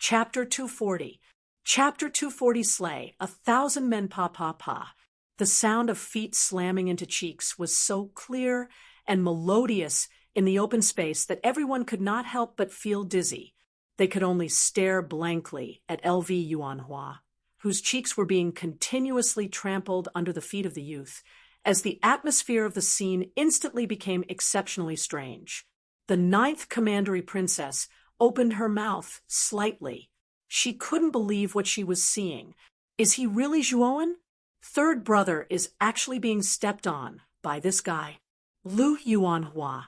Chapter 240. Chapter 240 Slay, 1,000 men pa pa pa. The sound of feet slamming into cheeks was so clear and melodious in the open space that everyone could not help but feel dizzy. They could only stare blankly at LV Yuanhua, whose cheeks were being continuously trampled under the feet of the youth, as the atmosphere of the scene instantly became exceptionally strange. The ninth commandery princess opened her mouth slightly. She couldn't believe what she was seeing. Is he really Zhuowen? Third brother is actually being stepped on by this guy. Lu Yuanhua,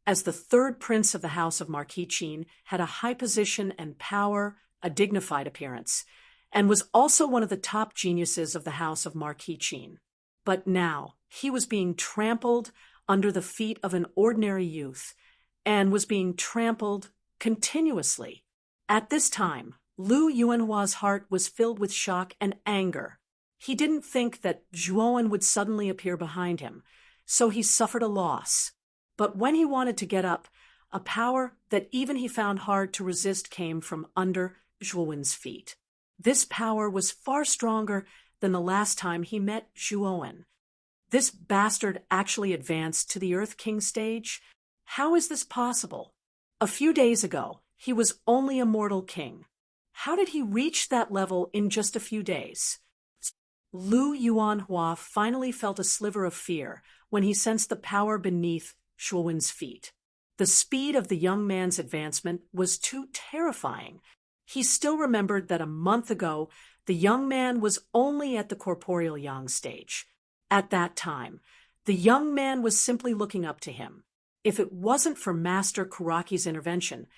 as the third prince of the house of Marquis Qin, had a high position and power, a dignified appearance, and was also one of the top geniuses of the house of Marquis Qin. But now he was being trampled under the feet of an ordinary youth, and was being trampled continuously. At this time, Lu Yuanhua's heart was filled with shock and anger. He didn't think that Zhuowen would suddenly appear behind him, so he suffered a loss. But when he wanted to get up, a power that even he found hard to resist came from under Zhuowen's feet. This power was far stronger than the last time he met Zhuowen. This bastard actually advanced to the Earth King stage? How is this possible? A few days ago, he was only a mortal king. How did he reach that level in just a few days? Lu Yuanhua finally felt a sliver of fear when he sensed the power beneath Zhuowen's feet. The speed of the young man's advancement was too terrifying. He still remembered that a month ago, the young man was only at the corporeal yang stage. At that time, the young man was simply looking up to him. If it wasn't for Master Kuraki's intervention,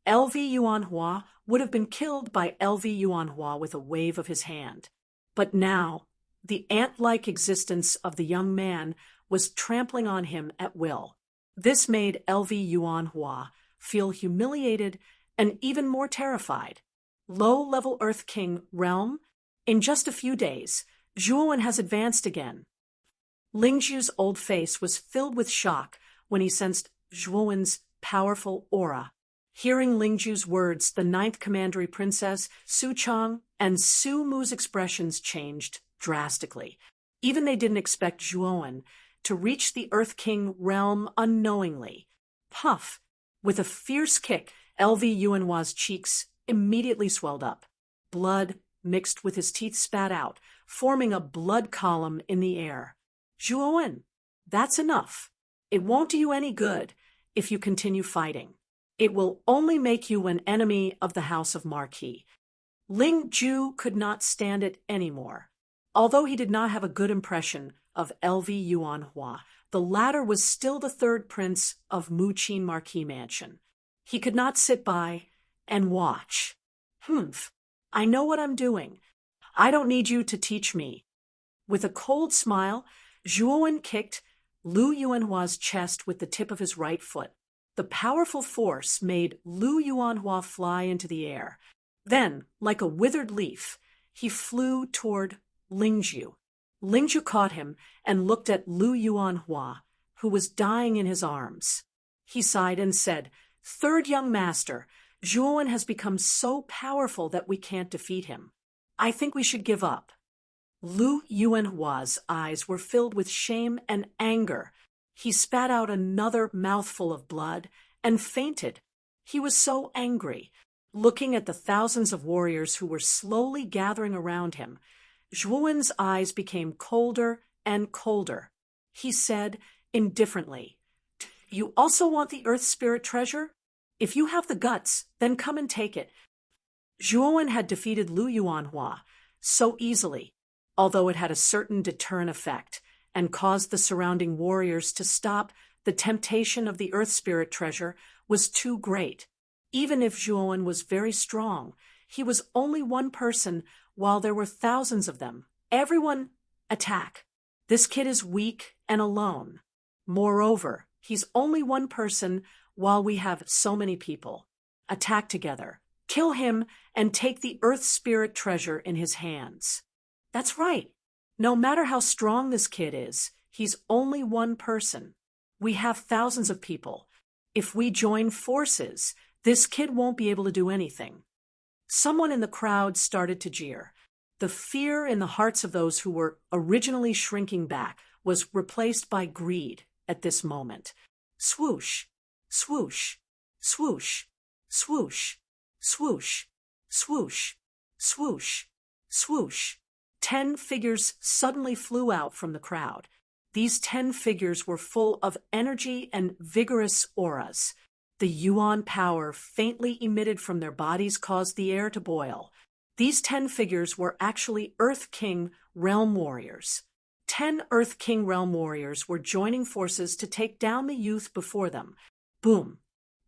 LV Yuanhua would have been killed by LV Yuanhua with a wave of his hand. But now, the ant-like existence of the young man was trampling on him at will. This made LV Yuanhua feel humiliated and even more terrified. Low-level Earth King realm? In just a few days, Zhuowen has advanced again. Lingzhu's old face was filled with shock when he sensed Zhuowen's powerful aura. Hearing Lingzhu's words, the ninth commandery princess, Su Chang, and Su Mu's expressions changed drastically. Even they didn't expect Zhuowen to reach the Earth King realm unknowingly. Puff! With a fierce kick, LV Yuanhua's cheeks immediately swelled up. Blood, mixed with his teeth, spat out, forming a blood column in the air. Zhuowen, that's enough. It won't do you any good if you continue fighting. It will only make you an enemy of the House of Marquis. Lingzhu could not stand it anymore. Although he did not have a good impression of LV Yuanhua, the latter was still the third prince of Muqin Marquis Mansion. He could not sit by and watch. I know what I'm doing. I don't need you to teach me. With a cold smile, Zhuowen kicked Lu Yuanhua's chest with the tip of his right foot. The powerful force made Lu Yuanhua fly into the air. Then, like a withered leaf, he flew toward Lingzhu. Lingzhu caught him and looked at Lu Yuanhua, who was dying in his arms. He sighed and said, "Third young master, Zhuowen has become so powerful that we can't defeat him. I think we should give up." Lu Yuanhua's eyes were filled with shame and anger. He spat out another mouthful of blood and fainted. He was so angry. Looking at the thousands of warriors who were slowly gathering around him, Zhuowen's eyes became colder and colder. He said indifferently, "You also want the Earth Spirit treasure? If you have the guts, then come and take it." Zhuowen had defeated Lu Yuanhua so easily, although it had a certain deterrent effect and caused the surrounding warriors to stop. The temptation of the Earth Spirit treasure was too great. Even if Zhuowen was very strong, he was only one person while there were thousands of them. Everyone, attack. This kid is weak and alone. Moreover, he's only one person while we have so many people. Attack together. Kill him and take the Earth Spirit treasure in his hands. That's right. No matter how strong this kid is, he's only one person. We have thousands of people. If we join forces, this kid won't be able to do anything. Someone in the crowd started to jeer. The fear in the hearts of those who were originally shrinking back was replaced by greed at this moment. Swoosh, swoosh, swoosh, swoosh, swoosh, swoosh, swoosh, swoosh. 10 figures suddenly flew out from the crowd. These 10 figures were full of energy and vigorous auras. The yuan power faintly emitted from their bodies caused the air to boil. These 10 figures were actually Earth King realm warriors. 10 Earth King realm warriors were joining forces to take down the youth before them. Boom,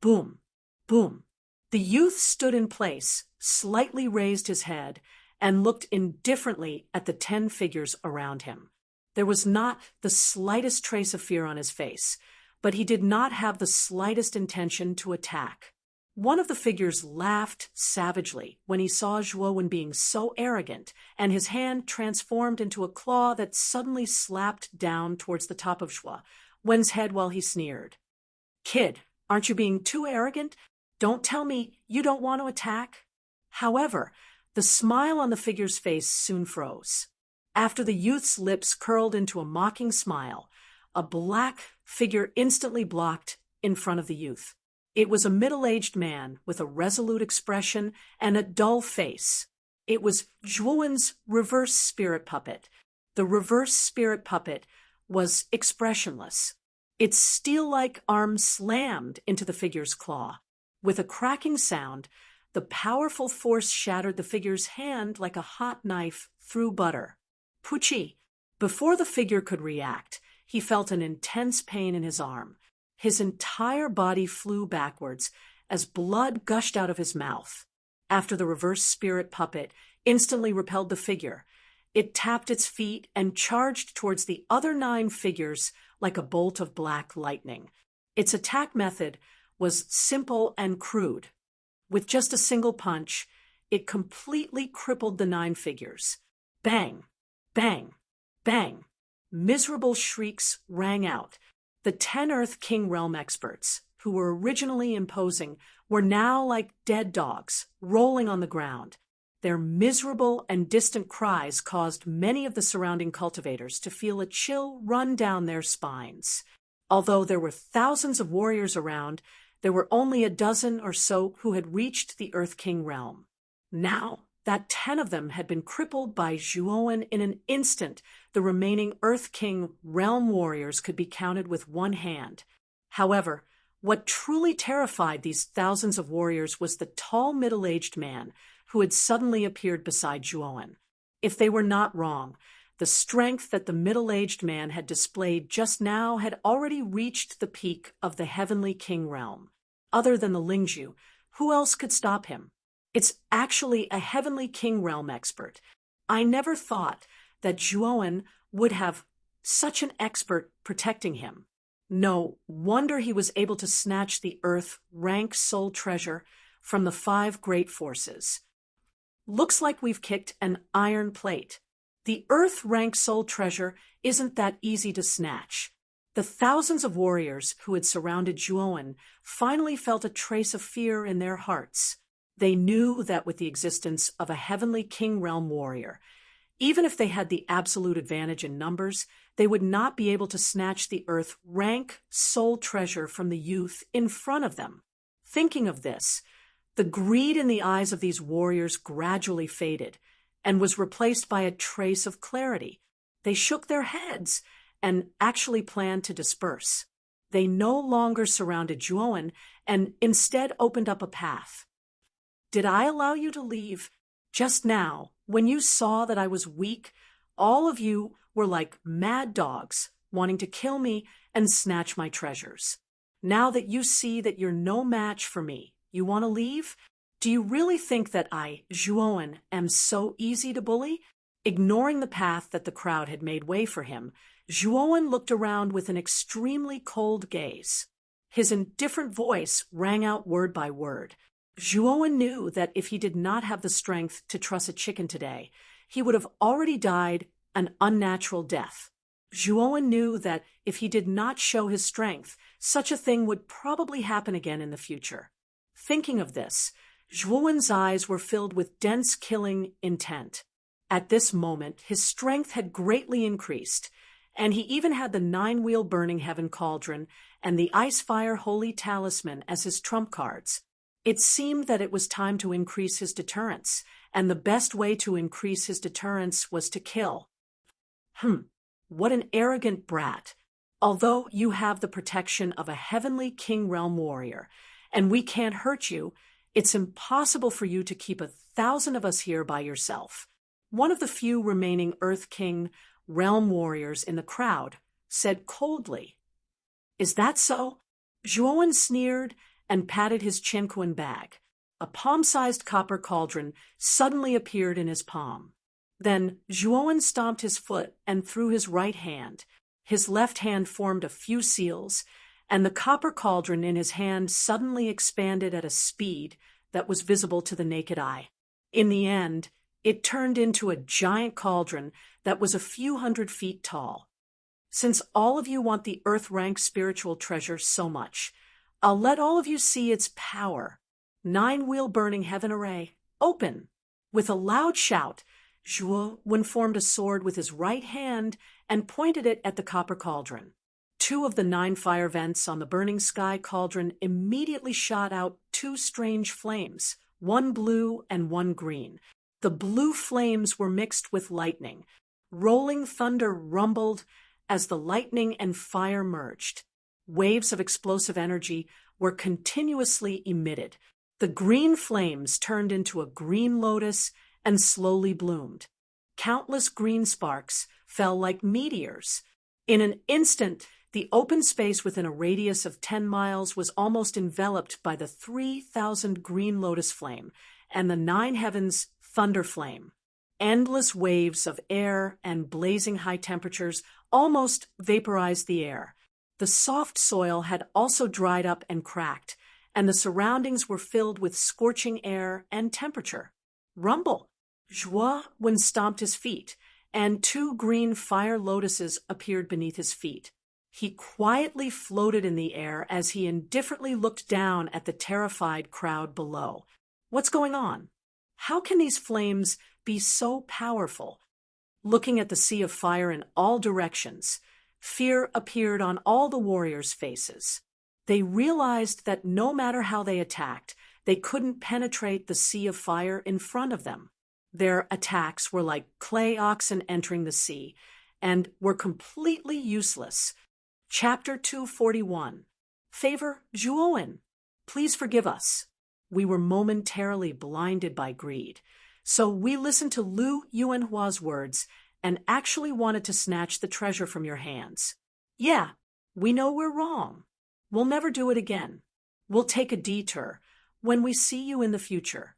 boom, boom. The youth stood in place, slightly raised his head, and looked indifferently at the 10 figures around him. There was not the slightest trace of fear on his face, but he did not have the slightest intention to attack. One of the figures laughed savagely when he saw Zhuowen being so arrogant, and his hand transformed into a claw that suddenly slapped down towards the top of Zhuowen's head while he sneered. "Kid, aren't you being too arrogant? Don't tell me you don't want to attack." However, the smile on the figure's face soon froze. After the youth's lips curled into a mocking smile, a black figure instantly blocked in front of the youth. It was a middle-aged man with a resolute expression and a dull face. It was Zhuowen's reverse spirit puppet. The reverse spirit puppet was expressionless. Its steel-like arm slammed into the figure's claw. With a cracking sound, the powerful force shattered the figure's hand like a hot knife through butter. Pucci! Before the figure could react, he felt an intense pain in his arm. His entire body flew backwards as blood gushed out of his mouth. After the reverse spirit puppet instantly repelled the figure, it tapped its feet and charged towards the other 9 figures like a bolt of black lightning. Its attack method was simple and crude. With just a single punch, it completely crippled the 9 figures. Bang! Bang! Bang! Miserable shrieks rang out. The 10 Earth King realm experts, who were originally imposing, were now like dead dogs, rolling on the ground. Their miserable and distant cries caused many of the surrounding cultivators to feel a chill run down their spines. Although there were thousands of warriors around, there were only a dozen or so who had reached the Earth King realm. Now that 10 of them had been crippled by Zhuowen in an instant, the remaining Earth King realm warriors could be counted with one hand. However, what truly terrified these thousands of warriors was the tall middle-aged man who had suddenly appeared beside Zhuowen. If they were not wrong, the strength that the middle-aged man had displayed just now had already reached the peak of the Heavenly King realm. Other than the Lingzhu, who else could stop him? It's actually a Heavenly King realm expert. I never thought that Zhuowen would have such an expert protecting him. No wonder he was able to snatch the Earth rank soul treasure from the 5 great forces. Looks like we've kicked an iron plate. The Earth rank soul treasure isn't that easy to snatch. The thousands of warriors who had surrounded Zhuowen finally felt a trace of fear in their hearts. They knew that with the existence of a Heavenly King realm warrior, even if they had the absolute advantage in numbers, they would not be able to snatch the Earth rank soul treasure from the youth in front of them. Thinking of this, the greed in the eyes of these warriors gradually faded and was replaced by a trace of clarity. They shook their heads and actually planned to disperse. They no longer surrounded Zhuowen and instead opened up a path. Did I allow you to leave? Just now, when you saw that I was weak, all of you were like mad dogs, wanting to kill me and snatch my treasures. Now that you see that you're no match for me, you want to leave? Do you really think that I, Zhuowen, am so easy to bully? Ignoring the path that the crowd had made way for him, Zhuowen looked around with an extremely cold gaze. His indifferent voice rang out word by word. Zhuowen knew that if he did not have the strength to truss a chicken today, he would have already died an unnatural death. Zhuowen knew that if he did not show his strength, such a thing would probably happen again in the future. Thinking of this, Zhuowen's eyes were filled with dense killing intent. At this moment, his strength had greatly increased, and he even had the 9-wheel burning heaven cauldron and the ice-fire holy talisman as his trump cards. It seemed that it was time to increase his deterrence, and the best way to increase his deterrence was to kill. What an arrogant brat. Although you have the protection of a heavenly king realm warrior, and we can't hurt you, it's impossible for you to keep 1,000 of us here by yourself. One of the few remaining Earth King realm warriors in the crowd said coldly. Is that so? Zhuowen sneered and patted his chinquan bag. A palm-sized copper cauldron suddenly appeared in his palm. Then Zhuowen stomped his foot and threw his right hand. His left hand formed a few seals, and the copper cauldron in his hand suddenly expanded at a speed that was visible to the naked eye. In the end, it turned into a giant cauldron that was a few 100 feet tall. Since all of you want the Earth-rank spiritual treasure so much, I'll let all of you see its power. 9-wheel burning heaven array, open! With a loud shout, Zhuowen formed a sword with his right hand and pointed it at the copper cauldron. 2 of the 9 fire vents on the burning sky cauldron immediately shot out 2 strange flames, one blue and one green. The blue flames were mixed with lightning. Rolling thunder rumbled as the lightning and fire merged. Waves of explosive energy were continuously emitted. The green flames turned into a green lotus and slowly bloomed. Countless green sparks fell like meteors. In an instant, the open space within a radius of 10 miles was almost enveloped by the 3,000 green lotus flame and the 9 heavens thunder flame. Endless waves of air and blazing high temperatures almost vaporized the air. The soft soil had also dried up and cracked, and the surroundings were filled with scorching air and temperature. Rumble! Zhuowen stomped his feet, and 2 green fire lotuses appeared beneath his feet. He quietly floated in the air as he indifferently looked down at the terrified crowd below. What's going on? How can these flames be so powerful? Looking at the sea of fire in all directions, fear appeared on all the warriors' faces. They realized that no matter how they attacked, they couldn't penetrate the sea of fire in front of them. Their attacks were like clay oxen entering the sea, and were completely useless. Chapter 241. Favor Zhuowen. Please forgive us. We were momentarily blinded by greed, so we listened to Lu Yuanhua's words and actually wanted to snatch the treasure from your hands. Yeah, we know we're wrong. We'll never do it again. We'll take a detour when we see you in the future.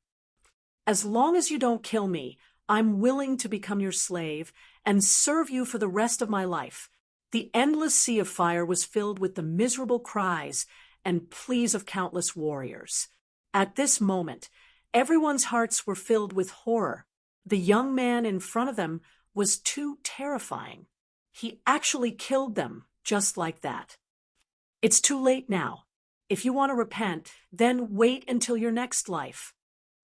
As long as you don't kill me, I'm willing to become your slave and serve you for the rest of my life. The endless sea of fire was filled with the miserable cries and pleas of countless warriors. At this moment, everyone's hearts were filled with horror. The young man in front of them was too terrifying. He actually killed them just like that. It's too late now. If you want to repent, then wait until your next life.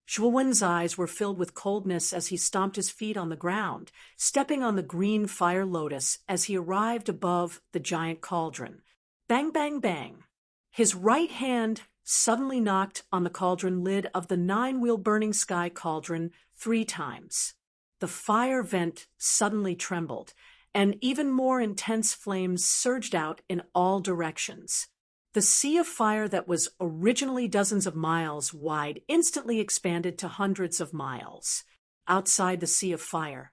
Zhuowen's eyes were filled with coldness as he stomped his feet on the ground, stepping on the green fire lotus as he arrived above the giant cauldron. Bang, bang, bang. His right hand suddenly knocked on the cauldron lid of the 9-wheel burning sky cauldron 3 times. The fire vent suddenly trembled, and even more intense flames surged out in all directions. The sea of fire that was originally dozens of miles wide instantly expanded to hundreds of miles. Outside the sea of fire,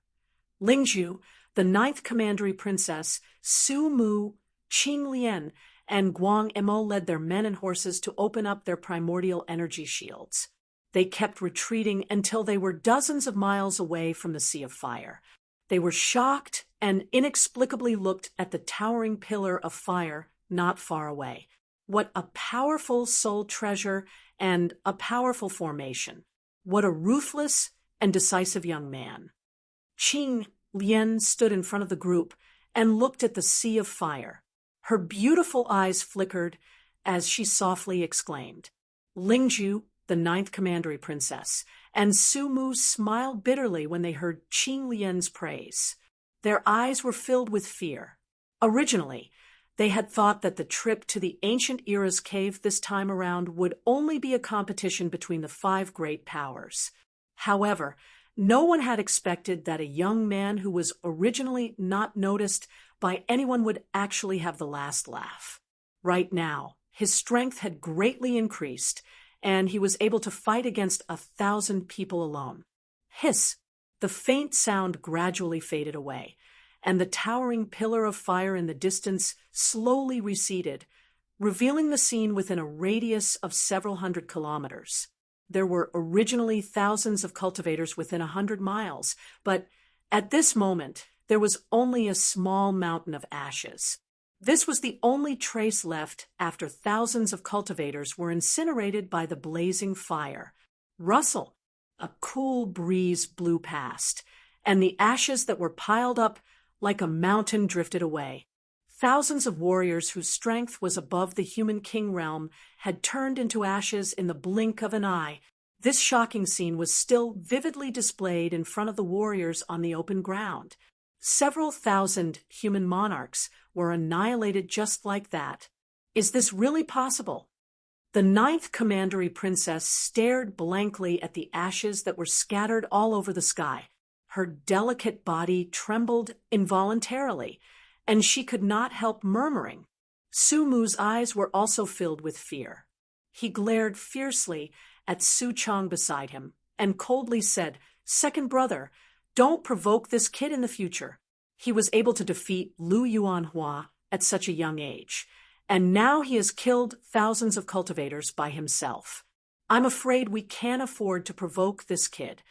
Lingzhu, the 9th Commandery Princess, Su Mu, Qing Lian, and Guang Emo led their men and horses to open up their primordial energy shields. They kept retreating until they were dozens of miles away from the sea of fire. They were shocked and inexplicably looked at the towering pillar of fire not far away. What a powerful soul treasure and a powerful formation. What a ruthless and decisive young man. Qing Lian stood in front of the group and looked at the sea of fire. Her beautiful eyes flickered as she softly exclaimed, Lingzhu, the ninth commandery princess, and Su Mu smiled bitterly when they heard Qing Lian's praise. Their eyes were filled with fear. Originally, they had thought that the trip to the ancient era's cave this time around would only be a competition between the five great powers. However, no one had expected that a young man who was originally not noticed by anyone would actually have the last laugh. Right now, his strength had greatly increased, and he was able to fight against 1,000 people alone. Hiss! The faint sound gradually faded away, and the towering pillar of fire in the distance slowly receded, revealing the scene within a radius of several hundred kilometers. There were originally thousands of cultivators within 100 miles, but at this moment, there was only a small mountain of ashes. This was the only trace left after thousands of cultivators were incinerated by the blazing fire. Rustle! A cool breeze blew past, and the ashes that were piled up like a mountain drifted away. Thousands of warriors whose strength was above the human king realm had turned into ashes in the blink of an eye. This shocking scene was still vividly displayed in front of the warriors on the open ground. Several thousand human monarchs were annihilated just like that. Is this really possible? The ninth commandery princess stared blankly at the ashes that were scattered all over the sky. Her delicate body trembled involuntarily, and she could not help murmuring. Su Mu's eyes were also filled with fear. He glared fiercely at Su Chong beside him and coldly said, "Second brother, don't provoke this kid in the future." He was able to defeat Lu Yuanhua at such a young age, and now he has killed thousands of cultivators by himself. I'm afraid we can't afford to provoke this kid.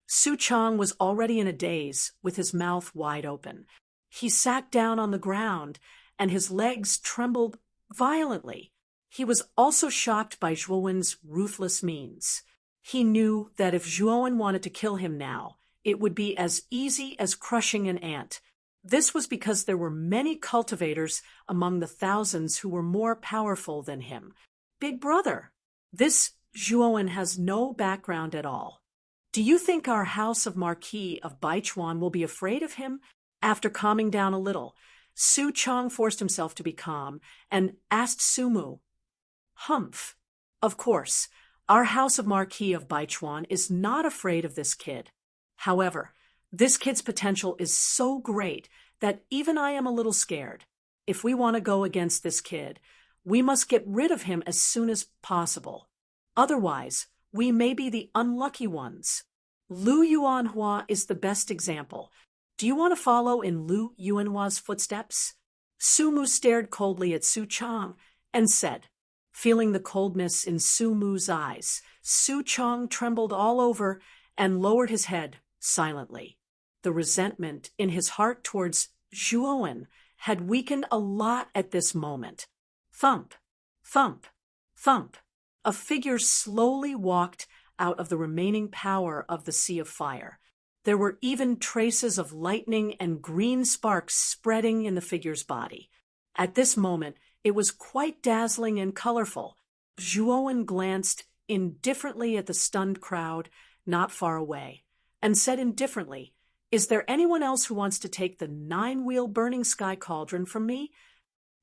Su Chong was already in a daze, with his mouth wide open. He sat down on the ground, and his legs trembled violently. He was also shocked by Zhuowen's ruthless means. He knew that if Zhuowen wanted to kill him now, it would be as easy as crushing an ant. This was because there were many cultivators among the thousands who were more powerful than him. Big brother, this Zhuowen has no background at all. Do you think our house of Marquis of Baichuan will be afraid of him? After calming down a little, Su Chong forced himself to be calm and asked Su Mu, "Humph. Of course, our house of Marquis of Baichuan is not afraid of this kid. However, this kid's potential is so great that even I am a little scared. If we want to go against this kid, we must get rid of him as soon as possible. Otherwise, we may be the unlucky ones. Lu Yuanhua is the best example. Do you want to follow in Lu Yuanhua's footsteps?" Su Mu stared coldly at Su Chong and said, feeling the coldness in Su Mu's eyes, Su Chong trembled all over and lowered his head silently. The resentment in his heart towards Zhuowen had weakened a lot at this moment. Thump, thump, thump. A figure slowly walked out of the remaining power of the Sea of Fire. There were even traces of lightning and green sparks spreading in the figure's body. At this moment, it was quite dazzling and colorful. Zhuowen glanced indifferently at the stunned crowd not far away and said indifferently, "Is there anyone else who wants to take the 9-wheel burning sky cauldron from me?"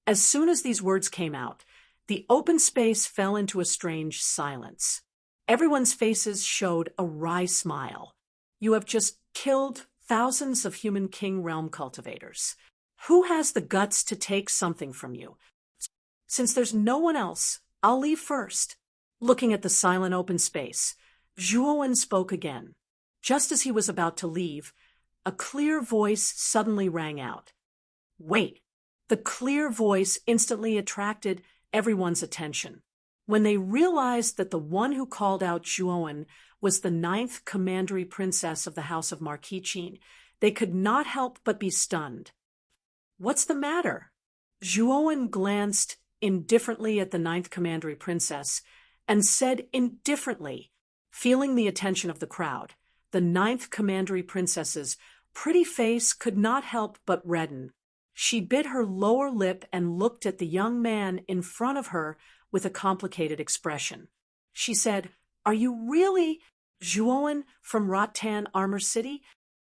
As soon as these words came out, the open space fell into a strange silence. Everyone's faces showed a wry smile. You have just killed thousands of human king realm cultivators. Who has the guts to take something from you? Since there's no one else, I'll leave first. Looking at the silent open space, Zhuowen spoke again. Just as he was about to leave, a clear voice suddenly rang out. Wait! The clear voice instantly attracted everyone's attention. When they realized that the one who called out Zhuowen was the 9th commandery princess of the House of Marquis Qin, they could not help but be stunned. What's the matter? Zhuowen glanced indifferently at the 9th commandery princess and said indifferently, feeling the attention of the crowd. The 9th commandery princess's pretty face could not help but redden. She bit her lower lip and looked at the young man in front of her with a complicated expression. She said, "Are you really Zhuowen from Rattan Armor City?"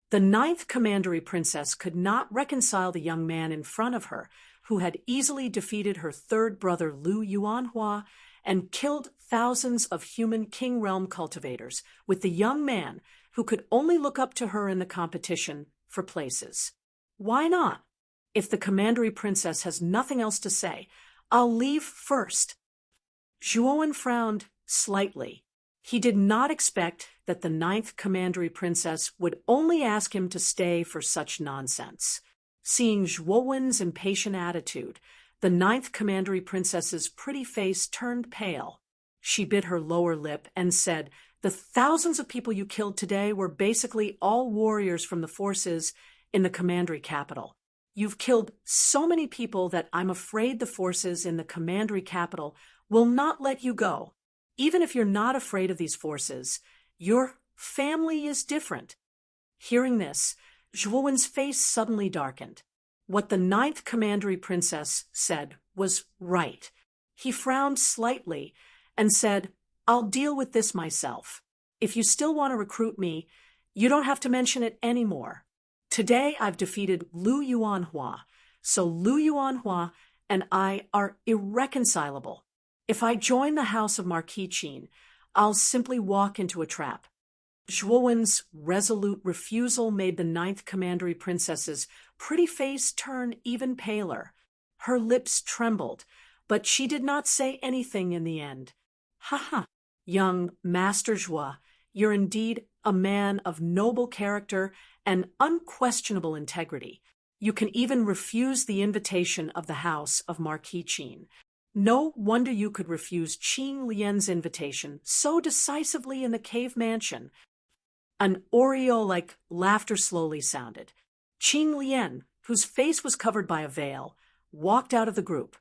The ninth commandery princess could not reconcile the young man in front of her, who had easily defeated her third brother Lu Yuanhua and killed thousands of human King Realm cultivators, with the young man who could only look up to her in the competition for places. "Why not? If the commandery princess has nothing else to say, I'll leave first." Zhuowen frowned slightly. He did not expect that the ninth commandery princess would only ask him to stay for such nonsense. Seeing Zhuowen's impatient attitude, the ninth commandery princess's pretty face turned pale. She bit her lower lip and said, "The thousands of people you killed today were basically all warriors from the forces in the commandery capital. You've killed so many people that I'm afraid the forces in the commandery capital will not let you go. Even if you're not afraid of these forces, your family is different." Hearing this, Zhuowen's face suddenly darkened. What the ninth commandery princess said was right. He frowned slightly and said, "I'll deal with this myself. If you still want to recruit me, you don't have to mention it anymore. Today I've defeated Lu Yuanhua, so Lu Yuanhua and I are irreconcilable. If I join the house of Marquis Qin, I'll simply walk into a trap." Zhuowen's resolute refusal made the ninth commandery princess's pretty face turn even paler. Her lips trembled, but she did not say anything in the end. "Ha ha, young Master Zhuo, you're indeed a man of noble character and unquestionable integrity. You can even refuse the invitation of the house of Marquis Qin. No wonder you could refuse Qing Lian's invitation so decisively in the cave mansion." An aureole-like laughter slowly sounded. Qing Lian, whose face was covered by a veil, walked out of the group.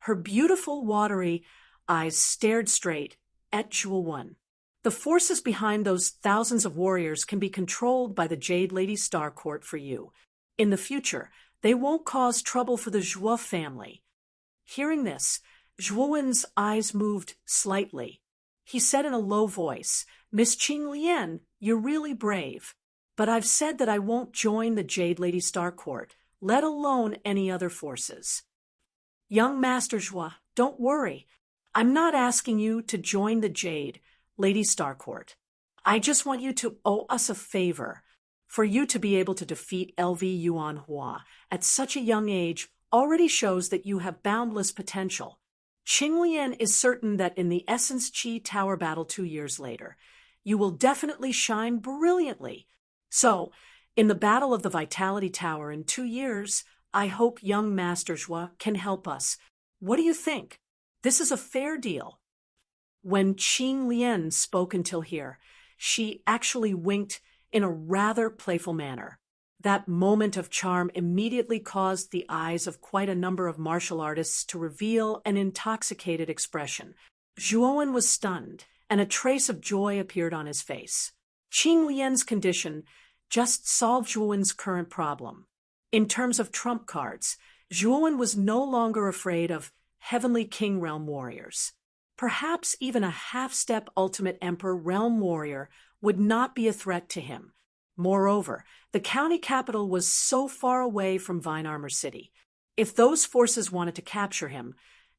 Her beautiful, watery eyes stared straight at Zhuowen. "The forces behind those thousands of warriors can be controlled by the Jade Lady Star Court for you. In the future, they won't cause trouble for the Zhuo family." Hearing this, Zhuowen's eyes moved slightly. He said in a low voice, "Miss Qing Lian, you're really brave. But I've said that I won't join the Jade Lady Star Court, let alone any other forces." "Young Master Zhuo, don't worry. I'm not asking you to join the Jade Lady Star Court. I just want you to owe us a favor. For you to be able to defeat LV Yuanhua at such a young age already shows that you have boundless potential. Qing Lian is certain that in the Essence Qi Tower battle 2 years later, you will definitely shine brilliantly. So, in the battle of the Vitality Tower in 2 years, I hope young Master Zhuo can help us. What do you think? This is a fair deal." When Qing Lian spoke until here, she actually winked in a rather playful manner. That moment of charm immediately caused the eyes of quite a number of martial artists to reveal an intoxicated expression. Zhuowen was stunned, and a trace of joy appeared on his face. Qing Lian's condition just solved Zhuowen's current problem. In terms of trump cards, Zhuowen was no longer afraid of Heavenly King Realm warriors. Perhaps even a half-step Ultimate Emperor Realm warrior would not be a threat to him. Moreover, the county capital was so far away from Vine Armor City. If those forces wanted to capture him,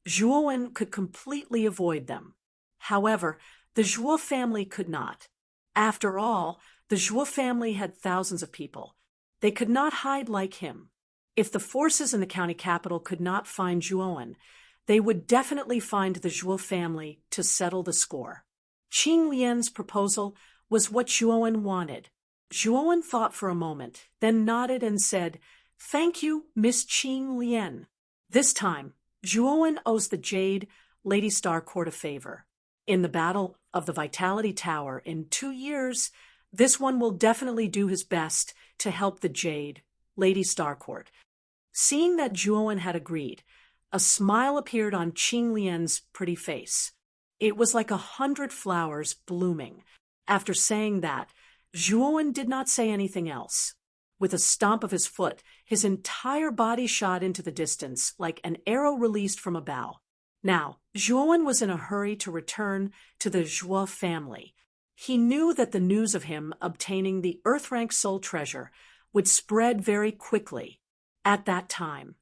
Zhuowen could completely avoid them. However, the Zhuo family could not. After all, the Zhuo family had thousands of people. They could not hide like him. If the forces in the county capital could not find Zhuowen, they would definitely find the Zhuo family to settle the score. Qing Lian's proposal was what Zhuowen wanted. Zhuowen thought for a moment, then nodded and said, "Thank you, Miss Qing Lian. This time, Zhuowen owes the Jade Lady Star Court a favor. In the battle of the Vitality Tower in 2 years, this one will definitely do his best to help the Jade Lady Star Court." Seeing that Zhuowen had agreed, a smile appeared on Qing Lian's pretty face. It was like 100 flowers blooming. After saying that, Zhuowen did not say anything else. With a stomp of his foot, his entire body shot into the distance like an arrow released from a bow. Now, Zhuowen was in a hurry to return to the Zhuo family. He knew that the news of him obtaining the Earth-rank soul treasure would spread very quickly. At that time,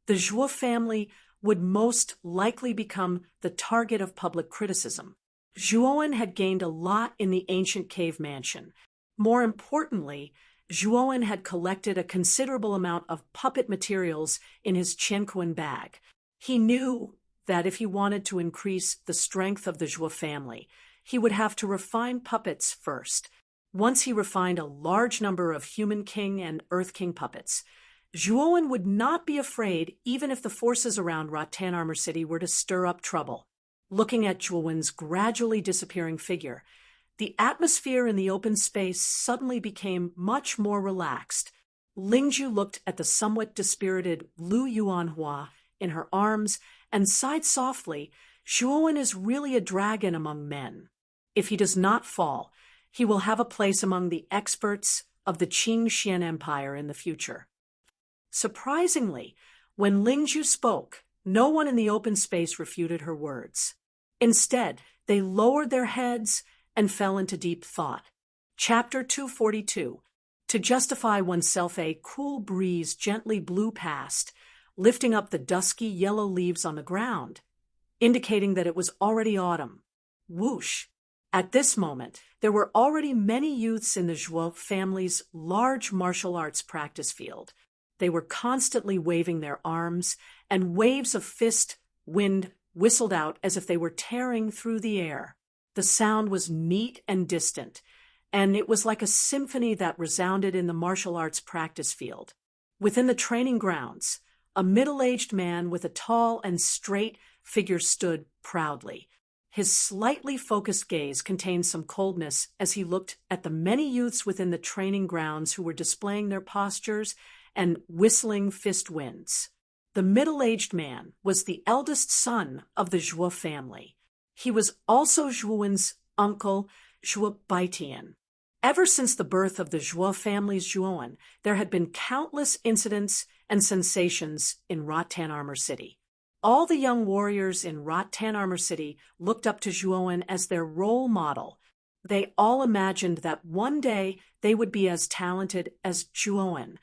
the Zhuo family would most likely become the target of public criticism. Zhuowen had gained a lot in the ancient cave mansion. More importantly, Zhuowen had collected a considerable amount of puppet materials in his Qianquan bag. He knew that if he wanted to increase the strength of the Zhuo family, he would have to refine puppets first. Once he refined a large number of Human King and Earth King puppets, Zhuowen would not be afraid even if the forces around Rattan Armor City were to stir up trouble. Looking at Zhuowen's gradually disappearing figure, the atmosphere in the open space suddenly became much more relaxed. Lingju looked at the somewhat dispirited Lu Yuanhua in her arms and sighed softly. Zhuowen is really a dragon among men. If he does not fall, he will have a place among the experts of the Qing Xian Empire in the future. Surprisingly, when Lingju spoke, no one in the open space refuted her words. Instead, they lowered their heads and fell into deep thought. Chapter 242. To justify oneself, a cool breeze gently blew past, lifting up the dusky yellow leaves on the ground, indicating that it was already autumn. Whoosh! At this moment, there were already many youths in the Zhuo family's large martial arts practice field. They were constantly waving their arms, and waves of fist wind whistled out as if they were tearing through the air. The sound was neat and distant, and it was like a symphony that resounded in the martial arts practice field. Within the training grounds, a middle-aged man with a tall and straight figure stood proudly. His slightly focused gaze contained some coldness as he looked at the many youths within the training grounds who were displaying their postures and whistling fist winds. The middle-aged man was the eldest son of the Zhuo family. He was also Zhuowen's uncle, Zhuo Baitian. Ever since the birth of the Zhuo family's Zhuowen, there had been countless incidents and sensations in Rattan Armor City. All the young warriors in Rattan Armor City looked up to Zhuowen as their role model. They all imagined that one day they would be as talented as Zhuowen.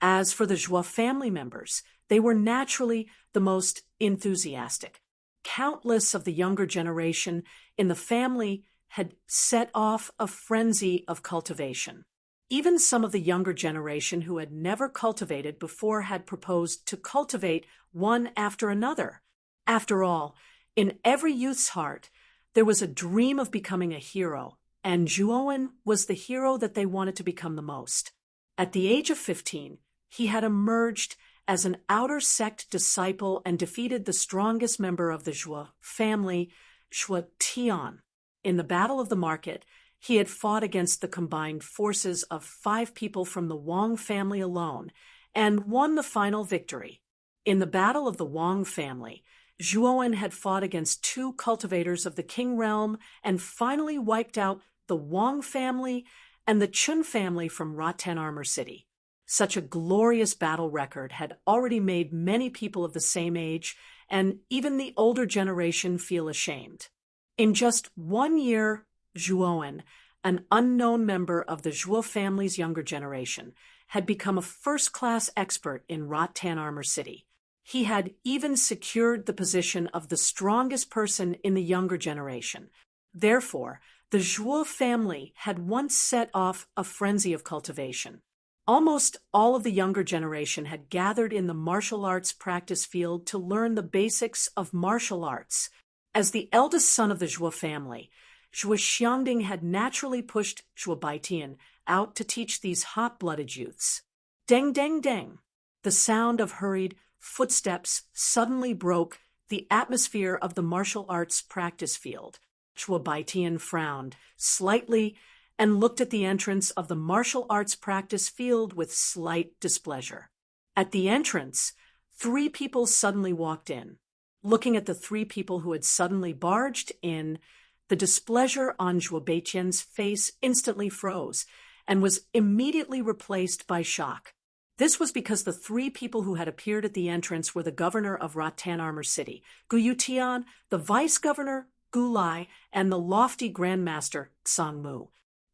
As for the Zhuo family members, they were naturally the most enthusiastic. Countless of the younger generation in the family had set off a frenzy of cultivation. Even some of the younger generation who had never cultivated before had proposed to cultivate one after another. After all, in every youth's heart, there was a dream of becoming a hero, and Zhuowen was the hero that they wanted to become the most. At the age of 15, he had emerged as an outer sect disciple and defeated the strongest member of the Zhuo family, Zhuo Tian. In the Battle of the Market, he had fought against the combined forces of 5 people from the Wang family alone and won the final victory. In the Battle of the Wang family, Zhuowen had fought against 2 cultivators of the Qing realm and finally wiped out the Wang family and the Chun family from Rattan Armor City. Such a glorious battle record had already made many people of the same age and even the older generation feel ashamed. In just 1 year, Zhuowen, an unknown member of the Zhuo family's younger generation, had become a first-class expert in Rattan Armor City. He had even secured the position of the strongest person in the younger generation. Therefore, the Zhuo family had once set off a frenzy of cultivation. Almost all of the younger generation had gathered in the martial arts practice field to learn the basics of martial arts. As the eldest son of the Zhuo family, Zhuo Xiangding had naturally pushed Zhuo Baitian out to teach these hot-blooded youths. Deng, deng, deng. The sound of hurried footsteps suddenly broke the atmosphere of the martial arts practice field. Zhuo Baitian frowned slightly and looked at the entrance of the martial arts practice field with slight displeasure. At the entrance, 3 people suddenly walked in. Looking at the 3 people who had suddenly barged in, the displeasure on Zhuo Baitian's face instantly froze and was immediately replaced by shock. This was because the three people who had appeared at the entrance were the governor of Rattan Armor City, Gu Yutian, the vice-governor, Gu Lai, and the lofty grandmaster, Tsang Mu.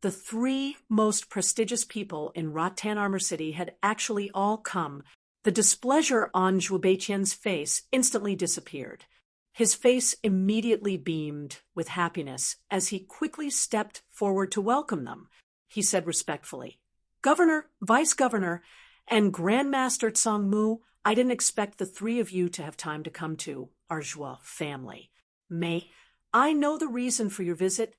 The three most prestigious people in Rattan Armor City had actually all come. The displeasure on Zhuo Beiqian's face instantly disappeared. His face immediately beamed with happiness as he quickly stepped forward to welcome them. He said respectfully, "Governor, Vice-Governor, and Grandmaster Tsang Mu, I didn't expect the three of you to have time to come to our Zhuo family. May I know the reason for your visit?"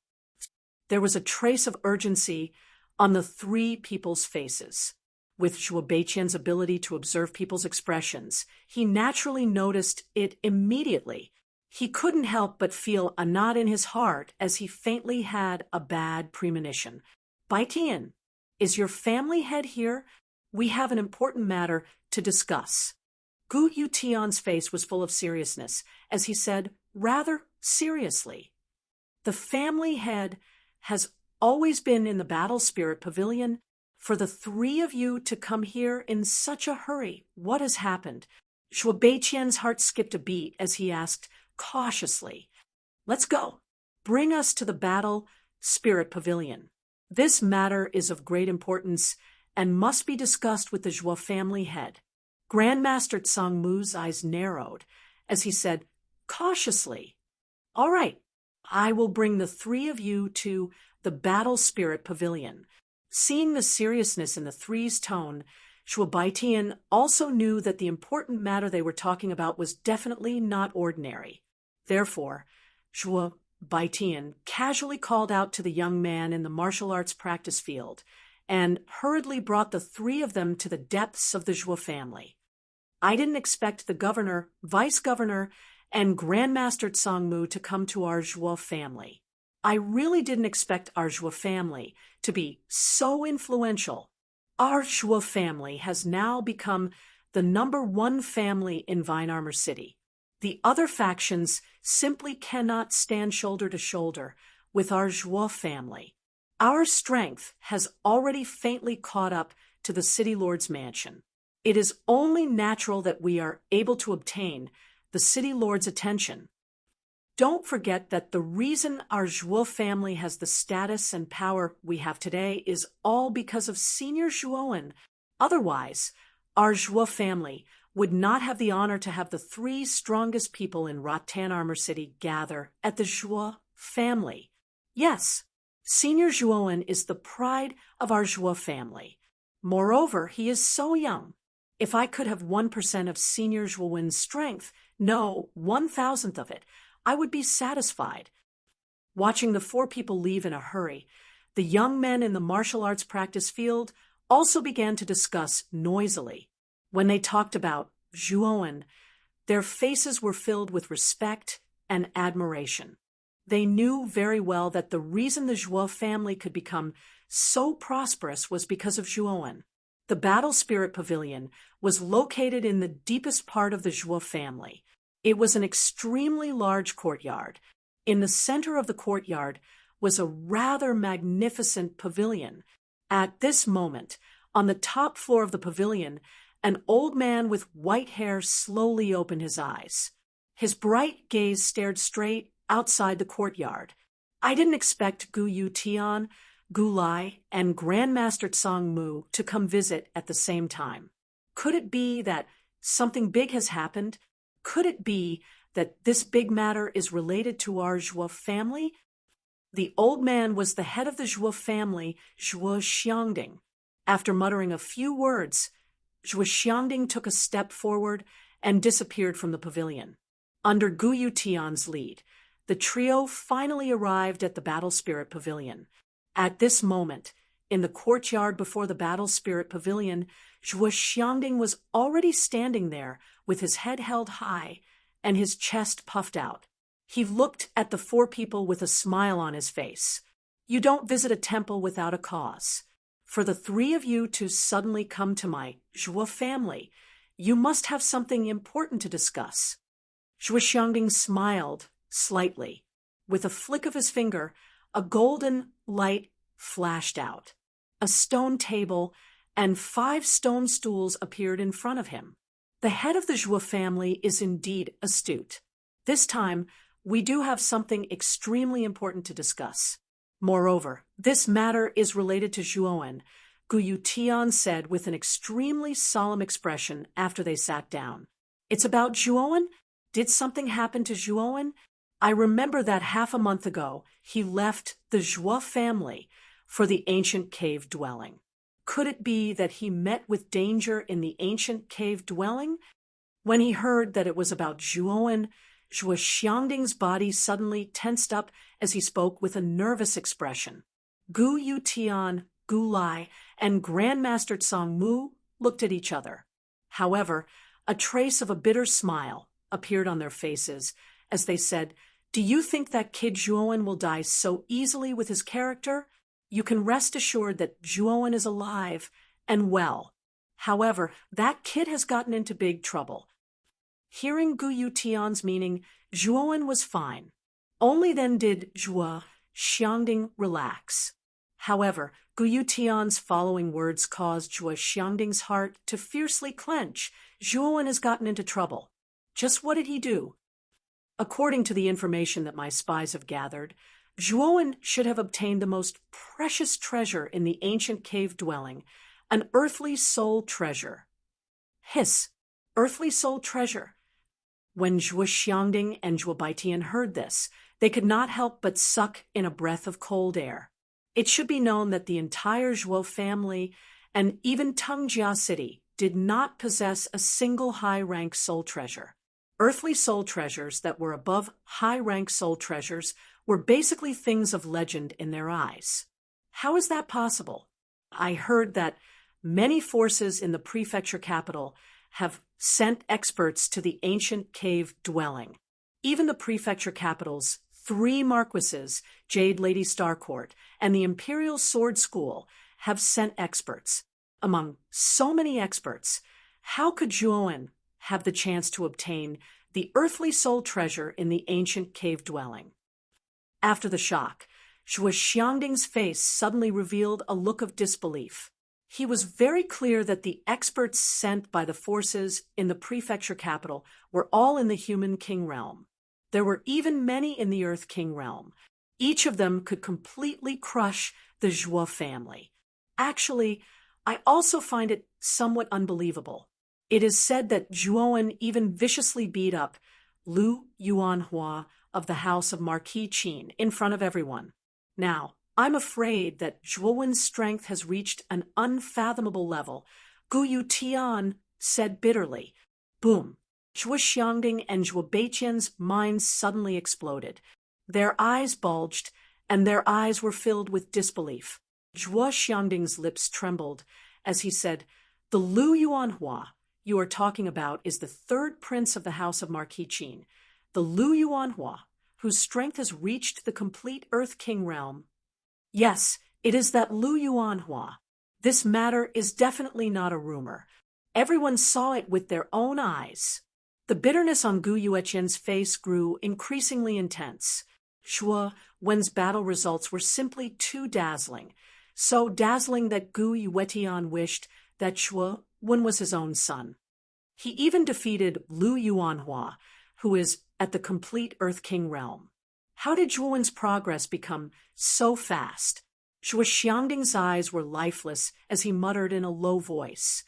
There was a trace of urgency on the three people's faces. With Zhuo Beiqian's ability to observe people's expressions, he naturally noticed it immediately. He couldn't help but feel a knot in his heart as he faintly had a bad premonition. "Baitian, is your family head here? We have an important matter to discuss." Gu Yutian's face was full of seriousness as he said, rather seriously, "The family head has always been in the Battle Spirit Pavilion. For the three of you to come here in such a hurry, what has happened?" Zhuo Beiqian's heart skipped a beat as he asked cautiously, "Let's go. Bring us to the Battle Spirit Pavilion. This matter is of great importance and must be discussed with the Zhuo family head." Grandmaster Tsang Mu's eyes narrowed as he said cautiously, "All right, I will bring the three of you to the Battle Spirit Pavilion." Seeing the seriousness in the three's tone, Zhuo Baitian also knew that the important matter they were talking about was definitely not ordinary. Therefore, Zhuo Baitian casually called out to the young man in the martial arts practice field and hurriedly brought the three of them to the depths of the Zhuo family. "I didn't expect the governor, vice-governor, and Grandmaster Tsang Mu to come to our Zhuo family. I really didn't expect our Zhuo family to be so influential. Our Zhuo family has now become the #1 family in Vine Armor City. The other factions simply cannot stand shoulder to shoulder with our Zhuo family. Our strength has already faintly caught up to the City Lord's mansion. It is only natural that we are able to obtain the City Lord's attention. Don't forget that the reason our Zhuo family has the status and power we have today is all because of Senior Zhuoan. Otherwise, our Zhuo family would not have the honor to have the three strongest people in Rattan Armor City gather at the Zhuo family. Yes, Senior Zhuoan is the pride of our Zhuo family. Moreover, he is so young. If I could have 1% of Senior Zhuoan's strength, no, 1,000th of it, I would be satisfied." Watching the four people leave in a hurry, the young men in the martial arts practice field also began to discuss noisily. When they talked about Zhuoan, their faces were filled with respect and admiration. They knew very well that the reason the Zhuo family could become so prosperous was because of Zhuoan. The Battle Spirit Pavilion was located in the deepest part of the Zhuo family. It was an extremely large courtyard. In the center of the courtyard was a rather magnificent pavilion. At this moment, on the top floor of the pavilion, an old man with white hair slowly opened his eyes. His bright gaze stared straight outside the courtyard. "I didn't expect Gu Yutian, Gu Lai, and Grandmaster Tsang Mu to come visit at the same time. Could it be that something big has happened? Could it be that this big matter is related to our Zhuo family?" The old man was the head of the Zhuo family, Zhuo Xiangding. After muttering a few words, Zhuo Xiangding took a step forward and disappeared from the pavilion. Under Gu Yutian's lead, the trio finally arrived at the Battle Spirit Pavilion. At this moment, in the courtyard before the Battle Spirit Pavilion, Zhuo Xiangding was already standing there with his head held high and his chest puffed out. He looked at the four people with a smile on his face. "You don't visit a temple without a cause. For the three of you to suddenly come to my Zhuo family, you must have something important to discuss." Zhuo Xiangding smiled slightly. With a flick of his finger, a golden light flashed out. A stone table and 5 stone stools appeared in front of him. The head of the Zhuo family is indeed astute. This time, we do have something extremely important to discuss. Moreover, this matter is related to Zhuowen, Guyu Tian said with an extremely solemn expression after they sat down. It's about Zhuowen? Did something happen to Zhuowen? I remember that half a month ago, he left the Zhuo family for the ancient cave dwelling. Could it be that he met with danger in the ancient cave dwelling? When he heard that it was about Zhuowen, Zhuo Xiangding's body suddenly tensed up as he spoke with a nervous expression. Gu Yutian, Gu Lai, and Grandmaster Tsang Mu looked at each other. However, a trace of a bitter smile appeared on their faces as they said, "Do you think that kid Zhuowen will die so easily with his character? You can rest assured that Zhuowen is alive and well. However, that kid has gotten into big trouble." Hearing Gu Yutian's meaning, Zhuowen was fine. Only then did Zhuo Xiangding relax. However, Gu Yutian's following words caused Zhuo Xiangding's heart to fiercely clench. Zhuowen has gotten into trouble. Just what did he do? According to the information that my spies have gathered, Zhuowen should have obtained the most precious treasure in the ancient cave dwelling, an earthly soul treasure. Hiss, earthly soul treasure. When Zhuo Xiangding and Zhuo Baitian heard this, they could not help but suck in a breath of cold air. It should be known that the entire Zhuo family and even Tengjia City did not possess a single high-rank soul treasure. Earthly soul treasures that were above high-rank soul treasures were basically things of legend in their eyes. How is that possible? I heard that many forces in the prefecture capital have sent experts to the ancient cave dwelling. Even the prefecture capital's 3 marquises, Jade Lady Starcourt, and the Imperial Sword School have sent experts. Among so many experts, how could Zhuowen have the chance to obtain the earthly soul treasure in the ancient cave dwelling? After the shock, Zhuo Xiangding's face suddenly revealed a look of disbelief. He was very clear that the experts sent by the forces in the prefecture capital were all in the human king realm. There were even many in the Earth King realm. Each of them could completely crush the Zhuo family. Actually, I also find it somewhat unbelievable. It is said that Zhuowen even viciously beat up Lu Yuanhua of the house of Marquis Qin in front of everyone. Now, I'm afraid that Zhuowen's strength has reached an unfathomable level. Gu Yutian said bitterly. Boom. Zhuo Xiangding and Zhuo Beiqian's minds suddenly exploded. Their eyes bulged, and their eyes were filled with disbelief. Zhuo Xiangding's lips trembled as he said, "The Lu Yuanhua you are talking about is the 3rd prince of the house of Marquis Qin, the Lu Yuanhua, whose strength has reached the complete Earth King realm." Yes, it is that Lu Yuanhua. This matter is definitely not a rumor. Everyone saw it with their own eyes. The bitterness on Gu Yuetian's face grew increasingly intense. Zhuo Wen's battle results were simply too dazzling, so dazzling that Gu Yuetian wished that Zhuo Wen was his own son. He even defeated Lu Yuanhua, who is at the complete Earth King realm. How did Zhuowen's progress become so fast? Zhuo Xiangding's eyes were lifeless as he muttered in a low voice.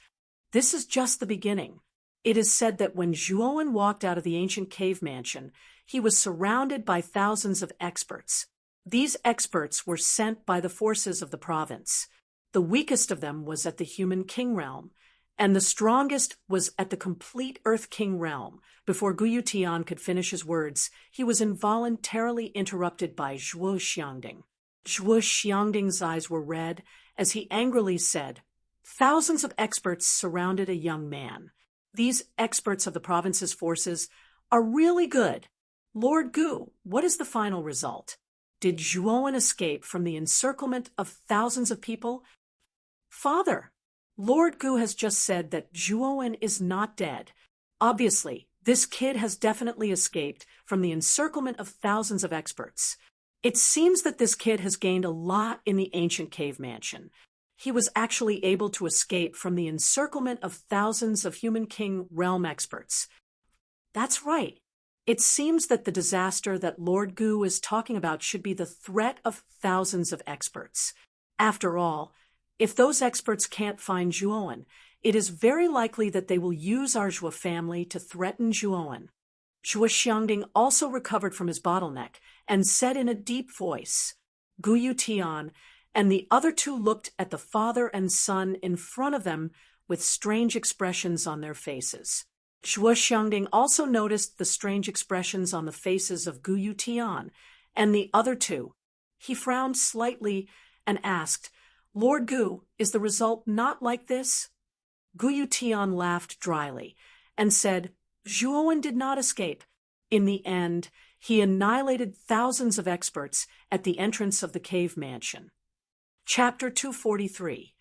This is just the beginning. It is said that when Zhuowen walked out of the ancient cave mansion, he was surrounded by thousands of experts. These experts were sent by the forces of the province. The weakest of them was at the human king realm, and the strongest was at the complete Earth King realm. Before Gu Yutian could finish his words, he was involuntarily interrupted by Zhuo Xiangding. Zhuo Xiangding's eyes were red as he angrily said, "Thousands of experts surrounded a young man. These experts of the province's forces are really good. Lord Gu, what is the final result? Did Zhuowen escape from the encirclement of thousands of people?" "Father, Lord Gu has just said that Zhuowen is not dead. Obviously, this kid has definitely escaped from the encirclement of thousands of experts. It seems that this kid has gained a lot in the ancient cave mansion. he was actually able to escape from the encirclement of thousands of Human King realm experts. That's right. It seems that the disaster that Lord Gu is talking about should be the threat of thousands of experts. After all, if those experts can't find Zhuowen, it is very likely that they will use our Zhuo family to threaten Zhuowen. Zhuo Xiangding also recovered from his bottleneck and said in a deep voice, Gu Yutian and the other two looked at the father and son in front of them with strange expressions on their faces. Zhuo Xiangding also noticed the strange expressions on the faces of Gu Yutian and the other two. He frowned slightly and asked, Lord Gu, is the result not like this? Gu Yutian laughed dryly and said, Zhuowen did not escape. In the end, he annihilated thousands of experts at the entrance of the cave mansion. Chapter 243.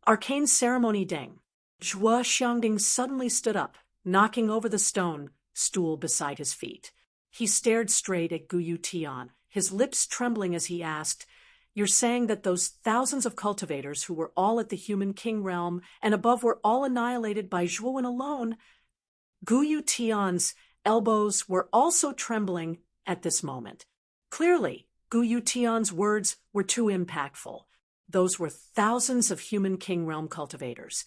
Arcane Ceremony Deng. Zhuo Xiangding suddenly stood up, knocking over the stone stool beside his feet. He stared straight at Gu Yutian, his lips trembling as he asked, You're saying that those thousands of cultivators who were all at the Human King realm and above were all annihilated by Zhuowen alone? Gu Yutian's elbows were also trembling at this moment. Clearly, Gu Yutian's words were too impactful. Those were thousands of Human King realm cultivators,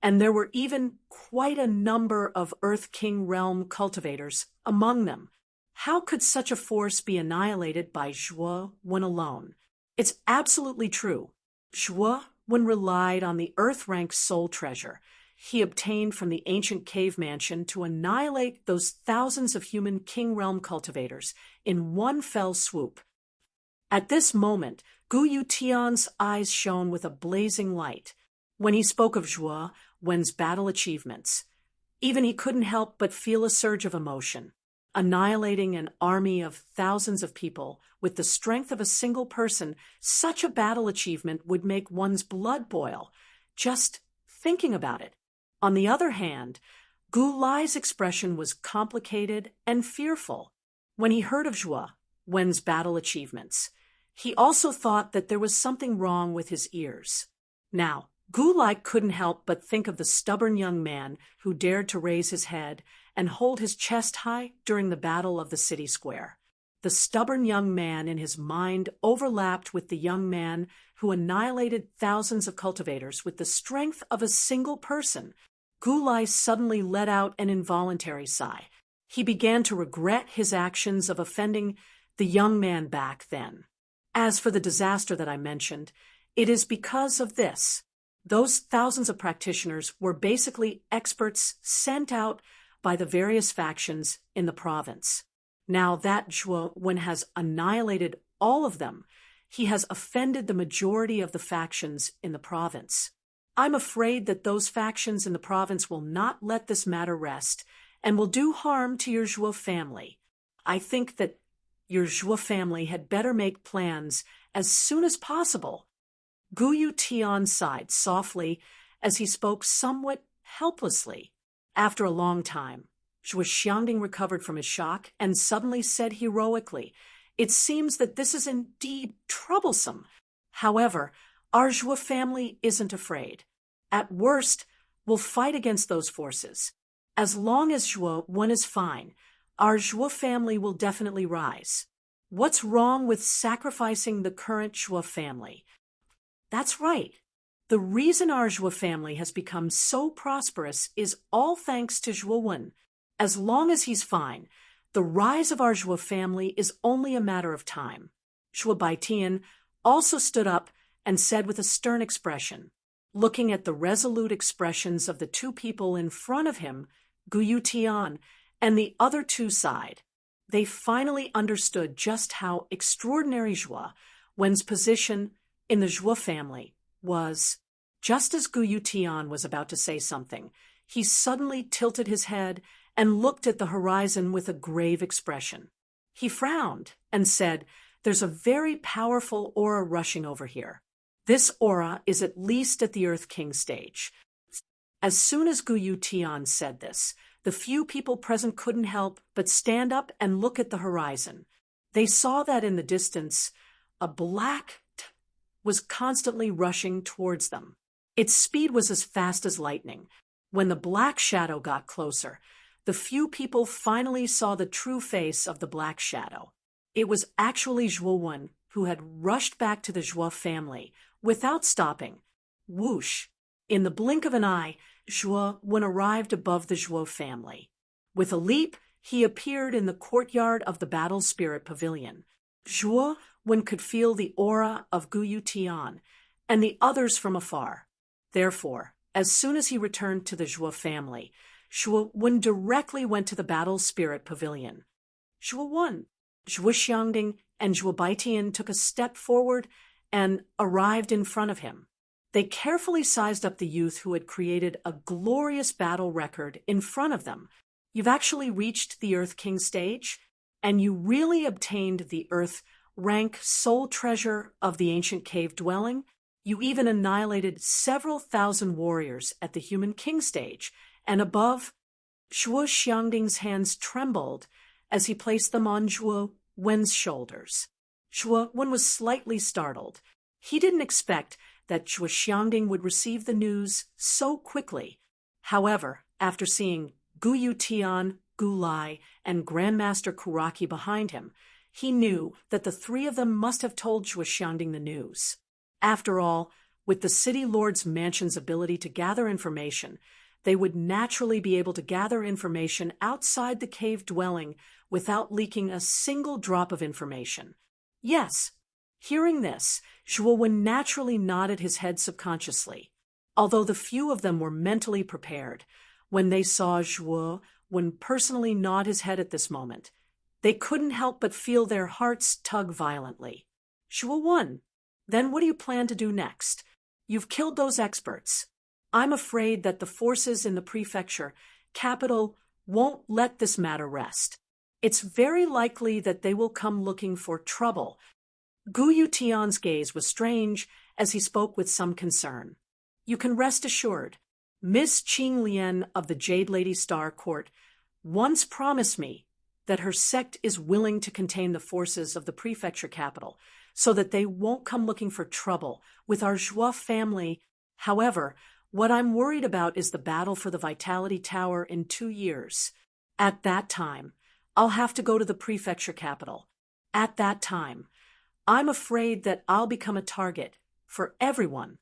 and there were even quite a number of Earth King realm cultivators among them. How could such a force be annihilated by Zhuowen alone? It's absolutely true. Zhuowen relied on the Earth-rank soul treasure he obtained from the ancient cave mansion to annihilate those thousands of Human King realm cultivators in one fell swoop. At this moment, Gu Yutian's eyes shone with a blazing light when he spoke of Zhuowen's battle achievements. Even he couldn't help but feel a surge of emotion. Annihilating an army of thousands of people with the strength of a single person, such a battle achievement would make one's blood boil, just thinking about it. On the other hand, Gu Lai's expression was complicated and fearful when he heard of Zhuowen's battle achievements. He also thought that there was something wrong with his ears. Now, Gu Lai couldn't help but think of the stubborn young man who dared to raise his head and hold his chest high during the battle of the city square. The stubborn young man in his mind overlapped with the young man who annihilated thousands of cultivators with the strength of a single person. Gu Lai suddenly let out an involuntary sigh. He began to regret his actions of offending the young man back then. As for the disaster that I mentioned, it is because of this. Those thousands of practitioners were basically experts sent out by the various factions in the province. Now that Zhuowen has annihilated all of them, he has offended the majority of the factions in the province. I'm afraid that those factions in the province will not let this matter rest and will do harm to your Zhuo family. I think that your Zhuo family had better make plans as soon as possible. Gu Yutian sighed softly as he spoke somewhat helplessly. After a long time, Zhuo Xiangding recovered from his shock and suddenly said heroically, It seems that this is indeed troublesome. However, our Zhuo family isn't afraid. At worst, we'll fight against those forces. As long as Zhuowen is fine, our Zhuo family will definitely rise. What's wrong with sacrificing the current Zhuo family? That's right. The reason our Zhuo family has become so prosperous is all thanks to Zhuowen. As long as he's fine, the rise of our Zhuo family is only a matter of time. Zhuo Baitian also stood up and said with a stern expression, looking at the resolute expressions of the two people in front of him, Gu Yutian and the other two sighed. They finally understood just how extraordinary Zhuowen's position in the Zhuo family was. Just as Gu Yutian was about to say something, he suddenly tilted his head and looked at the horizon with a grave expression. He frowned and said, There's a very powerful aura rushing over here. This aura is at least at the Earth King stage. As soon as Gu Yutian said this, the few people present couldn't help but stand up and look at the horizon. They saw that in the distance, a black was constantly rushing towards them. Its speed was as fast as lightning. When the black shadow got closer, the few people finally saw the true face of the black shadow. It was actually Zhuo who had rushed back to the Zhuo family without stopping. Whoosh! In the blink of an eye, Zhuo arrived above the Zhuo family. With a leap, he appeared in the courtyard of the Battle Spirit Pavilion. Zhuo could feel the aura of Guyu Tian and the others from afar. Therefore, as soon as he returned to the Zhuo family, Zhuo directly went to the Battle Spirit Pavilion. Zhuo Xiangding and Zhuo Baitian took a step forward and arrived in front of him. They carefully sized up the youth who had created a glorious battle record in front of them. You've actually reached the Earth King stage, and you really obtained the Earth rank sole treasure of the ancient cave dwelling. You even annihilated several thousand warriors at the Human King stage, and above, Zhuo Xiangding's hands trembled as he placed them on Zhuo Wen's shoulders. Zhuo Wen was slightly startled. He didn't expect that Zhuo Xiangding would receive the news so quickly. However, after seeing Guyu Tian, Gu Lai, and Grandmaster Kuraki behind him, he knew that the three of them must have told Zhuo Xiangding the news. After all, with the City Lord's mansion's ability to gather information, they would naturally be able to gather information outside the cave dwelling without leaking a single drop of information. Yes. Hearing this, Zhuo naturally nodded his head subconsciously. Although the few of them were mentally prepared, when they saw Zhuo personally nod his head at this moment, they couldn't help but feel their hearts tug violently. Zhuo, then what do you plan to do next? You've killed those experts. I'm afraid that the forces in the prefecture capital won't let this matter rest. It's very likely that they will come looking for trouble. Guyu Tian's gaze was strange as he spoke with some concern. You can rest assured. Miss Qing Lian of the Jade Lady Star Court once promised me that her sect is willing to contain the forces of the prefecture capital so that they won't come looking for trouble with our Zhuo family. However, what I'm worried about is the battle for the Vitality Tower in 2 years. At that time, I'll have to go to the prefecture capital. At that time, I'm afraid that I'll become a target for everyone.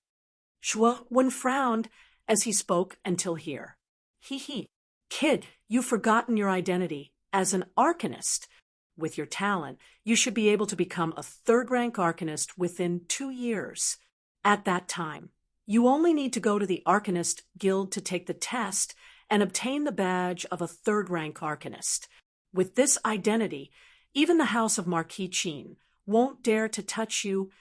Zhuo frowned as he spoke until here. He. Kid, you've forgotten your identity as an Arcanist. With your talent, you should be able to become a third-rank Arcanist within 2 years. At that time, you only need to go to the Arcanist Guild to take the test and obtain the badge of a third-rank Arcanist. With this identity, even the House of Marquis Qin won't dare to touch you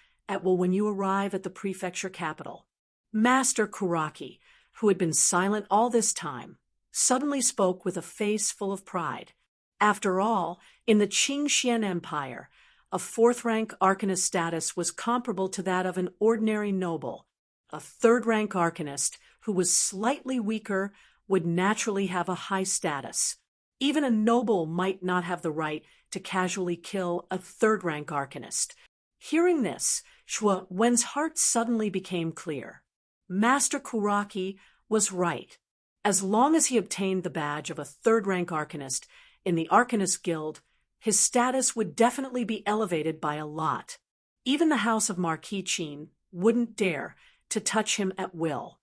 when you arrive at the prefecture capital. Master Kuraki, who had been silent all this time, suddenly spoke with a face full of pride. After all, in the Qingxian Empire, a fourth-rank Arcanist status was comparable to that of an ordinary noble. A third-rank Arcanist, who was slightly weaker, would naturally have a high status. Even a noble might not have the right to casually kill a third-rank Arcanist. Hearing this, Zhuo Wen's heart suddenly became clear. Master Kuraki was right. As long as he obtained the badge of a third-rank Arcanist in the Arcanist Guild, his status would definitely be elevated by a lot. Even the House of Marquis Qin wouldn't dare to touch him at will.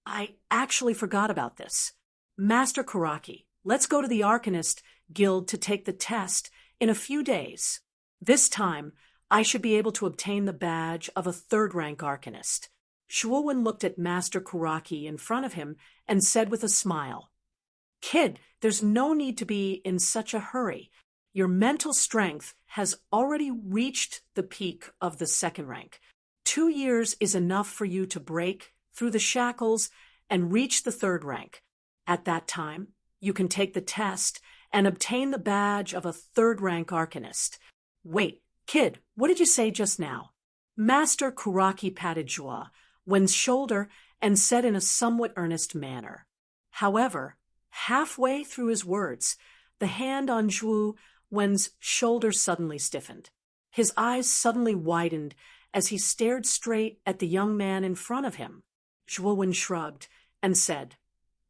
I actually forgot about this. Master Kuraki, let's go to the Arcanist Guild to take the test in a few days. This time, I should be able to obtain the badge of a third-rank Arcanist. Zhuo looked at Master Kuraki in front of him and said with a smile, Kid, there's no need to be in such a hurry. Your mental strength has already reached the peak of the second rank. 2 years is enough for you to break through the shackles and reach the third rank. At that time, you can take the test and obtain the badge of a third-rank Arcanist. Wait, kid, what did you say just now? Master Kuraki patted Zhuo Wen's shoulder and said in a somewhat earnest manner. However, halfway through his words, the hand on Zhuo Wen's shoulder suddenly stiffened. His eyes suddenly widened as he stared straight at the young man in front of him. Zhuo shrugged and said,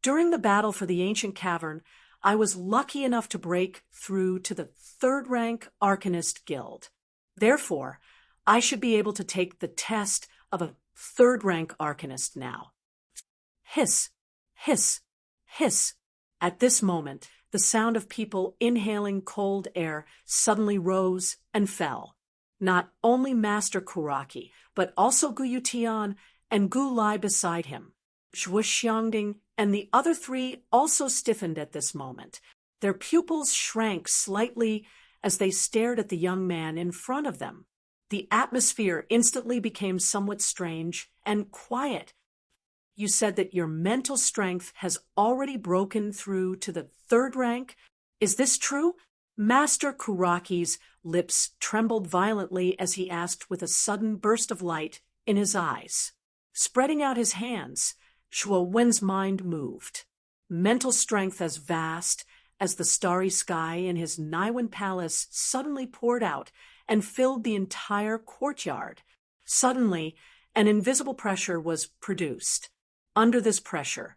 "During the battle for the ancient cavern, I was lucky enough to break through to the third-rank Arcanist Guild. Therefore, I should be able to take the test of a third-rank Arcanist now." Hiss, hiss, hiss. At this moment, the sound of people inhaling cold air suddenly rose and fell. Not only Master Kuraki, but also Gu Yutian and Gu Lai beside him. Zhuo Xiangding and the other three also stiffened at this moment. Their pupils shrank slightly as they stared at the young man in front of them. The atmosphere instantly became somewhat strange and quiet. "You said that your mental strength has already broken through to the third rank. Is this true?" Master Kuraki's lips trembled violently as he asked with a sudden burst of light in his eyes. Spreading out his hands, Zhuo Wen's mind moved. Mental strength as vast as the starry sky in his Naiwen palace suddenly poured out and filled the entire courtyard. Suddenly, an invisible pressure was produced. Under this pressure,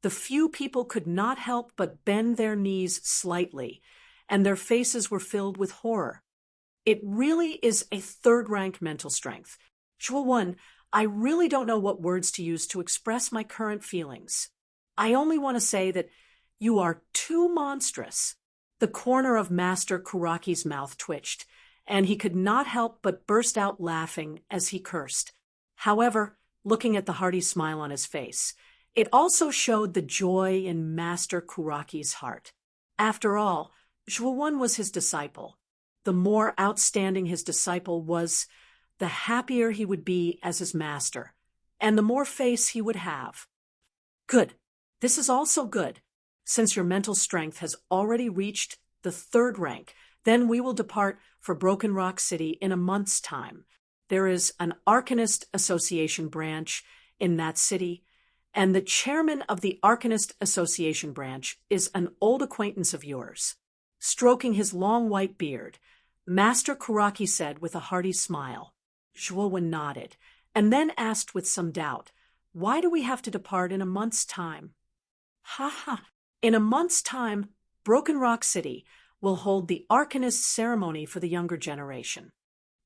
the few people could not help but bend their knees slightly, and their faces were filled with horror. It really is a third-rank mental strength. Zhuo Wen, I really don't know what words to use to express my current feelings. I only want to say that you are too monstrous. The corner of Master Kuraki's mouth twitched, and he could not help but burst out laughing as he cursed. However, looking at the hearty smile on his face, it also showed the joy in Master Kuraki's heart. After all, Zhuo Wen was his disciple. The more outstanding his disciple was, the happier he would be as his master, and the more face he would have. Good. This is also good. Since your mental strength has already reached the third rank, then we will depart for Broken Rock City in a month's time. There is an Arcanist Association branch in that city, and the chairman of the Arcanist Association branch is an old acquaintance of yours. Stroking his long white beard, Master Kuraki said with a hearty smile. Zhuo Wen nodded, and then asked with some doubt, "Why do we have to depart in a month's time?" "Ha ha! In a month's time, Broken Rock City will hold the Arcanist ceremony for the younger generation.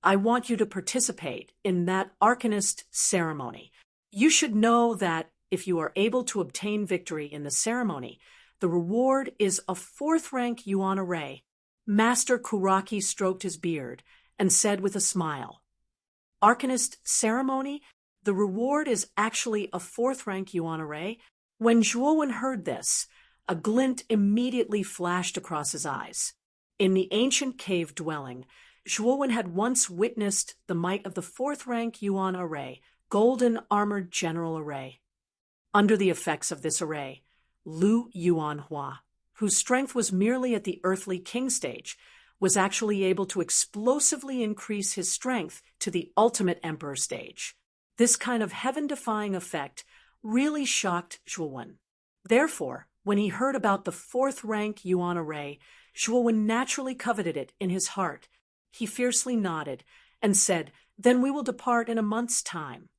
I want you to participate in that Arcanist ceremony. You should know that if you are able to obtain victory in the ceremony, the reward is a fourth-rank Yuan array." Master Kuraki stroked his beard and said with a smile, "Arcanist ceremony? The reward is actually a fourth-rank Yuan array?" When Zhuo Wen heard this, a glint immediately flashed across his eyes. In the ancient cave dwelling, Zhuo Wen had once witnessed the might of the fourth-rank Yuan array, Golden Armored General Array. Under the effects of this array, Lu Yuanhua, whose strength was merely at the earthly king stage, was actually able to explosively increase his strength to the ultimate emperor stage. This kind of heaven-defying effect really shocked Zhuo Wen. Therefore, when he heard about the fourth-rank Yuan array, Zhuo Wen naturally coveted it in his heart. He fiercely nodded and said, "Then we will depart in a month's time."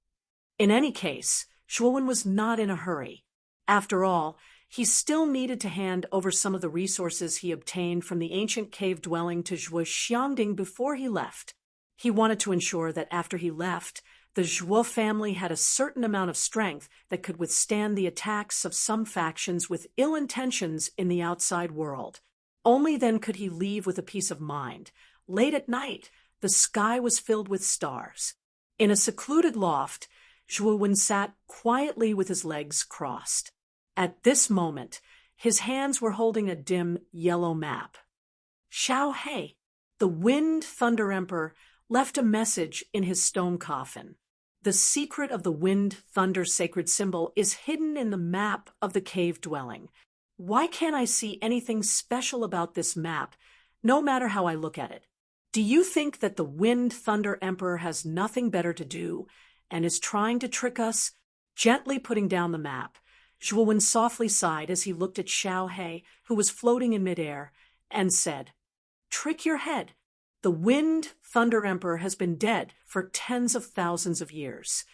In any case, Zhuo Wen was not in a hurry. After all, he still needed to hand over some of the resources he obtained from the ancient cave dwelling to Zhuo Xiangding before he left. He wanted to ensure that after he left, the Zhuo family had a certain amount of strength that could withstand the attacks of some factions with ill intentions in the outside world. Only then could he leave with a peace of mind. Late at night, the sky was filled with stars. In a secluded loft, Zhuo Wen sat quietly with his legs crossed. At this moment, his hands were holding a dim yellow map. Xiao He, the Wind Thunder Emperor, left a message in his stone coffin. The secret of the Wind Thunder sacred symbol is hidden in the map of the cave dwelling. Why can't I see anything special about this map, no matter how I look at it? Do you think that the Wind Thunder Emperor has nothing better to do and is trying to trick us? Gently putting down the map, Zhuo Wen softly sighed as he looked at Xiao He, who was floating in midair, and said, "Trick your head. The Wind Thunder Emperor has been dead for tens of thousands of years.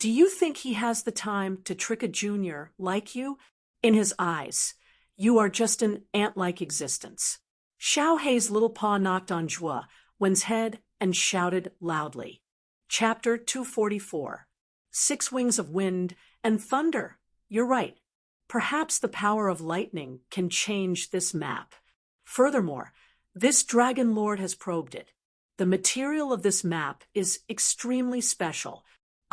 Do you think he has the time to trick a junior like you? In his eyes, you are just an ant-like existence. Xiao Hei's little paw knocked on Zhuo Wen's head and shouted loudly. Chapter 244. 6 Wings of Wind and Thunder. You're right. Perhaps the power of lightning can change this map. Furthermore, this Dragon Lord has probed it. The material of this map is extremely special.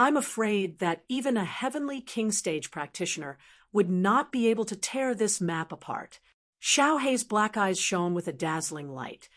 I'm afraid that even a heavenly king stage practitioner would not be able to tear this map apart. Xiao Hei's black eyes shone with a dazzling light.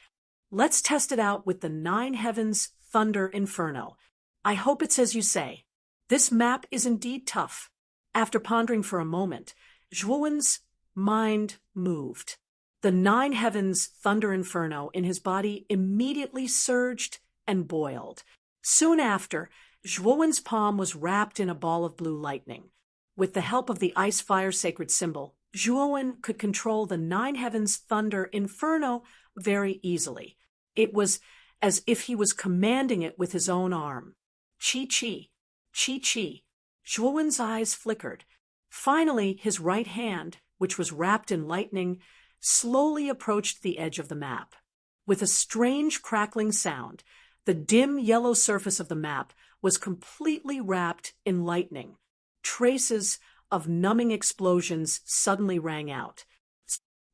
Let's test it out with the 9 Heavens Thunder Inferno. I hope it's as you say. This map is indeed tough. After pondering for a moment, Zhuo Wen's mind moved. The 9 Heavens Thunder Inferno in his body immediately surged and boiled. Soon after, Zhuo Wen's palm was wrapped in a ball of blue lightning. With the help of the ice-fire sacred symbol, Zhuo Wen could control the 9 Heavens Thunder Inferno very easily. It was as if he was commanding it with his own arm. Chi-chi, chi-chi. Zhuo Wen's eyes flickered. Finally, his right hand, which was wrapped in lightning, slowly approached the edge of the map. With a strange crackling sound, the dim yellow surface of the map was completely wrapped in lightning. Traces of numbing explosions suddenly rang out.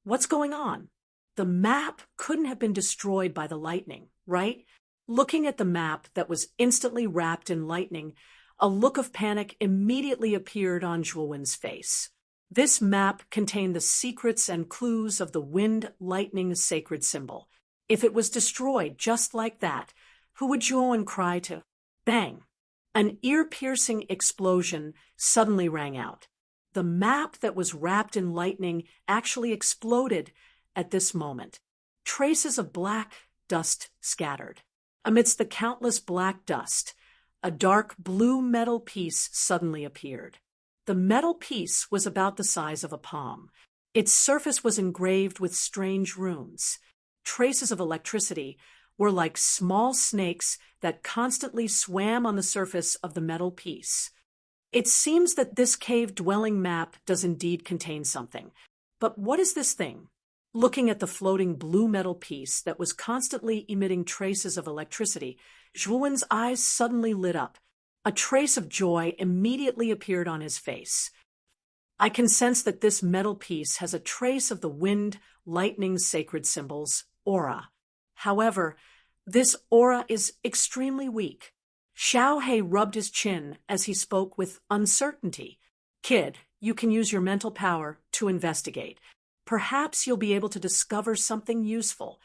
What's going on? The map couldn't have been destroyed by the lightning, right? Looking at the map that was instantly wrapped in lightning, a look of panic immediately appeared on Zhuo Wen's face. This map contained the secrets and clues of the wind-lightning sacred symbol. If it was destroyed just like that, who would Zhuo Wen cry to? Bang! An ear-piercing explosion suddenly rang out. The map that was wrapped in lightning actually exploded at this moment. Traces of black dust scattered. Amidst the countless black dust, a dark blue metal piece suddenly appeared. The metal piece was about the size of a palm. Its surface was engraved with strange runes. Traces of electricity were like small snakes that constantly swam on the surface of the metal piece. It seems that this cave-dwelling map does indeed contain something. But what is this thing? Looking at the floating blue metal piece that was constantly emitting traces of electricity, Zhuo Wen's eyes suddenly lit up. A trace of joy immediately appeared on his face. I can sense that this metal piece has a trace of the wind, lightning sacred symbol's aura. However, this aura is extremely weak. Xiao Hei rubbed his chin as he spoke with uncertainty. Kid, you can use your mental power to investigate. Perhaps you'll be able to discover something useful.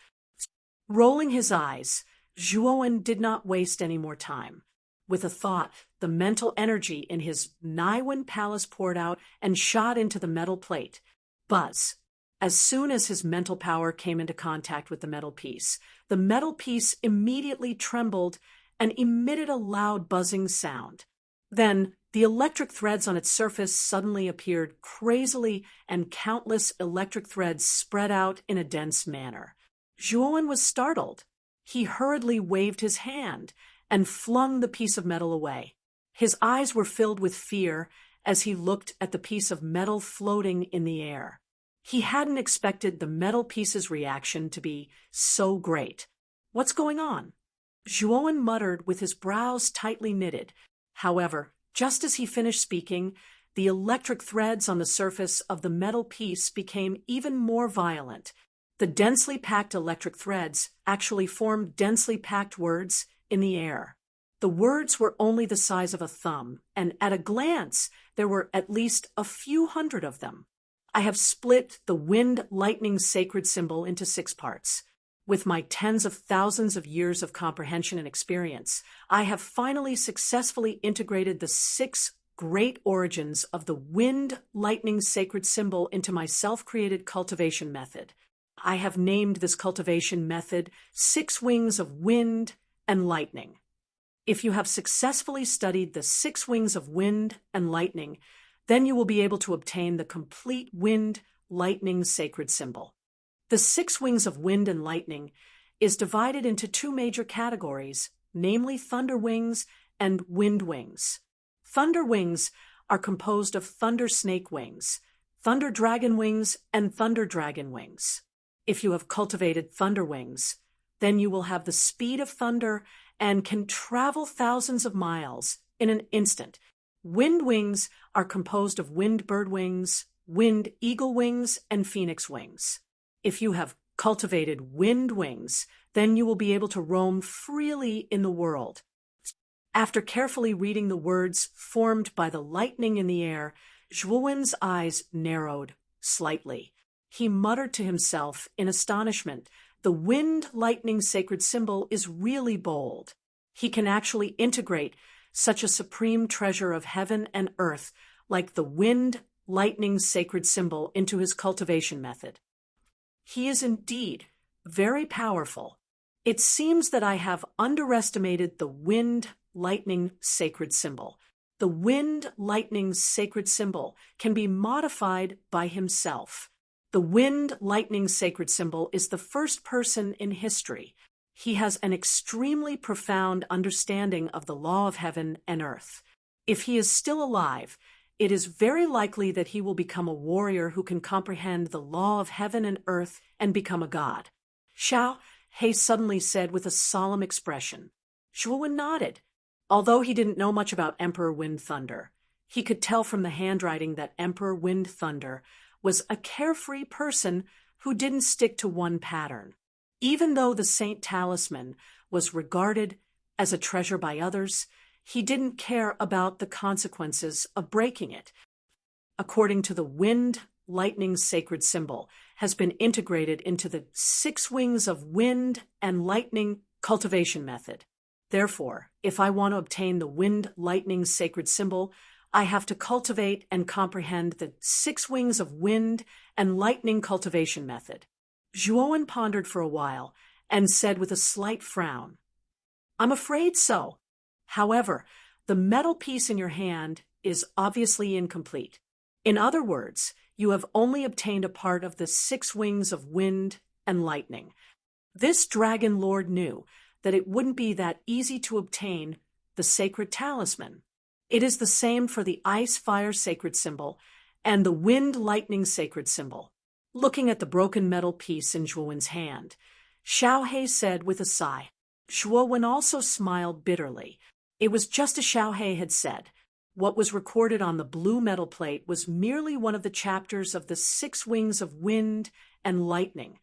Rolling his eyes, Zhuo Wen did not waste any more time. With a thought, the mental energy in his Naiwen palace poured out and shot into the metal plate. Buzz! As soon as his mental power came into contact with the metal piece immediately trembled and emitted a loud buzzing sound. Then, the electric threads on its surface suddenly appeared crazily, and countless electric threads spread out in a dense manner. Zhuo Wen was startled. He hurriedly waved his hand and flung the piece of metal away. His eyes were filled with fear as he looked at the piece of metal floating in the air. He hadn't expected the metal piece's reaction to be so great. What's going on? Zhuo Wen muttered with his brows tightly knitted. However, just as he finished speaking, the electric threads on the surface of the metal piece became even more violent. The densely packed electric threads actually formed densely packed words in the air. The words were only the size of a thumb, and at a glance, there were at least a few hundred of them. I have split the wind-lightning sacred symbol into 6 parts. With my tens of thousands of years of comprehension and experience, I have finally successfully integrated the 6 great origins of the wind-lightning sacred symbol into my self-created cultivation method. I have named this cultivation method 6 Wings of Wind and Lightning. If you have successfully studied the 6 Wings of Wind and Lightning, then you will be able to obtain the complete wind-lightning sacred symbol. The 6 Wings of Wind and Lightning is divided into 2 major categories, namely Thunder Wings and Wind Wings. Thunder wings are composed of thunder snake wings, thunder dragon wings, and thunder dragon wings. If you have cultivated thunder wings, then you will have the speed of thunder and can travel thousands of miles in an instant. Wind wings are composed of wind bird wings, wind eagle wings, and phoenix wings. If you have cultivated wind wings, then you will be able to roam freely in the world. After carefully reading the words formed by the lightning in the air, Zhuowen's eyes narrowed slightly. He muttered to himself in astonishment, "The wind lightning sacred symbol is really bold. He can actually integrate such a supreme treasure of heaven and earth like the wind lightning sacred symbol into his cultivation method. He is indeed very powerful. It seems that I have underestimated the wind lightning sacred symbol. The wind lightning sacred symbol can be modified by himself. The wind lightning sacred symbol is the first person in history. He has an extremely profound understanding of the law of heaven and earth. If he is still alive, it is very likely that he will become a warrior who can comprehend the law of heaven and earth and become a god." Xiao He suddenly said with a solemn expression. Zhuowen nodded. Although he didn't know much about Emperor Wind Thunder, he could tell from the handwriting that Emperor Wind Thunder was a carefree person who didn't stick to one pattern. Even though the Saint Talisman was regarded as a treasure by others, he didn't care about the consequences of breaking it. According to the wind lightning sacred symbol has been integrated into the 6 wings of wind and lightning cultivation method. Therefore, if I want to obtain the wind lightning sacred symbol, I have to cultivate and comprehend the 6 wings of wind and lightning cultivation method. Zhuowen pondered for a while and said with a slight frown, "I'm afraid so. However, the metal piece in your hand is obviously incomplete. In other words, you have only obtained a part of the 6 wings of wind and lightning." This dragon lord knew that it wouldn't be that easy to obtain the sacred talisman. It is the same for the ice-fire sacred symbol and the wind-lightning sacred symbol. Looking at the broken metal piece in Zhuowen's hand, Xiao He said with a sigh. Zhuowen also smiled bitterly. It was just as Xiao He had said. What was recorded on the blue metal plate was merely one of the chapters of the 6 wings of wind and lightning.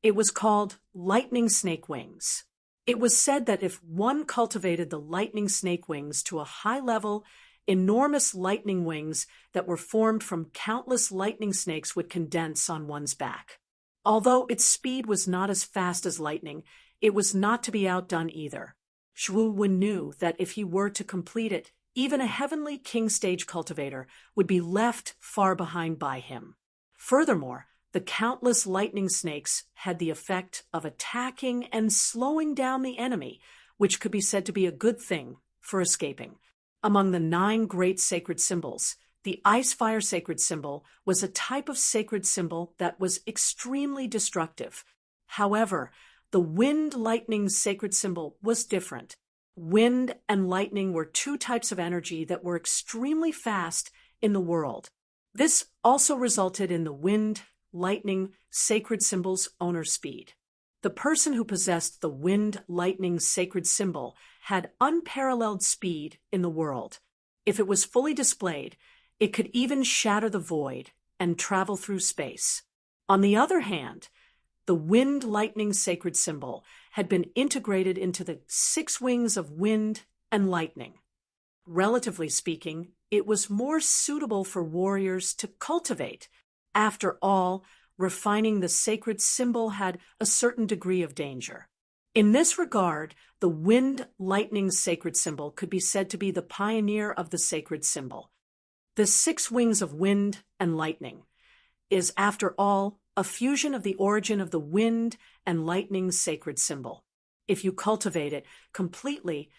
It was called Lightning Snake Wings. It was said that if one cultivated the lightning snake wings to a high level, enormous lightning wings that were formed from countless lightning snakes would condense on one's back. Although its speed was not as fast as lightning, it was not to be outdone either. Zhuowen knew that if he were to complete it, even a heavenly king stage cultivator would be left far behind by him. Furthermore, the countless lightning snakes had the effect of attacking and slowing down the enemy, which could be said to be a good thing for escaping. Among the 9 great sacred symbols, the ice-fire sacred symbol was a type of sacred symbol that was extremely destructive. However, the wind-lightning sacred symbol was different. Wind and lightning were 2 types of energy that were extremely fast in the world. This also resulted in the wind-lightning sacred symbol's owner speed. The person who possessed the wind-lightning sacred symbol had unparalleled speed in the world. If it was fully displayed, it could even shatter the void and travel through space. On the other hand, the wind-lightning sacred symbol had been integrated into the 6 wings of wind and lightning. Relatively speaking, it was more suitable for warriors to cultivate. After all, refining the sacred symbol had a certain degree of danger. In this regard, the wind-lightning sacred symbol could be said to be the pioneer of the sacred symbol. The 6 wings of wind and lightning is, after all, a fusion of the origin of the wind and lightning sacred symbol. If you cultivate it completely,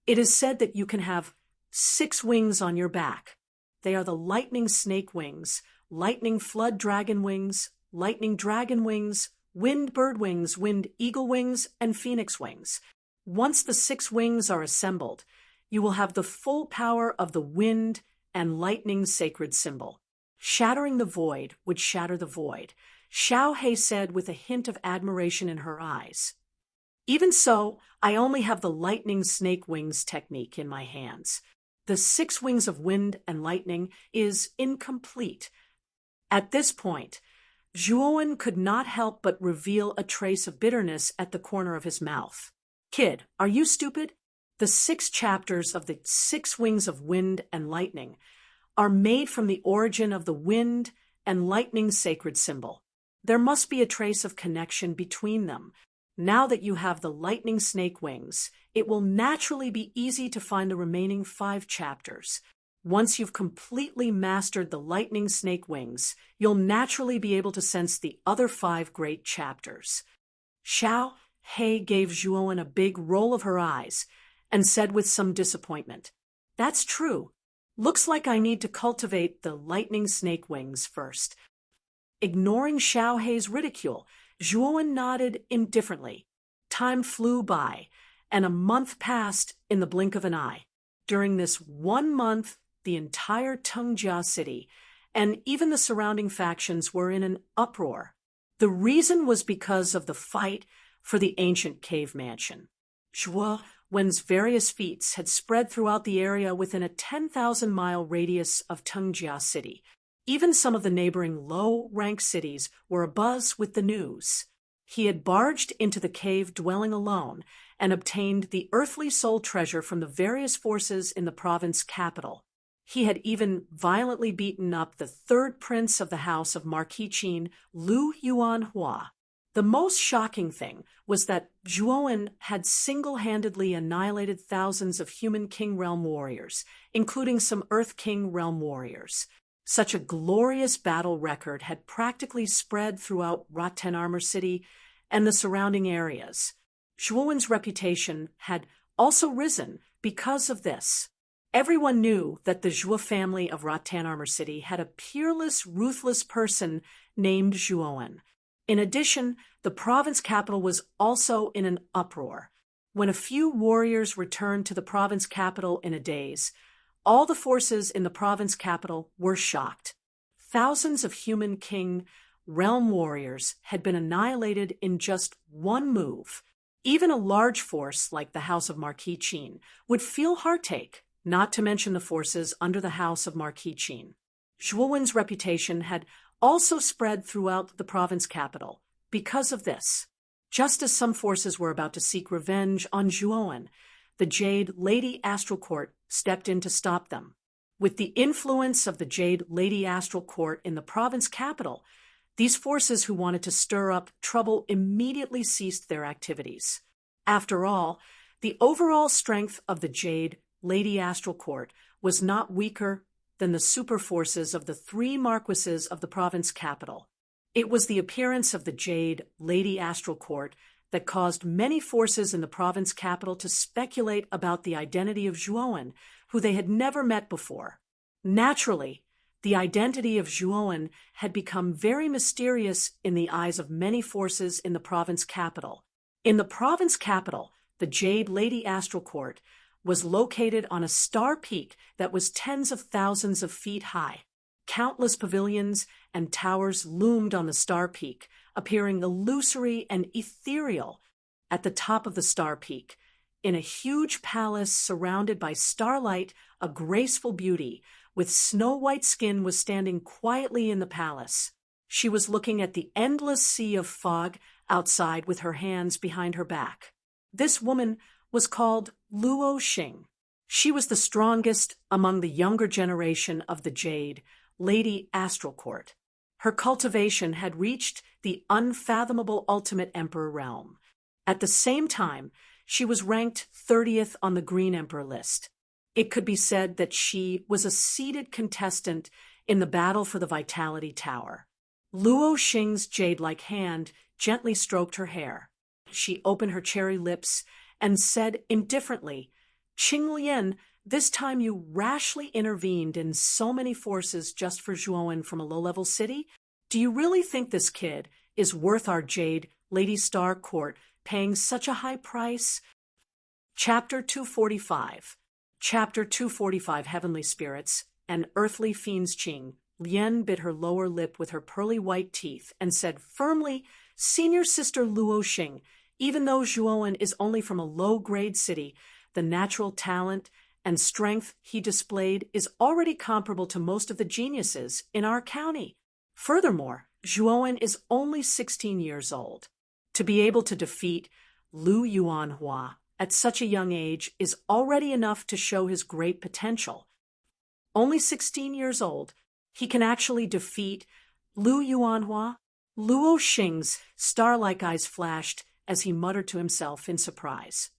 it is said that you can have 6 wings on your back. They are the lightning snake wings, lightning flood dragon wings, lightning dragon wings, wind bird wings, wind eagle wings, and phoenix wings. Once the 6 wings are assembled, you will have the full power of the wind and lightning sacred symbol. Shattering the void would shatter the void, Xiao He said with a hint of admiration in her eyes. Even so, I only have the lightning snake wings technique in my hands. The 6 wings of wind and lightning is incomplete. At this point, Zhuowen could not help but reveal a trace of bitterness at the corner of his mouth. Kid, are you stupid? The 6 chapters of the 6 wings of wind and lightning are made from the origin of the wind and lightning sacred symbol. There must be a trace of connection between them. Now that you have the lightning snake wings, it will naturally be easy to find the remaining 5 chapters. Once you've completely mastered the lightning snake wings, you'll naturally be able to sense the other 5 great chapters. Xiao He gave Zhuowen a big roll of her eyes and said with some disappointment, "That's true. Looks like I need to cultivate the lightning snake wings first." Ignoring Xiao He's ridicule, Zhuowen nodded indifferently. Time flew by, and a month passed in the blink of an eye. During this 1 month, the entire Tengjia city, and even the surrounding factions, were in an uproar. The reason was because of the fight for the ancient cave mansion. Zhuowen's various feats had spread throughout the area within a 10,000-mile radius of Tengjia city. Even some of the neighboring low-rank cities were abuzz with the news. He had barged into the cave dwelling alone and obtained the earthly soul treasure from the various forces in the province capital. He had even violently beaten up the 3rd prince of the house of Marquis Qin, Lu Yuanhua. The most shocking thing was that Zhuowen had single-handedly annihilated thousands of human King Realm warriors, including some Earth King Realm warriors. Such a glorious battle record had practically spread throughout Raten Armor City and the surrounding areas. Zhuowen's reputation had also risen because of this. Everyone knew that the Zhuo family of Raten Armor City had a peerless, ruthless person named Zhuowen. In addition, the province capital was also in an uproar. When a few warriors returned to the province capital in a daze, all the forces in the province capital were shocked. Thousands of human King Realm warriors had been annihilated in just one move. Even a large force like the House of Marquis Qin would feel heartache, not to mention the forces under the House of Marquis Qin. Zhuowen's reputation had also spread throughout the province capital because of this. Just as some forces were about to seek revenge on Zhuowen, the Jade Lady Astral Court stepped in to stop them. With the influence of the Jade Lady Astral Court in the province capital, these forces who wanted to stir up trouble immediately ceased their activities. After all, the overall strength of the Jade Lady Astral Court was not weaker than the super forces of the 3 marquises of the province capital. It was the appearance of the Jade Lady Astral Court that caused many forces in the province capital to speculate about the identity of Zhuowen, who they had never met before. Naturally, the identity of Zhuowen had become very mysterious in the eyes of many forces in the province capital. In the province capital, the Jade Lady Astral Court was located on a star peak that was tens of thousands of feet high. Countless pavilions and towers loomed on the star peak, appearing illusory and ethereal. At the top of the star peak, in a huge palace surrounded by starlight, a graceful beauty with snow-white skin was standing quietly in the palace. She was looking at the endless sea of fog outside with her hands behind her back. This woman was called Luo Xing. She was the strongest among the younger generation of the Jade Lady Astral Court. Her cultivation had reached the unfathomable ultimate emperor realm. At the same time, she was ranked 30th on the Green Emperor list. It could be said that she was a seeded contestant in the battle for the Vitality Tower. Luo Xing's jade-like hand gently stroked her hair. She opened her cherry lips and said indifferently, "Qinglian, this time you rashly intervened in so many forces just for Zhuowen from a low-level city? Do you really think this kid is worth our Jade Lady Star Court paying such a high price?" Chapter 245. Chapter 245 Heavenly Spirits. An earthly fiend's Qing. Lian bit her lower lip with her pearly white teeth and said firmly, Senior Sister Luo Xing, even though Zhuowen is only from a low-grade city, the natural talent and strength he displayed is already comparable to most of the geniuses in our county. Furthermore, Zhuowen is only 16 years old. To be able to defeat Lu Yuanhua at such a young age is already enough to show his great potential. Only 16 years old, he can actually defeat Lu Yuanhua? Luo Xing's star-like eyes flashed as he muttered to himself in surprise.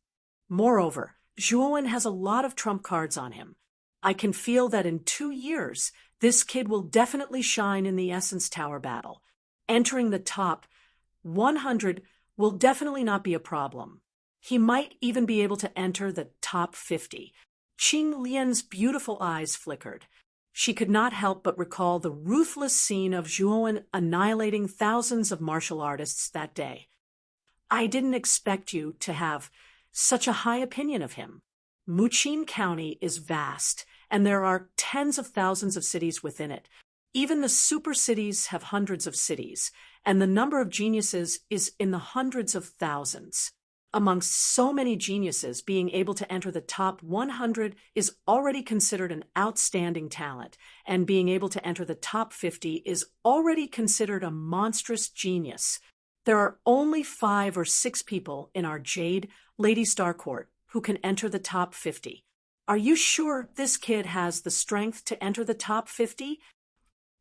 Moreover, Zhuowen has a lot of trump cards on him. I can feel that in 2 years, this kid will definitely shine in the Essence Tower battle. Entering the top 100 will definitely not be a problem. He might even be able to enter the top 50. Qing Lian's beautiful eyes flickered. She could not help but recall the ruthless scene of Zhuowen annihilating thousands of martial artists that day. I didn't expect you to have such a high opinion of him. Muqin County is vast, and there are tens of thousands of cities within it. Even the super cities have hundreds of cities, and the number of geniuses is in the hundreds of thousands. Amongst so many geniuses, being able to enter the top 100 is already considered an outstanding talent, and being able to enter the top 50 is already considered a monstrous genius. There are only 5 or 6 people in our Jade Lady Star Court who can enter the top 50. Are you sure this kid has the strength to enter the top 50?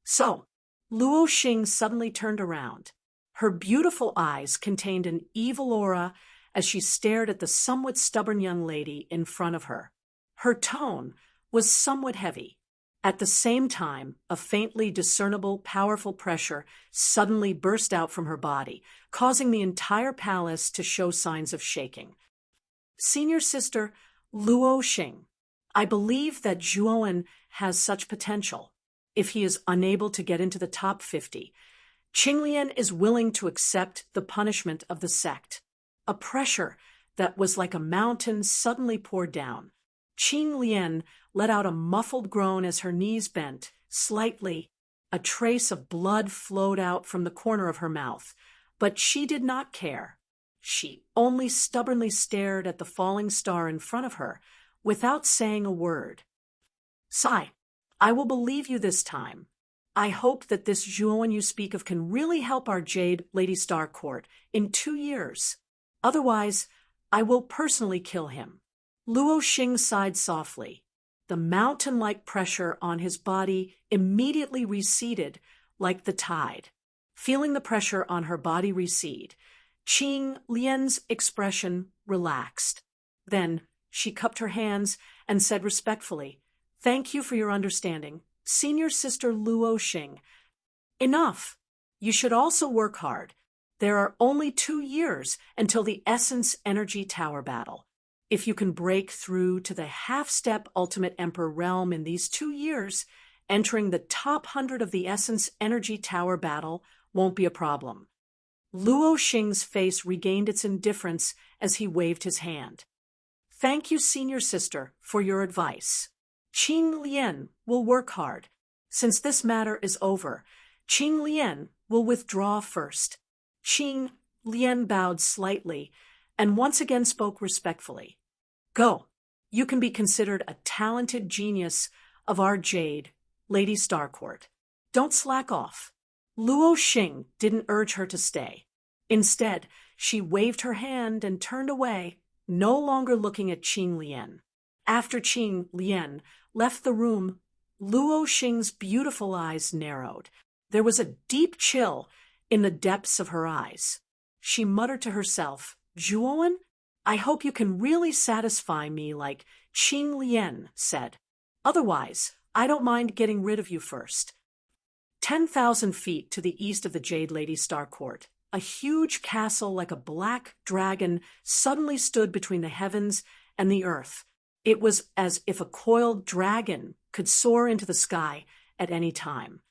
So, Luo Xing suddenly turned around. Her beautiful eyes contained an evil aura as she stared at the somewhat stubborn young lady in front of her. Her tone was somewhat heavy. At the same time, a faintly discernible, powerful pressure suddenly burst out from her body, causing the entire palace to show signs of shaking. Senior Sister Luo Xing, I believe that Zhuowen has such potential. If he is unable to get into the top 50, Qinglian is willing to accept the punishment of the sect. A pressure that was like a mountain suddenly poured down. Qinglian let out a muffled groan as her knees bent. Slightly, a trace of blood flowed out from the corner of her mouth, but she did not care. She only stubbornly stared at the falling star in front of her, without saying a word. Sigh, I will believe you this time. I hope that this Zhuowen you speak of can really help our Jade Lady Star Court in 2 years. Otherwise, I will personally kill him. Luo Xing sighed softly. The mountain-like pressure on his body immediately receded like the tide. Feeling the pressure on her body recede, Qing Lian's expression relaxed. Then she cupped her hands and said respectfully, Thank you for your understanding, Senior Sister Luo Xing. Enough. You should also work hard. There are only 2 years until the Essence Energy Tower battle. If you can break through to the half-step Ultimate Emperor realm in these 2 years, entering the top 100 of the Essence Energy Tower battle won't be a problem. Luo Xing's face regained its indifference as he waved his hand. Thank you, Senior Sister, for your advice. Qing Lian will work hard. Since this matter is over, Qing Lian will withdraw first. Qing Lian bowed slightly and once again spoke respectfully. Go. You can be considered a talented genius of our Jade Lady Star Court. Don't slack off. Luo Xing didn't urge her to stay. Instead, she waved her hand and turned away, no longer looking at Qing Lian. After Qing Lian left the room, Luo Xing's beautiful eyes narrowed. There was a deep chill in the depths of her eyes. She muttered to herself, Zhuowen, I hope you can really satisfy me like Qing Lian said. Otherwise, I don't mind getting rid of you first. 10,000 feet to the east of the Jade Lady Star Court, a huge castle like a black dragon suddenly stood between the heavens and the earth. It was as if a coiled dragon could soar into the sky at any time.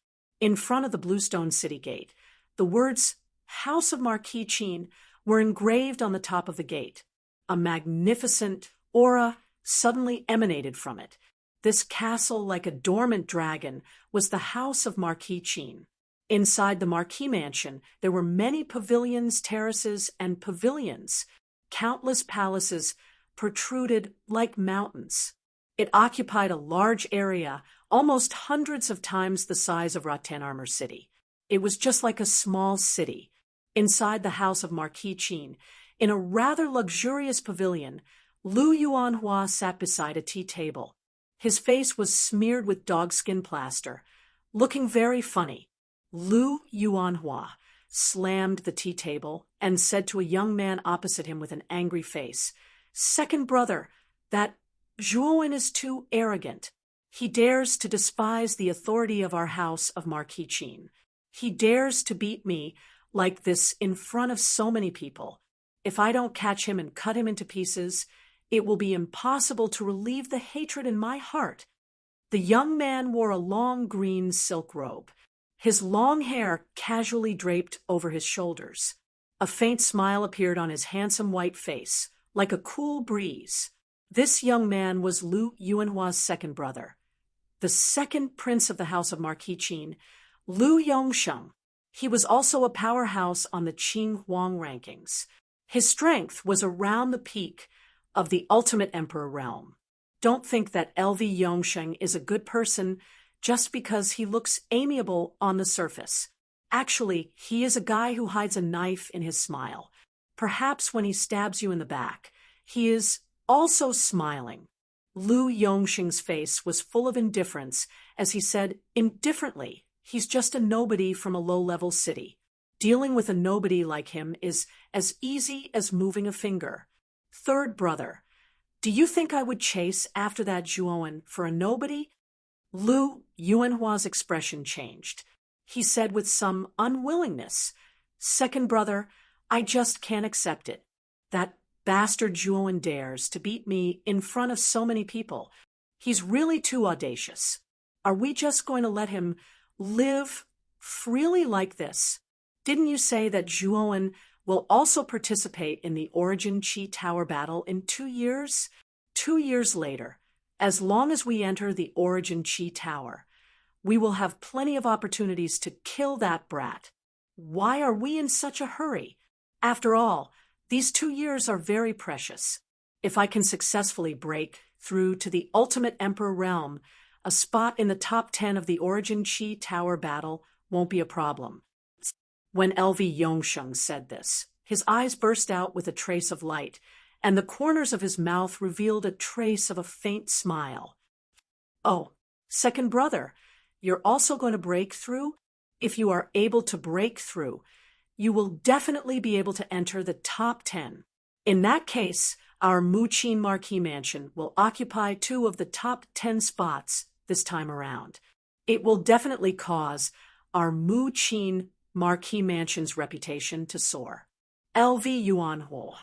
In front of the bluestone city gate, the words House of Marquis Qin were engraved on the top of the gate. A magnificent aura suddenly emanated from it. This castle, like a dormant dragon, was the house of Marquis Qin. Inside the Marquis mansion, there were many pavilions, terraces, and pavilions. Countless palaces protruded like mountains. It occupied a large area, almost hundreds of times the size of Ratenarmer City. It was just like a small city. Inside the house of Marquis Qin, in a rather luxurious pavilion, Lu Yuanhua sat beside a tea table. His face was smeared with dogskin plaster, looking very funny. Lu Yuanhua slammed the tea table and said to a young man opposite him with an angry face, "Second brother, that Zhuowen is too arrogant. He dares to despise the authority of our house of Marquis Qin. He dares to beat me like this in front of so many people. If I don't catch him and cut him into pieces, it will be impossible to relieve the hatred in my heart." The young man wore a long green silk robe, his long hair casually draped over his shoulders. A faint smile appeared on his handsome white face, like a cool breeze. This young man was Lu Yuanhua's second brother, the second prince of the house of Marquis Qin, Lu Yongsheng. He was also a powerhouse on the Qin Huang rankings. His strength was around the peak of the ultimate emperor realm. Don't think that LV Yongsheng is a good person just because he looks amiable on the surface. Actually, he is a guy who hides a knife in his smile. Perhaps when he stabs you in the back, he is also smiling. Lu Yongsheng's face was full of indifference as he said, indifferently, he's just a nobody from a low-level city. Dealing with a nobody like him is as easy as moving a finger. Third brother, do you think I would chase after that Zhuowen for a nobody? Lu Yuanhua's expression changed. He said with some unwillingness, "Second brother, I just can't accept it. That bastard Zhuowen dares to beat me in front of so many people. He's really too audacious. Are we just going to let him live freely like this? Didn't you say that Zhuowen will also participate in the Origin Qi Tower battle in 2 years? 2 years later, as long as we enter the Origin Qi Tower, we will have plenty of opportunities to kill that brat. Why are we in such a hurry? After all, these 2 years are very precious. If I can successfully break through to the ultimate emperor realm, a spot in the top 10 of the Origin Qi Tower battle won't be a problem." When LV Yongsheng said this, his eyes burst out with a trace of light, and the corners of his mouth revealed a trace of a faint smile. "Oh, second brother, you're also going to break through? If you are able to break through, you will definitely be able to enter the top 10. In that case, our Muqin Marquis Mansion will occupy 2 of the top 10 spots this time around. It will definitely cause our Muqin Marquis Mansion's reputation to soar." LV Yuanhua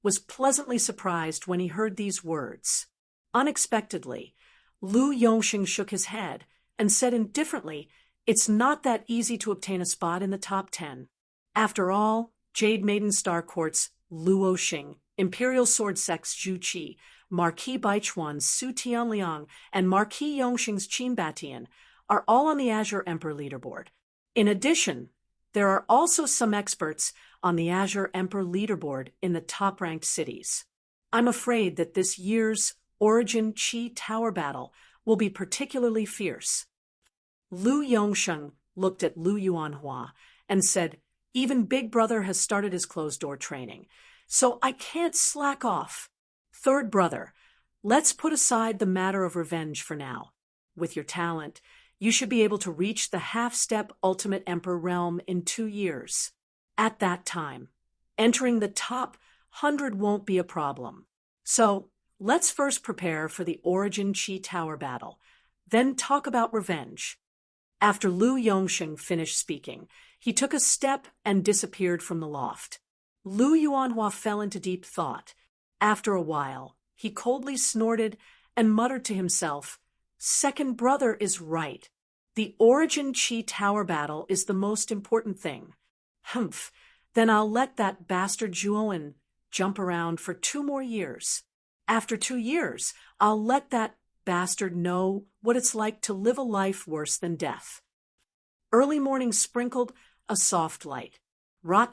was pleasantly surprised when he heard these words. Unexpectedly, Lu Yongsheng shook his head and said indifferently, "It's not that easy to obtain a spot in the top 10. After all, Jade Maiden Star Court's Lu Oxing, Imperial Sword Sect's Zhu Qi, Marquis Baichuan's Su Tianliang, and Marquis Yongsheng's Qin Batian are all on the Azure Emperor leaderboard. In addition, there are also some experts on the Azure Emperor leaderboard in the top-ranked cities. I'm afraid that this year's Origin Qi Tower battle will be particularly fierce." Lu Yongsheng looked at Lu Yuanhua and said, "Even Big Brother has started his closed-door training, so I can't slack off. Third brother, let's put aside the matter of revenge for now. With your talent, you should be able to reach the half-step Ultimate Emperor realm in 2 years. At that time, entering the top 100 won't be a problem. So, let's first prepare for the Origin Qi Tower battle, then talk about revenge." After Lu Yongsheng finished speaking, he took a step and disappeared from the loft. Lu Yuanhua fell into deep thought. After a while, he coldly snorted and muttered to himself, "Second brother is right. The Origin Qi Tower battle is the most important thing. Humph, then I'll let that bastard Zhuowen jump around for 2 more years." After 2 years, I'll let that bastard know what it's like to live a life worse than death. Early morning sprinkled a soft light.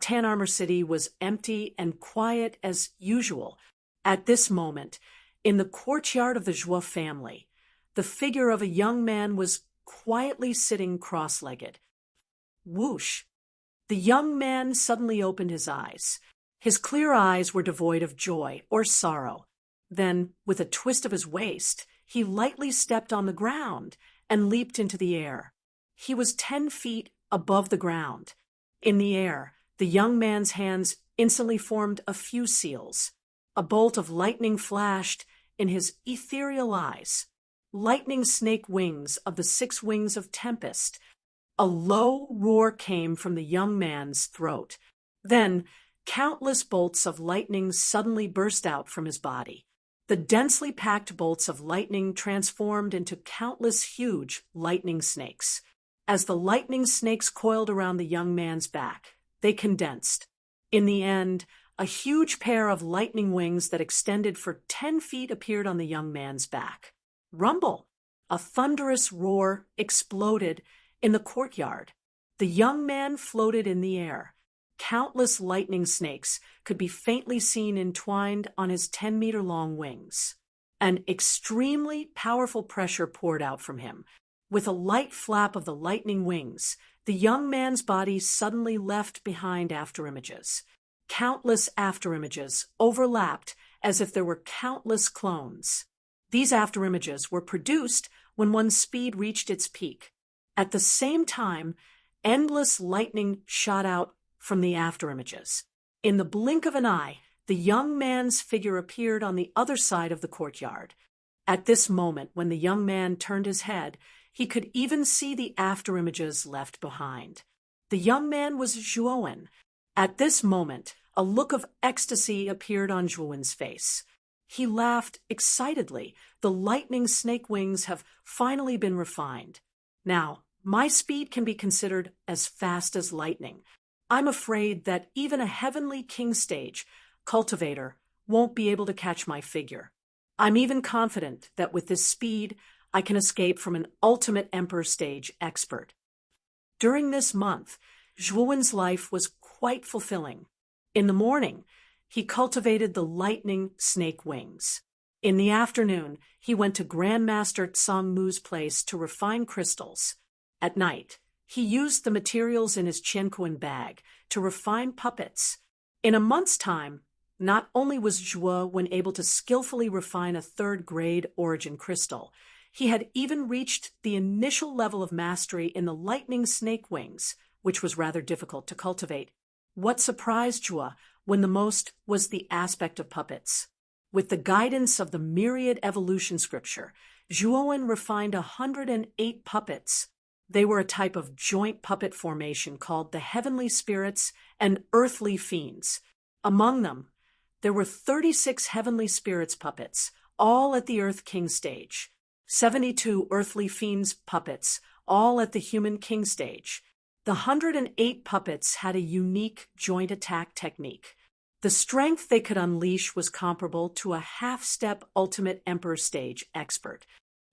Tan Armor City was empty and quiet as usual. At this moment, in the courtyard of the Joie family, the figure of a young man was quietly sitting cross-legged. Whoosh! The young man suddenly opened his eyes. His clear eyes were devoid of joy or sorrow. Then, with a twist of his waist, he lightly stepped on the ground and leaped into the air. He was 10 feet above the ground. In the air, the young man's hands instantly formed a few seals. A bolt of lightning flashed in his ethereal eyes. Lightning snake wings of the 6 wings of tempest. A low roar came from the young man's throat. Then, countless bolts of lightning suddenly burst out from his body. The densely packed bolts of lightning transformed into countless huge lightning snakes. As the lightning snakes coiled around the young man's back, they condensed. In the end, a huge pair of lightning wings that extended for 10 feet appeared on the young man's back. Rumble! A thunderous roar exploded in the courtyard. The young man floated in the air. Countless lightning snakes could be faintly seen entwined on his 10-meter-long wings. An extremely powerful pressure poured out from him. With a light flap of the lightning wings, the young man's body suddenly left behind afterimages. Countless afterimages overlapped as if there were countless clones. These afterimages were produced when one's speed reached its peak. At the same time, endless lightning shot out from the afterimages. In the blink of an eye, the young man's figure appeared on the other side of the courtyard. At this moment, when the young man turned his head, he could even see the afterimages left behind. The young man was Zhuowen. At this moment, a look of ecstasy appeared on Zhuowen's face. He laughed excitedly. The lightning snake wings have finally been refined. Now, my speed can be considered as fast as lightning. I'm afraid that even a heavenly king stage cultivator won't be able to catch my figure. I'm even confident that with this speed, I can escape from an ultimate emperor stage expert. During this month, Zhuowen's life was quite fulfilling. In the morning, he cultivated the lightning snake wings. In the afternoon, he went to Grandmaster Tsangmu's place to refine crystals. At night, he used the materials in his Qianquan bag to refine puppets. In a month's time, not only was Zhuowen able to skillfully refine a 3rd-grade origin crystal, he had even reached the initial level of mastery in the lightning snake wings, which was rather difficult to cultivate. What surprised Zhuo when the most was the aspect of puppets. With the guidance of the myriad evolution scripture, Zhuowen refined 108 puppets. They were a type of joint puppet formation called the heavenly spirits and earthly fiends. Among them, there were 36 heavenly spirits puppets, all at the Earth King stage, 72 earthly fiends puppets, all at the human king stage. The 108 puppets had a unique joint attack technique. The strength they could unleash was comparable to a half-step ultimate emperor stage expert.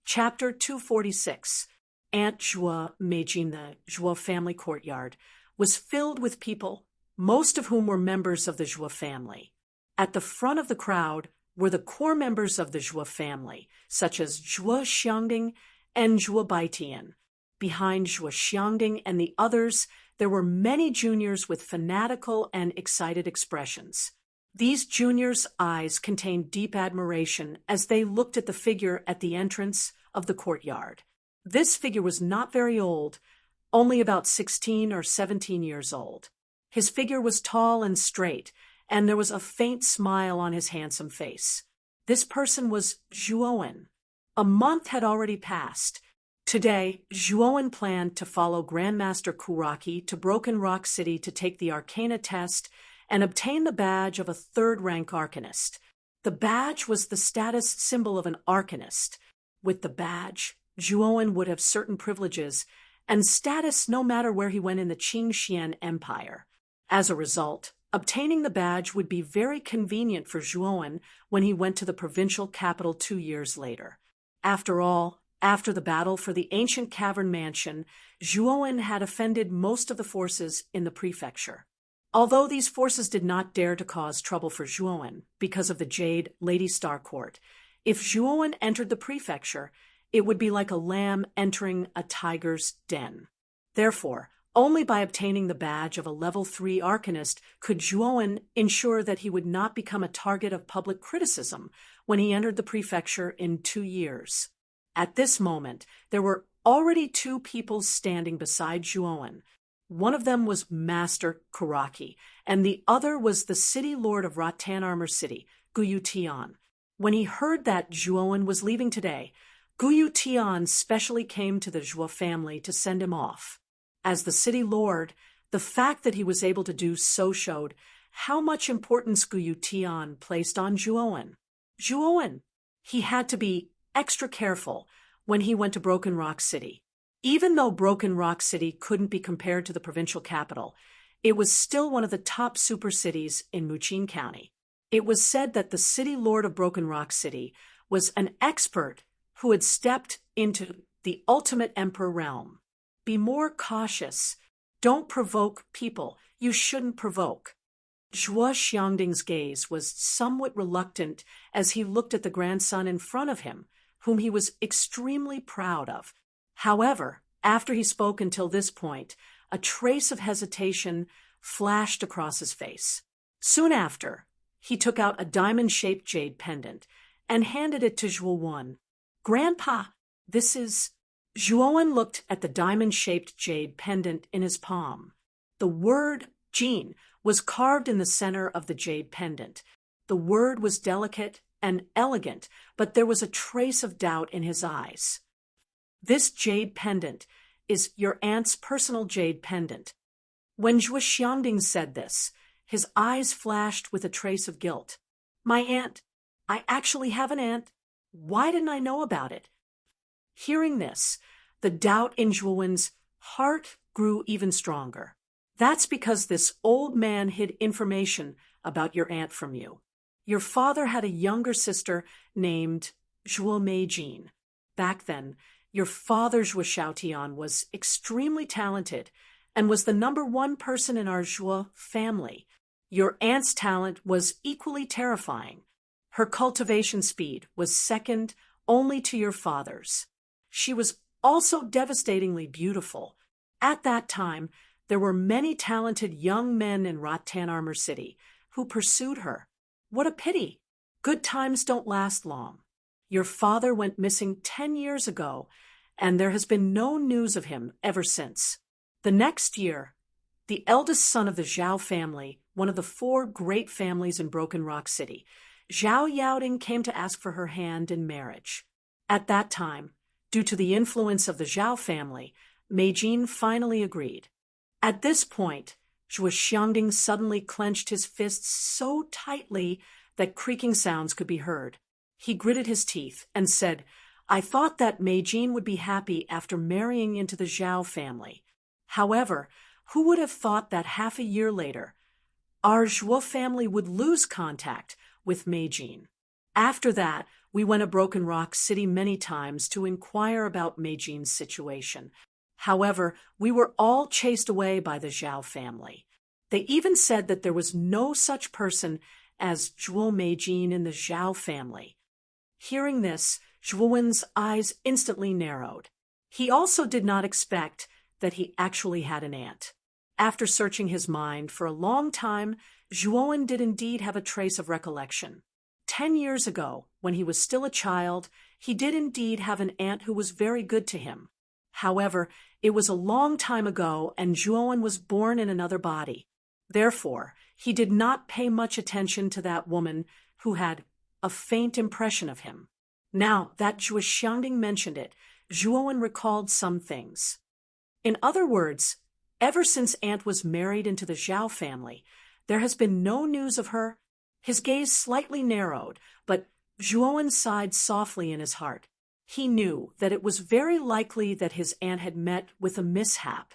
Chapter 246, Aunt Zhuo Meijin, the Zhuo family courtyard, was filled with people, most of whom were members of the Zhuo family. At the front of the crowd were the core members of the Zhuo family, such as Zhuo Xiangding and Zhuo Baitian. Behind Zhuo Xiangding and the others, there were many juniors with fanatical and excited expressions. These juniors' eyes contained deep admiration as they looked at the figure at the entrance of the courtyard. This figure was not very old, only about 16 or 17 years old. His figure was tall and straight, and there was a faint smile on his handsome face. This person was Zhuowen. A month had already passed. Today, Zhuowen planned to follow Grandmaster Kuraki to Broken Rock City to take the Arcana test and obtain the badge of a 3rd-rank Arcanist. The badge was the status symbol of an Arcanist. With the badge, Zhuowen would have certain privileges and status no matter where he went in the Qingxian Empire. As a result, Obtaining the badge would be very convenient for Zhuowen when he went to the provincial capital 2 years later. After all, after the battle for the ancient cavern mansion, Zhuowen had offended most of the forces in the prefecture. Although these forces did not dare to cause trouble for Zhuowen because of the Jade Lady Starcourt, if Zhuowen entered the prefecture, it would be like a lamb entering a tiger's den. Therefore, only by obtaining the badge of a level 3 arcanist could Zhuowen ensure that he would not become a target of public criticism when he entered the prefecture in 2 years. At this moment, there were already 2 people standing beside Zhuowen. One of them was Master Kuraki, and the other was the city lord of Rattan Armor City, Guyu Tian. When he heard that Zhuowen was leaving today, Guyu Tian specially came to the Zhuo family to send him off. As the city lord, the fact that he was able to do so showed how much importance Guyu Tian placed on Zhuowen. He had to be extra careful when he went to Broken Rock City. Even though Broken Rock City couldn't be compared to the provincial capital, it was still one of the top super cities in Muqin County. It was said that the city lord of Broken Rock City was an expert who had stepped into the ultimate emperor realm. Be more cautious. Don't provoke people you shouldn't provoke. Zhuo Xiangding's gaze was somewhat reluctant as he looked at the grandson in front of him, whom he was extremely proud of. However, after he spoke until this point, a trace of hesitation flashed across his face. Soon after, he took out a diamond-shaped jade pendant and handed it to Zhuowen. "Grandpa, this is..." Zhuowen looked at the diamond-shaped jade pendant in his palm. The word Jin was carved in the center of the jade pendant. The word was delicate and elegant, but there was a trace of doubt in his eyes. "This jade pendant is your aunt's personal jade pendant." When Zhuo Xiangding said this, his eyes flashed with a trace of guilt. "My aunt? I actually have an aunt? Why didn't I know about it?" Hearing this, the doubt in Zhuowen's heart grew even stronger. "That's because this old man hid information about your aunt from you. Your father had a younger sister named Zhuo Meijin. Back then, your father Zhuo Xiaotian was extremely talented and was the #1 person in our Zhuo family. Your aunt's talent was equally terrifying. Her cultivation speed was second only to your father's. She was also devastatingly beautiful. At that time, there were many talented young men in Rattan Armor City who pursued her. What a pity. Good times don't last long. Your father went missing 10 years ago, and there has been no news of him ever since." The next year, the eldest son of the Zhao family, one of the 4 great families in Broken Rock City, Zhao Yaoding, came to ask for her hand in marriage. At that time, due to the influence of the Zhao family, Meijin finally agreed. At this point, Zhuo Xiangding suddenly clenched his fists so tightly that creaking sounds could be heard. He gritted his teeth and said, "I thought that Meijin would be happy after marrying into the Zhao family. However, who would have thought that half a year later, our Zhuo family would lose contact with Meijin? After that, we went to Broken Rock City many times to inquire about Meijin's situation. However, we were all chased away by the Zhao family. They even said that there was no such person as Zhuo Meijin in the Zhao family." Hearing this, Zhuowen's eyes instantly narrowed. He also did not expect that he actually had an aunt. After searching his mind for a long time, Zhuowen did indeed have a trace of recollection. 10 years ago, when he was still a child, he did indeed have an aunt who was very good to him. However, it was a long time ago, and Zhuowen was born in another body. Therefore, he did not pay much attention to that woman who had a faint impression of him. Now that Zhuo Xiangding mentioned it, Zhuowen recalled some things. In other words, ever since Aunt was married into the Zhao family, there has been no news of her. His gaze slightly narrowed, but Zhuowen sighed softly in his heart. He knew that it was very likely that his aunt had met with a mishap.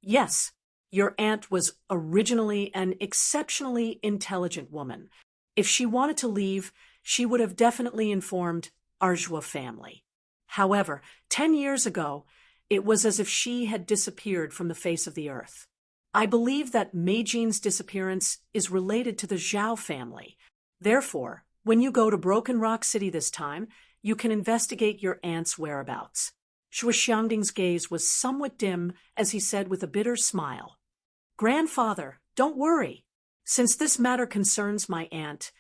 Yes, Your aunt was originally an exceptionally intelligent woman. If she wanted to leave, she would have definitely informed our Joie family. However, 10 years ago, it was as if she had disappeared from the face of the earth. I believe that Meijine's disappearance is related to the Zhao family. Therefore, when you go to Broken Rock City this time, you can investigate your aunt's whereabouts. Shui Xiangding's gaze was somewhat dim as he said with a bitter smile, "Grandfather, don't worry. Since this matter concerns my aunt,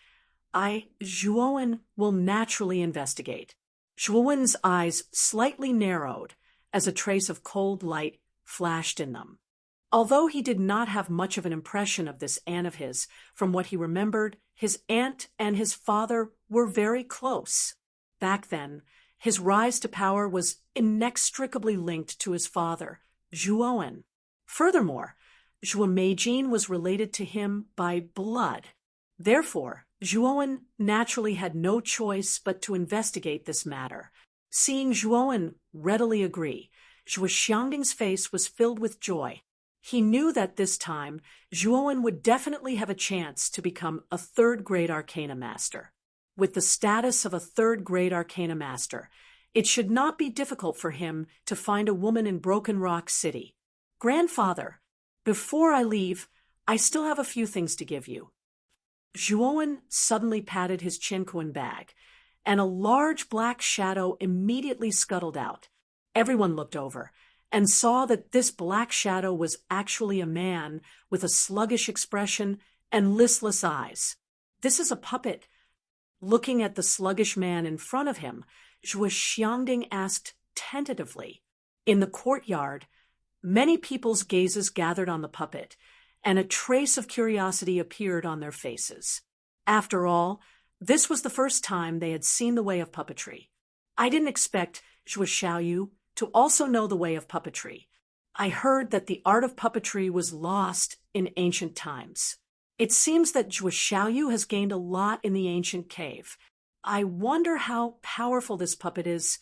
Zhuowen will naturally investigate." Zhuowen's eyes slightly narrowed as a trace of cold light flashed in them. Although he did not have much of an impression of this aunt of his, from what he remembered, his aunt and his father were very close. Back then, his rise to power was inextricably linked to his father, Zhuowen. Furthermore, Zhuo Meijin was related to him by blood. Therefore, Zhuowen naturally had no choice but to investigate this matter. Seeing Zhuowen readily agree, Zhuo Xiangding's face was filled with joy. He knew that this time, Zhuowen would definitely have a chance to become a third-grade arcana master. With the status of a third-grade arcana master, it should not be difficult for him to find a woman in Broken Rock City. "Grandfather, before I leave, I still have a few things to give you." Zhuowen suddenly patted his Qinquan bag, and a large black shadow immediately scuttled out. Everyone looked over and saw that this black shadow was actually a man with a sluggish expression and listless eyes. "This is a puppet." Looking at the sluggish man in front of him, Zhuo Xiangding asked tentatively. In the courtyard, many people's gazes gathered on the puppet, and a trace of curiosity appeared on their faces. After all, this was the first time they had seen the way of puppetry. "I didn't expect Zhuo Xiaoyu to also know the way of puppetry. I heard that the art of puppetry was lost in ancient times. It seems that Zhuo Xiaoyu has gained a lot in the ancient cave. I wonder how powerful this puppet is."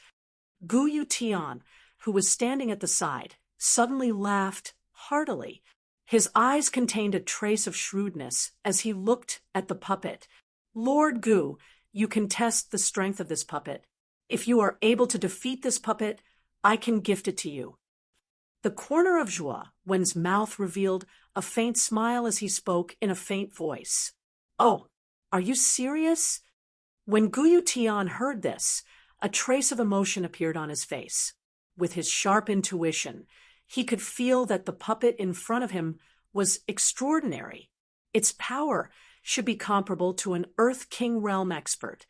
Gu Yutian, who was standing at the side, suddenly laughed heartily. His eyes contained a trace of shrewdness as he looked at the puppet. "Lord Gu, you can test the strength of this puppet. If you are able to defeat this puppet, I can gift it to you." The corner of Zhuowen's mouth revealed a faint smile as he spoke in a faint voice. "Oh, are you serious?" When Gu Yutian heard this, a trace of emotion appeared on his face. With his sharp intuition, he could feel that the puppet in front of him was extraordinary. Its power should be comparable to an Earth King realm expert.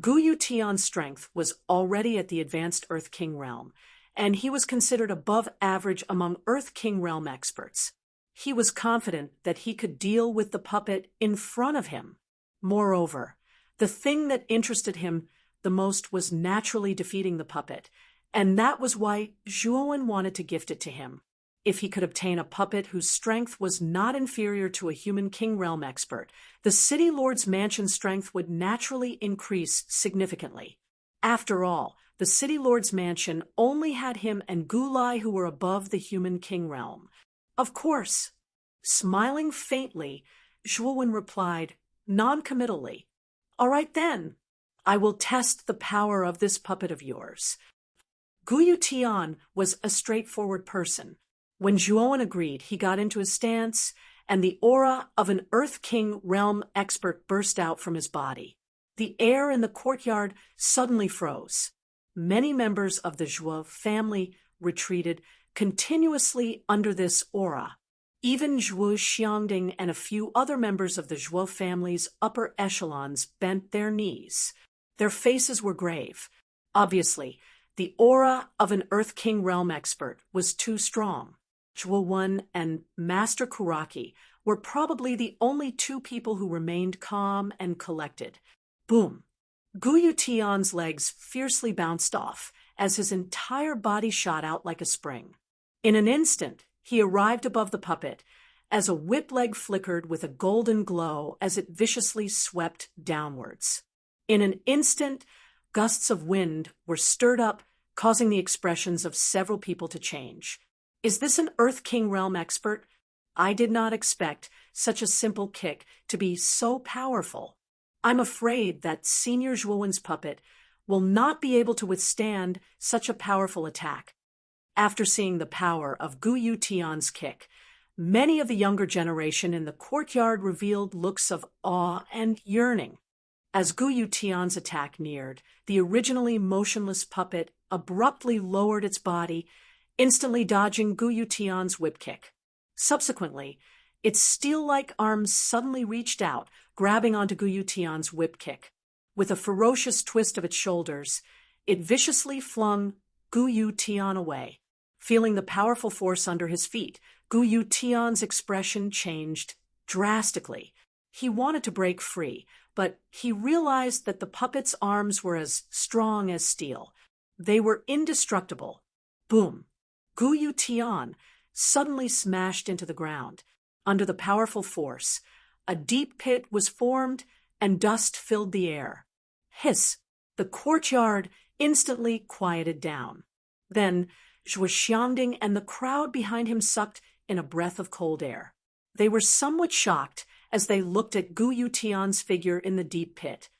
Gu Yutian's strength was already at the advanced Earth King realm, and he was considered above average among Earth King realm experts. He was confident that he could deal with the puppet in front of him. Moreover, the thing that interested him the most was naturally defeating the puppet, and that was why Zhuowen wanted to gift it to him. If he could obtain a puppet whose strength was not inferior to a human king realm expert, the city lord's mansion's strength would naturally increase significantly. After all, the city lord's mansion only had him and Gulai who were above the human king realm. "Of course." Smiling faintly, Zhuowen replied, non-committally, "All right then. I will test the power of this puppet of yours." Gu Yutian was a straightforward person. When Zhuowen agreed, he got into his stance, and the aura of an Earth King realm expert burst out from his body. The air in the courtyard suddenly froze. Many members of the Zhuo family retreated continuously under this aura. Even Zhuo Xiangding and a few other members of the Zhuo family's upper echelons bent their knees. Their faces were grave. Obviously, the aura of an Earth King realm expert was too strong. Zhuo Wen and Master Kuraki were probably the only two people who remained calm and collected. Boom! Gu Yutian's legs fiercely bounced off as his entire body shot out like a spring. In an instant, he arrived above the puppet as a whip leg flickered with a golden glow as it viciously swept downwards. In an instant, gusts of wind were stirred up, causing the expressions of several people to change. "Is this an Earth King realm expert?" I did not expect such a simple kick to be so powerful. I'm afraid that Senior Zhuowen's puppet will not be able to withstand such a powerful attack. After seeing the power of Gu Yutian's kick, many of the younger generation in the courtyard revealed looks of awe and yearning. As Gu Yutian's attack neared, the originally motionless puppet abruptly lowered its body, instantly dodging Gu Yutian's whip kick. Subsequently, its steel-like arms suddenly reached out, grabbing onto Gu Yutian's whip kick. With a ferocious twist of its shoulders, it viciously flung Gu Yutian away. Feeling the powerful force under his feet, Gu Yutian's expression changed drastically. He wanted to break free, but he realized that the puppet's arms were as strong as steel. They were indestructible. Boom! Gu Yutian suddenly smashed into the ground. Under the powerful force, a deep pit was formed and dust filled the air. Hiss! The courtyard instantly quieted down. Then Zhuo Xiangding and the crowd behind him sucked in a breath of cold air. They were somewhat shocked as they looked at Gu Yutian's figure in the deep pit.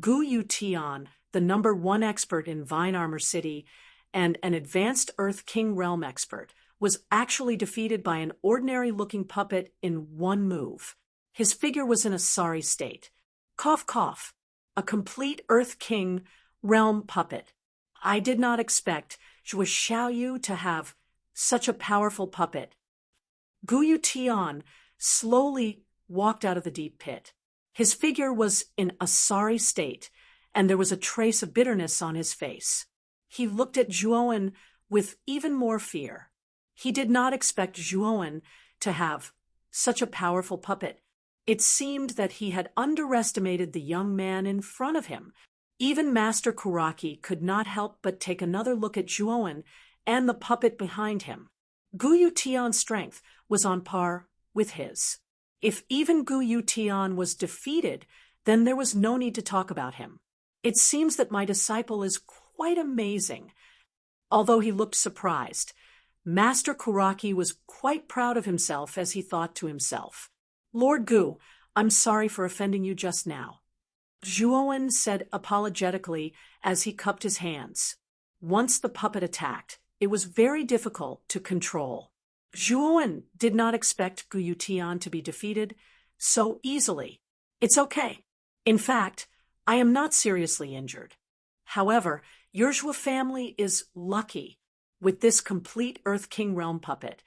Gu Yutian, the #1 expert in Vine Armor City and an advanced Earth King Realm expert, was actually defeated by an ordinary-looking puppet in one move. His figure was in a sorry state. Cough, cough. A complete Earth King Realm puppet. I did not expect Zhuo Xiaoyu to have such a powerful puppet. Gu Yutian slowly walked out of the deep pit. His figure was in a sorry state, and there was a trace of bitterness on his face. He looked at Zhuowen with even more fear. He did not expect Zhuowen to have such a powerful puppet. It seemed that he had underestimated the young man in front of him. Even Master Kuraki could not help but take another look at Zhuowen and the puppet behind him. Gu Yutian's strength was on par with his. If even Gu Yutian was defeated, then there was no need to talk about him. It seems that my disciple is quite amazing. Although he looked surprised, Master Kuraki was quite proud of himself as he thought to himself, "Lord Gu, I'm sorry for offending you just now." Zhuowen said apologetically as he cupped his hands. Once the puppet attacked, it was very difficult to control. Zhuowen did not expect Gu Yutian to be defeated so easily. It's okay. In fact, I am not seriously injured. However, your Zhuo family is lucky with this complete Earth King Realm puppet.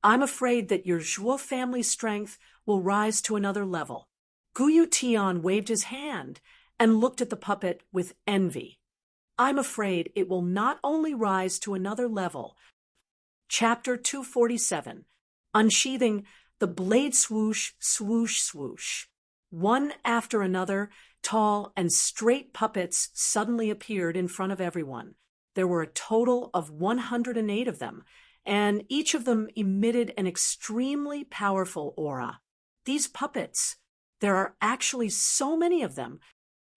I'm afraid that your Zhuo family's strength will rise to another level. Gu Yutian waved his hand and looked at the puppet with envy. I'm afraid it will not only rise to another level. Chapter 247. Unsheathing the blade swoosh, swoosh, swoosh. One after another, tall and straight puppets suddenly appeared in front of everyone. There were a total of 108 of them, and each of them emitted an extremely powerful aura. These puppets, there are actually so many of them.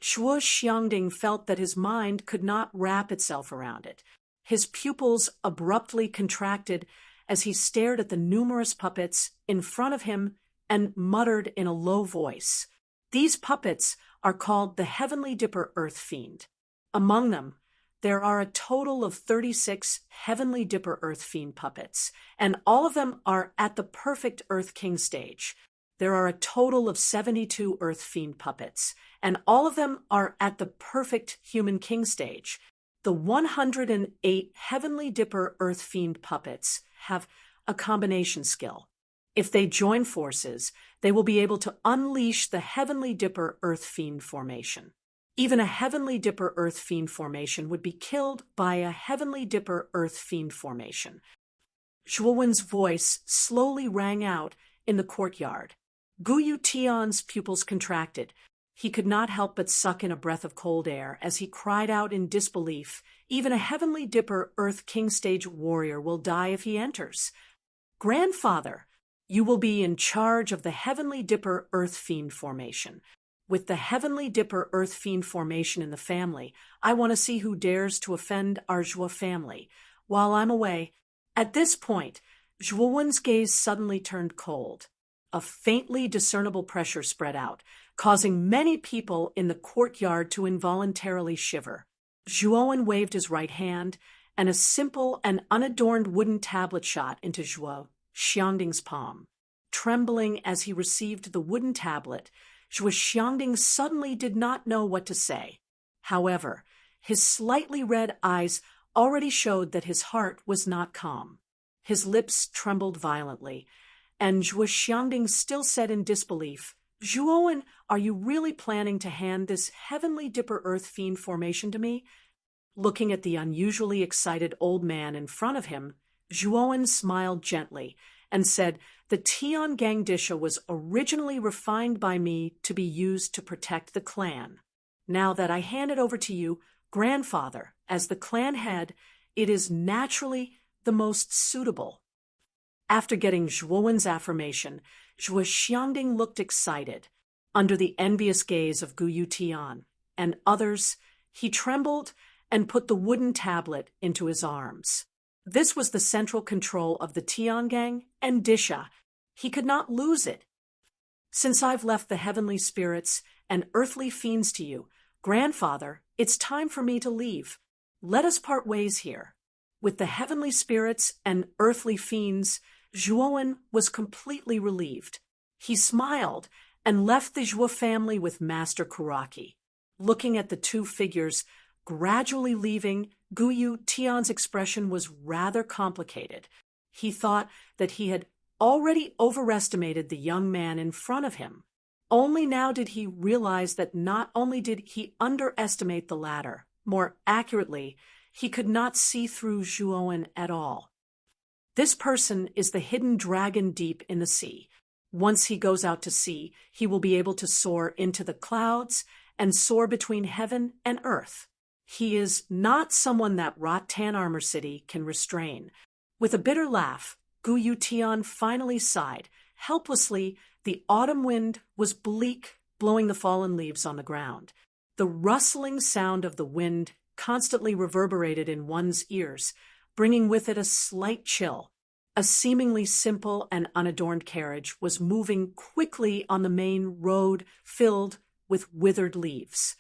Zhuo Xiangding felt that his mind could not wrap itself around it. His pupils abruptly contracted as he stared at the numerous puppets in front of him and muttered in a low voice. These puppets are called the Heavenly Dipper Earth Fiend. Among them, there are a total of 36 Heavenly Dipper Earth Fiend puppets, and all of them are at the perfect Earth King stage. There are a total of 72 Earth Fiend puppets, and all of them are at the perfect Human King stage. The 108 Heavenly Dipper Earth Fiend puppets have a combination skill. If they join forces, they will be able to unleash the Heavenly Dipper Earth Fiend formation. Even a Heavenly Dipper Earth Fiend formation would be killed by a Heavenly Dipper Earth Fiend formation. Zhuowen's voice slowly rang out in the courtyard. Gu Yutian's pupils contracted. He could not help but suck in a breath of cold air as he cried out in disbelief, "Even a Heavenly Dipper Earth King stage warrior will die if he enters. Grandfather, you will be in charge of the Heavenly Dipper Earth Fiend formation. With the Heavenly Dipper Earth Fiend formation in the family, I want to see who dares to offend our Zhuo family while I'm away." At this point, Zhuowen's gaze suddenly turned cold. A faintly discernible pressure spread out, causing many people in the courtyard to involuntarily shiver. Zhuowen waved his right hand, and a simple and unadorned wooden tablet shot into Zhuo Xiangding's palm. Trembling as he received the wooden tablet, Zhuo Xiangding suddenly did not know what to say. However, his slightly red eyes already showed that his heart was not calm. His lips trembled violently, and Zhuo Xiangding still said in disbelief, "Zhuowen, are you really planning to hand this Heavenly Dipper Earth Fiend formation to me?" Looking at the unusually excited old man in front of him, Zhuowen smiled gently and said, "The Tiangang Disha was originally refined by me to be used to protect the clan. Now that I hand it over to you, grandfather, as the clan head, it is naturally the most suitable." After getting Zhuowen's affirmation, Zhuo Xiangding looked excited. Under the envious gaze of Guyu Tian and others, he trembled and put the wooden tablet into his arms. This was the central control of the Tiangang and Disha. He could not lose it. "Since I've left the heavenly spirits and earthly fiends to you, grandfather, it's time for me to leave. Let us part ways here." With the heavenly spirits and earthly fiends, Zhuowen was completely relieved. He smiled and left the Zhuo family with Master Kuraki. Looking at the two figures gradually leaving, Guyu Tian's expression was rather complicated. He thought that he had already overestimated the young man in front of him. Only now did he realize that not only did he underestimate the latter, more accurately, he could not see through Zhuowen at all. This person is the hidden dragon deep in the sea. Once he goes out to sea, he will be able to soar into the clouds and soar between heaven and earth. He is not someone that Rattan Armor City can restrain. With a bitter laugh, Guyu Tian finally sighed. Helplessly, the autumn wind was bleak, blowing the fallen leaves on the ground. The rustling sound of the wind constantly reverberated in one's ears, bringing with it a slight chill. A seemingly simple and unadorned carriage was moving quickly on the main road filled with withered leaves.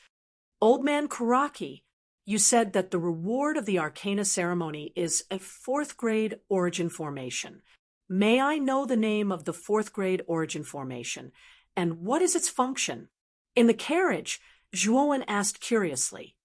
"Old man Kuraki, you said that the reward of the Arcana ceremony is a 4th grade origin formation. May I know the name of the 4th grade origin formation, and what is its function?" In the carriage, Zhuowen asked curiously.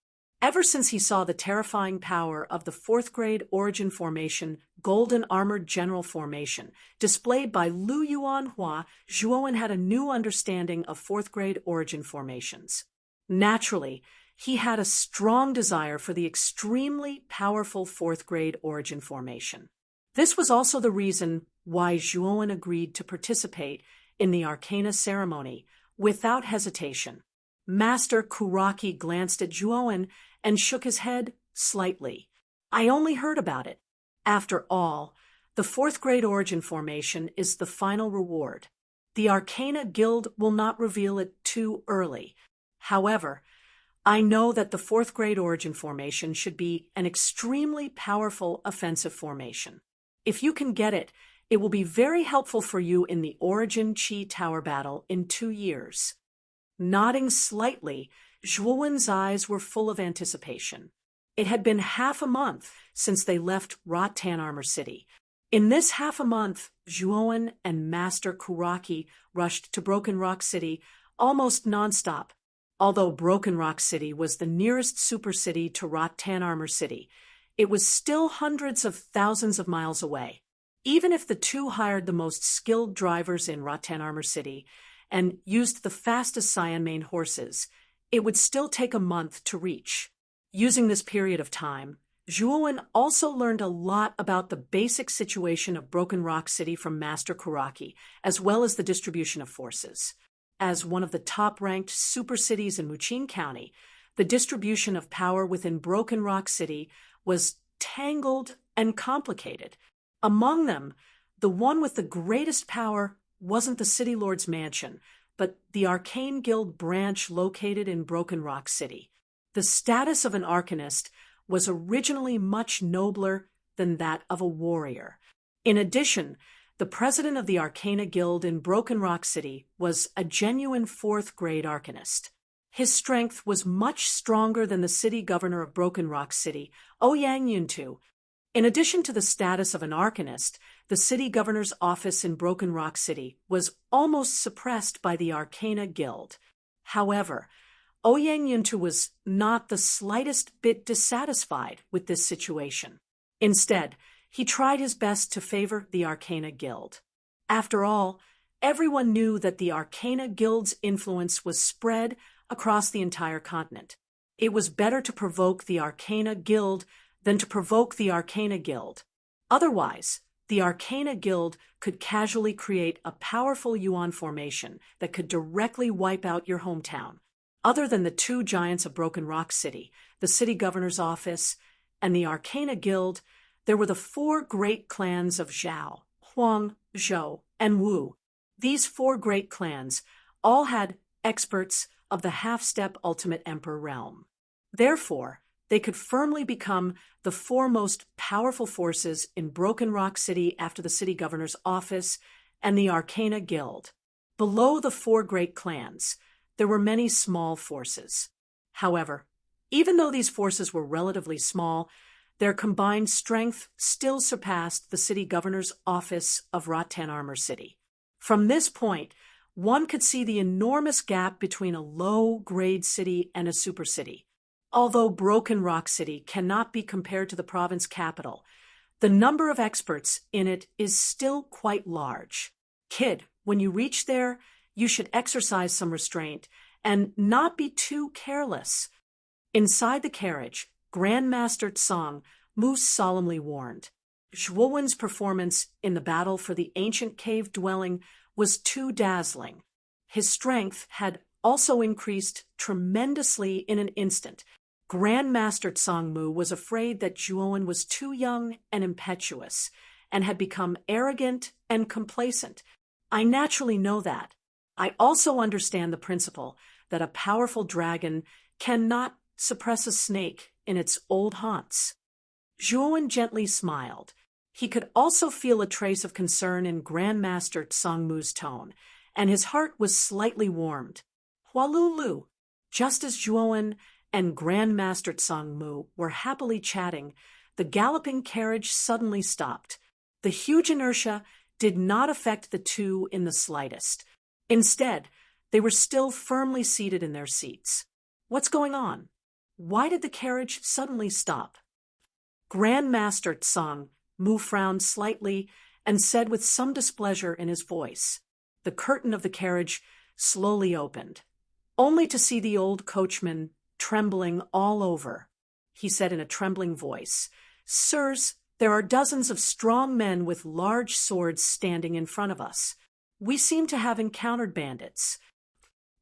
Ever since he saw the terrifying power of the 4th grade origin formation, Golden Armored General Formation, displayed by Lu Yuanhua, Zhuowen had a new understanding of 4th grade origin formations. Naturally, he had a strong desire for the extremely powerful 4th grade origin formation. This was also the reason why Zhuowen agreed to participate in the Arcana ceremony without hesitation. Master Kuraki glanced at Zhuowen and shook his head slightly. "I only heard about it. After all, the 4th grade origin formation is the final reward. The Arcana Guild will not reveal it too early. However, I know that the 4th grade origin formation should be an extremely powerful offensive formation. If you can get it, it will be very helpful for you in the Origin Chi Tower battle in 2 years. Nodding slightly, Zhuowen's eyes were full of anticipation. It had been half a month since they left Rattan Armor City. In this half a month, Zhuowen and Master Kuraki rushed to Broken Rock City almost nonstop. Although Broken Rock City was the nearest super city to Rattan Armor City, it was still hundreds of thousands of miles away. Even if the two hired the most skilled drivers in Rattan Armor City and used the fastest Cyan Mane horses, it would still take a month to reach. Using this period of time, Zhuowen also learned a lot about the basic situation of Broken Rock City from Master Kuraki, as well as the distribution of forces. As one of the top-ranked super cities in Muqing County, the distribution of power within Broken Rock City was tangled and complicated. Among them, the one with the greatest power wasn't the City Lord's mansion, but the Arcane Guild branch located in Broken Rock City. The status of an Arcanist was originally much nobler than that of a warrior. In addition, the president of the Arcana Guild in Broken Rock City was a genuine fourth-grade arcanist. His strength was much stronger than the city governor of Broken Rock City, Ouyang Yuntu. In addition to the status of an arcanist, the city governor's office in Broken Rock City was almost suppressed by the Arcana Guild. However, Ouyang Yuntu was not the slightest bit dissatisfied with this situation. Instead, he tried his best to favor the Arcana Guild. After all, everyone knew that the Arcana Guild's influence was spread across the entire continent. It was better to provoke the Arcana Guild than to provoke the Arcana Guild. Otherwise, the Arcana Guild could casually create a powerful yuan formation that could directly wipe out your hometown. Other than the two giants of Broken Rock City, the city governor's office, and the Arcana Guild, there were the four great clans of Zhao, Huang, Zhou, and Wu. These four great clans all had experts of the half-step Ultimate Emperor realm. Therefore, they could firmly become the four most powerful forces in Broken Rock City after the city governor's office and the Arcana Guild. Below the four great clans, there were many small forces. However, even though these forces were relatively small, their combined strength still surpassed the city governor's office of Rattan Armor City. From this point, one could see the enormous gap between a low-grade city and a super city. Although Broken Rock City cannot be compared to the province capital, the number of experts in it is still quite large. Kid, when you reach there, you should exercise some restraint and not be too careless. Inside the carriage, Grandmaster Tsang Moose solemnly warned. Zhuowen's performance in the battle for the ancient cave dwelling was too dazzling. His strength had also increased tremendously in an instant. Grandmaster Tsang Mu was afraid that Zhuowen was too young and impetuous, and had become arrogant and complacent. I naturally know that. I also understand the principle that a powerful dragon cannot suppress a snake in its old haunts. Zhuowen gently smiled. He could also feel a trace of concern in Grandmaster Tsang Mu's tone, and his heart was slightly warmed. Hualulu. Just as Zhuowen and Grandmaster Tsang Mu were happily chatting, the galloping carriage suddenly stopped. The huge inertia did not affect the two in the slightest. Instead, they were still firmly seated in their seats. What's going on? Why did the carriage suddenly stop? Grandmaster Tsang Mu frowned slightly and said with some displeasure in his voice. The curtain of the carriage slowly opened, only to see the old coachman trembling all over. He said in a trembling voice, "Sirs, there are dozens of strong men with large swords standing in front of us. We seem to have encountered bandits."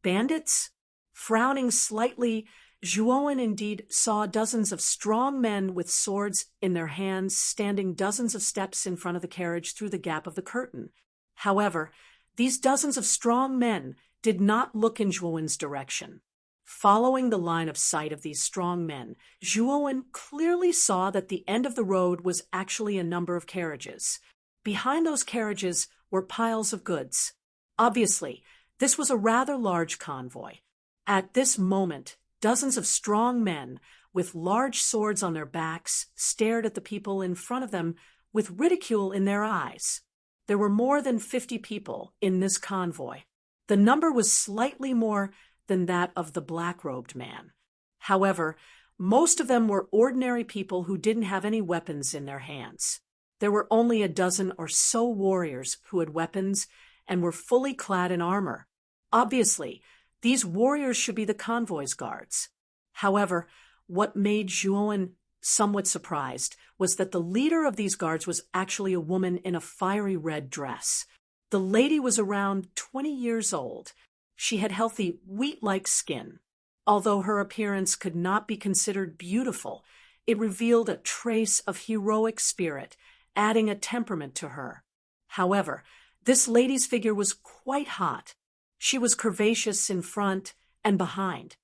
Bandits? Frowning slightly, Zhuowen indeed saw dozens of strong men with swords in their hands standing dozens of steps in front of the carriage through the gap of the curtain. However, these dozens of strong men did not look in Zhuowen's direction. Following the line of sight of these strong men, Zhuowen clearly saw that the end of the road was actually a number of carriages. Behind those carriages were piles of goods. Obviously, this was a rather large convoy. At this moment, dozens of strong men with large swords on their backs stared at the people in front of them with ridicule in their eyes. There were more than 50 people in this convoy. The number was slightly more than that of the black-robed man. However, most of them were ordinary people who didn't have any weapons in their hands. There were only a dozen or so warriors who had weapons and were fully clad in armor. Obviously, these warriors should be the convoy's guards. However, what made Zhuowen somewhat surprised was that the leader of these guards was actually a woman in a fiery red dress. The lady was around 20 years old. She had healthy, wheat-like skin. Although her appearance could not be considered beautiful, it revealed a trace of heroic spirit, adding a temperament to her. However, this lady's figure was quite hot. She was curvaceous in front and behind.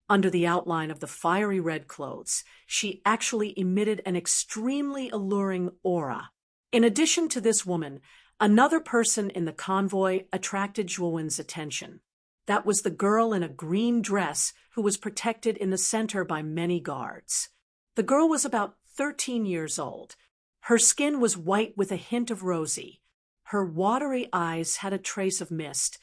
Under the outline of the fiery red clothes, she actually emitted an extremely alluring aura. In addition to this woman, another person in the convoy attracted Zhuowen's attention. That was the girl in a green dress who was protected in the center by many guards. The girl was about 13 years old. Her skin was white with a hint of rosy. Her watery eyes had a trace of mist,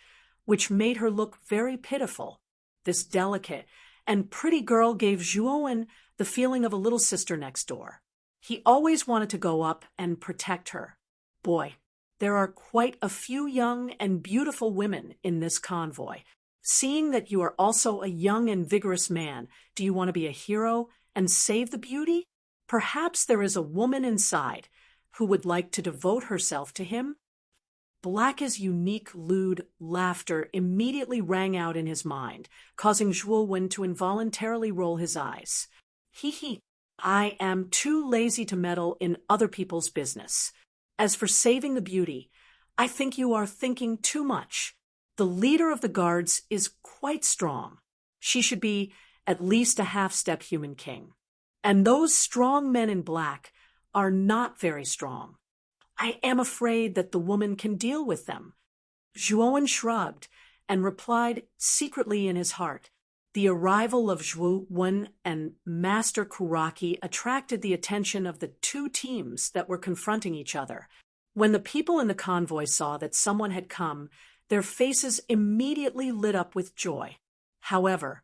which made her look very pitiful. This delicate and pretty girl gave Zhuowen the feeling of a little sister next door. He always wanted to go up and protect her. Boy, there are quite a few young and beautiful women in this convoy. Seeing that you are also a young and vigorous man, do you want to be a hero and save the beauty? Perhaps there is a woman inside who would like to devote herself to him? Black's unique, lewd laughter immediately rang out in his mind, causing Zhuowen to involuntarily roll his eyes. Hee. I am too lazy to meddle in other people's business. As for saving the beauty, I think you are thinking too much. The leader of the guards is quite strong. She should be at least a half-step human king. And those strong men in black are not very strong. I am afraid that the woman can deal with them. Zhuowen shrugged and replied secretly in his heart. The arrival of Zhuowen and Master Kuraki attracted the attention of the two teams that were confronting each other. When the people in the convoy saw that someone had come, their faces immediately lit up with joy. However,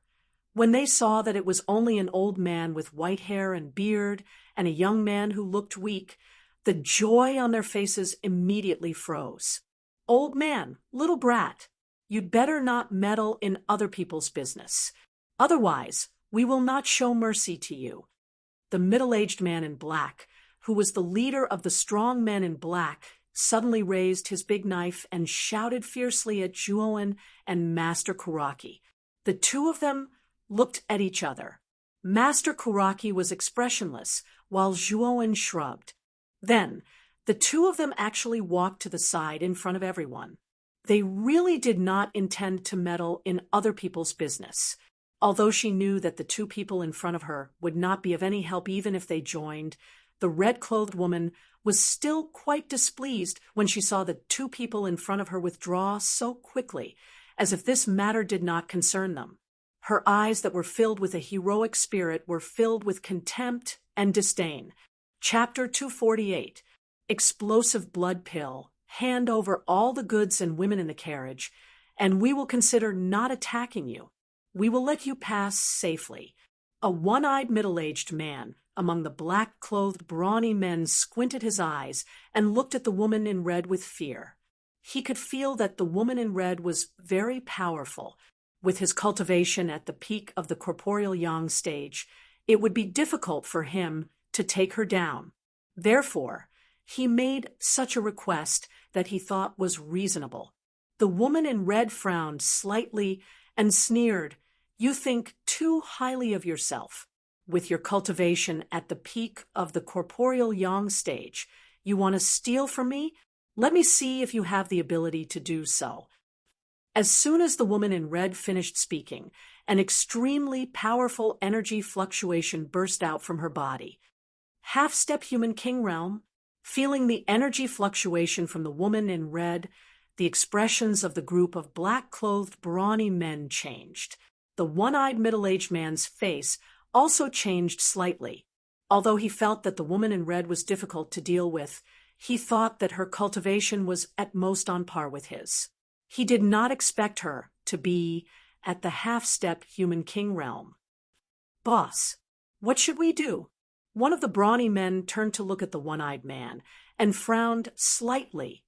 when they saw that it was only an old man with white hair and beard and a young man who looked weak, the joy on their faces immediately froze. Old man, little brat, you'd better not meddle in other people's business. Otherwise, we will not show mercy to you. The middle-aged man in black, who was the leader of the strong men in black, suddenly raised his big knife and shouted fiercely at Zhuowen and Master Kuraki. The two of them looked at each other. Master Kuraki was expressionless, while Zhuowen shrugged. Then, the two of them actually walked to the side in front of everyone. They really did not intend to meddle in other people's business. Although she knew that the two people in front of her would not be of any help even if they joined, the red-clothed woman was still quite displeased when she saw the two people in front of her withdraw so quickly, as if this matter did not concern them. Her eyes that were filled with a heroic spirit were filled with contempt and disdain. Chapter 248. Explosive blood pill. Hand over all the goods and women in the carriage, and we will consider not attacking you. We will let you pass safely. A one-eyed middle-aged man among the black-clothed brawny men squinted his eyes and looked at the woman in red with fear. He could feel that the woman in red was very powerful. With his cultivation at the peak of the corporeal yang stage, it would be difficult for him to take her down. Therefore, he made such a request that he thought was reasonable. The woman in red frowned slightly and sneered, "You think too highly of yourself. With your cultivation at the peak of the corporeal yang stage, you want to steal from me? Let me see if you have the ability to do so." As soon as the woman in red finished speaking, an extremely powerful energy fluctuation burst out from her body. Half-step human king realm. Feeling the energy fluctuation from the woman in red, the expressions of the group of black-clothed brawny men changed. The one-eyed middle-aged man's face also changed slightly. Although he felt that the woman in red was difficult to deal with, he thought that her cultivation was at most on par with his. He did not expect her to be at the half-step human king realm. "Boss, what should we do?" One of the brawny men turned to look at the one-eyed man and frowned slightly.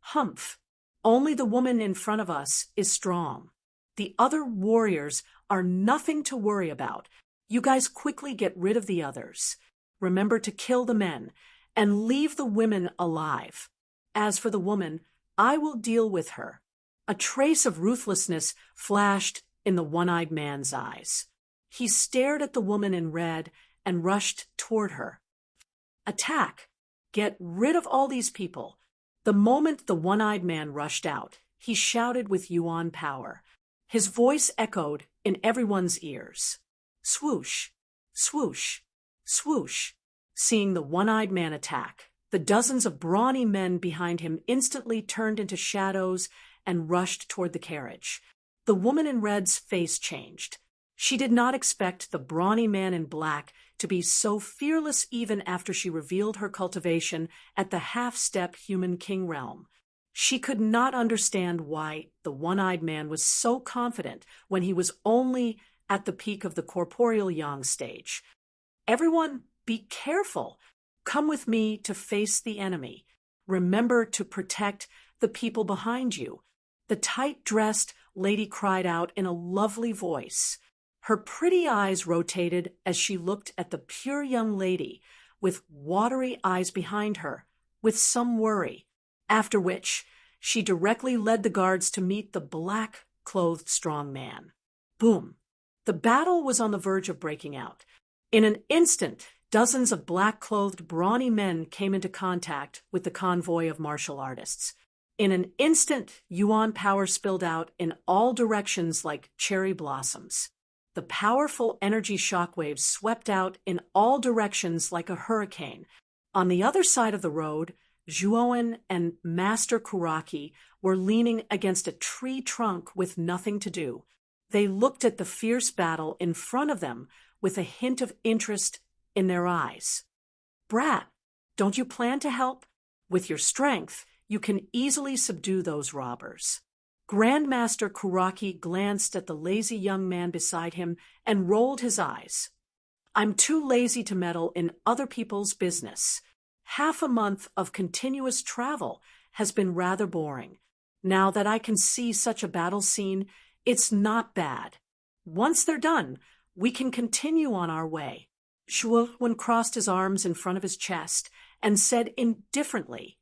"Humph, only the woman in front of us is strong. The other warriors are nothing to worry about. You guys quickly get rid of the others. Remember to kill the men and leave the women alive. As for the woman, I will deal with her." A trace of ruthlessness flashed in the one-eyed man's eyes. He stared at the woman in red and rushed toward her. "Attack! Get rid of all these people." The moment the one-eyed man rushed out, he shouted with Yuan power. His voice echoed in everyone's ears. Swoosh, swoosh, swoosh. Seeing the one-eyed man attack, The dozens of brawny men behind him instantly turned into shadows and rushed toward the carriage. The woman in red's face changed. She did not expect the brawny man in black to be so fearless even after she revealed her cultivation at the half-step human king realm. She could not understand why the one-eyed man was so confident when he was only at the peak of the corporeal yang stage. Everyone, be careful. Come with me to face the enemy. Remember to protect the people behind you. The tight-dressed lady cried out in a lovely voice. Her pretty eyes rotated as she looked at the pure young lady with watery eyes behind her, with some worry, after which she directly led the guards to meet the black-clothed strong man. Boom! The battle was on the verge of breaking out. In an instant, dozens of black-clothed, brawny men came into contact with the convoy of martial artists. In an instant, Yuan power spilled out in all directions like cherry blossoms. The powerful energy shockwaves swept out in all directions like a hurricane. On the other side of the road, Zhuowen and Master Kuraki were leaning against a tree trunk with nothing to do. They looked at the fierce battle in front of them with a hint of interest in their eyes. "Brat, don't you plan to help? With your strength, you can easily subdue those robbers." Grandmaster Kuraki glanced at the lazy young man beside him and rolled his eyes. "I'm too lazy to meddle in other people's business. Half a month of continuous travel has been rather boring. Now that I can see such a battle scene, it's not bad. Once they're done, we can continue on our way." Zhuowen crossed his arms in front of his chest and said indifferently,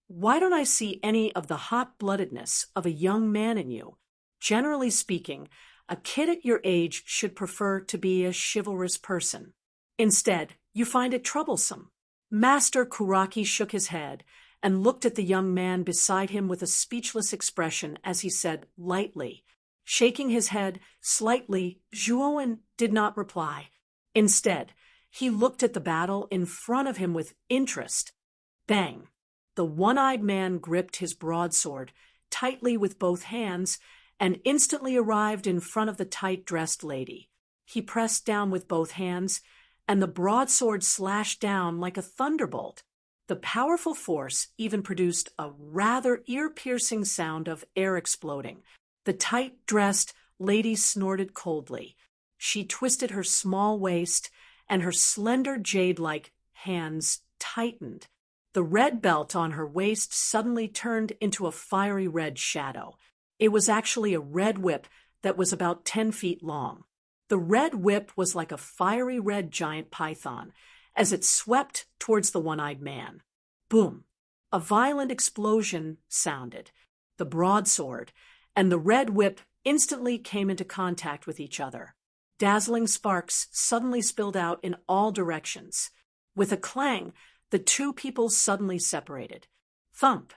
"Why don't I see any of the hot-bloodedness of a young man in you? Generally speaking, a kid at your age should prefer to be a chivalrous person. Instead, you find it troublesome." Master Kuraki shook his head and looked at the young man beside him with a speechless expression as he said lightly, shaking his head slightly. Zhuowen did not reply. Instead, he looked at the battle in front of him with interest. Bang! The one-eyed man gripped his broadsword tightly with both hands and instantly arrived in front of the tight-dressed lady. He pressed down with both hands, and the broadsword slashed down like a thunderbolt. The powerful force even produced a rather ear-piercing sound of air exploding. The tight-dressed lady snorted coldly. She twisted her small waist, and her slender jade-like hands tightened. The red belt on her waist suddenly turned into a fiery red shadow. It was actually a red whip that was about 10 feet long. The red whip was like a fiery red giant python as it swept towards the one-eyed man. Boom! A violent explosion sounded. The broadsword and the red whip instantly came into contact with each other. Dazzling sparks suddenly spilled out in all directions. With a clang, the two people suddenly separated. Thump!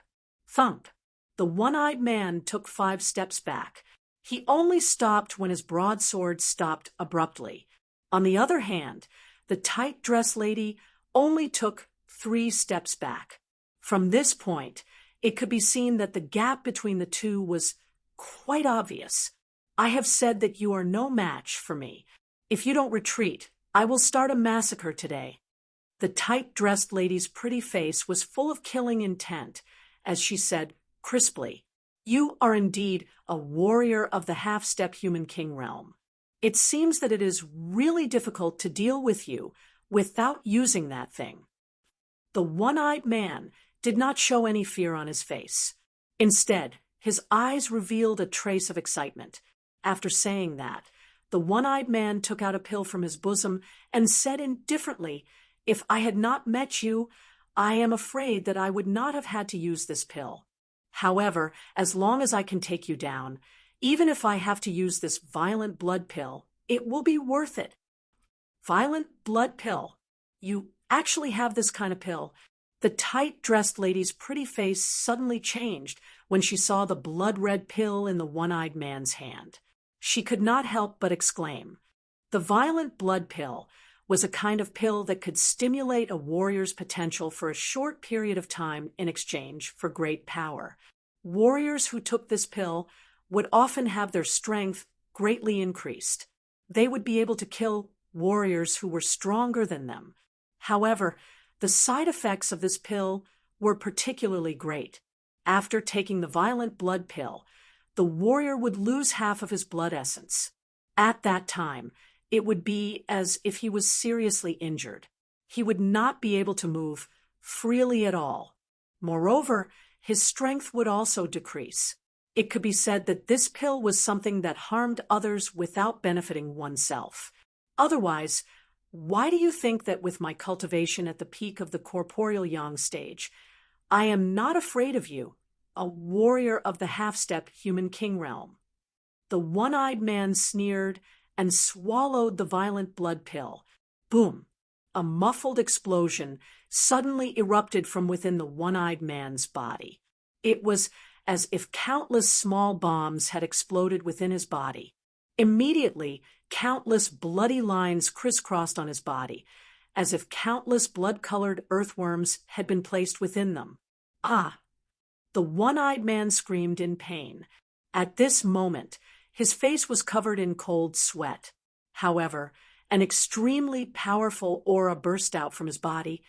Thump! The one-eyed man took 5 steps back. He only stopped when his broadsword stopped abruptly. On the other hand, the tight-dressed lady only took 3 steps back. From this point, it could be seen that the gap between the two was quite obvious. "I have said that you are no match for me. If you don't retreat, I will start a massacre today." The tight-dressed lady's pretty face was full of killing intent as she said crisply, "You are indeed a warrior of the half-step human king realm. It seems that it is really difficult to deal with you without using that thing." The one-eyed man did not show any fear on his face. Instead, his eyes revealed a trace of excitement. After saying that, the one-eyed man took out a pill from his bosom and said indifferently, "If I had not met you, I am afraid that I would not have had to use this pill. However, as long as I can take you down, even if I have to use this violent blood pill, it will be worth it." Violent blood pill? You actually have this kind of pill? The tight-dressed lady's pretty face suddenly changed when she saw the blood-red pill in the one-eyed man's hand. She could not help but exclaim. The violent blood pill was a kind of pill that could stimulate a warrior's potential for a short period of time in exchange for great power. Warriors who took this pill would often have their strength greatly increased. They would be able to kill warriors who were stronger than them. However, the side effects of this pill were particularly great. After taking the violent blood pill, the warrior would lose half of his blood essence. At that time, it would be as if he was seriously injured. He would not be able to move freely at all. Moreover, his strength would also decrease. It could be said that this pill was something that harmed others without benefiting oneself. Otherwise, why do you think that with my cultivation at the peak of the corporeal yang stage, I am not afraid of you, a warrior of the half-step human king realm? The one-eyed man sneered and swallowed the violent blood pill. Boom! A muffled explosion suddenly erupted from within the one-eyed man's body. It was as if countless small bombs had exploded within his body. Immediately, countless bloody lines crisscrossed on his body, as if countless blood-colored earthworms had been placed within them. Ah! The one-eyed man screamed in pain. At this moment, his face was covered in cold sweat. However, an extremely powerful aura burst out from his body,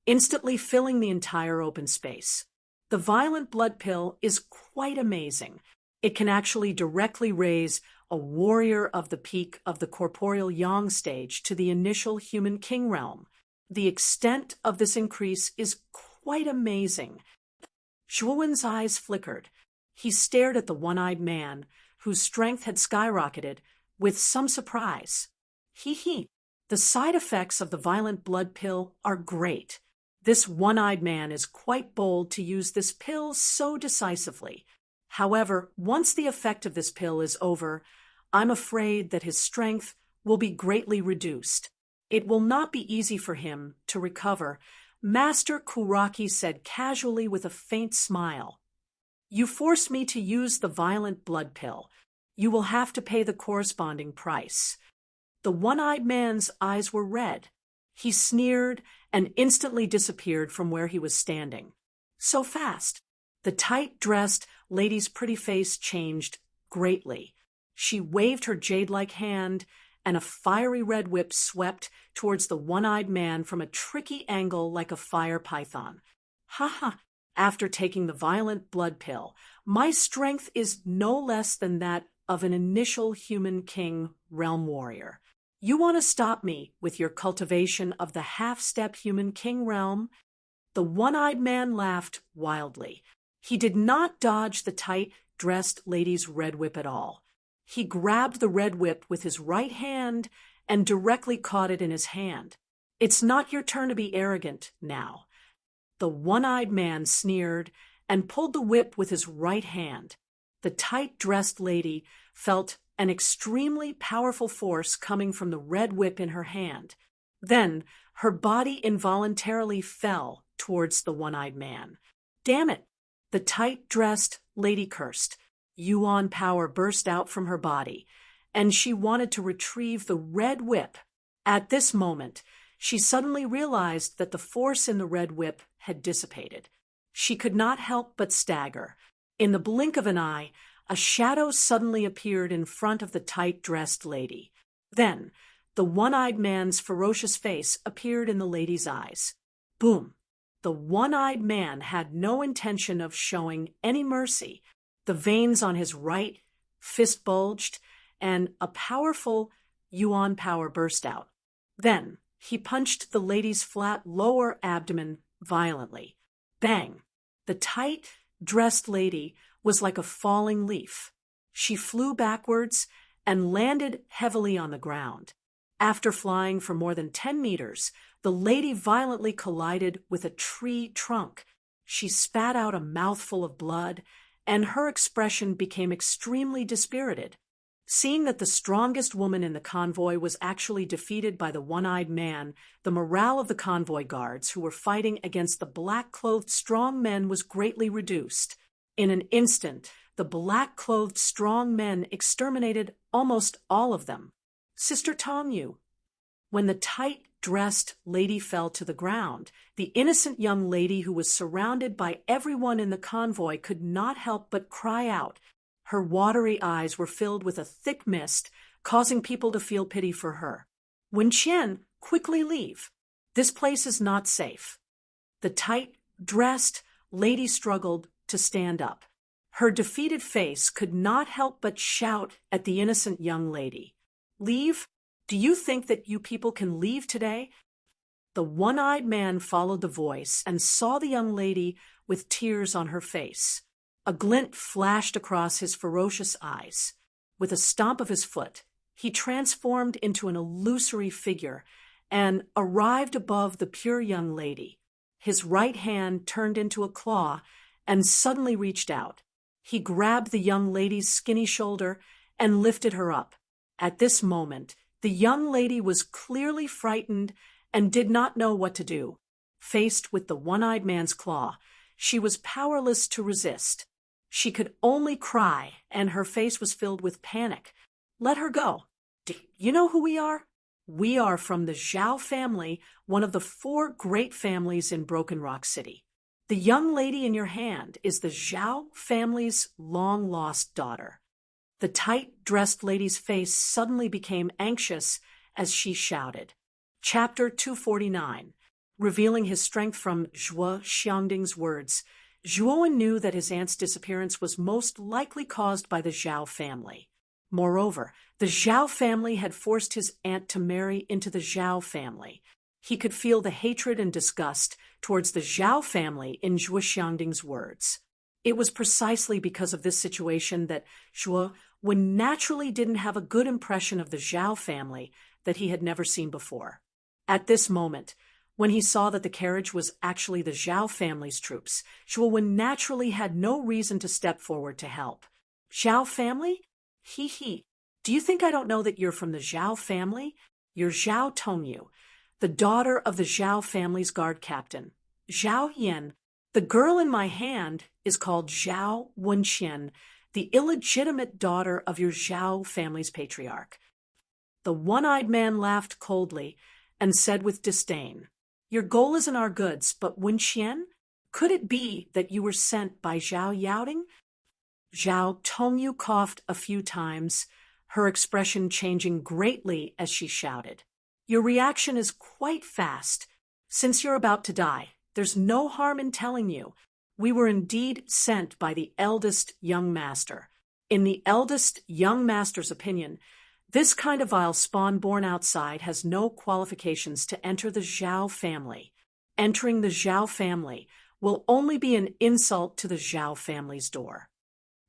instantly filling the entire open space. The violent blood pill is quite amazing. It can actually directly raise a warrior of the peak of the corporeal yang stage to the initial human king realm. The extent of this increase is quite amazing. Zhuowen's eyes flickered. He stared at the one-eyed man, whose strength had skyrocketed, with some surprise. Hee. The side effects of the violent blood pill are great. This one-eyed man is quite bold to use this pill so decisively. However, once the effect of this pill is over, I'm afraid that his strength will be greatly reduced. It will not be easy for him to recover, Master Kuraki said casually with a faint smile. You forced me to use the violent blood pill. You will have to pay the corresponding price. The one-eyed man's eyes were red. He sneered and instantly disappeared from where he was standing. So fast. The tight-dressed lady's pretty face changed greatly. She waved her jade-like hand, and a fiery red whip swept towards the one-eyed man from a tricky angle like a fire python. Ha! After taking the violent blood pill, my strength is no less than that of an initial human king realm warrior. You want to stop me with your cultivation of the half-step human king realm? The one-eyed man laughed wildly. He did not dodge the tight-dressed lady's red whip at all. He grabbed the red whip with his right hand and directly caught it in his hand. It's not your turn to be arrogant now. The one-eyed man sneered and pulled the whip with his right hand. The tight-dressed lady felt an extremely powerful force coming from the red whip in her hand. Then her body involuntarily fell towards the one-eyed man. Damn it! The tight-dressed lady cursed. Yuan power burst out from her body, and she wanted to retrieve the red whip. At this moment, she suddenly realized that the force in the red whip had dissipated. She could not help but stagger. In the blink of an eye, a shadow suddenly appeared in front of the tight-dressed lady. Then, the one-eyed man's ferocious face appeared in the lady's eyes. Boom! The one-eyed man had no intention of showing any mercy. The veins on his right fist bulged, and a powerful Yuan power burst out. Then, he punched the lady's flat lower abdomen violently. Bang! The tight-dressed lady was like a falling leaf. She flew backwards and landed heavily on the ground. After flying for more than 10 meters, the lady violently collided with a tree trunk. She spat out a mouthful of blood, and her expression became extremely dispirited. Seeing that the strongest woman in the convoy was actually defeated by the one-eyed man, the morale of the convoy guards who were fighting against the black-clothed strong men was greatly reduced. In an instant, the black-clothed strong men exterminated almost all of them. Sister Tongyu. When the tight-dressed lady fell to the ground, the innocent young lady who was surrounded by everyone in the convoy could not help but cry out. Her watery eyes were filled with a thick mist, causing people to feel pity for her. Wenqian, quickly leave. This place is not safe. The tight-dressed lady struggled to stand up. Her defeated face could not help but shout at the innocent young lady. Leave? Do you think that you people can leave today? The one-eyed man followed the voice and saw the young lady with tears on her face. A glint flashed across his ferocious eyes. With a stomp of his foot, he transformed into an illusory figure and arrived above the pure young lady. His right hand turned into a claw and suddenly reached out. He grabbed the young lady's skinny shoulder and lifted her up. At this moment, the young lady was clearly frightened and did not know what to do. Faced with the one-eyed man's claw, she was powerless to resist. She could only cry, and her face was filled with panic. Let her go. Do you know who we are? We are from the Zhao family, one of the 4 great families in Broken Rock City. The young lady in your hand is the Zhao family's long-lost daughter. The tight-dressed lady's face suddenly became anxious as she shouted. Chapter 249. Revealing his strength from Zhuo Xiangding's words, Zhuo knew that his aunt's disappearance was most likely caused by the Zhao family. Moreover, the Zhao family had forced his aunt to marry into the Zhao family. He could feel the hatred and disgust towards the Zhao family in Zhuo Xiangding's words. It was precisely because of this situation that Zhuo naturally didn't have a good impression of the Zhao family that he had never seen before. At this moment, when he saw that the carriage was actually the Zhao family's troops, Zhuo naturally had no reason to step forward to help. Zhao family? He. Do you think I don't know that you're from the Zhao family? You're Zhao Tongyu, the daughter of the Zhao family's guard captain. Zhao Yan. The girl in my hand is called Zhao Wenqian, the illegitimate daughter of your Zhao family's patriarch. The one-eyed man laughed coldly and said with disdain, Your goal isn't our goods, but Wenqian? Could it be that you were sent by Zhao Yaoding? Zhao Tongyu coughed a few times, her expression changing greatly as she shouted. Your reaction is quite fast. Since you're about to die, there's no harm in telling you. We were indeed sent by the eldest young master. In the eldest young master's opinion, this kind of vile spawn born outside has no qualifications to enter the Zhao family. Entering the Zhao family will only be an insult to the Zhao family's door.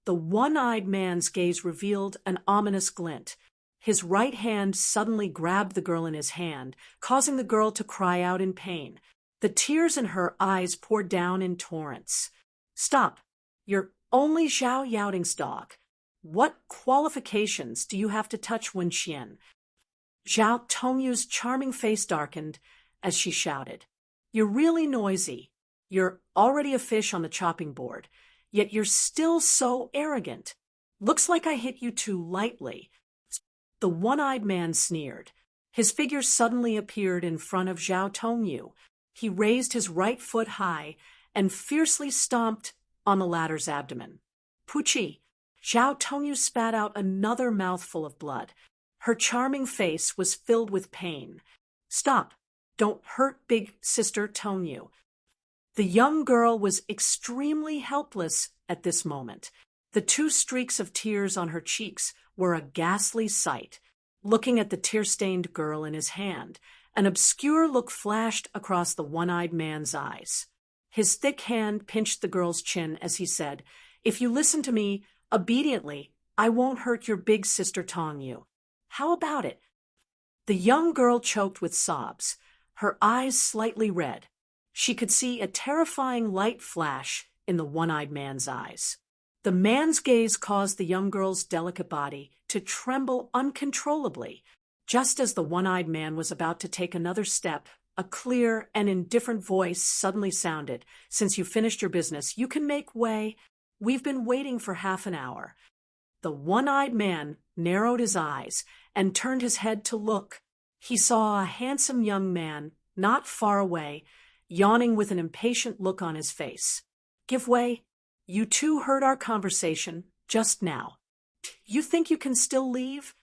The one-eyed man's gaze revealed an ominous glint. His right hand suddenly grabbed the girl in his hand, causing the girl to cry out in pain. The tears in her eyes poured down in torrents. Stop. You're only Zhao Yaoding's dog. What qualifications do you have to touch Wenqian? Zhao Tongyu's charming face darkened as she shouted. You're really noisy. You're already a fish on the chopping board, yet you're still so arrogant. Looks like I hit you too lightly. The one-eyed man sneered. His figure suddenly appeared in front of Zhao Tongyu. He raised his right foot high and fiercely stomped on the latter's abdomen. Puchi! Zhao Tongyu spat out another mouthful of blood. Her charming face was filled with pain. Stop! Don't hurt big sister Tongyu. The young girl was extremely helpless at this moment. The 2 streaks of tears on her cheeks were a ghastly sight. Looking at the tear-stained girl in his hand, an obscure look flashed across the one-eyed man's eyes. His thick hand pinched the girl's chin as he said, If you listen to me obediently, I won't hurt your big sister Tongyu. How about it? The young girl choked with sobs, her eyes slightly red. She could see a terrifying light flash in the one-eyed man's eyes. The man's gaze caused the young girl's delicate body to tremble uncontrollably. Just as the one-eyed man was about to take another step, a clear and indifferent voice suddenly sounded. Since you finished your business, you can make way. We've been waiting for half an hour. The one-eyed man narrowed his eyes and turned his head to look. he saw a handsome young man, not far away, yawning with an impatient look on his face. "Give way. You two heard our conversation just now. You think you can still leave?"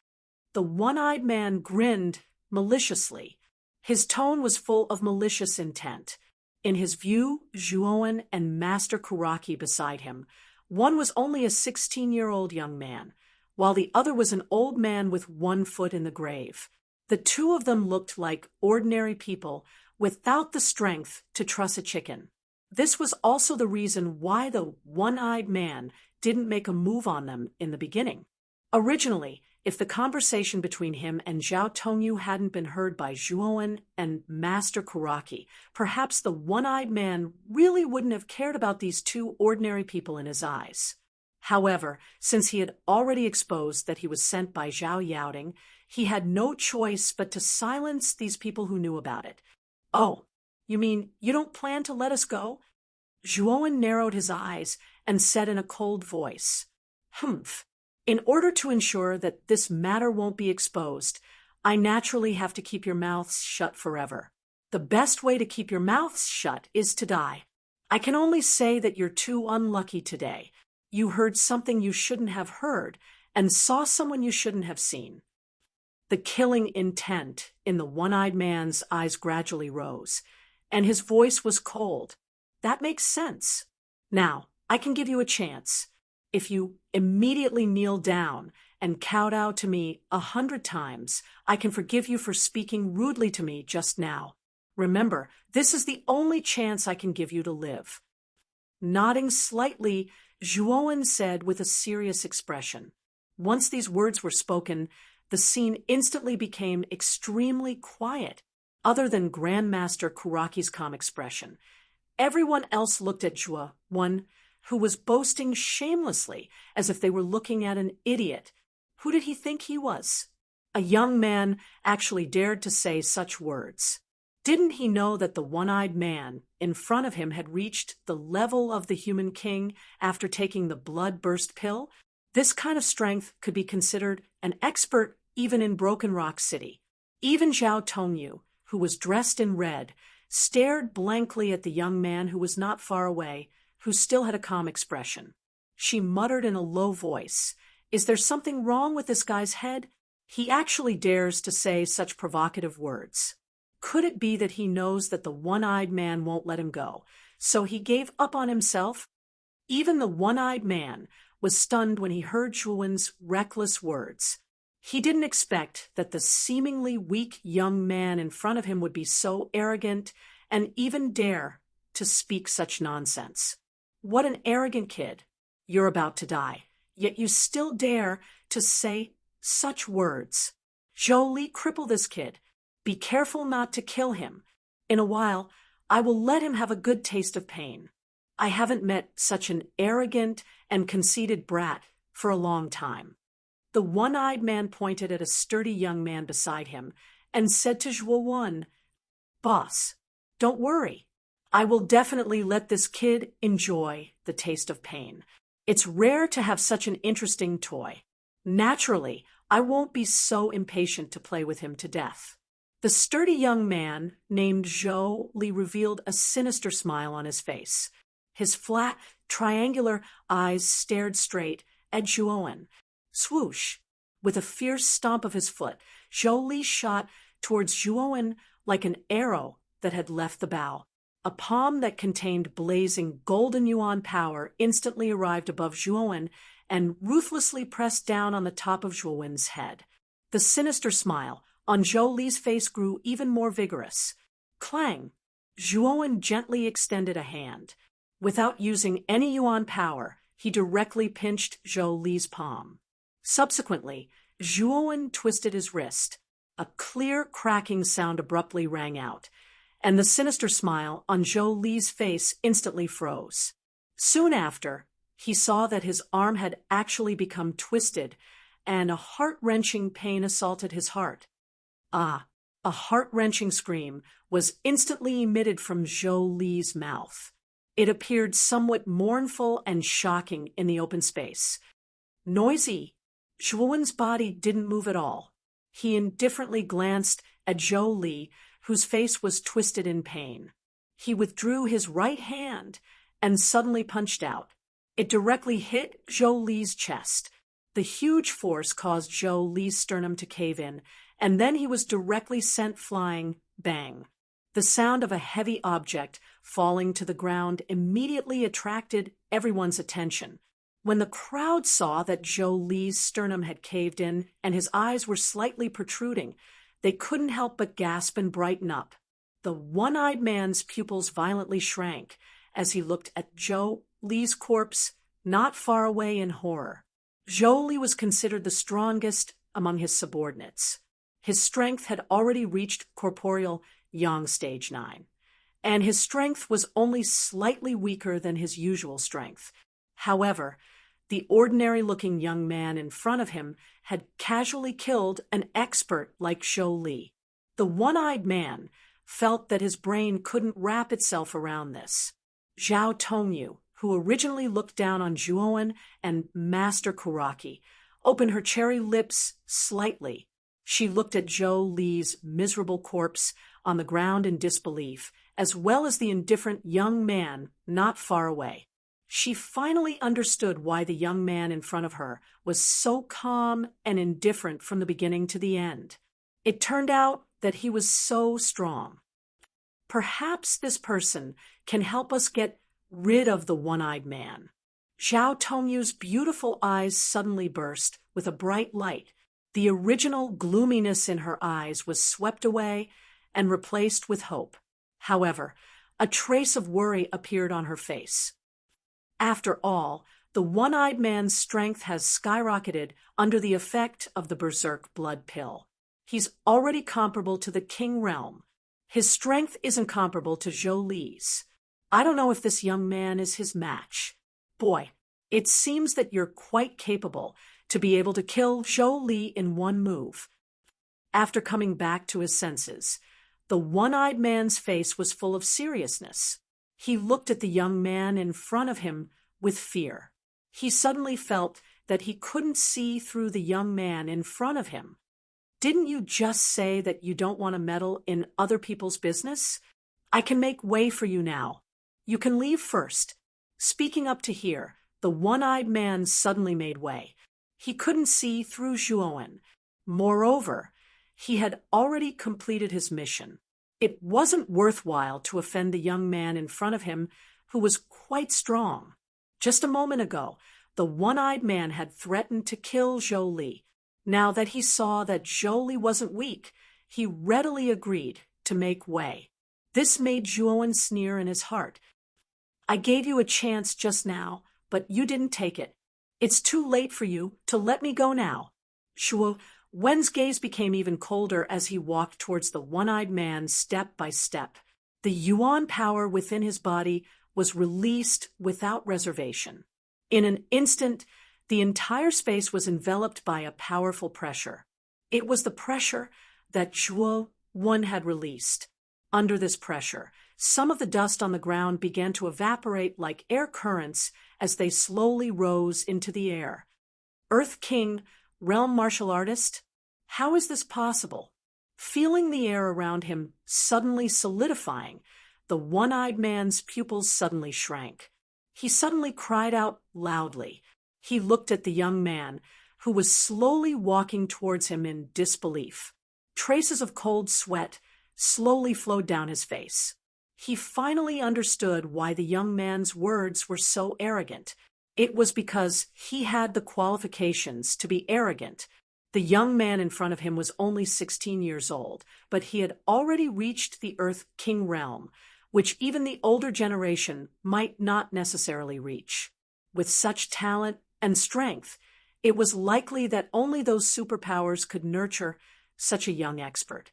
The one-eyed man grinned maliciously. His tone was full of malicious intent. In his view, Zhuowen and Master Kuraki beside him, one was only a 16-year-old young man, while the other was an old man with one foot in the grave. The two of them looked like ordinary people without the strength to truss a chicken. This was also the reason why the one-eyed man didn't make a move on them in the beginning. Originally, if the conversation between him and Zhao Tongyu hadn't been heard by Zhuowen and Master Kuraki, perhaps the one-eyed man really wouldn't have cared about these two ordinary people in his eyes. However, since he had already exposed that he was sent by Zhao Yaoding, he had no choice but to silence these people who knew about it. "Oh, you mean you don't plan to let us go?" Zhuowen narrowed his eyes and said in a cold voice, "Humph. In order to ensure that this matter won't be exposed, I naturally have to keep your mouths shut forever. The best way to keep your mouths shut is to die. I can only say that you're too unlucky today. You heard something you shouldn't have heard and saw someone you shouldn't have seen." The killing intent in the one-eyed man's eyes gradually rose, and his voice was cold. "That makes sense. Now, I can give you a chance. If you immediately kneel down and kowtow to me 100 times, I can forgive you for speaking rudely to me just now. Remember, this is the only chance I can give you to live." Nodding slightly, Zhuowen said with a serious expression. Once these words were spoken, the scene instantly became extremely quiet, other than Grandmaster Kuraki's calm expression. Everyone else looked at Zhuowen, who was boasting shamelessly, as if they were looking at an idiot. Who did he think he was? A young man actually dared to say such words. Didn't he know that the one-eyed man in front of him had reached the level of the human king after taking the blood-burst pill? This kind of strength could be considered an expert even in Broken Rock City. Even Zhao Tongyu, who was dressed in red, stared blankly at the young man who was not far away, who still had a calm expression. She muttered in a low voice, "Is there something wrong with this guy's head? He actually dares to say such provocative words. Could it be that he knows that the one-eyed man won't let him go, so he gave up on himself?" Even the one-eyed man was stunned when he heard Zhuowen's reckless words. He didn't expect that the seemingly weak young man in front of him would be so arrogant and even dare to speak such nonsense. What an arrogant kid. You're about to die, yet you still dare to say such words. "Zhou Li, cripple this kid. Be careful not to kill him. In a while, I will let him have a good taste of pain. I haven't met such an arrogant and conceited brat for a long time." The one-eyed man pointed at a sturdy young man beside him and said to Zhuowen, "Boss, don't worry. I will definitely let this kid enjoy the taste of pain. It's rare to have such an interesting toy. Naturally, I won't be so impatient to play with him to death." The sturdy young man named Zhou Li revealed a sinister smile on his face. His flat, triangular eyes stared straight at Zhuowen. Swoosh! With a fierce stomp of his foot, Zhou Li shot towards Zhuowen like an arrow that had left the bow. A palm that contained blazing golden yuan power instantly arrived above Zhuowen and ruthlessly pressed down on the top of Zhuowen's head. The sinister smile on Zhou Li's face grew even more vigorous. Clang! Zhuowen gently extended a hand. Without using any yuan power, he directly pinched Zhou Li's palm. Subsequently, Zhuowen twisted his wrist. A clear cracking sound abruptly rang out, and the sinister smile on Zhou Li's face instantly froze. Soon after, he saw that his arm had actually become twisted, and a heart-wrenching pain assaulted his heart. Ah, a heart-wrenching scream was instantly emitted from Zhou Li's mouth. It appeared somewhat mournful and shocking in the open space. Noisy, Zhuowen's body didn't move at all. He indifferently glanced at Zhou Li, whose face was twisted in pain. He withdrew his right hand and suddenly punched out. It directly hit Zhou Li's chest. The huge force caused Zhou Li's sternum to cave in, and then he was directly sent flying, bang. The sound of a heavy object falling to the ground immediately attracted everyone's attention. When the crowd saw that Zhou Li's sternum had caved in and his eyes were slightly protruding, they couldn't help but gasp and brighten up. The one-eyed man's pupils violently shrank as he looked at Zhou Li's corpse not far away in horror. Zhou Li was considered the strongest among his subordinates. His strength had already reached corporeal Yang stage 9, and his strength was only slightly weaker than his usual strength. However, the ordinary-looking young man in front of him had casually killed an expert like Zhou Li. The one-eyed man felt that his brain couldn't wrap itself around this. Zhao Tongyu, who originally looked down on Zhuowen and Master Kuraki, opened her cherry lips slightly. She looked at Zhou Li's miserable corpse on the ground in disbelief, as well as the indifferent young man not far away. She finally understood why the young man in front of her was so calm and indifferent from the beginning to the end. It turned out that he was so strong. Perhaps this person can help us get rid of the one-eyed man. Zhao Tongyu's beautiful eyes suddenly burst with a bright light. The original gloominess in her eyes was swept away and replaced with hope. However, a trace of worry appeared on her face. After all, the one-eyed man's strength has skyrocketed under the effect of the berserk blood pill. He's already comparable to the king realm. His strength isn't comparable to Zhou Li's. I don't know if this young man is his match. Boy, it seems that you're quite capable to be able to kill Zhou Li in one move. After coming back to his senses, the one-eyed man's face was full of seriousness. He looked at the young man in front of him with fear. He suddenly felt that he couldn't see through the young man in front of him. Didn't you just say that you don't want to meddle in other people's business? I can make way for you now. You can leave first. Speaking up to here, the one-eyed man suddenly made way. He couldn't see through Zhuowen. Moreover, he had already completed his mission. It wasn't worthwhile to offend the young man in front of him, who was quite strong. Just a moment ago, the one-eyed man had threatened to kill Zhou Li. Now that he saw that Zhou Li wasn't weak, he readily agreed to make way. This made Zhuowen sneer in his heart. I gave you a chance just now, but you didn't take it. It's too late for you to let me go now. Wen's gaze became even colder as he walked towards the one-eyed man step by step. The yuan power within his body was released without reservation. In an instant, the entire space was enveloped by a powerful pressure. It was the pressure that Zhuowen had released. Under this pressure, some of the dust on the ground began to evaporate like air currents as they slowly rose into the air. Earth King, Realm Martial Artist? How is this possible? Feeling the air around him suddenly solidifying, the one-eyed man's pupils suddenly shrank. He suddenly cried out loudly. He looked at the young man, who was slowly walking towards him in disbelief. Traces of cold sweat slowly flowed down his face. He finally understood why the young man's words were so arrogant. It was because he had the qualifications to be arrogant. The young man in front of him was only 16 years old, but he had already reached the Earth King realm, which even the older generation might not necessarily reach. With such talent and strength, it was likely that only those superpowers could nurture such a young expert.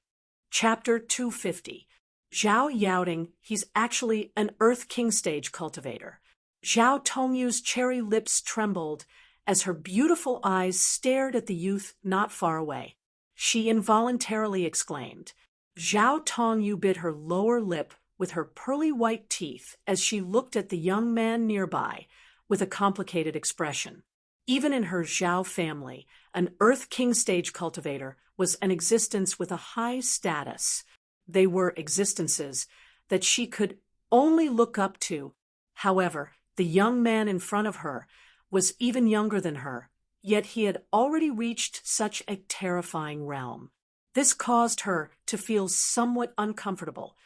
Chapter 250. Zhao Yaoding, he's actually an Earth King stage cultivator. Zhao Tongyu's cherry lips trembled as her beautiful eyes stared at the youth not far away. She involuntarily exclaimed. Zhao Tongyu bit her lower lip with her pearly white teeth as she looked at the young man nearby with a complicated expression. Even in her Zhao family, an Earth King stage cultivator was an existence with a high status. They were existences that she could only look up to. However, the young man in front of her was even younger than her, yet he had already reached such a terrifying realm. This caused her to feel somewhat uncomfortable.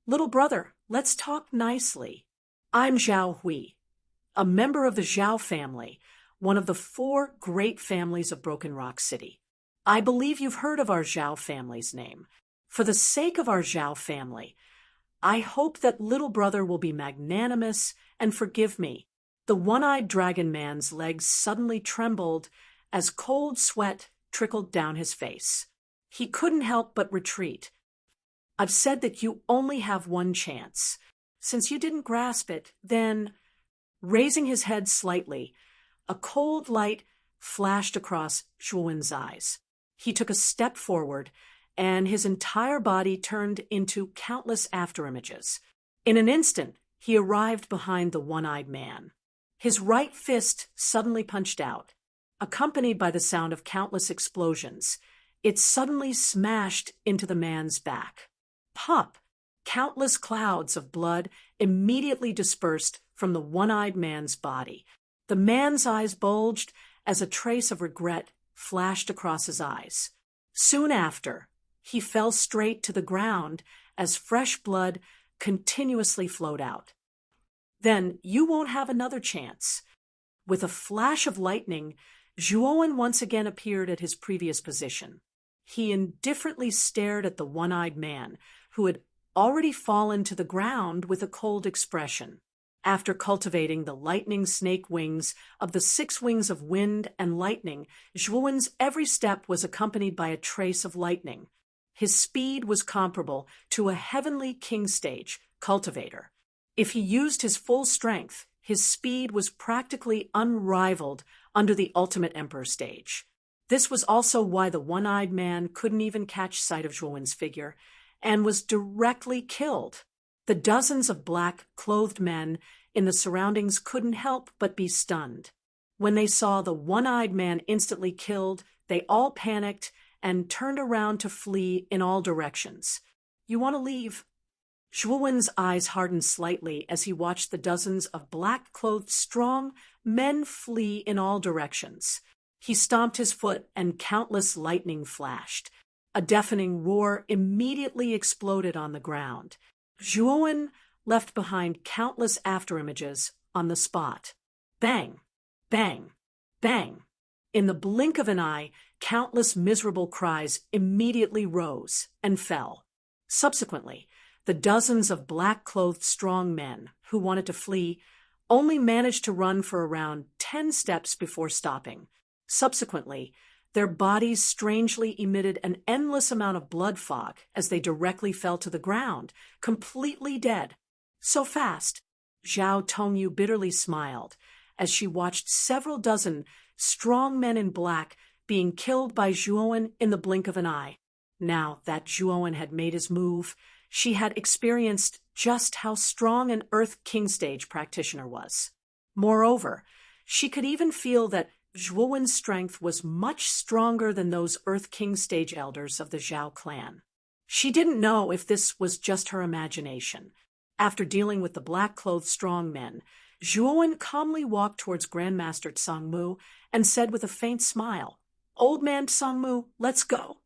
"Little brother, let's talk nicely. I'm Zhao Hui, a member of the Zhao family, one of the 4 great families of Broken Rock City. I believe you've heard of our Zhao family's name. For the sake of our Zhao family, I hope that little brother will be magnanimous and forgive me." The one-eyed dragon man's legs suddenly trembled as cold sweat trickled down his face. He couldn't help but retreat. "I've said that you only have one chance. Since you didn't grasp it, then—" Raising his head slightly, a cold light flashed across Zhuowen's eyes. He took a step forward, and his entire body turned into countless afterimages. In an instant, he arrived behind the one-eyed man. His right fist suddenly punched out. Accompanied by the sound of countless explosions, it suddenly smashed into the man's back. Pop! Countless clouds of blood immediately dispersed from the one-eyed man's body. The man's eyes bulged as a trace of regret flashed across his eyes. Soon after, he fell straight to the ground as fresh blood continuously flowed out. "Then you won't have another chance." With a flash of lightning, Zhuowen once again appeared at his previous position. He indifferently stared at the one-eyed man, who had already fallen to the ground with a cold expression. After cultivating the lightning snake wings of the 6 wings of wind and lightning, Zhuowen's every step was accompanied by a trace of lightning. His speed was comparable to a heavenly king stage cultivator. If he used his full strength, his speed was practically unrivaled under the ultimate emperor stage. This was also why the one-eyed man couldn't even catch sight of Zhuowen's figure and was directly killed. The dozens of black-clothed men in the surroundings couldn't help but be stunned. When they saw the one-eyed man instantly killed, they all panicked and turned around to flee in all directions. "You want to leave?" Zhuowen's eyes hardened slightly as he watched the dozens of black-clothed strong men flee in all directions. He stomped his foot and countless lightning flashed. A deafening roar immediately exploded on the ground. Zhuowen left behind countless afterimages on the spot. Bang! Bang! Bang! In the blink of an eye, countless miserable cries immediately rose and fell. Subsequently, the dozens of black-clothed strong men who wanted to flee only managed to run for around 10 steps before stopping. Subsequently, their bodies strangely emitted an endless amount of blood fog as they directly fell to the ground, completely dead. So fast, Zhao Tongyu bitterly smiled as she watched several dozen strong men in black being killed by Zhuowen in the blink of an eye. Now that Zhuowen had made his move, she had experienced just how strong an Earth King Stage practitioner was. Moreover, she could even feel that Zhuowen's strength was much stronger than those Earth King Stage elders of the Zhao clan. She didn't know if this was just her imagination. After dealing with the black-clothed strong men, Zhuowen calmly walked towards Grandmaster Tsangmu and said with a faint smile, "Old man Tsangmu, let's go."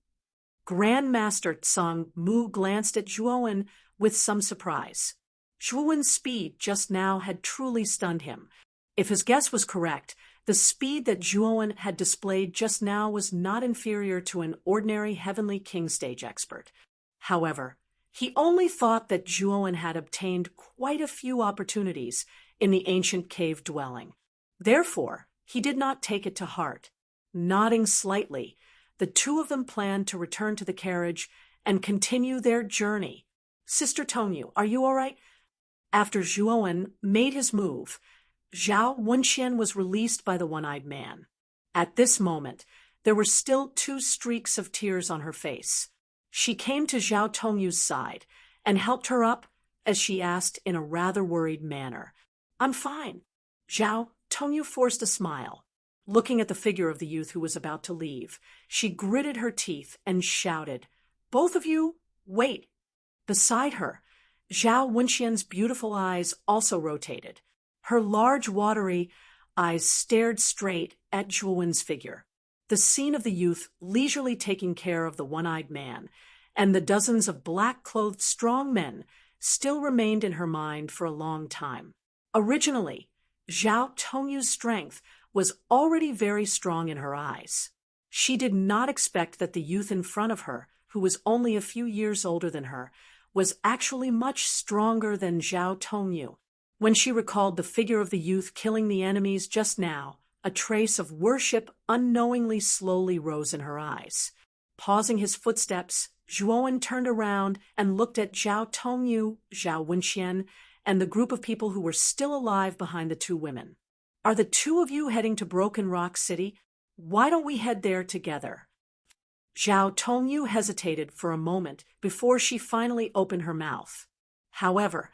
Grandmaster Tsangmu glanced at Zhuowen with some surprise. Zhuowen's speed just now had truly stunned him. If his guess was correct, the speed that Zhuowen had displayed just now was not inferior to an ordinary Heavenly King Stage expert. However, he only thought that Zhuowen had obtained quite a few opportunities in the ancient cave dwelling. Therefore, he did not take it to heart. Nodding slightly, the two of them planned to return to the carriage and continue their journey. "Sister Tongyu, are you all right?" After Zhuowen made his move, Zhao Wenxian was released by the one-eyed man. At this moment, there were still 2 streaks of tears on her face. She came to Zhao Tongyu's side and helped her up as she asked in a rather worried manner, "I'm fine." Zhao Tongyu forced a smile. Looking at the figure of the youth who was about to leave, she gritted her teeth and shouted, "Both of you, wait!" Beside her, Zhao Wenxian's beautiful eyes also rotated. Her large, watery eyes stared straight at Zhuowen's figure. The scene of the youth leisurely taking care of the one-eyed man and the dozens of black-clothed strong men still remained in her mind for a long time. Originally, Zhao Tongyu's strength was already very strong in her eyes. She did not expect that the youth in front of her, who was only a few years older than her, was actually much stronger than Zhao Tongyu. When she recalled the figure of the youth killing the enemies just now, a trace of worship unknowingly slowly rose in her eyes. Pausing his footsteps, Zhuowen turned around and looked at Zhao Tongyu, Zhao Wenxian, and the group of people who were still alive behind the two women. "Are the two of you heading to Broken Rock City? Why don't we head there together?" Zhao Tongyu hesitated for a moment before she finally opened her mouth. However,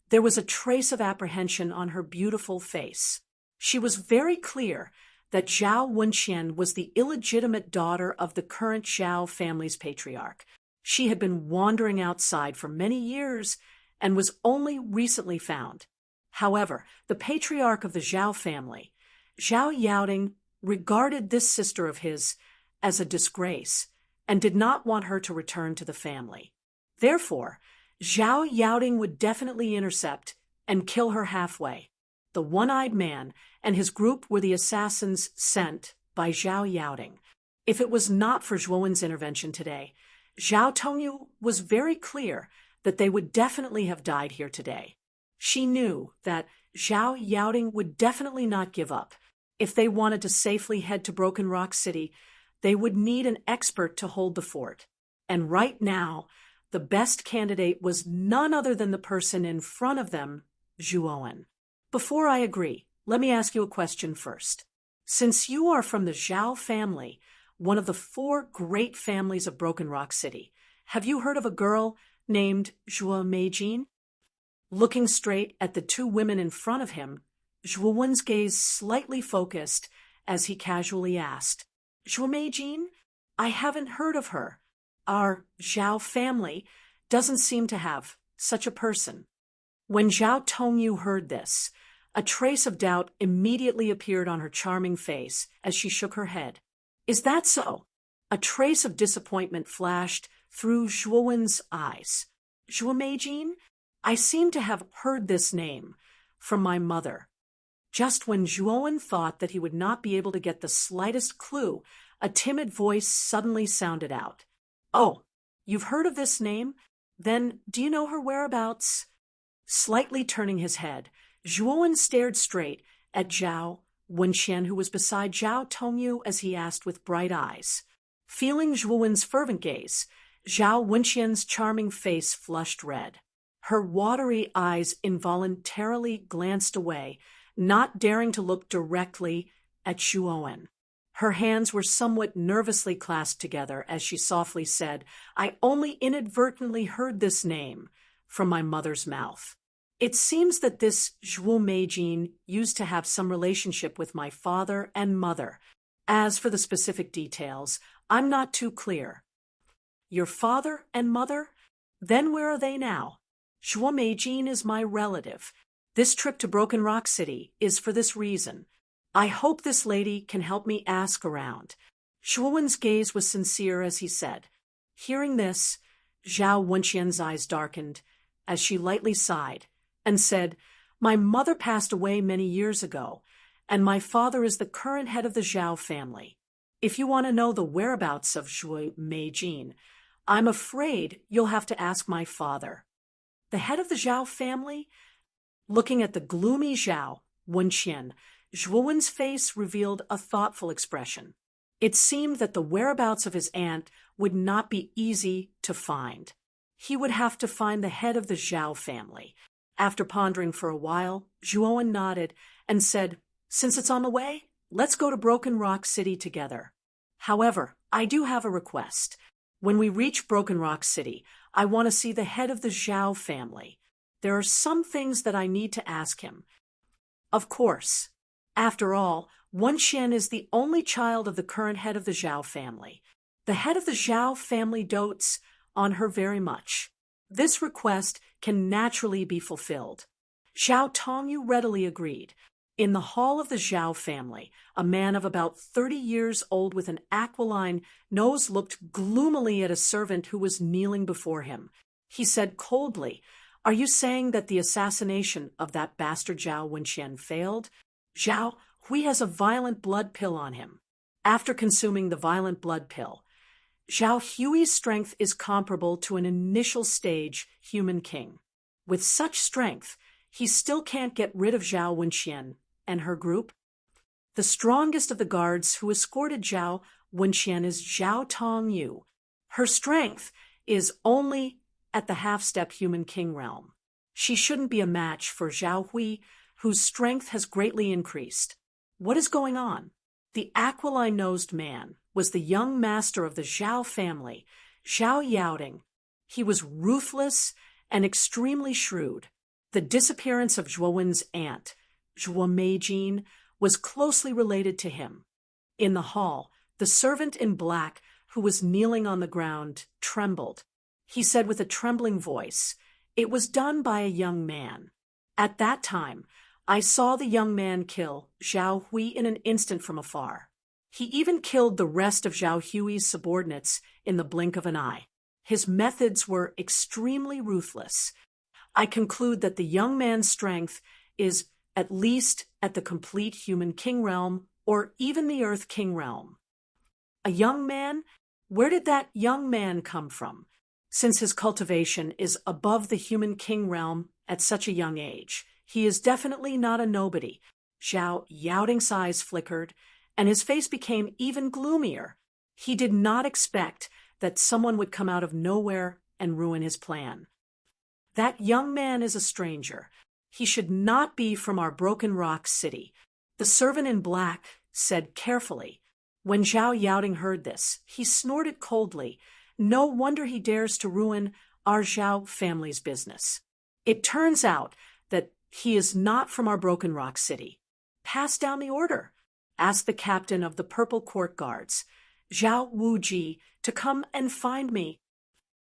there was a trace of apprehension on her beautiful face. She was very clear that Zhao Wenxian was the illegitimate daughter of the current Zhao family's patriarch. She had been wandering outside for many years and was only recently found. However, the patriarch of the Zhao family, Zhao Yaoding, regarded this sister of his as a disgrace and did not want her to return to the family. Therefore, Zhao Yaoding would definitely intercept and kill her halfway. The one-eyed man and his group were the assassins sent by Zhao Yaoding. If it was not for Zhuowen's intervention today, Zhao Tongyu was very clear that they would definitely have died here today. She knew that Zhao Yaoding would definitely not give up. If they wanted to safely head to Broken Rock City, they would need an expert to hold the fort. And right now, the best candidate was none other than the person in front of them, Zhuowen. Before I agree, let me ask you a question first. Since you are from the Zhao family, one of the 4 great families of Broken Rock City, have you heard of a girl named Zhuo Meijin? Looking straight at the two women in front of him, Zhuowen's gaze slightly focused as he casually asked, "Zhuo Meijin? I haven't heard of her. Our Zhao family doesn't seem to have such a person." When Zhao Tongyu heard this, a trace of doubt immediately appeared on her charming face as she shook her head. "Is that so?" A trace of disappointment flashed through Zhuowen's eyes. "Zhuo Meijin? I seem to have heard this name from my mother." Just when Zhuowen thought that he would not be able to get the slightest clue, a timid voice suddenly sounded out. "Oh, you've heard of this name? Then do you know her whereabouts?" Slightly turning his head, Zhuowen stared straight at Zhao Wenxian, who was beside Zhao Tongyu, as he asked with bright eyes. Feeling Zhuowen's fervent gaze, Zhao Wenxian's charming face flushed red. Her watery eyes involuntarily glanced away, not daring to look directly at Zhuowen. Her hands were somewhat nervously clasped together as she softly said, "I only inadvertently heard this name from my mother's mouth. It seems that this Zhuo Meijin used to have some relationship with my father and mother. As for the specific details, I'm not too clear." "Your father and mother? Then where are they now?" "Zhuo Meijin is my relative. This trip to Broken Rock City is for this reason. I hope this lady can help me ask around." Zhuowen's gaze was sincere as he said. Hearing this, Zhao Wenxian's eyes darkened as she lightly sighed and said, "My mother passed away many years ago, and my father is the current head of the Zhao family. If you want to know the whereabouts of Zhuo Meijin, I'm afraid you'll have to ask my father." "The head of the Zhao family?" Looking at the gloomy Zhao Wenxian, Zhuowen's face revealed a thoughtful expression. It seemed that the whereabouts of his aunt would not be easy to find. He would have to find the head of the Zhao family. After pondering for a while, Zhuowen nodded and said, "Since it's on the way, let's go to Broken Rock City together. However, I do have a request. When we reach Broken Rock City, I want to see the head of the Zhao family. There are some things that I need to ask him." Of course. After all, Wenxian is the only child of the current head of the Zhao family. The head of the Zhao family dotes on her very much. This request can naturally be fulfilled. Zhao Tongyu readily agreed. In the hall of the Zhao family, a man of about 30 years old with an aquiline nose looked gloomily at a servant who was kneeling before him. He said coldly, "Are you saying that the assassination of that bastard Zhao Wenxian failed? Zhao Hui has a violent blood pill on him." After consuming the violent blood pill, Zhao Hui's strength is comparable to an initial stage human king. With such strength, he still can't get rid of Zhao Wenxian and her group. The strongest of the guards who escorted Zhao Wenxian is Zhao Tongyu. Her strength is only at the half-step human king realm. She shouldn't be a match for Zhao Hui, whose strength has greatly increased. What is going on? The aquiline-nosed man was the young master of the Zhao family, Zhao Yaoding. He was ruthless and extremely shrewd. The disappearance of Zhuo Wen's aunt, Zhuo Meijin, was closely related to him. In the hall, the servant in black, who was kneeling on the ground, trembled. He said with a trembling voice, "It was done by a young man. At that time, I saw the young man kill Zhao Hui in an instant from afar. He even killed the rest of Zhao Hui's subordinates in the blink of an eye. His methods were extremely ruthless. I conclude that the young man's strength is at least at the complete human king realm or even the earth king realm." A young man? Where did that young man come from, since his cultivation is above the human king realm at such a young age? He is definitely not a nobody. Zhao Yaoding's eyes flickered, and his face became even gloomier. He did not expect that someone would come out of nowhere and ruin his plan. That young man is a stranger. He should not be from our Broken Rock city, the servant in black said carefully. When Zhao Yaoding heard this, he snorted coldly. No wonder he dares to ruin our Zhao family's business. It turns out that he is not from our Broken Rock city. Pass down the order. Ask the captain of the Purple Court Guards, Zhao Wuji, to come and find me.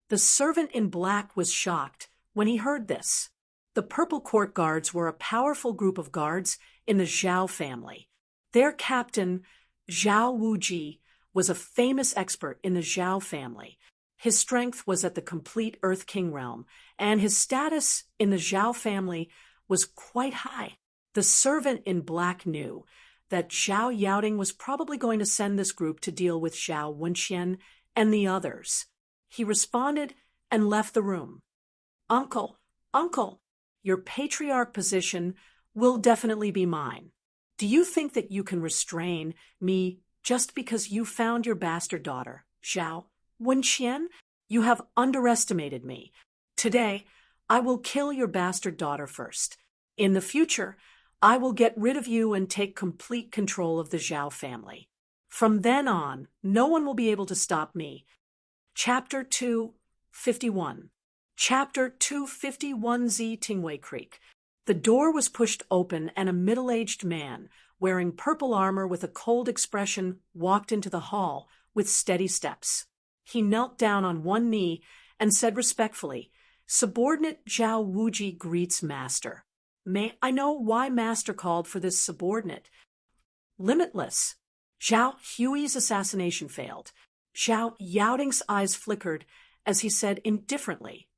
The servant in black was shocked when he heard this. The Purple Court Guards were a powerful group of guards in the Zhao family. Their captain, Zhao Wuji, was a famous expert in the Zhao family. His strength was at the complete Earth King realm, and his status in the Zhao family was quite high. The servant in black knew that Zhao Yaoding was probably going to send this group to deal with Zhao Wenxian and the others. He responded and left the room. Uncle, your patriarch position will definitely be mine. Do you think that you can restrain me just because you found your bastard daughter, Zhao Wenxian? You have underestimated me. Today, I will kill your bastard daughter first. In the future, I will get rid of you and take complete control of the Zhao family. From then on, no one will be able to stop me. Chapter 251. Chapter 251 Z Tingwei Creek. The door was pushed open and a middle-aged man, wearing purple armor with a cold expression, walked into the hall with steady steps. He knelt down on one knee and said respectfully, "Subordinate Zhao Wuji greets Master. May I know why Master called for this subordinate?" "Limitless. Zhao Hui's assassination failed." Zhao Yaoding's eyes flickered as he said indifferently,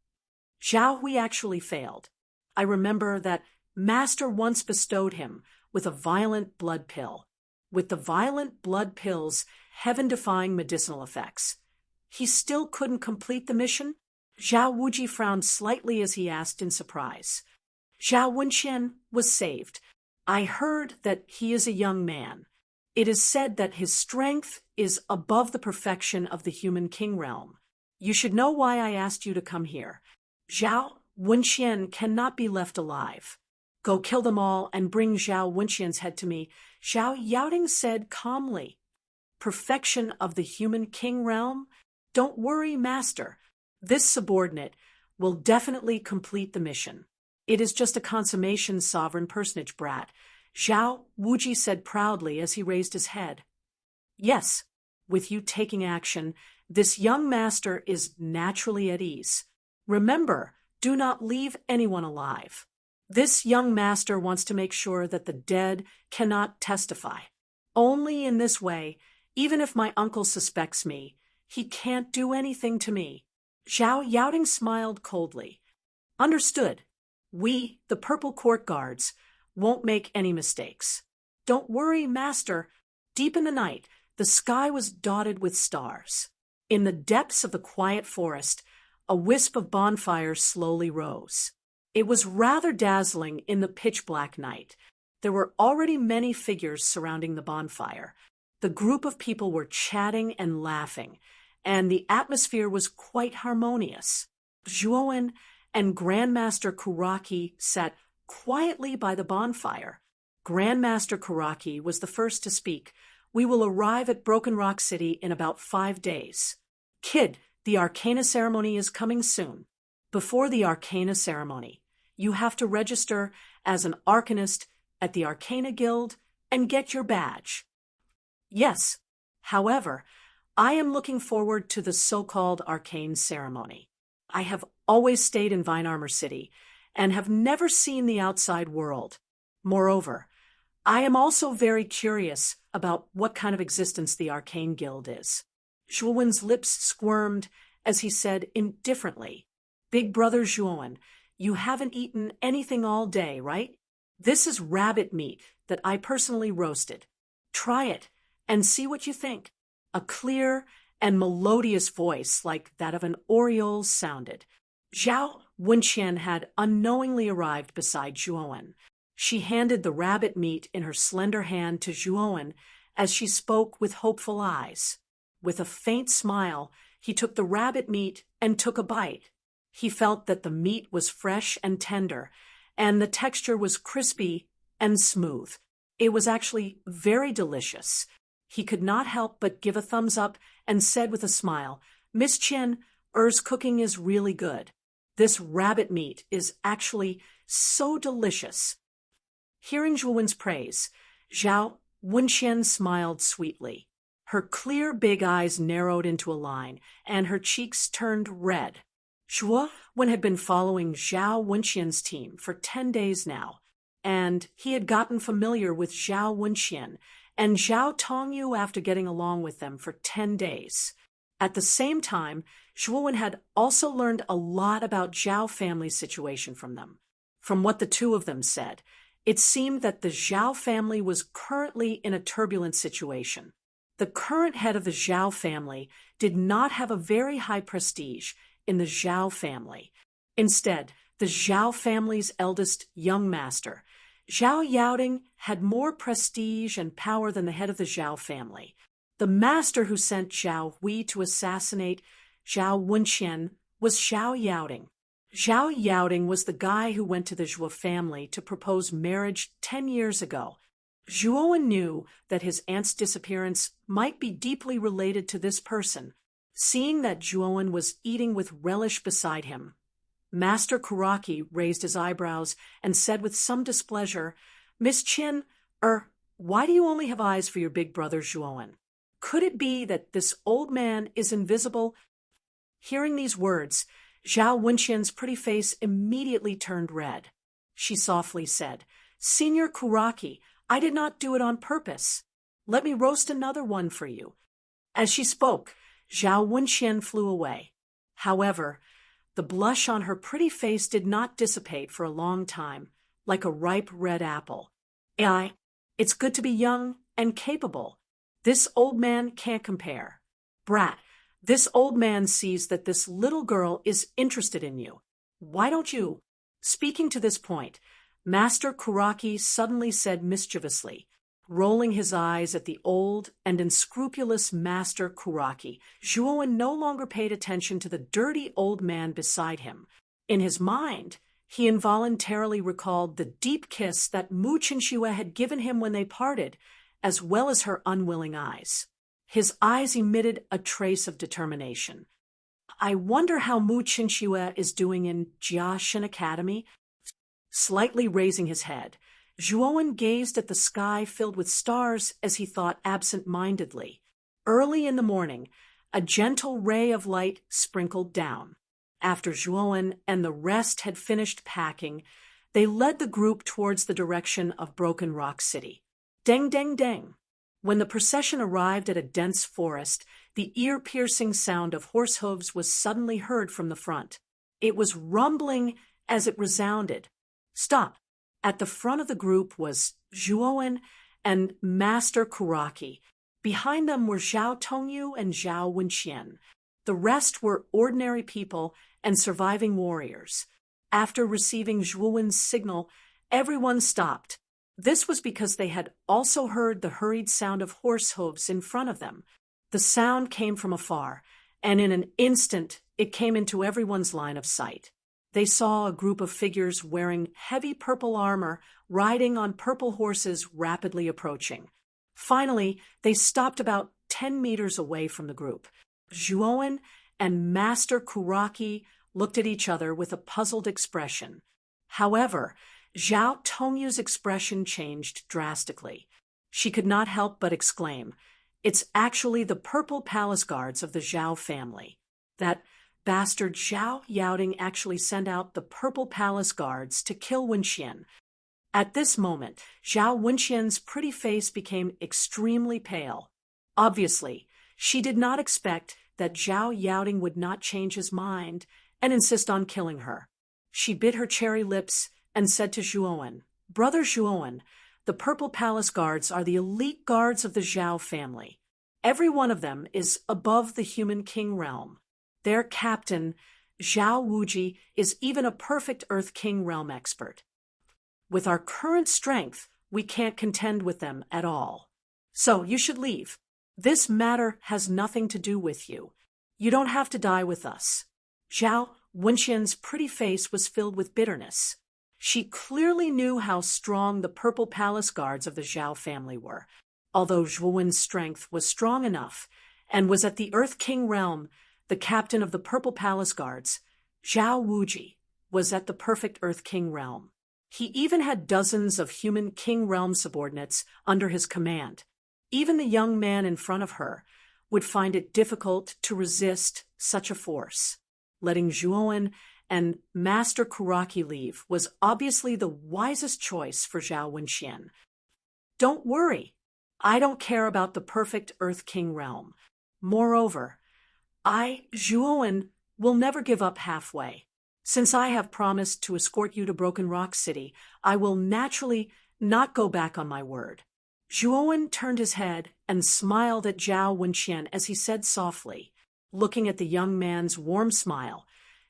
"Zhao Hui actually failed. I remember that Master once bestowed him with a violent blood pill, with the violent blood pill's heaven-defying medicinal effects. He still couldn't complete the mission?" Zhao Wuji frowned slightly as he asked in surprise. "Zhao Wenxian was saved. I heard that he is a young man. It is said that his strength is above the perfection of the human king realm. You should know why I asked you to come here. Zhao Wenxian cannot be left alive. Go kill them all and bring Zhao Wenxian's head to me," Zhao Yaoding said calmly. "Perfection of the human king realm? Don't worry, Master. This subordinate will definitely complete the mission. It is just a consummation sovereign personage brat," Zhao Wuji said proudly as he raised his head. Yes, with you taking action, this young master is naturally at ease. Remember, do not leave anyone alive. This young master wants to make sure that the dead cannot testify. Only in this way, even if my uncle suspects me, he can't do anything to me. Zhao Yaoding smiled coldly. Understood. We, the Purple Court Guards, won't make any mistakes. Don't worry, master. Deep in the night, the sky was dotted with stars. In the depths of the quiet forest, a wisp of bonfire slowly rose. It was rather dazzling in the pitch-black night. There were already many figures surrounding the bonfire. The group of people were chatting and laughing, and the atmosphere was quite harmonious. Zhuowen and Grandmaster Kuraki sat quietly by the bonfire. Grandmaster Kuraki was the first to speak. We will arrive at Broken Rock City in about 5 days. Kid, the Arcana ceremony is coming soon. Before the Arcana ceremony, you have to register as an Arcanist at the Arcana Guild and get your badge. Yes, however, I am looking forward to the so-called Arcane ceremony. I have always stayed in Vine Armor City and have never seen the outside world. Moreover, I am also very curious about what kind of existence the Arcane Guild is. Zhuowen's lips squirmed as he said indifferently, Big Brother Zhuowen, you haven't eaten anything all day, right? This is rabbit meat that I personally roasted. Try it and see what you think. A clear and melodious voice like that of an oriole sounded. Zhao Wenqian had unknowingly arrived beside Zhuowen. She handed the rabbit meat in her slender hand to Zhuowen as she spoke with hopeful eyes. With a faint smile, he took the rabbit meat and took a bite. He felt that the meat was fresh and tender, and the texture was crispy and smooth. It was actually very delicious. He could not help but give a thumbs up and said with a smile, Miss Chen, cooking is really good. This rabbit meat is actually so delicious. Hearing Zhuowen's praise, Zhao Wenqian smiled sweetly. Her clear big eyes narrowed into a line, and her cheeks turned red. Zhuowen had been following Zhao Wenqian's team for 10 days now, and he had gotten familiar with Zhao Wenqian and Zhao Tongyu after getting along with them for 10 days. At the same time, Zhuowen had also learned a lot about Zhao family's situation from them. From what the two of them said, it seemed that the Zhao family was currently in a turbulent situation. The current head of the Zhao family did not have a very high prestige in the Zhao family. Instead, the Zhao family's eldest young master, Zhao Yaoding, had more prestige and power than the head of the Zhao family. The master who sent Zhao Hui to assassinate Zhao Wenqian was Zhao Yaoding. Zhao Yaoding was the guy who went to the Zhuo family to propose marriage 10 years ago. Zhuowen knew that his aunt's disappearance might be deeply related to this person. Seeing that Zhuowen was eating with relish beside him, Master Kuraki raised his eyebrows and said with some displeasure, Miss Qin, why do you only have eyes for your big brother Zhuowen? Could it be that this old man is invisible? Hearing these words, Zhao Wenqian's pretty face immediately turned red. She softly said, Senior Kuraki, I did not do it on purpose. Let me roast another one for you. As she spoke, Zhao Wenqian flew away. However, the blush on her pretty face did not dissipate for a long time, like a ripe red apple. It's good to be young and capable. This old man can't compare. Brat, this old man sees that this little girl is interested in you. Why don't you? Speaking to this point, Master Kuraki suddenly said mischievously, rolling his eyes at the old and unscrupulous Master Kuraki. Zhuowen no longer paid attention to the dirty old man beside him. In his mind, he involuntarily recalled the deep kiss that Mu Qinxue had given him when they parted, as well as her unwilling eyes. His eyes emitted a trace of determination. I wonder how Mu Qinxue is doing in Jiaxin Academy. Slightly raising his head, Zhuowen gazed at the sky filled with stars as he thought absent-mindedly. Early in the morning, a gentle ray of light sprinkled down. After Zhuowen and the rest had finished packing, they led the group towards the direction of Broken Rock City. Deng, deng, deng. When the procession arrived at a dense forest, the ear-piercing sound of horse hooves was suddenly heard from the front. It was rumbling as it resounded. Stop! At the front of the group was Zhuowen and Master Kuraki. Behind them were Zhao Tongyu and Zhao Wenxian. The rest were ordinary people and surviving warriors. After receiving Zhuowen's signal, everyone stopped. This was because they had also heard the hurried sound of horse hooves in front of them. The sound came from afar, and in an instant it came into everyone's line of sight. They saw a group of figures wearing heavy purple armor, riding on purple horses rapidly approaching. Finally, they stopped about 10 meters away from the group. Zhuowen and Master Kuraki looked at each other with a puzzled expression. However, Zhao Tongyu's expression changed drastically. She could not help but exclaim, "It's actually the Purple Palace Guards of the Zhao family. That bastard Zhao Yaoding actually sent out the Purple Palace Guards to kill Wenxian." At this moment, Zhao Wenxian's pretty face became extremely pale. Obviously, she did not expect that Zhao Yaoding would not change his mind and insist on killing her. She bit her cherry lips and said to Zhuowen, "Brother Zhuowen, the Purple Palace Guards are the elite guards of the Zhao family. Every one of them is above the human king realm. Their captain, Zhao Wuji, is even a perfect Earth King realm expert. With our current strength, we can't contend with them at all. So you should leave. This matter has nothing to do with you. You don't have to die with us." Zhao Wenxian's pretty face was filled with bitterness. She clearly knew how strong the Purple Palace Guards of the Zhao family were. Although Zhuowen's strength was strong enough and was at the Earth King realm, the captain of the Purple Palace Guards, Zhao Wuji, was at the perfect Earth King realm. He even had dozens of human king realm subordinates under his command. Even the young man in front of her would find it difficult to resist such a force. Letting Zhuowen and Master Kuraki leave was obviously the wisest choice for Zhao Wenxian. "Don't worry. I don't care about the perfect Earth King realm. Moreover, I, Zhuowen, will never give up halfway. Since I have promised to escort you to Broken Rock City, I will naturally not go back on my word." Zhuowen turned his head and smiled at Zhao Wenxian as he said softly, looking at the young man's warm smile.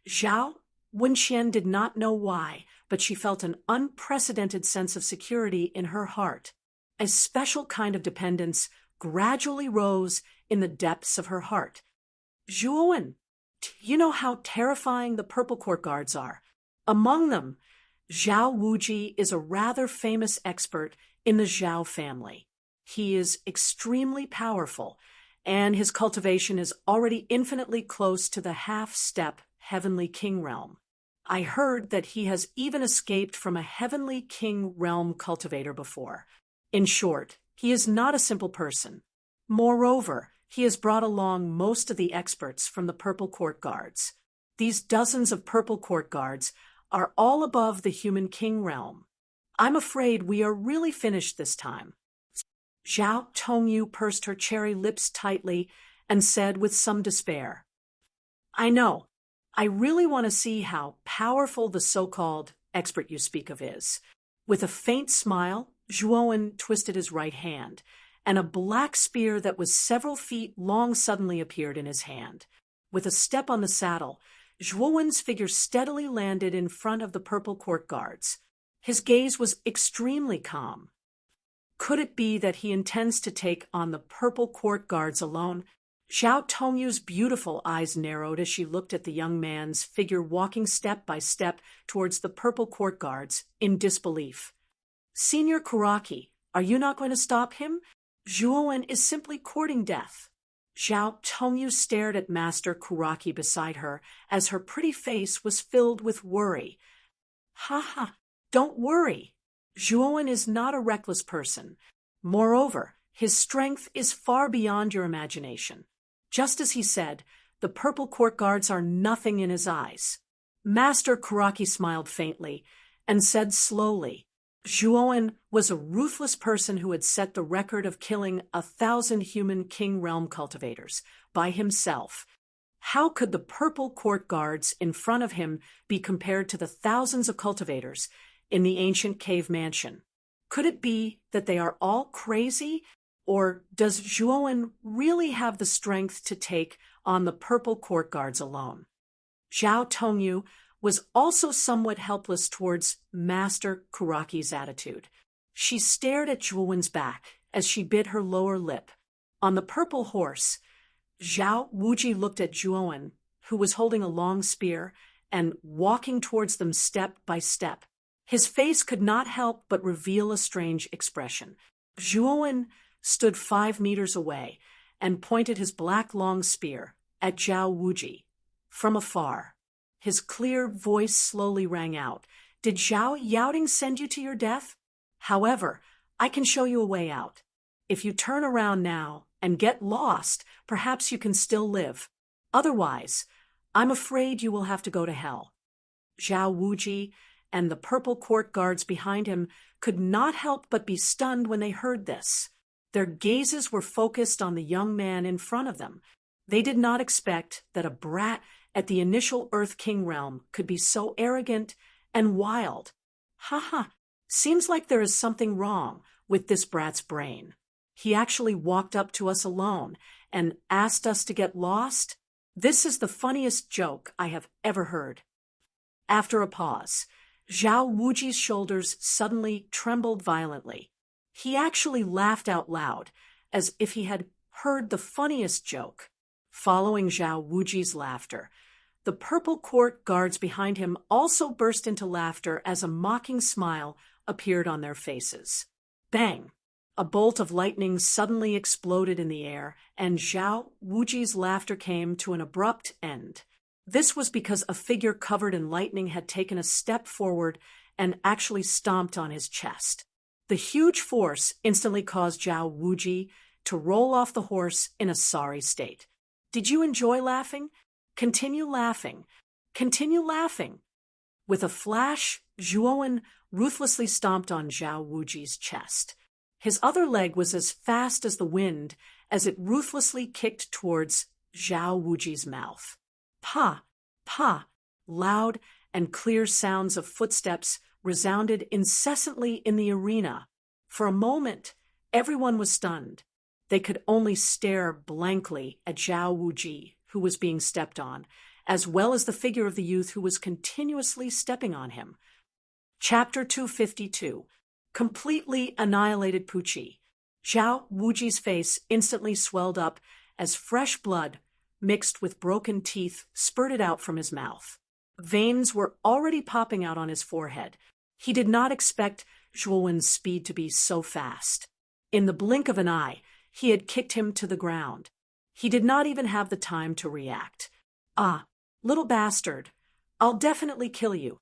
Zhao Wenxian did not know why, but she felt an unprecedented sense of security in her heart. A special kind of dependence gradually rose in the depths of her heart. "Zhuowen, you know how terrifying the Purple Court Guards are. Among them, Zhao Wuji is a rather famous expert in the Zhao family. He is extremely powerful, and his cultivation is already infinitely close to the half-step Heavenly King realm. I heard that he has even escaped from a Heavenly King realm cultivator before. In short, he is not a simple person. Moreover, he has brought along most of the experts from the Purple Court Guards. These dozens of Purple Court Guards are all above the human king realm. I'm afraid we are really finished this time." Zhao Tongyu pursed her cherry lips tightly and said with some despair, "I know. I really want to see how powerful the so-called expert you speak of is." With a faint smile, Zhuowen twisted his right hand, and a black spear that was several feet long suddenly appeared in his hand. With a step on the saddle, Zhuowen's figure steadily landed in front of the Purple Court Guards. His gaze was extremely calm. Could it be that he intends to take on the Purple Court Guards alone? Zhao Tongyu's beautiful eyes narrowed as she looked at the young man's figure walking step by step towards the Purple Court Guards in disbelief. "Senior Kuraki, are you not going to stop him? Zhuowen is simply courting death." Zhao Tongyu stared at Master Kuraki beside her as her pretty face was filled with worry. "Ha ha, don't worry." Zhuowen is not a reckless person. Moreover, his strength is far beyond your imagination. Just as he said, the purple court guards are nothing in his eyes. Master Kuraki smiled faintly and said slowly, Zhuowen was a ruthless person who had set the record of killing 1,000 human king realm cultivators by himself. How could the purple court guards in front of him be compared to the thousands of cultivators in the ancient cave mansion? Could it be that they are all crazy? Or does Zhuowen really have the strength to take on the purple court guards alone? Zhao Tongyu was also somewhat helpless towards Master Kuraki's attitude. She stared at Zhuowen's back as she bit her lower lip. On the purple horse, Zhao Wuji looked at Zhuowen, who was holding a long spear and walking towards them step by step. His face could not help but reveal a strange expression. Zhuowen stood 5 meters away and pointed his black long spear at Zhao Wuji. From afar, his clear voice slowly rang out. Did Zhao Yaoding send you to your death? However, I can show you a way out. If you turn around now and get lost, perhaps you can still live. Otherwise, I'm afraid you will have to go to hell. Zhao Wuji and the purple court guards behind him could not help but be stunned when they heard this. Their gazes were focused on the young man in front of them. They did not expect that a brat at the initial Earth King realm could be so arrogant and wild. Seems like there is something wrong with this brat's brain. He actually walked up to us alone and asked us to get lost. This is the funniest joke I have ever heard. After a pause, Zhao Wuji's shoulders suddenly trembled violently. He actually laughed out loud, as if he had heard the funniest joke. Following Zhao Wuji's laughter, the purple court guards behind him also burst into laughter as a mocking smile appeared on their faces. Bang! A bolt of lightning suddenly exploded in the air, and Zhao Wuji's laughter came to an abrupt end. This was because a figure covered in lightning had taken a step forward and actually stomped on his chest. The huge force instantly caused Zhao Wuji to roll off the horse in a sorry state. Did you enjoy laughing? Continue laughing. Continue laughing. With a flash, Zhuowen ruthlessly stomped on Zhao Wuji's chest. His other leg was as fast as the wind as it ruthlessly kicked towards Zhao Wuji's mouth. Pa! Pa! Loud and clear sounds of footsteps resounded incessantly in the arena. For a moment, everyone was stunned. They could only stare blankly at Zhao Wuji, who was being stepped on, as well as the figure of the youth who was continuously stepping on him. Chapter 252. Completely annihilated Pucci. Zhao Wuji's face instantly swelled up as fresh blood, mixed with broken teeth, spurted out from his mouth. Veins were already popping out on his forehead. He did not expect Zhuowen's speed to be so fast. In the blink of an eye, he had kicked him to the ground. He did not even have the time to react. Ah, little bastard, I'll definitely kill you.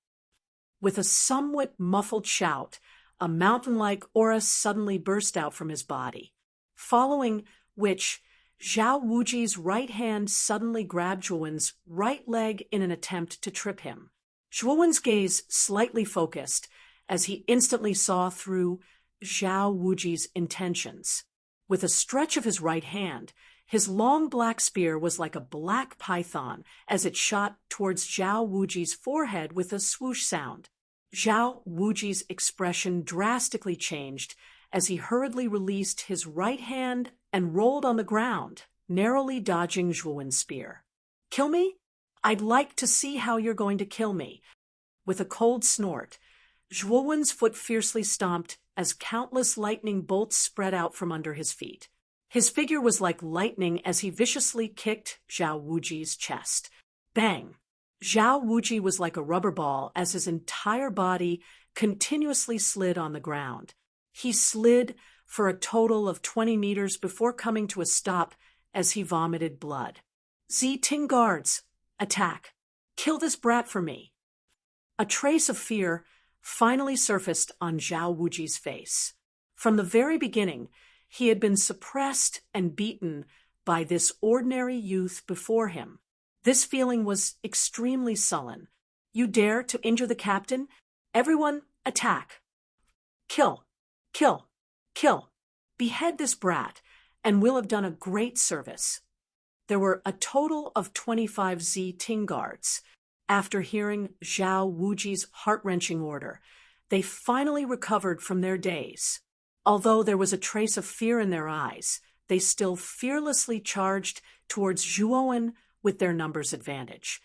With a somewhat muffled shout, a mountain-like aura suddenly burst out from his body, following which Zhao Wuji's right hand suddenly grabbed Zhuowen's right leg in an attempt to trip him. Zhuowen's gaze slightly focused as he instantly saw through Zhao Wuji's intentions. With a stretch of his right hand, his long black spear was like a black python as it shot towards Zhao Wuji's forehead with a swoosh sound. Zhao Wuji's expression drastically changed as he hurriedly released his right hand and rolled on the ground, narrowly dodging Zhuowen's spear. Kill me? I'd like to see how you're going to kill me. With a cold snort, Zhuowen's foot fiercely stomped as countless lightning bolts spread out from under his feet. His figure was like lightning as he viciously kicked Zhao Wuji's chest. Bang! Zhao Wuji was like a rubber ball as his entire body continuously slid on the ground. He slid for a total of 20 meters before coming to a stop as he vomited blood. Ting guards, attack! Kill this brat for me! A trace of fear finally surfaced on Zhao Wuji's face. From the very beginning, he had been suppressed and beaten by this ordinary youth before him. This feeling was extremely sullen. You dare to injure the captain? Everyone, attack! Kill! Kill! Kill! Behead this brat, and we'll have done a great service. There were a total of 25 Ting guards. After hearing Zhao Wuji's heart-wrenching order, they finally recovered from their daze. Although there was a trace of fear in their eyes, they still fearlessly charged towards Zhuowen with their numbers advantage.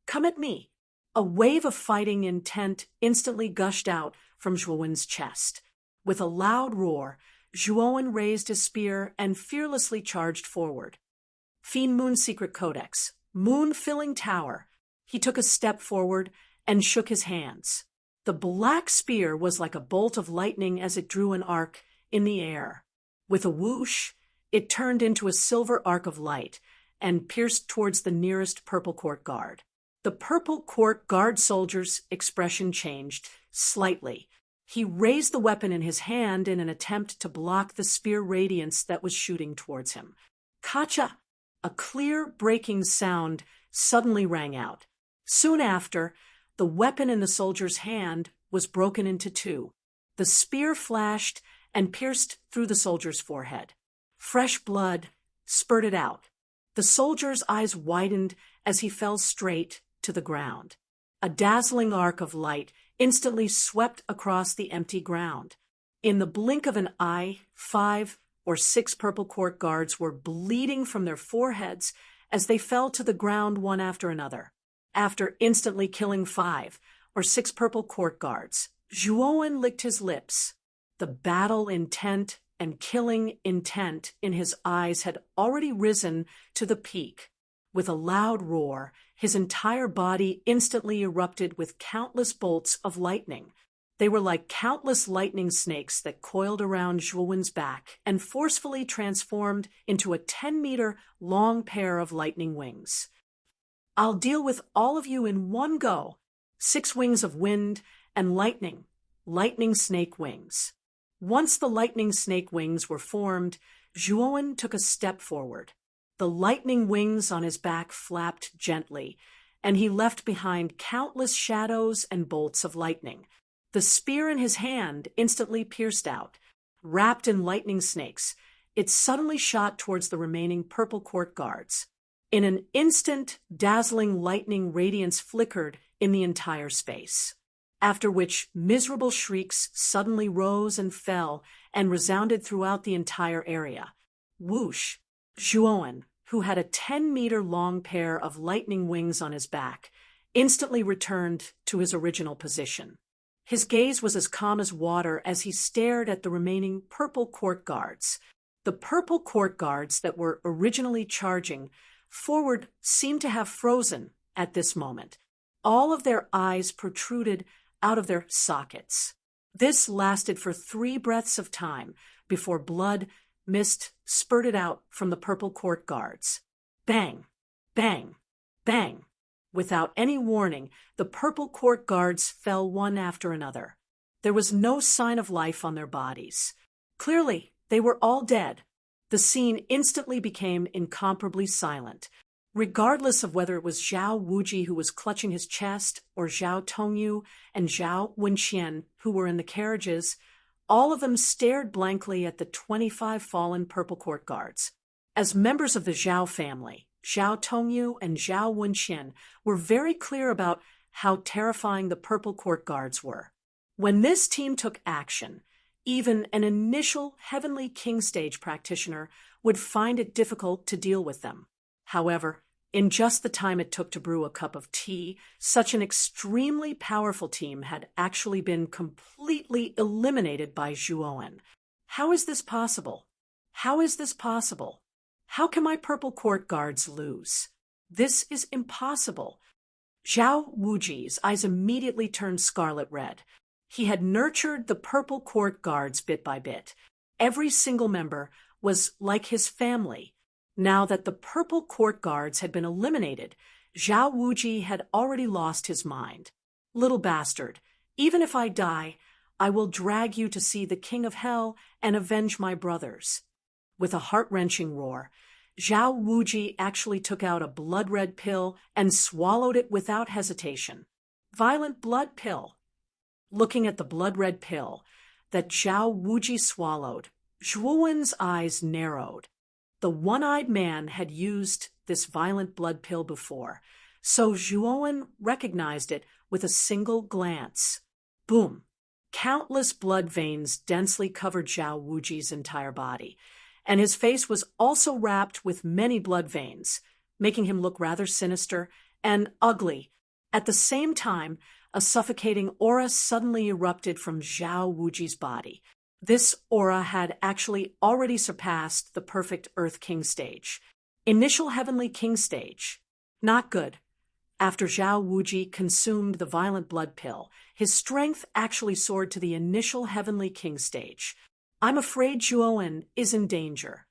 Come at me! A wave of fighting intent instantly gushed out from Zhuowen's chest. With a loud roar, Zhuowen raised his spear and fearlessly charged forward. Fiend Moon Secret Codex, Moon-Filling Tower. He took a step forward and shook his hands. The black spear was like a bolt of lightning as it drew an arc in the air. With a whoosh, it turned into a silver arc of light and pierced towards the nearest Purple Court guard. The Purple Court guard soldier's expression changed slightly. He raised the weapon in his hand in an attempt to block the spear radiance that was shooting towards him. Kacha! A clear, breaking sound suddenly rang out. Soon after, the weapon in the soldier's hand was broken into two. The spear flashed and pierced through the soldier's forehead. Fresh blood spurted out. The soldier's eyes widened as he fell straight to the ground. A dazzling arc of light instantly swept across the empty ground. In the blink of an eye, 5 or 6 Purple Court guards were bleeding from their foreheads as they fell to the ground one after another. After instantly killing 5 or 6 Purple Court guards, Zhuowen licked his lips. The battle intent and killing intent in his eyes had already risen to the peak. With a loud roar, his entire body instantly erupted with countless bolts of lightning. They were like countless lightning snakes that coiled around Zhuowen's back and forcefully transformed into a 10-meter-long pair of lightning wings. I'll deal with all of you in one go. 6 wings of wind and lightning snake wings. Once the lightning snake wings were formed, Zhuowen took a step forward. The lightning wings on his back flapped gently, and he left behind countless shadows and bolts of lightning. The spear in his hand instantly pierced out. Wrapped in lightning snakes, it suddenly shot towards the remaining Purple Court guards. In an instant, dazzling lightning radiance flickered in the entire space, after which miserable shrieks suddenly rose and fell and resounded throughout the entire area. Whoosh! Zhuowen, who had a 10-meter-long pair of lightning wings on his back, instantly returned to his original position. His gaze was as calm as water as he stared at the remaining Purple Court guards. The Purple Court guards that were originally charging forward seemed to have frozen at this moment. All of their eyes protruded out of their sockets. This lasted for 3 breaths of time before blood, mist spurted out from the Purple Court guards. Bang! Bang! Bang! Without any warning, the Purple Court guards fell one after another. There was no sign of life on their bodies. Clearly, they were all dead. The scene instantly became incomparably silent. Regardless of whether it was Zhao Wuji who was clutching his chest or Zhao Tongyu and Zhao Wenqian who were in the carriages, all of them stared blankly at the 25 fallen Purple Court guards. As members of the Zhao family, Zhao Tongyu and Zhao Wenqian were very clear about how terrifying the Purple Court guards were. When this team took action, even an initial Heavenly King Stage practitioner would find it difficult to deal with them. However, in just the time it took to brew a cup of tea, such an extremely powerful team had actually been completely eliminated by Zhuowen. How is this possible? How is this possible? How can my Purple Court guards lose? This is impossible. Zhao Wuji's eyes immediately turned scarlet red. He had nurtured the Purple Court guards bit by bit. Every single member was like his family. Now that the Purple Court guards had been eliminated, Zhao Wuji had already lost his mind. Little bastard, Even if I die, I will drag you to see the king of hell and avenge my brothers." With a heart-wrenching roar, Zhao Wuji actually took out a blood-red pill and swallowed it without hesitation. Violent blood pill. Looking at the blood-red pill that Zhao Wuji swallowed, Zhuowen's eyes narrowed. The one-eyed man had used this violent blood pill before, so Zhuowen recognized it with a single glance. Boom! Countless blood veins densely covered Zhao Wuji's entire body, and his face was also wrapped with many blood veins, making him look rather sinister and ugly. At the same time, a suffocating aura suddenly erupted from Zhao Wuji's body. This aura had actually already surpassed the perfect Earth King stage. Initial Heavenly King stage. Not good. After Zhao Wuji consumed the violent blood pill, his strength actually soared to the initial Heavenly King stage. I'm afraid Zhuowen is in danger.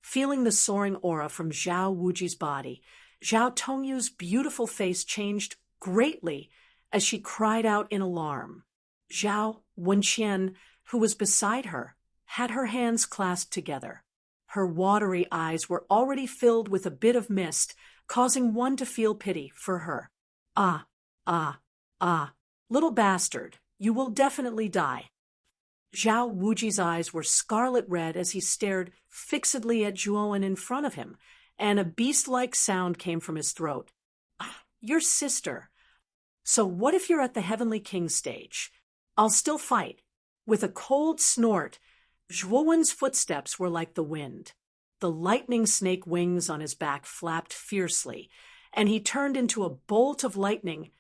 Feeling the soaring aura from Zhao Wuji's body, Zhao Tongyu's beautiful face changed greatly as she cried out in alarm. Zhao Wenqian, who was beside her, had her hands clasped together. Her watery eyes were already filled with a bit of mist, causing one to feel pity for her. Ah, little bastard, you will definitely die. Zhao Wuji's eyes were scarlet red as he stared fixedly at Zhuowen in front of him, and a beast-like sound came from his throat. Your sister. So what if you're at the Heavenly King stage? I'll still fight. With a cold snort, Zhuowen's footsteps were like the wind. The lightning snake wings on his back flapped fiercely, and he turned into a bolt of lightning,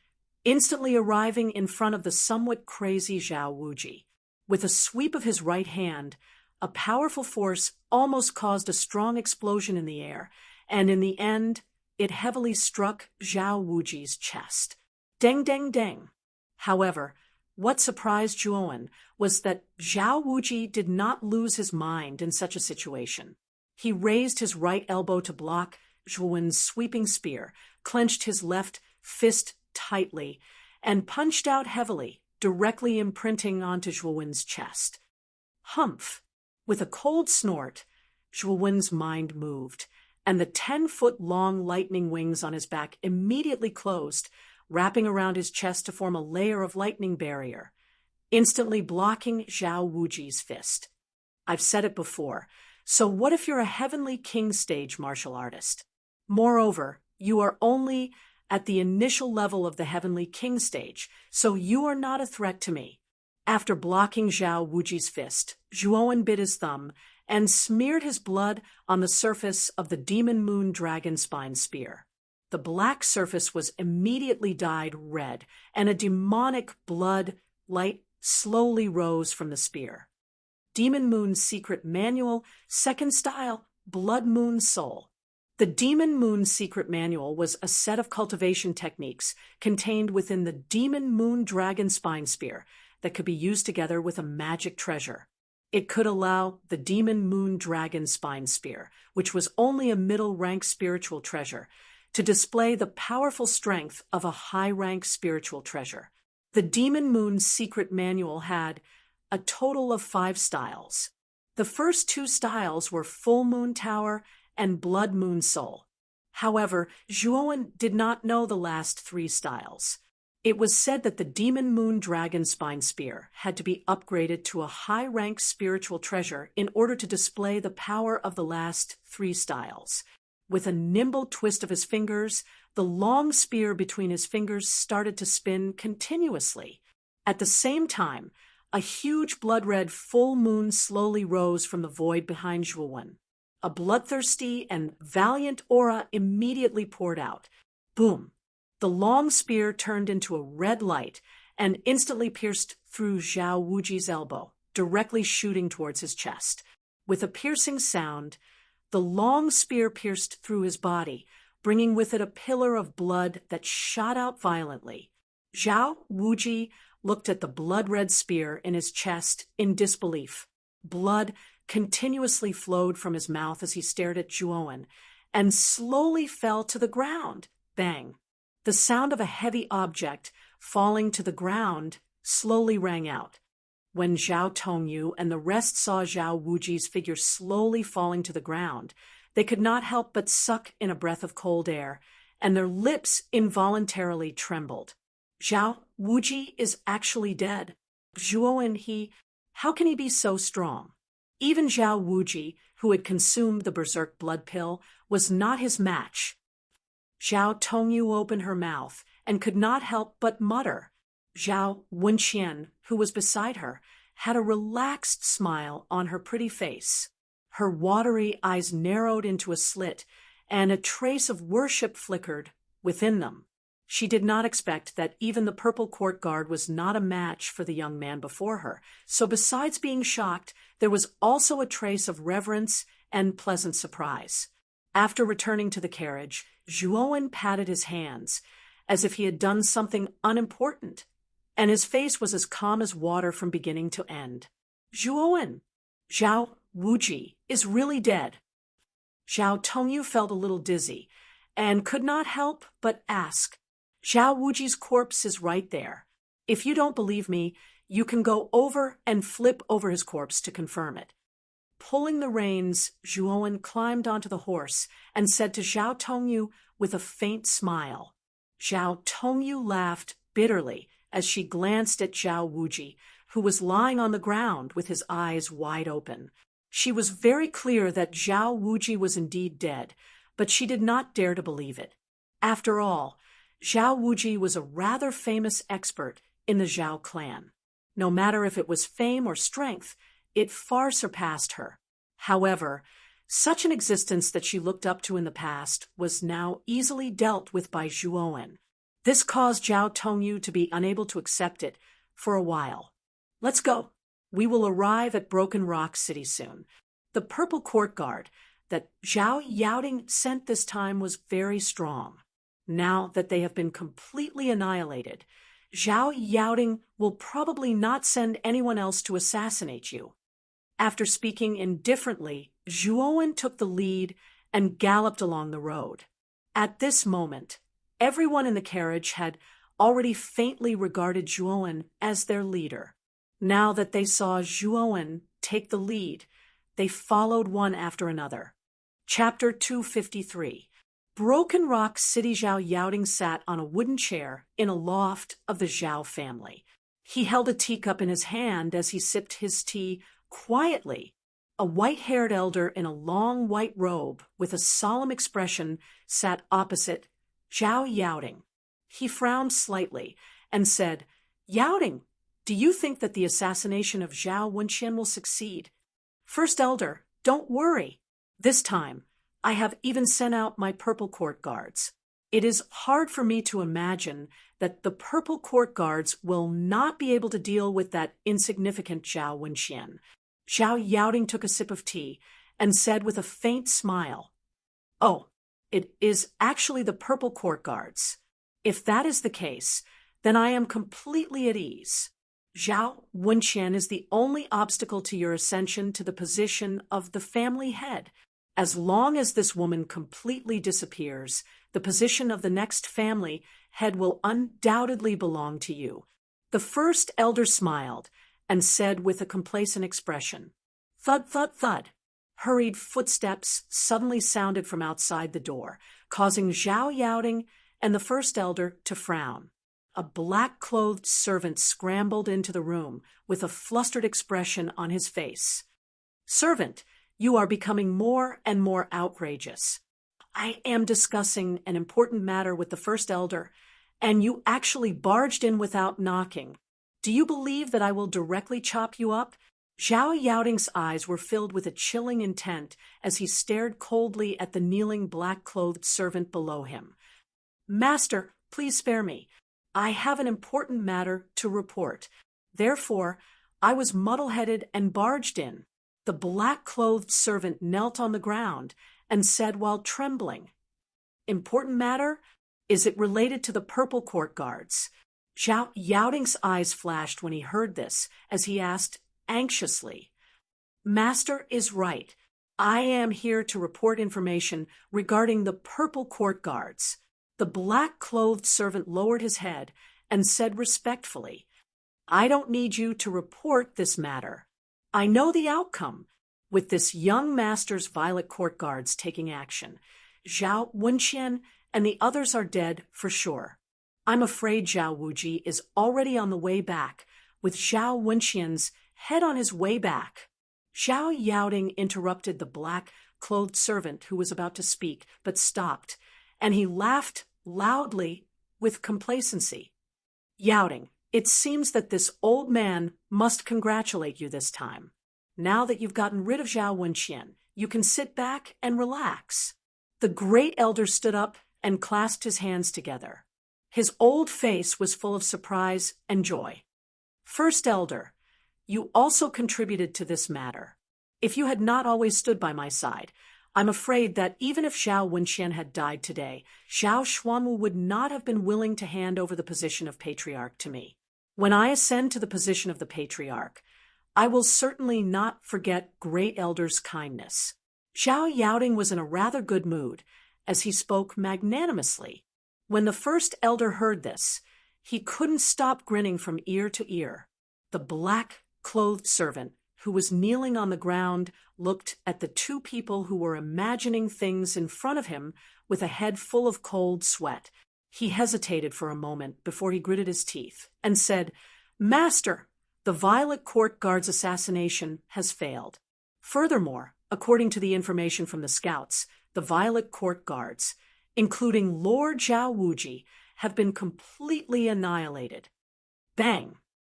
instantly arriving in front of the somewhat crazy Zhao Wuji. With a sweep of his right hand, a powerful force almost caused a strong explosion in the air, and in the end, it heavily struck Zhao Wuji's chest. Deng, deng, deng. However, what surprised Zhuowen was that Zhao Wuji did not lose his mind in such a situation. He raised his right elbow to block Zhuowen's sweeping spear, clenched his left fist tightly, and punched out heavily, directly imprinting onto Zhuowen's chest. Humph! With a cold snort, Zhuowen's mind moved, and the 10-foot-long lightning wings on his back immediately closed, wrapping around his chest to form a layer of lightning barrier, instantly blocking Zhao Wuji's fist. I've said it before, so what if you're a Heavenly King stage martial artist? Moreover, you are only at the initial level of the Heavenly King stage, so you are not a threat to me. After blocking Zhao Wuji's fist, Zhuowen bit his thumb and smeared his blood on the surface of the Demon Moon Dragon Spine Spear. The black surface was immediately dyed red, and a demonic blood light slowly rose from the spear. Demon Moon's Secret Manual, Second Style, Blood Moon Soul. The Demon Moon Secret Manual was a set of cultivation techniques contained within the Demon Moon Dragon Spine Spear that could be used together with a magic treasure. It could allow the Demon Moon Dragon Spine Spear, which was only a middle-rank spiritual treasure, to display the powerful strength of a high-rank spiritual treasure. The Demon Moon Secret Manual had a total of 5 styles. The first 2 styles were Full Moon Tower and Blood Moon Soul. However, Zhuowen did not know the last 3 styles. It was said that the Demon Moon Dragon Spine Spear had to be upgraded to a high-rank spiritual treasure in order to display the power of the last 3 styles. With a nimble twist of his fingers, the long spear between his fingers started to spin continuously. At the same time, a huge blood-red full moon slowly rose from the void behind Zhuowen. A bloodthirsty and valiant aura immediately poured out. Boom! The long spear turned into a red light and instantly pierced through Zhao Wuji's elbow, directly shooting towards his chest. With a piercing sound, the long spear pierced through his body, bringing with it a pillar of blood that shot out violently. Zhao Wuji looked at the blood-red spear in his chest in disbelief. Blood continuously flowed from his mouth as he stared at Zhuowen, and slowly fell to the ground. Bang! The sound of a heavy object falling to the ground slowly rang out. When Zhao Tongyu and the rest saw Zhao Wuji's figure slowly falling to the ground, they could not help but suck in a breath of cold air, and their lips involuntarily trembled. Zhao Wuji is actually dead. Zhuowen, how can he be so strong? Even Zhao Wuji, who had consumed the berserk blood pill, was not his match. Zhao Tongyu opened her mouth and could not help but mutter. Zhao Wenqian, who was beside her, had a relaxed smile on her pretty face. Her watery eyes narrowed into a slit, and a trace of worship flickered within them. She did not expect that even the purple court guard was not a match for the young man before her, so besides being shocked, there was also a trace of reverence and pleasant surprise. After returning to the carriage, Zhuowen patted his hands, as if he had done something unimportant, and his face was as calm as water from beginning to end. Zhuowen, Zhao Wuji is really dead. Zhao Tongyu felt a little dizzy, and could not help but ask, Zhao Wuji's corpse is right there. If you don't believe me, you can go over and flip over his corpse to confirm it. Pulling the reins, Zhuowen climbed onto the horse and said to Zhao Tongyu with a faint smile. Zhao Tongyu laughed bitterly as she glanced at Zhao Wuji, who was lying on the ground with his eyes wide open. She was very clear that Zhao Wuji was indeed dead, but she did not dare to believe it. After all, Zhao Wuji was a rather famous expert in the Zhao clan. No matter if it was fame or strength, it far surpassed her. However, such an existence that she looked up to in the past was now easily dealt with by Zhuowen. This caused Zhao Tongyu to be unable to accept it for a while. Let's go. We will arrive at Broken Rock City soon. The purple court guard that Zhao Yaoding sent this time was very strong. Now that they have been completely annihilated, Zhao Yaoding will probably not send anyone else to assassinate you. After speaking indifferently, Zhuowen took the lead and galloped along the road. At this moment, everyone in the carriage had already faintly regarded Zhuowen as their leader. Now that they saw Zhuowen take the lead, they followed one after another. Chapter 253. Broken Rock City. Zhao Yaoding sat on a wooden chair in a loft of the Zhao family. He held a teacup in his hand as he sipped his tea quietly. A white-haired elder in a long white robe with a solemn expression sat opposite Zhao Yaoding. He frowned slightly and said, Yaoding, do you think that the assassination of Zhao Wenqian will succeed? First Elder, don't worry. This time, I have even sent out my purple court guards. It is hard for me to imagine that the purple court guards will not be able to deal with that insignificant Zhao Wenqian. Zhao Yaoding took a sip of tea and said with a faint smile, Oh, it is actually the purple court guards. If that is the case, then I am completely at ease. Zhao Wenqian is the only obstacle to your ascension to the position of the family head. As long as this woman completely disappears, the position of the next family head will undoubtedly belong to you. The first elder smiled and said with a complacent expression, Thud, thud, thud. Hurried footsteps suddenly sounded from outside the door, causing Zhao Yaoding and the first elder to frown. A black-clothed servant scrambled into the room with a flustered expression on his face. Servant, you are becoming more and more outrageous. I am discussing an important matter with the first elder, and you actually barged in without knocking. Do you believe that I will directly chop you up? Zhao Yaoding's eyes were filled with a chilling intent as he stared coldly at the kneeling black-clothed servant below him. Master, please spare me. I have an important matter to report. Therefore, I was muddle-headed and barged in. The black-clothed servant knelt on the ground and said while trembling, Important matter? Is it related to the purple court guards? Zhao Yaoding's eyes flashed when he heard this, as he asked anxiously, Master is right. I am here to report information regarding the purple court guards. The black-clothed servant lowered his head and said respectfully, I don't need you to report this matter. I know the outcome. With this young master's violet court guards taking action, Zhao Wenqian and the others are dead for sure. I'm afraid Zhao Wuji is already on the way back, with Zhao Wenqian's head on his way back. Zhao Yaoding interrupted the black-clothed servant who was about to speak, but stopped, and he laughed loudly with complacency. Yaoding, it seems that this old man must congratulate you this time. Now that you've gotten rid of Zhao Wenqian, you can sit back and relax. The great elder stood up and clasped his hands together. His old face was full of surprise and joy. First elder, you also contributed to this matter. If you had not always stood by my side, I'm afraid that even if Zhao Wenqian had died today, Zhao Xuanwu would not have been willing to hand over the position of patriarch to me. When I ascend to the position of the patriarch, I will certainly not forget great elder's kindness. Zhao Yaoding was in a rather good mood, as he spoke magnanimously. When the first elder heard this, he couldn't stop grinning from ear to ear. The black-clothed servant, who was kneeling on the ground, looked at the two people who were imagining things in front of him with a head full of cold sweat. He hesitated for a moment before he gritted his teeth and said, "Master, the Violet Court Guard's assassination has failed. Furthermore, according to the information from the scouts, the Violet Court Guards, including Lord Zhao Wuji, have been completely annihilated." Bang!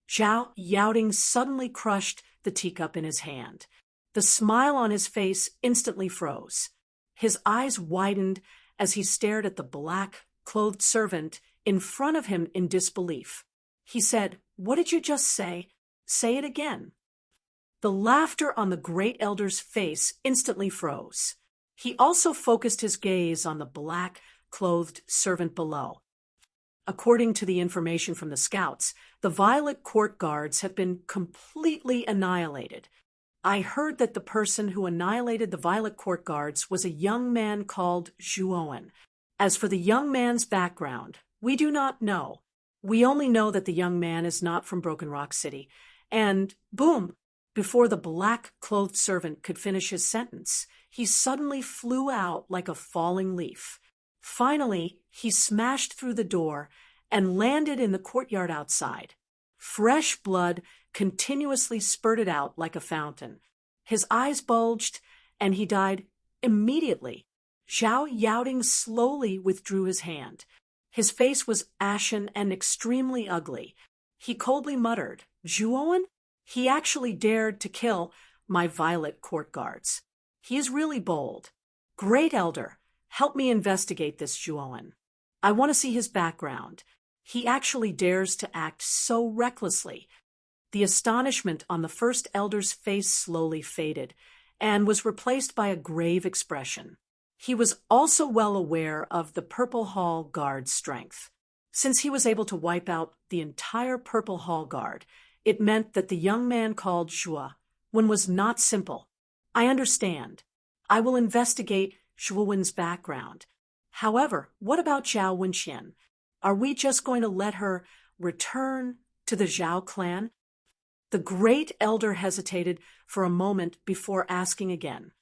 Zhao Yaoding suddenly crushed the teacup in his hand. The smile on his face instantly froze. His eyes widened as he stared at the black-clothed servant in front of him in disbelief. He said, "What did you just say? Say it again." The laughter on the great elder's face instantly froze. He also focused his gaze on the black-clothed servant below. According to the information from the scouts, the Violet Court Guards have been completely annihilated. I heard that the person who annihilated the Violet Court Guards was a young man called Zhuowen. As for the young man's background, we do not know. We only know that the young man is not from Broken Rock City. And, boom, before the black-clothed servant could finish his sentence, he suddenly flew out like a falling leaf. Finally, he smashed through the door and landed in the courtyard outside. Fresh blood continuously spurted out like a fountain. His eyes bulged, and he died immediately. Zhao Yaoding slowly withdrew his hand. His face was ashen and extremely ugly. He coldly muttered, "Zhuowen? He actually dared to kill my Violet Court Guards. He is really bold. Great elder, help me investigate this Zhuowen. I want to see his background. He actually dares to act so recklessly." The astonishment on the first elder's face slowly faded and was replaced by a grave expression. He was also well aware of the Purple Hall Guard's strength. Since he was able to wipe out the entire Purple Hall Guard, it meant that the young man called Zhuowen was not simple. I understand. I will investigate Zhuowen's background. However, what about Zhao Wenqian? Are we just going to let her return to the Zhao clan? The great elder hesitated for a moment before asking again.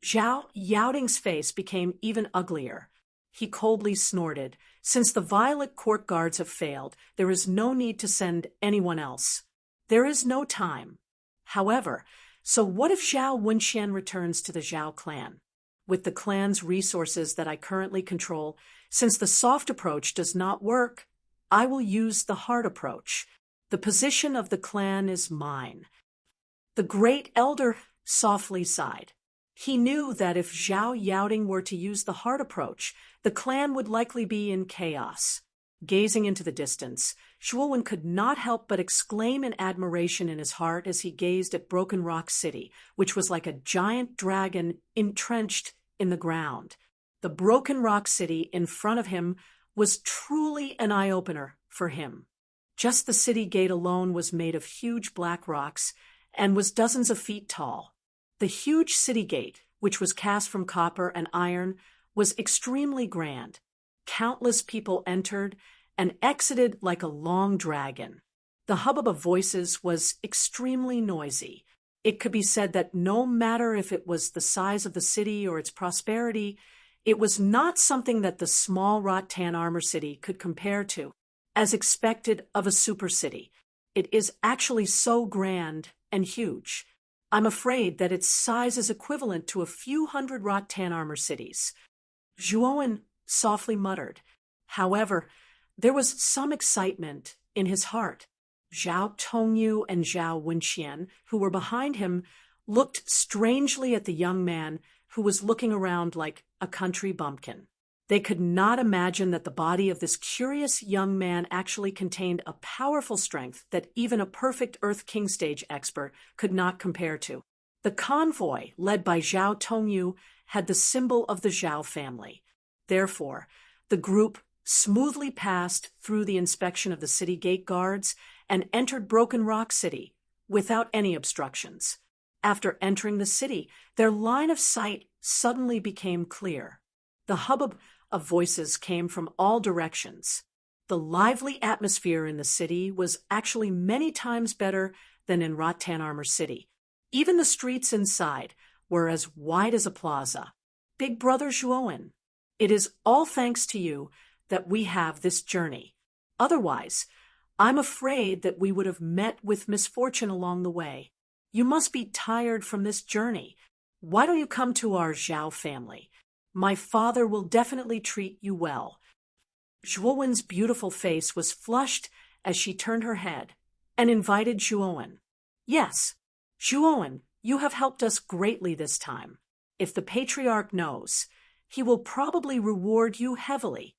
Zhao Yaoding's face became even uglier. He coldly snorted. "Since the Violet Court Guards have failed, there is no need to send anyone else. There is no time. However, so what if Zhao Wenqian returns to the Zhao clan? With the clan's resources that I currently control, since the soft approach does not work, I will use the hard approach. The position of the clan is mine." The great elder softly sighed. He knew that if Zhao Yaoding were to use the hard approach, the clan would likely be in chaos. Gazing into the distance, Zhuowen could not help but exclaim in admiration in his heart as he gazed at Broken Rock City, which was like a giant dragon entrenched in the ground. The Broken Rock City in front of him was truly an eye-opener for him. Just the city gate alone was made of huge black rocks and was dozens of feet tall. The huge city gate, which was cast from copper and iron, was extremely grand. Countless people entered and exited like a long dragon. The hubbub of voices was extremely noisy. It could be said that no matter if it was the size of the city or its prosperity, it was not something that the small Rattan armor city could compare to, as expected of a super city. It is actually so grand and huge. I'm afraid that its size is equivalent to a few hundred Rattan armor cities. Zhuowen softly muttered. However, there was some excitement in his heart. Zhao Tongyu and Zhao Wenqian, who were behind him, looked strangely at the young man who was looking around like a country bumpkin. They could not imagine that the body of this curious young man actually contained a powerful strength that even a perfect Earth King stage expert could not compare to. The convoy, led by Zhao Tongyu, had the symbol of the Zhao family. Therefore, the group smoothly passed through the inspection of the city gate guards and entered Broken Rock City without any obstructions. After entering the city, their line of sight suddenly became clear. The hubbub of voices came from all directions. The lively atmosphere in the city was actually many times better than in Rattan Armor City. Even the streets inside were as wide as a plaza. Big Brother Zhuowen, it is all thanks to you that we have this journey. Otherwise, I'm afraid that we would have met with misfortune along the way. You must be tired from this journey. Why don't you come to our Zhao family? My father will definitely treat you well. Zhuowen's beautiful face was flushed as she turned her head and invited Zhuowen. Yes, Zhuowen, you have helped us greatly this time. If the patriarch knows, he will probably reward you heavily.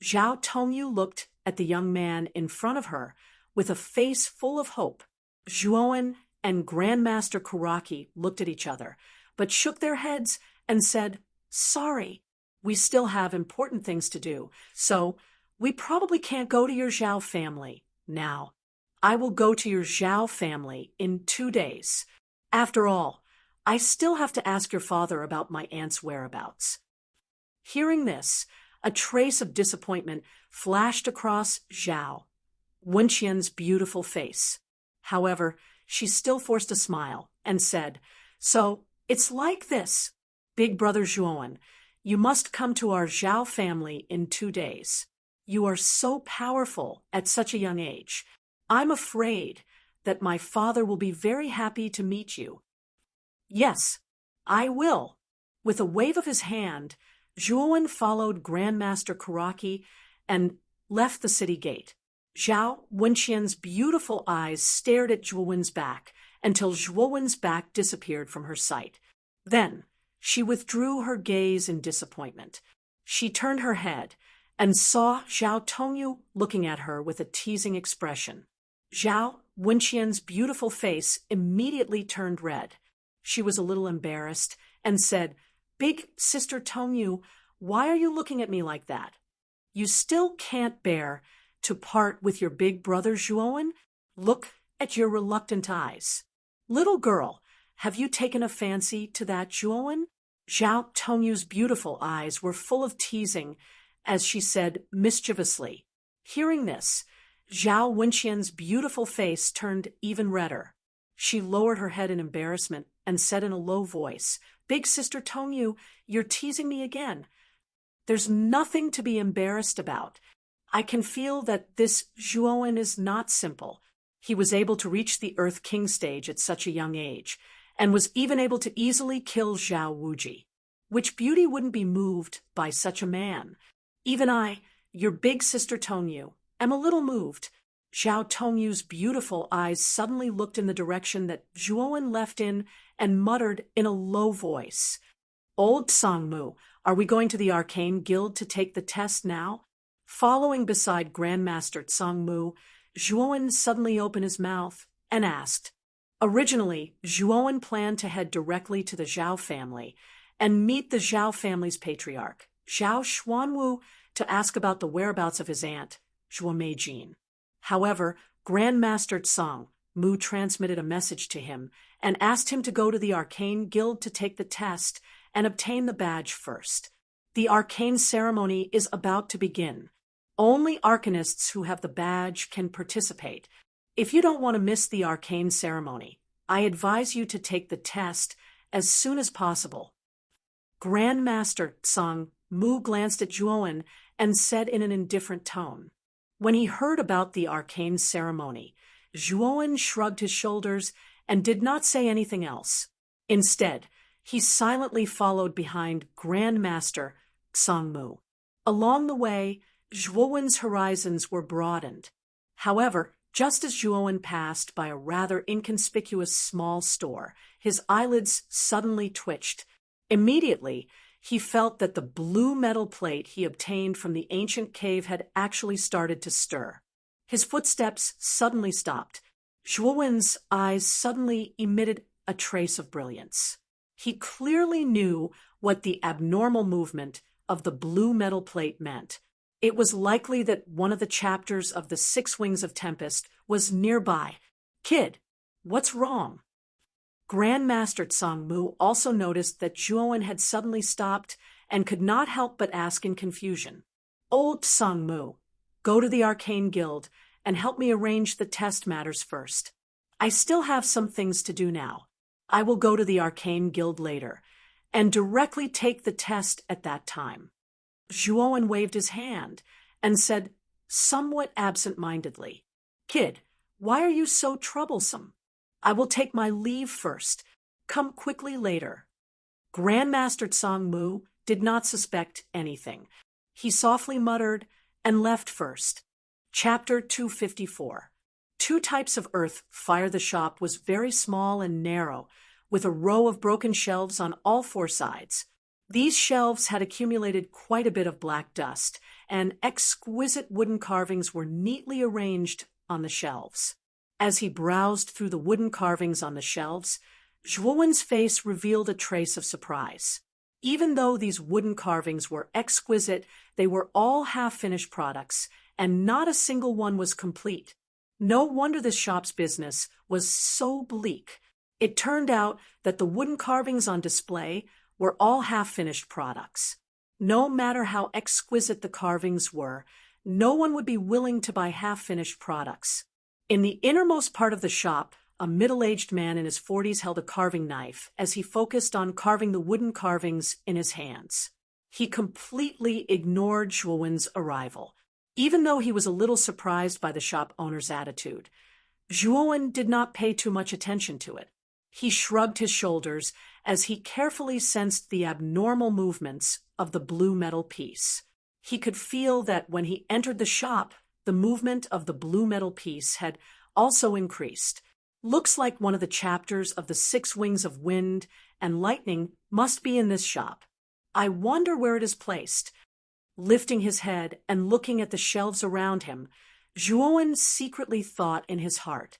Zhao Tongyu looked at the young man in front of her with a face full of hope. Zhuowen and Grandmaster Kuraki looked at each other, but shook their heads and said, "Sorry, we still have important things to do, so we probably can't go to your Zhao family now. I will go to your Zhao family in 2 days. After all, I still have to ask your father about my aunt's whereabouts." Hearing this, a trace of disappointment flashed across Zhao Wenqian's beautiful face. However, she still forced a smile and said, "So, it's like this. Big Brother Zhuowen, you must come to our Zhao family in 2 days. You are so powerful at such a young age. I'm afraid that my father will be very happy to meet you." "Yes, I will." With a wave of his hand, Zhuowen followed Grandmaster Kuraki and left the city gate. Zhao Wenqian's beautiful eyes stared at Zhuowen's back until Zhuowen's back disappeared from her sight. Then she withdrew her gaze in disappointment. She turned her head and saw Zhao Tongyu looking at her with a teasing expression. Zhao Wenqian's beautiful face immediately turned red. She was a little embarrassed and said, "Big Sister Tongyu, why are you looking at me like that? You still can't bear to part with your big brother Zhuowen? Look at your reluctant eyes. Little girl, have you taken a fancy to that Zhuowen?" Zhao Tongyu's beautiful eyes were full of teasing as she said mischievously. Hearing this, Zhao Wenqian's beautiful face turned even redder. She lowered her head in embarrassment and said in a low voice, "Big Sister Tongyu, you're teasing me again. There's nothing to be embarrassed about. I can feel that this Zhuowen is not simple. He was able to reach the Earth King stage at such a young age, and was even able to easily kill Zhao Wuji. Which beauty wouldn't be moved by such a man? Even I, your big sister Tongyu, am a little moved." Zhao Tongyu's beautiful eyes suddenly looked in the direction that Zhuowen left in and muttered in a low voice, "Old Sangmu, are we going to the Arcane Guild to take the test now?" Following beside Grandmaster Sangmu, Zhuowen suddenly opened his mouth and asked. Originally, Zhuowen planned to head directly to the Zhao family and meet the Zhao family's patriarch, Zhao Xuanwu, to ask about the whereabouts of his aunt, Zhuo Meijin. However, Grandmaster Tsang Mu transmitted a message to him and asked him to go to the Arcane Guild to take the test and obtain the badge first. The arcane ceremony is about to begin. Only arcanists who have the badge can participate. If you don't want to miss the arcane ceremony, I advise you to take the test as soon as possible. Grandmaster Tsang Mu glanced at Zhuowen and said in an indifferent tone. When he heard about the arcane ceremony, Zhuowen shrugged his shoulders and did not say anything else. Instead, he silently followed behind Grandmaster Tsang Mu. Along the way, Zhuowen's horizons were broadened. However, just as Zhuowen passed by a rather inconspicuous small store, his eyelids suddenly twitched. Immediately, he felt that the blue metal plate he obtained from the ancient cave had actually started to stir. His footsteps suddenly stopped. Zhuowen's eyes suddenly emitted a trace of brilliance. He clearly knew what the abnormal movement of the blue metal plate meant. It was likely that one of the chapters of the Six Wings of Tempest was nearby. "Kid, what's wrong?" Grandmaster Tsang Mu also noticed that Zhuowen had suddenly stopped and could not help but ask in confusion. "Old Tsang Mu, go to the Arcane Guild and help me arrange the test matters first. I still have some things to do now. I will go to the Arcane Guild later and directly take the test at that time." Zhuowen waved his hand and said, somewhat absent-mindedly, "Kid, why are you so troublesome? I will take my leave first. Come quickly later." Grandmaster Tsang Mu did not suspect anything. He softly muttered and left first. Chapter 254. Two Types of Earth. Fire. The shop was very small and narrow, with a row of broken shelves on all four sides. These shelves had accumulated quite a bit of black dust, and exquisite wooden carvings were neatly arranged on the shelves. As he browsed through the wooden carvings on the shelves, Zhuowen's face revealed a trace of surprise. Even though these wooden carvings were exquisite, they were all half-finished products, and not a single one was complete. No wonder this shop's business was so bleak. It turned out that the wooden carvings on display were all half-finished products. No matter how exquisite the carvings were, no one would be willing to buy half-finished products. In the innermost part of the shop, a middle-aged man in his 40s held a carving knife as he focused on carving the wooden carvings in his hands. He completely ignored Zhuowen's arrival. Even though he was a little surprised by the shop owner's attitude, Zhuowen did not pay too much attention to it. He shrugged his shoulders as he carefully sensed the abnormal movements of the blue metal piece. He could feel that when he entered the shop, the movement of the blue metal piece had also increased. "Looks like one of the chapters of the Six Wings of Wind and Lightning must be in this shop. I wonder where it is placed." Lifting his head and looking at the shelves around him, Zhuowen secretly thought in his heart,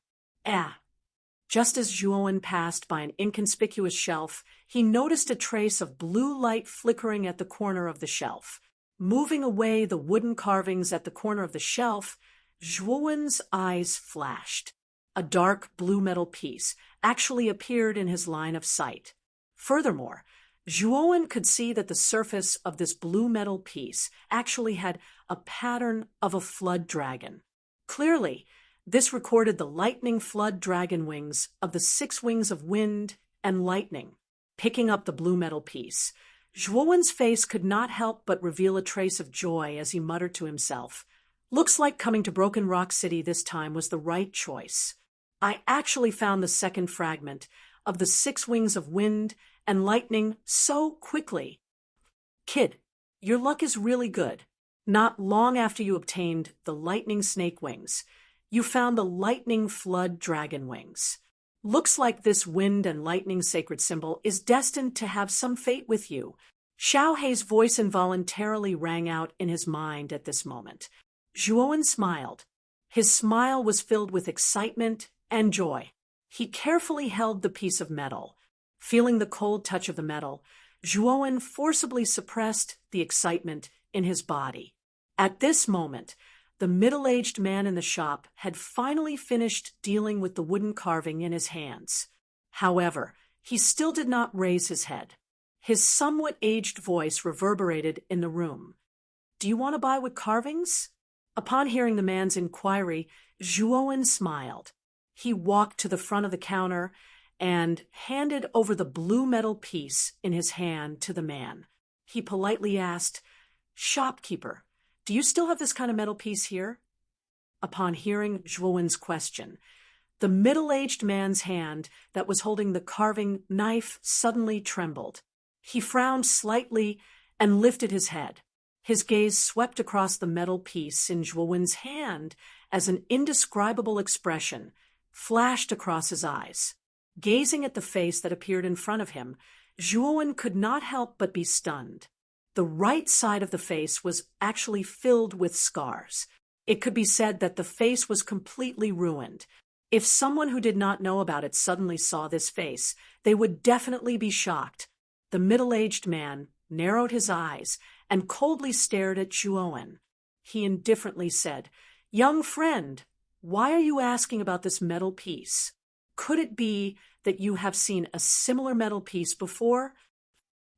Just as Zhuowen passed by an inconspicuous shelf, he noticed a trace of blue light flickering at the corner of the shelf. Moving away the wooden carvings at the corner of the shelf, Zhuowen's eyes flashed. A dark blue metal piece actually appeared in his line of sight. Furthermore, Zhuowen could see that the surface of this blue metal piece actually had a pattern of a flood dragon. Clearly, this recorded the lightning flood dragon wings of the Six Wings of Wind and Lightning. Picking up the blue metal piece, Zhuowen's face could not help but reveal a trace of joy as he muttered to himself, "Looks like coming to Broken Rock City this time was the right choice. I actually found the second fragment of the Six Wings of Wind and Lightning so quickly. Kid, your luck is really good. Not long after you obtained the lightning snake wings, you found the lightning flood dragon wings. Looks like this wind and lightning sacred symbol is destined to have some fate with you." Xiao Hei's voice involuntarily rang out in his mind at this moment. Zhuowen smiled. His smile was filled with excitement and joy. He carefully held the piece of metal. Feeling the cold touch of the metal, Zhuowen forcibly suppressed the excitement in his body. At this moment, the middle-aged man in the shop had finally finished dealing with the wooden carving in his hands. However, he still did not raise his head. His somewhat aged voice reverberated in the room. "Do you want to buy wood carvings?" Upon hearing the man's inquiry, Zhuowen smiled. He walked to the front of the counter and handed over the blue metal piece in his hand to the man. He politely asked, "Shopkeeper, do you still have this kind of metal piece here?" Upon hearing Zhuowen's question, the middle-aged man's hand that was holding the carving knife suddenly trembled. He frowned slightly and lifted his head. His gaze swept across the metal piece in Zhuowen's hand as an indescribable expression flashed across his eyes. Gazing at the face that appeared in front of him, Zhuowen could not help but be stunned. The right side of the face was actually filled with scars. It could be said that the face was completely ruined. If someone who did not know about it suddenly saw this face, they would definitely be shocked. The middle-aged man narrowed his eyes and coldly stared at Zhuowen. He indifferently said, "Young friend, why are you asking about this metal piece? Could it be that you have seen a similar metal piece before?"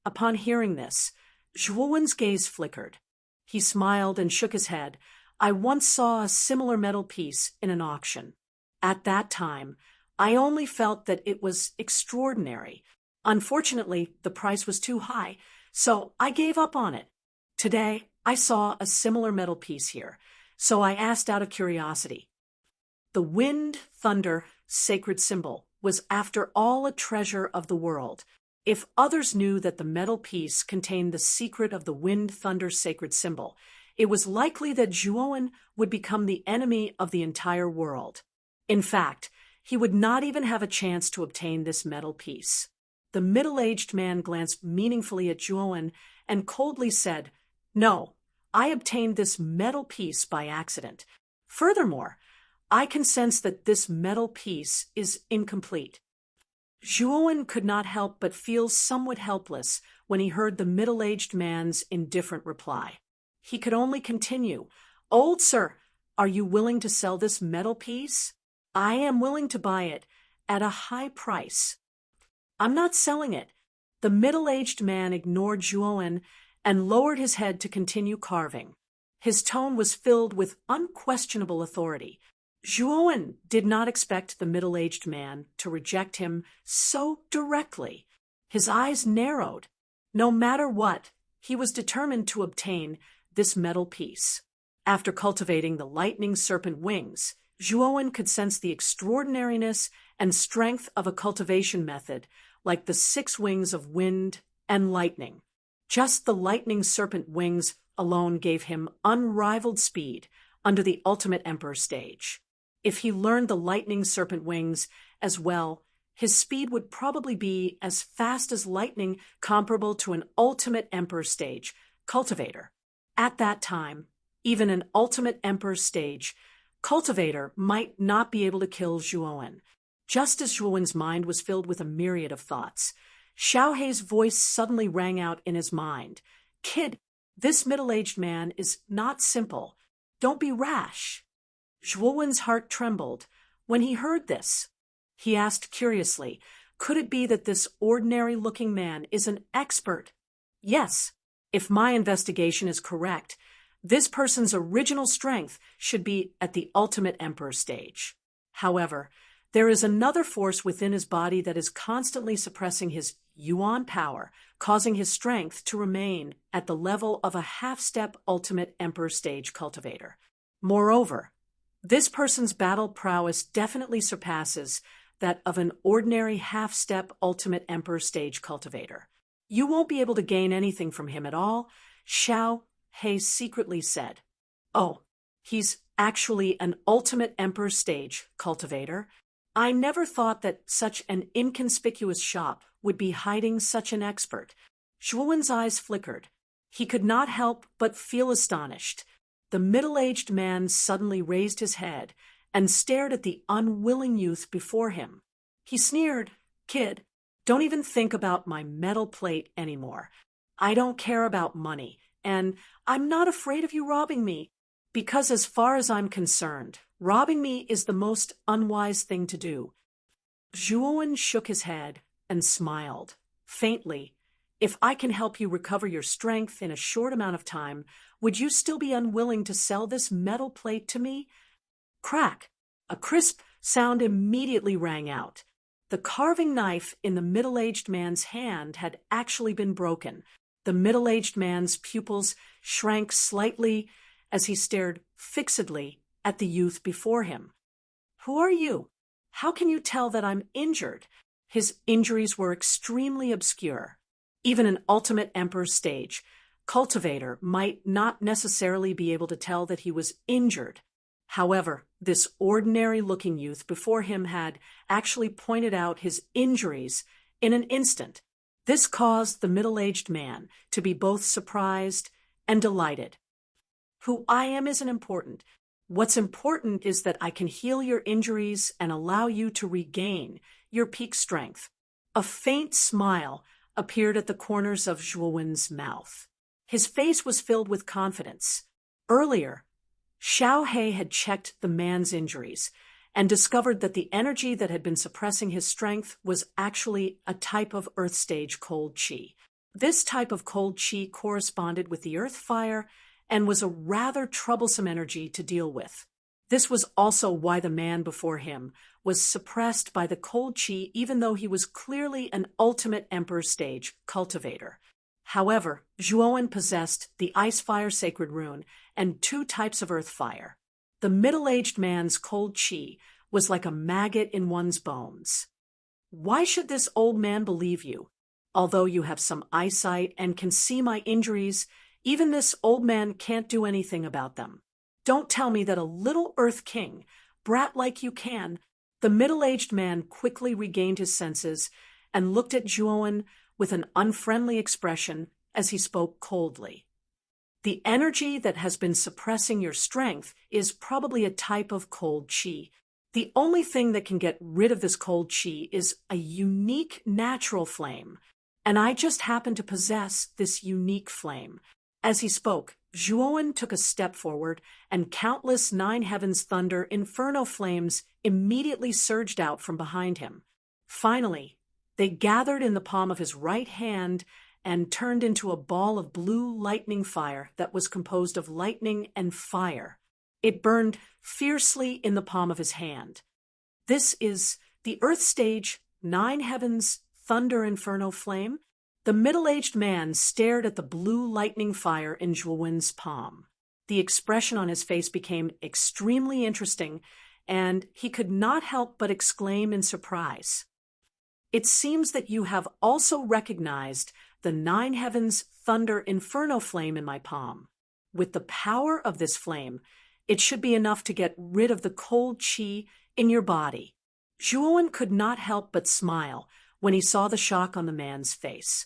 Upon hearing this, Zhuowen's gaze flickered. He smiled and shook his head. "I once saw a similar metal piece in an auction. At that time, I only felt that it was extraordinary. Unfortunately, the price was too high, so I gave up on it. Today, I saw a similar metal piece here, so I asked out of curiosity." The wind, thunder, sacred symbol was after all a treasure of the world. If others knew that the metal piece contained the secret of the wind, thunder, sacred symbol, it was likely that Zhuowen would become the enemy of the entire world. In fact, he would not even have a chance to obtain this metal piece. The middle-aged man glanced meaningfully at Zhuowen and coldly said, "No, I obtained this metal piece by accident. Furthermore, I can sense that this metal piece is incomplete." Zhuowen could not help but feel somewhat helpless when he heard the middle-aged man's indifferent reply. He could only continue, "Old sir, are you willing to sell this metal piece? I am willing to buy it at a high price." "I'm not selling it." The middle-aged man ignored Zhuowen and lowered his head to continue carving. His tone was filled with unquestionable authority. Zhuowen did not expect the middle-aged man to reject him so directly. His eyes narrowed. No matter what, he was determined to obtain this metal piece. After cultivating the lightning serpent wings, Zhuowen could sense the extraordinariness and strength of a cultivation method like the 6 wings of wind and lightning. Just the lightning serpent wings alone gave him unrivaled speed under the Ultimate Emperor stage. If he learned the lightning serpent wings as well, his speed would probably be as fast as lightning, comparable to an Ultimate Emperor stage cultivator. At that time, even an Ultimate Emperor stage cultivator might not be able to kill Zhuowen. Just as Zhuowen's mind was filled with a myriad of thoughts, Xiaohei's voice suddenly rang out in his mind. "Kid, this middle-aged man is not simple. Don't be rash." Zhuowen's heart trembled when he heard this. He asked curiously, "Could it be that this ordinary-looking man is an expert?" "Yes, if my investigation is correct, this person's original strength should be at the Ultimate Emperor stage. However, there is another force within his body that is constantly suppressing his yuan power, causing his strength to remain at the level of a half-step Ultimate Emperor stage cultivator. Moreover, this person's battle prowess definitely surpasses that of an ordinary half-step Ultimate Emperor stage cultivator. You won't be able to gain anything from him at all," Xiaohei secretly said. "Oh, he's actually an Ultimate Emperor stage cultivator. I never thought that such an inconspicuous shop would be hiding such an expert." Zhuowen's eyes flickered. He could not help but feel astonished. The middle-aged man suddenly raised his head and stared at the unwilling youth before him. He sneered, "Kid, don't even think about my metal plate anymore. I don't care about money, and I'm not afraid of you robbing me, because as far as I'm concerned, robbing me is the most unwise thing to do." Zhuowen shook his head and smiled, faintly, If I can help you recover your strength in a short amount of time, would you still be unwilling to sell this metal plate to me? Crack! A crisp sound immediately rang out. The carving knife in the middle-aged man's hand had actually been broken. The middle-aged man's pupils shrank slightly as he stared fixedly at the youth before him. Who are you? How can you tell that I'm injured? His injuries were extremely obscure. Even an ultimate emperor stage cultivator might not necessarily be able to tell that he was injured. However, this ordinary-looking youth before him had actually pointed out his injuries in an instant. This caused the middle-aged man to be both surprised and delighted. Who I am isn't important. What's important is that I can heal your injuries and allow you to regain your peak strength. A faint smile appeared at the corners of Zhuowen's mouth. His face was filled with confidence. Earlier, Xiao He had checked the man's injuries and discovered that the energy that had been suppressing his strength was actually a type of earth stage cold qi. This type of cold qi corresponded with the earth fire and was a rather troublesome energy to deal with. This was also why the man before him was suppressed by the cold qi, even though he was clearly an ultimate emperor stage cultivator. However, Zhuowen possessed the ice fire sacred rune and 2 types of earth fire. The middle-aged man's cold qi was like a maggot in one's bones. Why should this old man believe you? Although you have some eyesight and can see my injuries, even this old man can't do anything about them. Don't tell me that a little earth king, brat like you can. The middle-aged man quickly regained his senses and looked at Zhuowen with an unfriendly expression as he spoke coldly. The energy that has been suppressing your strength is probably a type of cold qi. The only thing that can get rid of this cold qi is a unique natural flame, and I just happen to possess this unique flame. As he spoke, Zhuowen took a step forward, and countless 9 heavens thunder inferno flames immediately surged out from behind him. Finally, they gathered in the palm of his right hand and turned into a ball of blue lightning fire that was composed of lightning and fire. It burned fiercely in the palm of his hand. This is the Earth Stage 9 Heavens Thunder Inferno Flame. The middle-aged man stared at the blue lightning fire in Zhuowen's palm. The expression on his face became extremely interesting, and he could not help but exclaim in surprise. It seems that you have also recognized the 9 Heavens Thunder Inferno Flame in my palm. With the power of this flame, it should be enough to get rid of the cold qi in your body. Zhuowen could not help but smile when he saw the shock on the man's face.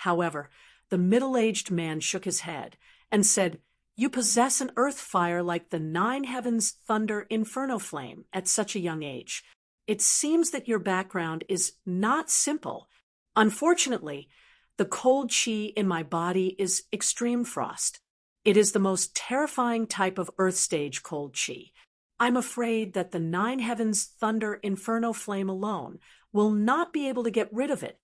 However, the middle-aged man shook his head and said, "You possess an earth fire like the 9 Heavens Thunder Inferno Flame at such a young age. It seems that your background is not simple. Unfortunately, the cold qi in my body is extreme frost. It is the most terrifying type of earth stage cold qi. I'm afraid that the 9 Heavens Thunder Inferno Flame alone will not be able to get rid of it."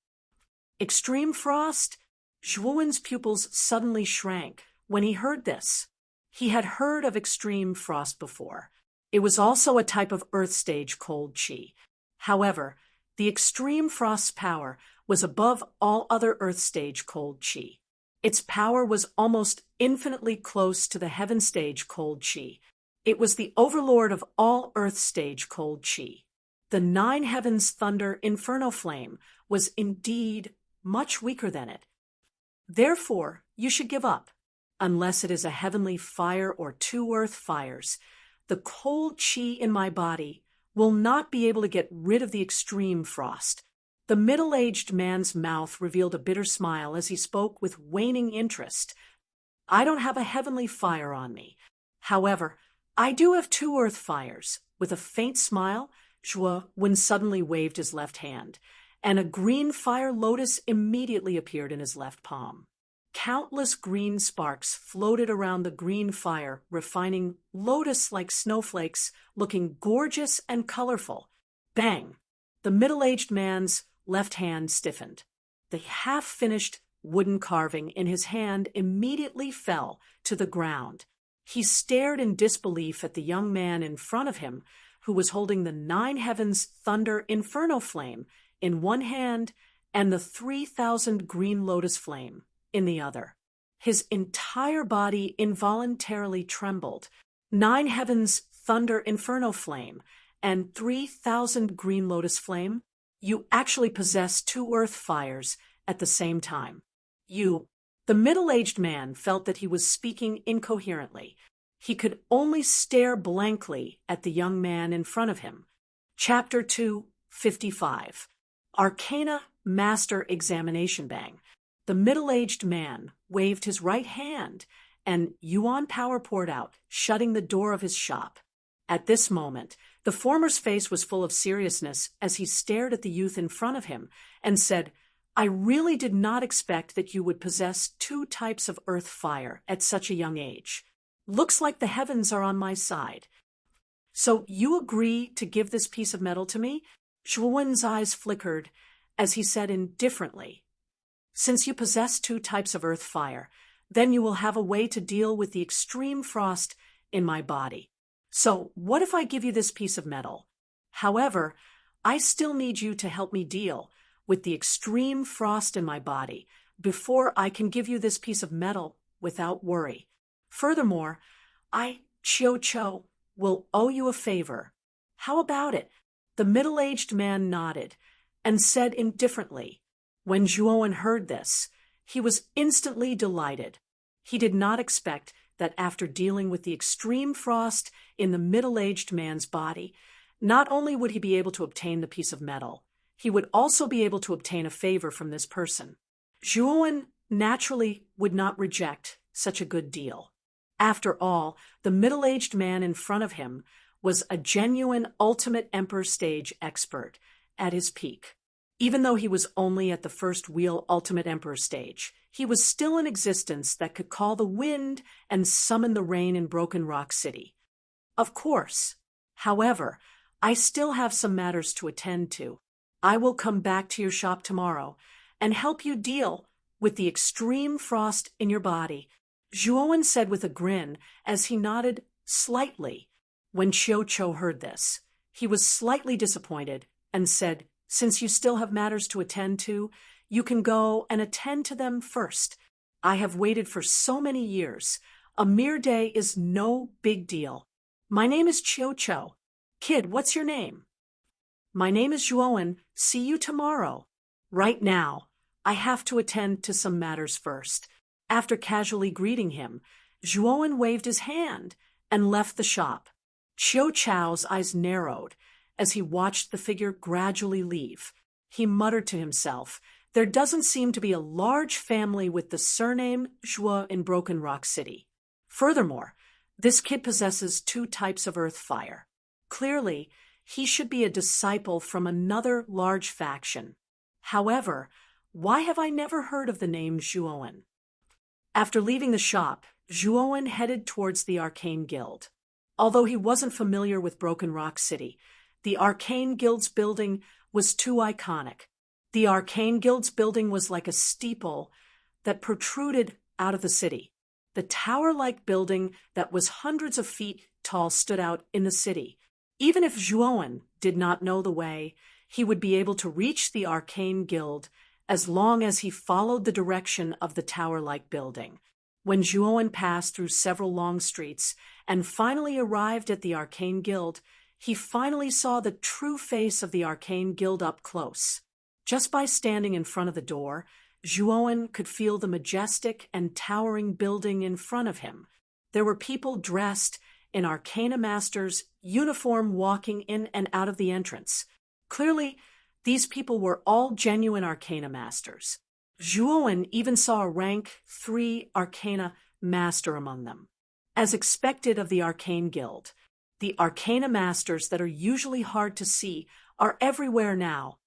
Extreme frost? Zhuowen's pupils suddenly shrank when he heard this. He had heard of extreme frost before. It was also a type of earth stage cold qi. However, the extreme frost's power was above all other earth stage cold qi. Its power was almost infinitely close to the heaven stage cold qi. It was the overlord of all earth stage cold qi. The 9 Heavens Thunder Inferno Flame was indeed much weaker than it. Therefore, you should give up, unless it is a heavenly fire or 2 earth fires. The cold qi in my body will not be able to get rid of the extreme frost. The middle-aged man's mouth revealed a bitter smile as he spoke with waning interest. I don't have a heavenly fire on me. However, I do have 2 earth fires. With a faint smile, Zhuowen suddenly waved his left hand, and a green fire lotus immediately appeared in his left palm. Countless green sparks floated around the green fire, refining lotus-like snowflakes, looking gorgeous and colorful. Bang! The middle-aged man's left hand stiffened. The half-finished wooden carving in his hand immediately fell to the ground. He stared in disbelief at the young man in front of him, who was holding the 9 heavens thunder inferno flame in one hand and the 3,000 green lotus flame in the other. His entire body involuntarily trembled. 9 heavens thunder inferno flame and 3,000 green lotus flame? You actually possess 2 earth fires at the same time. The middle-aged man felt that he was speaking incoherently. He could only stare blankly at the young man in front of him. Chapter 255. Arcana Master Examination Bang. The middle-aged man waved his right hand, and yuan power poured out, shutting the door of his shop. At this moment, the former's face was full of seriousness as he stared at the youth in front of him and said, "I really did not expect that you would possess 2 types of earth fire at such a young age. Looks like the heavens are on my side. So you agree to give this piece of metal to me?" Zhuowen's eyes flickered as he said indifferently, "Since you possess 2 types of earth fire, then you will have a way to deal with the extreme frost in my body. So what if I give you this piece of metal? However, I still need you to help me deal with the extreme frost in my body before I can give you this piece of metal without worry. Furthermore, I, Cho, will owe you a favor. How about it?" The middle-aged man nodded and said indifferently. When Zhuowen heard this, he was instantly delighted. He did not expect that after dealing with the extreme frost in the middle-aged man's body, not only would he be able to obtain the piece of metal, he would also be able to obtain a favor from this person. Zhuowen naturally would not reject such a good deal. After all, the middle-aged man in front of him was a genuine Ultimate Emperor stage expert at his peak. Even though he was only at the first wheel Ultimate Emperor stage, he was still in existence that could call the wind and summon the rain in Broken Rock City. Of course. However, I still have some matters to attend to. I will come back to your shop tomorrow and help you deal with the extreme frost in your body," Zhuowen said with a grin as he nodded slightly. When Cho heard this, he was slightly disappointed and said, "Since you still have matters to attend to, you can go and attend to them first. I have waited for so many years. A mere day is no big deal. My name is Cho. Kid, what's your name?" "My name is Zhuowen. See you tomorrow. Right now, I have to attend to some matters first." After casually greeting him, Zhuowen waved his hand and left the shop. Cho's eyes narrowed as he watched the figure gradually leave. He muttered to himself, "There doesn't seem to be a large family with the surname Zhuo in Broken Rock City. Furthermore, this kid possesses 2 types of earth fire. Clearly, he should be a disciple from another large faction. However, why have I never heard of the name Zhuowen?" After leaving the shop, Zhuowen headed towards the Arcane Guild. Although he wasn't familiar with Broken Rock City, the Arcane Guild's building was too iconic. The Arcane Guild's building was like a steeple that protruded out of the city. The tower-like building that was hundreds of feet tall stood out in the city. Even if Zhuowen did not know the way, he would be able to reach the Arcane Guild as long as he followed the direction of the tower-like building. When Zhuowen passed through several long streets and finally arrived at the Arcane Guild, he finally saw the true face of the Arcane Guild up close. Just by standing in front of the door, Zhuowen could feel the majestic and towering building in front of him. There were people dressed in Arcana Masters' uniform walking in and out of the entrance. Clearly, these people were all genuine Arcana Masters. Zhuowen even saw a rank 3 Arcana Master among them. As expected of the Arcane Guild, the Arcana Masters that are usually hard to see are everywhere now.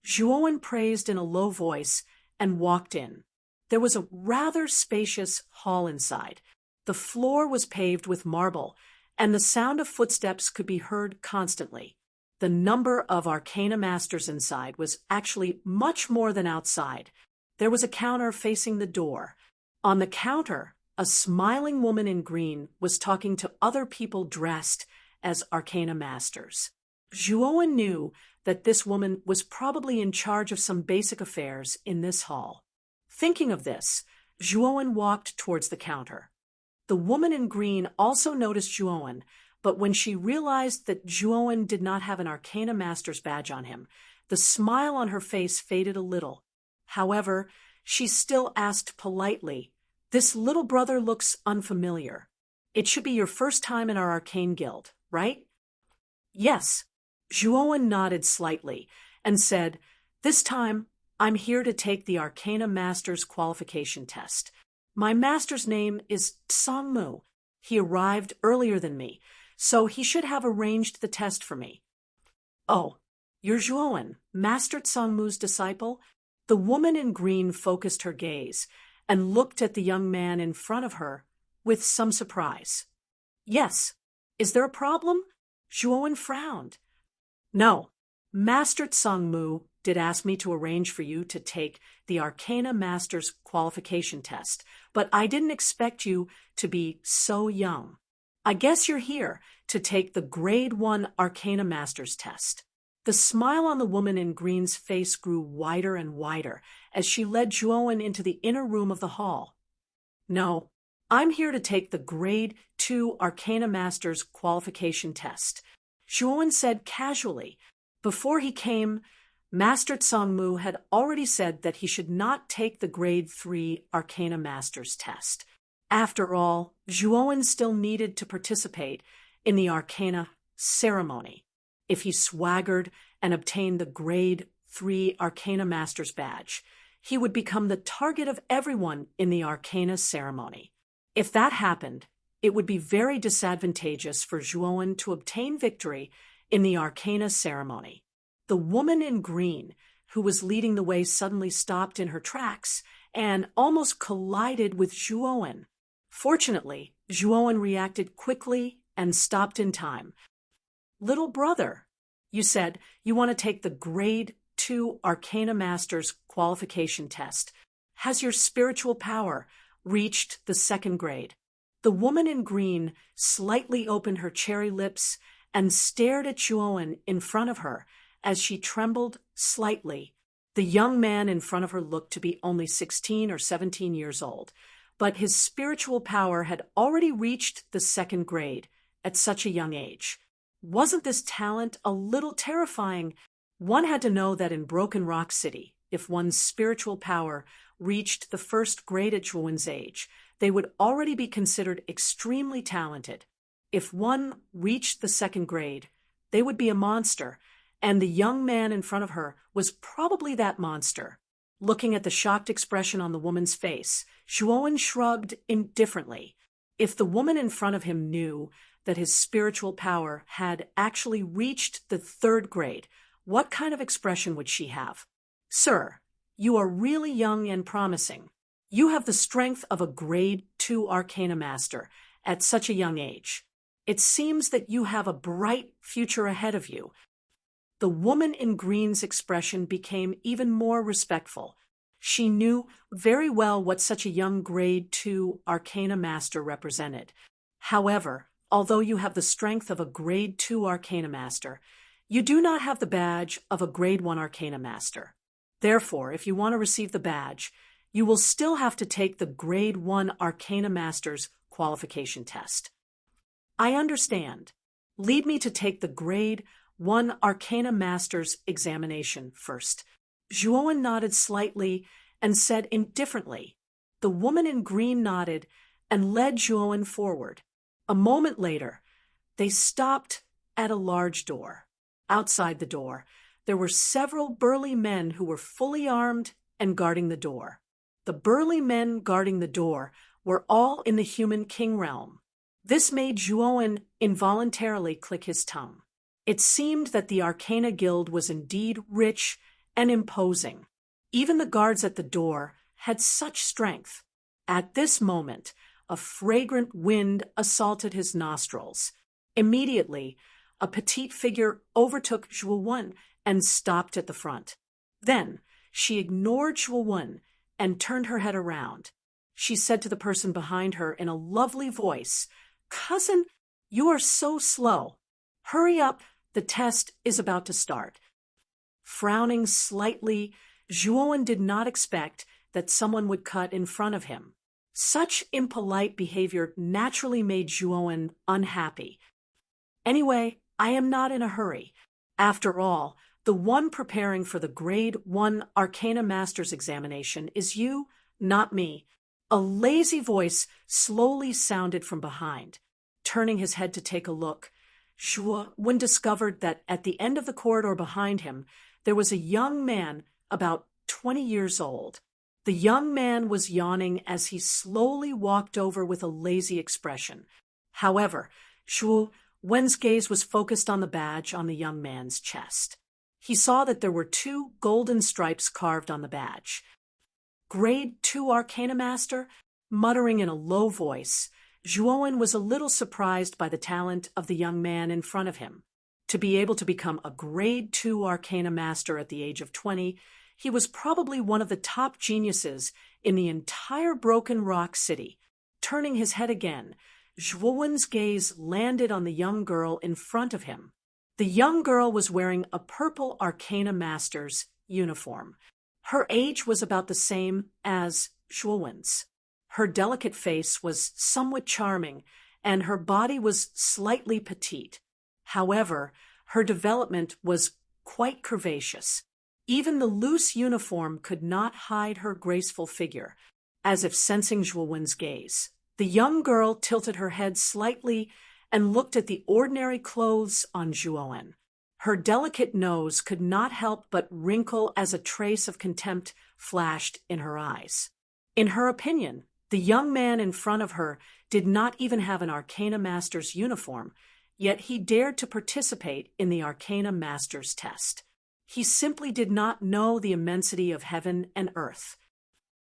Zhuowen praised in a low voice and walked in. There was a rather spacious hall inside. The floor was paved with marble, and the sound of footsteps could be heard constantly. The number of Arcana Masters inside was actually much more than outside. There was a counter facing the door. On the counter, a smiling woman in green was talking to other people dressed as arcana masters. Zhuowen knew that this woman was probably in charge of some basic affairs in this hall. Thinking of this, Zhuowen walked towards the counter. The woman in green also noticed Zhuowen, but when she realized that Zhuowen did not have an Arcana Master's badge on him, the smile on her face faded a little. However, she still asked politely, "This little brother looks unfamiliar. It should be your first time in our arcane guild, right?" "Yes." Zhuowen nodded slightly and said, "This time, I'm here to take the Arcana Master's qualification test. My master's name is Tsangmu. He arrived earlier than me, so he should have arranged the test for me." "Oh, you're Zhuowen, Master Tsangmu's disciple?" The woman in green focused her gaze and looked at the young man in front of her with some surprise. "Yes. Is there a problem?" Zhuowen frowned. "No. Master Tsangmu did ask me to arrange for you to take the Arcana Master's qualification test, but I didn't expect you to be so young. I guess you're here to take the Grade 1 Arcana Master's test." The smile on the woman in green's face grew wider and wider as she led Zhuowen into the inner room of the hall. "No, I'm here to take the Grade 2 Arcana Master's qualification test," Zhuowen said casually. Before he came, Master Tsangmu had already said that he should not take the Grade 3 Arcana Master's test. After all, Zhuowen still needed to participate in the Arcana ceremony. If he swaggered and obtained the Grade 3 Arcana Master's badge, he would become the target of everyone in the Arcana ceremony. If that happened, it would be very disadvantageous for Zhuowen to obtain victory in the Arcana ceremony. The woman in green, who was leading the way, suddenly stopped in her tracks and almost collided with Zhuowen. Fortunately, Zhuowen reacted quickly and stopped in time. "Little brother, you said you want to take the Grade 2 Arcana Master's qualification test. Has your spiritual power reached the 2nd grade?" The woman in green slightly opened her cherry lips and stared at Zhuowen in front of her as she trembled slightly. The young man in front of her looked to be only 16 or 17 years old, but his spiritual power had already reached the 2nd grade at such a young age. Wasn't this talent a little terrifying? One had to know that in Broken Rock City, if one's spiritual power reached the 1st grade at Zhuowen's age, they would already be considered extremely talented. If one reached the 2nd grade, they would be a monster, and the young man in front of her was probably that monster. Looking at the shocked expression on the woman's face, Zhuowen shrugged indifferently. If the woman in front of him knew that his spiritual power had actually reached the 3rd grade, what kind of expression would she have? "Sir, you are really young and promising. You have the strength of a Grade 2 Arcana Master at such a young age. It seems that you have a bright future ahead of you." The woman in green's expression became even more respectful. She knew very well what such a young Grade 2 Arcana Master represented. However, although you have the strength of a Grade 2 Arcana Master, you do not have the badge of a Grade 1 Arcana Master. Therefore, if you want to receive the badge, you will still have to take the Grade 1 Arcana Master's qualification test. "I understand. Lead me to take the Grade 1 Arcana Master's examination first." Zhuowen nodded slightly and said indifferently. The woman in green nodded and led Zhuowen forward. A moment later, they stopped at a large door. Outside the door, there were several burly men who were fully armed and guarding the door. The burly men guarding the door were all in the human king realm. This made Zhuowen involuntarily click his tongue. It seemed that the Arcana Guild was indeed rich and imposing. Even the guards at the door had such strength. At this moment, a fragrant wind assaulted his nostrils. Immediately, a petite figure overtook Zhuowen and stopped at the front. Then, she ignored Zhuowen and turned her head around. She said to the person behind her in a lovely voice, "Cousin, you are so slow. Hurry up, the test is about to start." Frowning slightly, Zhuowen did not expect that someone would cut in front of him. Such impolite behavior naturally made Zhuowen unhappy. "Anyway, I am not in a hurry. After all, the one preparing for the Grade 1 Arcana Master's examination is you, not me." A lazy voice slowly sounded from behind. Turning his head to take a look, Zhuowen discovered that at the end of the corridor behind him, there was a young man about 20 years old. The young man was yawning as he slowly walked over with a lazy expression. However, Zhuowen's gaze was focused on the badge on the young man's chest. He saw that there were 2 golden stripes carved on the badge. "Grade 2 Arcana Master?" Muttering in a low voice, Zhuowen was a little surprised by the talent of the young man in front of him. To be able to become a Grade 2 Arcana Master at the age of 20, he was probably one of the top geniuses in the entire Broken Rock City. Turning his head again, Zhuowen's gaze landed on the young girl in front of him. The young girl was wearing a purple Arcana Master's uniform. Her age was about the same as Zhuowen's. Her delicate face was somewhat charming, and her body was slightly petite. However, her development was quite curvaceous. Even the loose uniform could not hide her graceful figure. As if sensing Zhuowen's gaze, the young girl tilted her head slightly and looked at the ordinary clothes on Zhuowen. Her delicate nose could not help but wrinkle as a trace of contempt flashed in her eyes. In her opinion, the young man in front of her did not even have an Arcana Master's uniform, yet he dared to participate in the Arcana Master's test. He simply did not know the immensity of heaven and earth.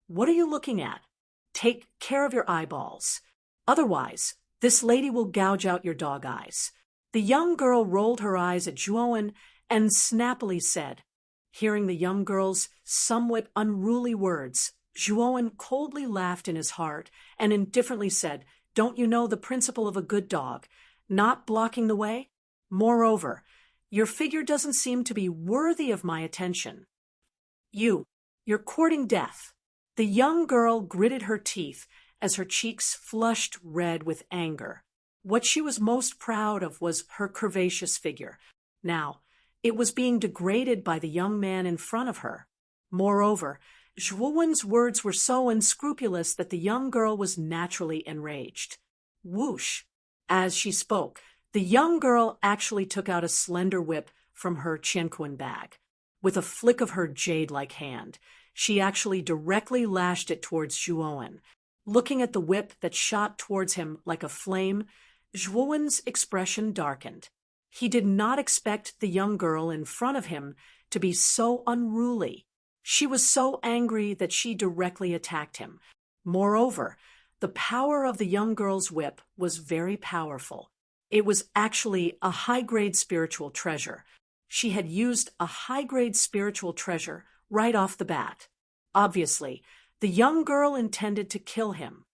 "What are you looking at? Take care of your eyeballs. Otherwise, this lady will gouge out your dog eyes." The young girl rolled her eyes at Zhuowen and snappily said. Hearing the young girl's somewhat unruly words, Zhuowen coldly laughed in his heart and indifferently said, "Don't you know the principle of a good dog? Not blocking the way? Moreover, your figure doesn't seem to be worthy of my attention. You're courting death." The young girl gritted her teeth as her cheeks flushed red with anger. What she was most proud of was her curvaceous figure. Now, it was being degraded by the young man in front of her. Moreover, Zhuowen's words were so unscrupulous that the young girl was naturally enraged. Whoosh! As she spoke, the young girl actually took out a slender whip from her qianquan bag. With a flick of her jade-like hand, she actually directly lashed it towards Zhuowen. Looking at the whip that shot towards him like a flame, Zhuowen's expression darkened. He did not expect the young girl in front of him to be so unruly. She was so angry that she directly attacked him. Moreover, the power of the young girl's whip was very powerful. It was actually a high-grade spiritual treasure. She had used a high-grade spiritual treasure right off the bat. Obviously, the young girl intended to kill him.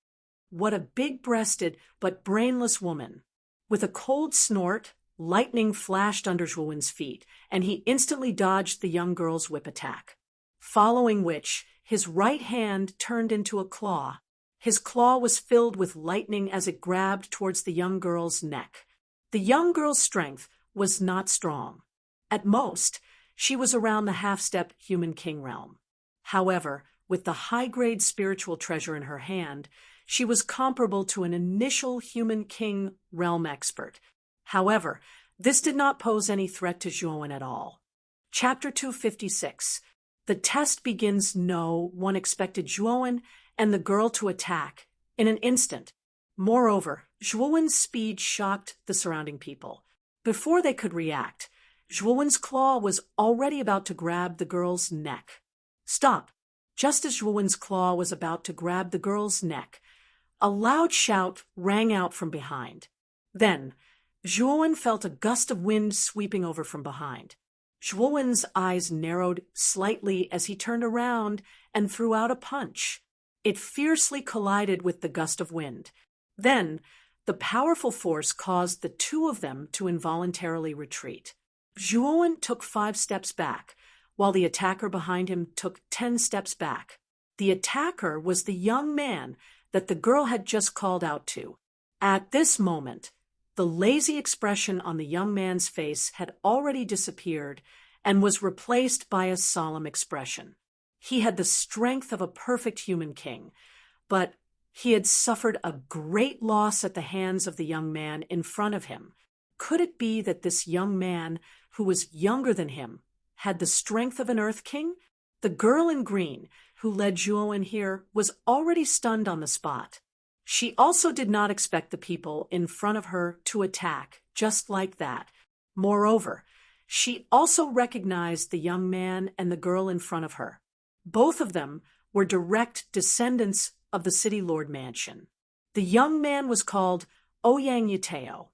What a big-breasted but brainless woman. With a cold snort, lightning flashed under Zhuowen's feet, and he instantly dodged the young girl's whip attack. Following which, his right hand turned into a claw. His claw was filled with lightning as it grabbed towards the young girl's neck. The young girl's strength was not strong. At most, she was around the half-step human king realm. However, with the high-grade spiritual treasure in her hand, she was comparable to an initial human king realm expert. However, this did not pose any threat to Zhuowen at all. Chapter 256. The test begins. No one expected Zhuowen and the girl to attack in an instant. Moreover, Zhuowen's speed shocked the surrounding people. Before they could react, Zhuowen's claw was already about to grab the girl's neck. Stop! Just as Zhuowen's claw was about to grab the girl's neck, a loud shout rang out from behind. Then, Zhuowen felt a gust of wind sweeping over from behind. Zhuowen's eyes narrowed slightly as he turned around and threw out a punch. It fiercely collided with the gust of wind. Then, the powerful force caused the two of them to involuntarily retreat. Zhuowen took 5 steps back, while the attacker behind him took 10 steps back. The attacker was the young man that the girl had just called out to. At this moment, the lazy expression on the young man's face had already disappeared and was replaced by a solemn expression. He had the strength of a perfect human king, but he had suffered a great loss at the hands of the young man in front of him. Could it be that this young man, who was younger than him, had the strength of an Earth King? The girl in green, who led Zhuowen here, was already stunned on the spot. She also did not expect the people in front of her to attack just like that. Moreover, she also recognized the young man and the girl in front of her. Both of them were direct descendants of the City Lord mansion. The young man was called Ouyang Yuteo.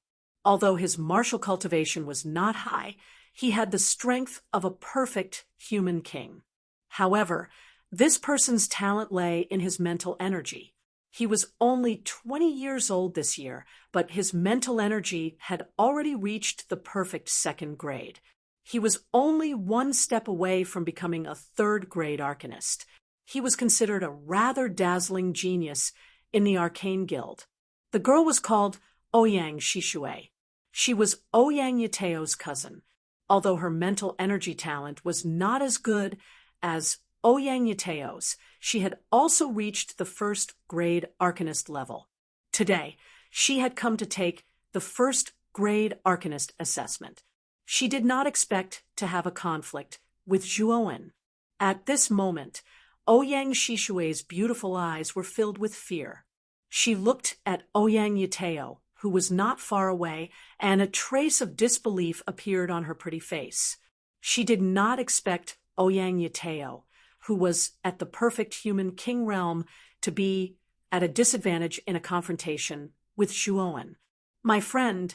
Although his martial cultivation was not high, he had the strength of a perfect human king. However, this person's talent lay in his mental energy. He was only 20 years old this year, but his mental energy had already reached the perfect 2nd grade. He was only 1 step away from becoming a 3rd grade arcanist. He was considered a rather dazzling genius in the Arcane Guild. The girl was called Ouyang Shishue. She was Ouyang Yuteo's cousin. Although her mental energy talent was not as good as Ouyang Yuteo's, she had also reached the 1st grade arcanist level. Today, she had come to take the 1st grade arcanist assessment. She did not expect to have a conflict with Zhuowen. At this moment, Ouyang Shishue's beautiful eyes were filled with fear. She looked at Ouyang Yuteo, who was not far away, and a trace of disbelief appeared on her pretty face. She did not expect Ouyang Yuteo, who was at the perfect human king realm, to be at a disadvantage in a confrontation with Zhuowen. My friend,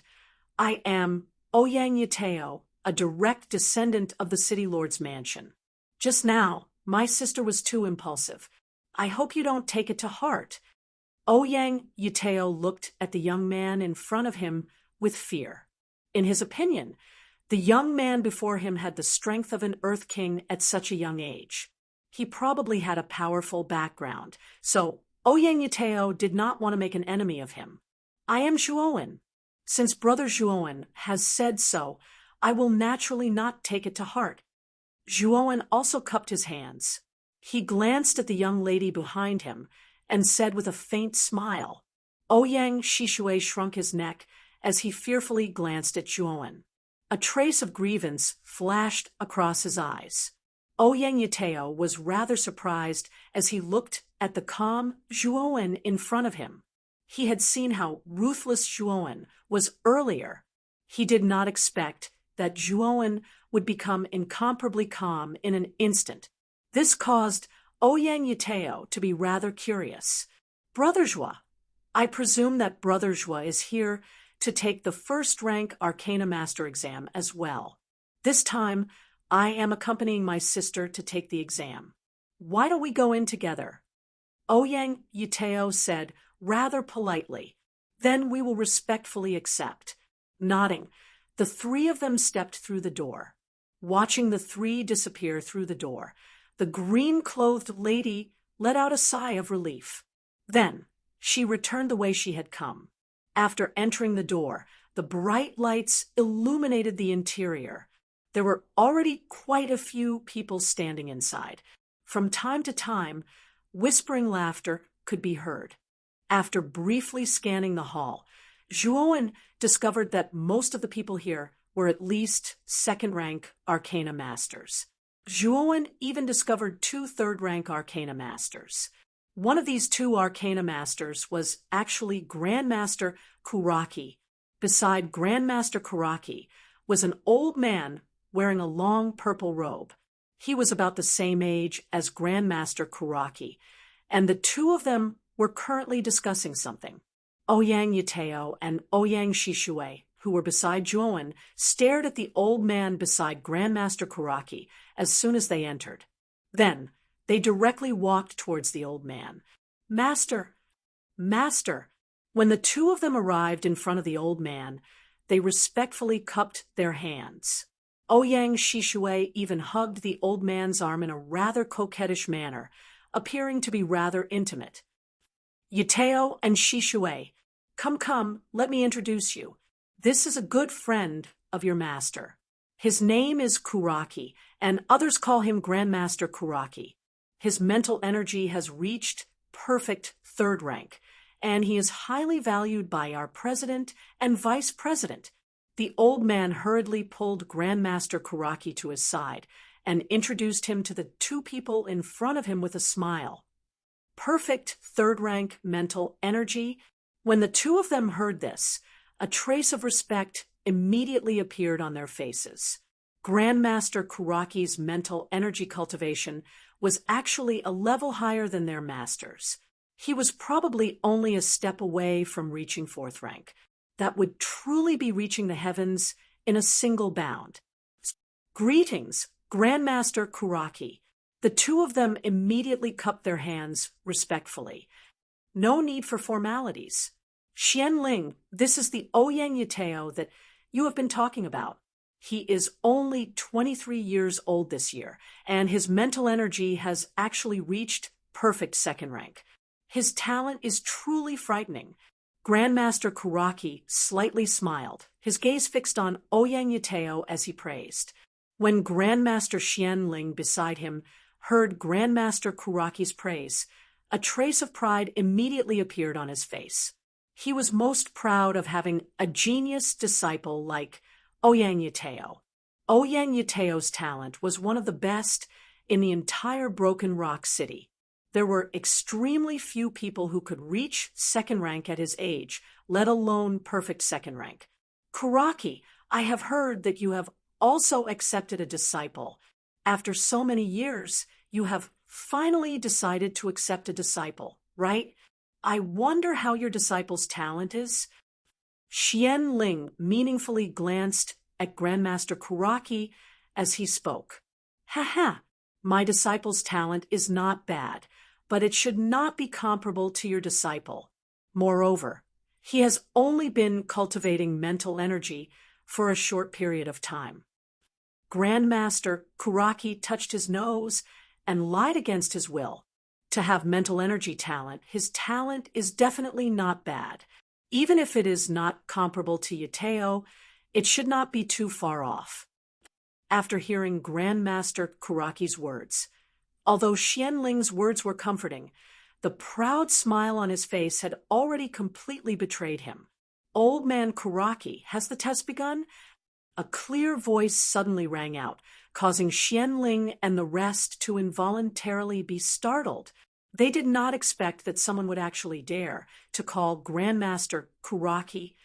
I am Ouyang Yuteo, a direct descendant of the City Lord's mansion. Just now, my sister was too impulsive. I hope you don't take it to heart. Ouyang Yuteo looked at the young man in front of him with fear. In his opinion, the young man before him had the strength of an Earth King at such a young age. He probably had a powerful background, so Ouyang Yuteo did not want to make an enemy of him. I am Zhuowen. Since Brother Zhuowen has said so, I will naturally not take it to heart. Zhuowen also cupped his hands. He glanced at the young lady behind him and said with a faint smile. Ouyang Shishue shrunk his neck as he fearfully glanced at Zhuowen. A trace of grievance flashed across his eyes. Ouyang Yuteo was rather surprised as he looked at the calm Zhuowen in front of him. He had seen how ruthless Zhuowen was earlier. He did not expect that Zhuowen would become incomparably calm in an instant. This caused Ouyang Yuteo to be rather curious. Brother Zhua, I presume that Brother Zhua is here to take the 1st rank Arcana Master exam as well. This time, I am accompanying my sister to take the exam. Why don't we go in together? Ouyang Yuteo said rather politely. Then we will respectfully accept. Nodding, the 3 of them stepped through the door. Watching the 3 disappear through the door, the green-clothed lady let out a sigh of relief. Then, she returned the way she had come. After entering the door, the bright lights illuminated the interior. There were already quite a few people standing inside. From time to time, whispering laughter could be heard. After briefly scanning the hall, Zhuowen discovered that most of the people here were at least 2nd rank Arcana Masters. Zhuowen even discovered 2 3rd rank Arcana Masters. One of these 2 Arcana Masters was actually Grandmaster Kuraki. Beside Grandmaster Kuraki was an old man wearing a long purple robe. He was about the same age as Grandmaster Kuraki, and the 2 of them were currently discussing something. Ouyang Yuteo and Ouyang Shishue who were beside Zhuowen, stared at the old man beside Grandmaster Kuraki as soon as they entered. Then, they directly walked towards the old man. "Master! Master!" When the two of them arrived in front of the old man, they respectfully cupped their hands. Ouyang Shishui even hugged the old man's arm in a rather coquettish manner, appearing to be rather intimate. "Yuteo and Shishui, come, let me introduce you. This is a good friend of your master. His name is Kuraki, and others call him Grandmaster Kuraki. His mental energy has reached perfect third rank, and he is highly valued by our president and vice president." The old man hurriedly pulled Grandmaster Kuraki to his side and introduced him to the two people in front of him with a smile. Perfect third-rank mental energy. When the two of them heard this, a trace of respect immediately appeared on their faces. Grandmaster Kuraki's mental energy cultivation was actually a level higher than their master's. He was probably only a step away from reaching fourth rank. That would truly be reaching the heavens in a single bound. "Greetings, Grandmaster Kuraki." The two of them immediately cupped their hands respectfully. No need for formalities. "Xianling, this is the Ouyang Yuteo that you have been talking about. He is only 23 years old this year, and his mental energy has actually reached perfect second rank. His talent is truly frightening." Grandmaster Kuraki slightly smiled, his gaze fixed on Ouyang Yuteo as he praised. When Grandmaster Xianling beside him heard Grandmaster Kuraki's praise, a trace of pride immediately appeared on his face. He was most proud of having a genius disciple like Ouyang Yuteo. Ouyang Yuteo's talent was one of the best in the entire Broken Rock City. There were extremely few people who could reach second rank at his age, let alone perfect second rank. "Kuraki, I have heard that you have also accepted a disciple. After so many years, you have finally decided to accept a disciple, right? I wonder how your disciple's talent is." Xianling meaningfully glanced at Grandmaster Kuraki as he spoke. "Haha, my disciple's talent is not bad, but it should not be comparable to your disciple. Moreover, he has only been cultivating mental energy for a short period of time." Grandmaster Kuraki touched his nose and lied against his will. To have mental energy talent, his talent is definitely not bad. Even if it is not comparable to Yuteo, it should not be too far off. After hearing Grandmaster Kuraki's words, although Xianling's words were comforting, the proud smile on his face had already completely betrayed him. "Old man Kuraki, has the test begun?" A clear voice suddenly rang out, causing Xianling and the rest to involuntarily be startled. They did not expect that someone would actually dare to call Grandmaster Kuraki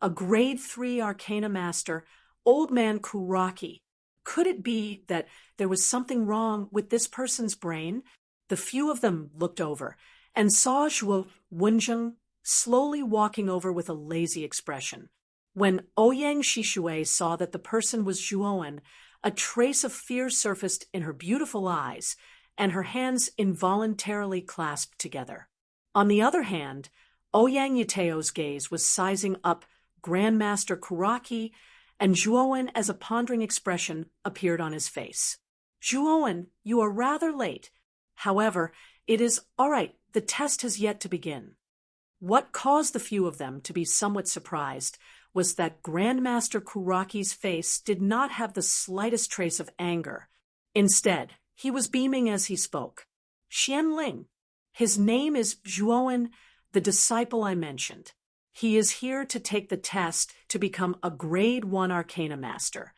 a Grade 3 Arcana Master, Old man Kuraki. Could it be that there was something wrong with this person's brain? The few of them looked over and saw Zhuo Wenzheng slowly walking over with a lazy expression. When Ouyang Shishui saw that the person was Zhuowen, a trace of fear surfaced in her beautiful eyes, and her hands involuntarily clasped together. On the other hand, Ouyang Yuteo's gaze was sizing up Grandmaster Kuraki, and Zhuowen, as a pondering expression appeared on his face. "Zhuowen, you are rather late. However, it is all right, the test has yet to begin." What caused the few of them to be somewhat surprised was that Grandmaster Kuraki's face did not have the slightest trace of anger. Instead, he was beaming as he spoke. "Xianling, his name is Zhuowen, the disciple I mentioned. He is here to take the test to become a Grade 1 Arcana Master."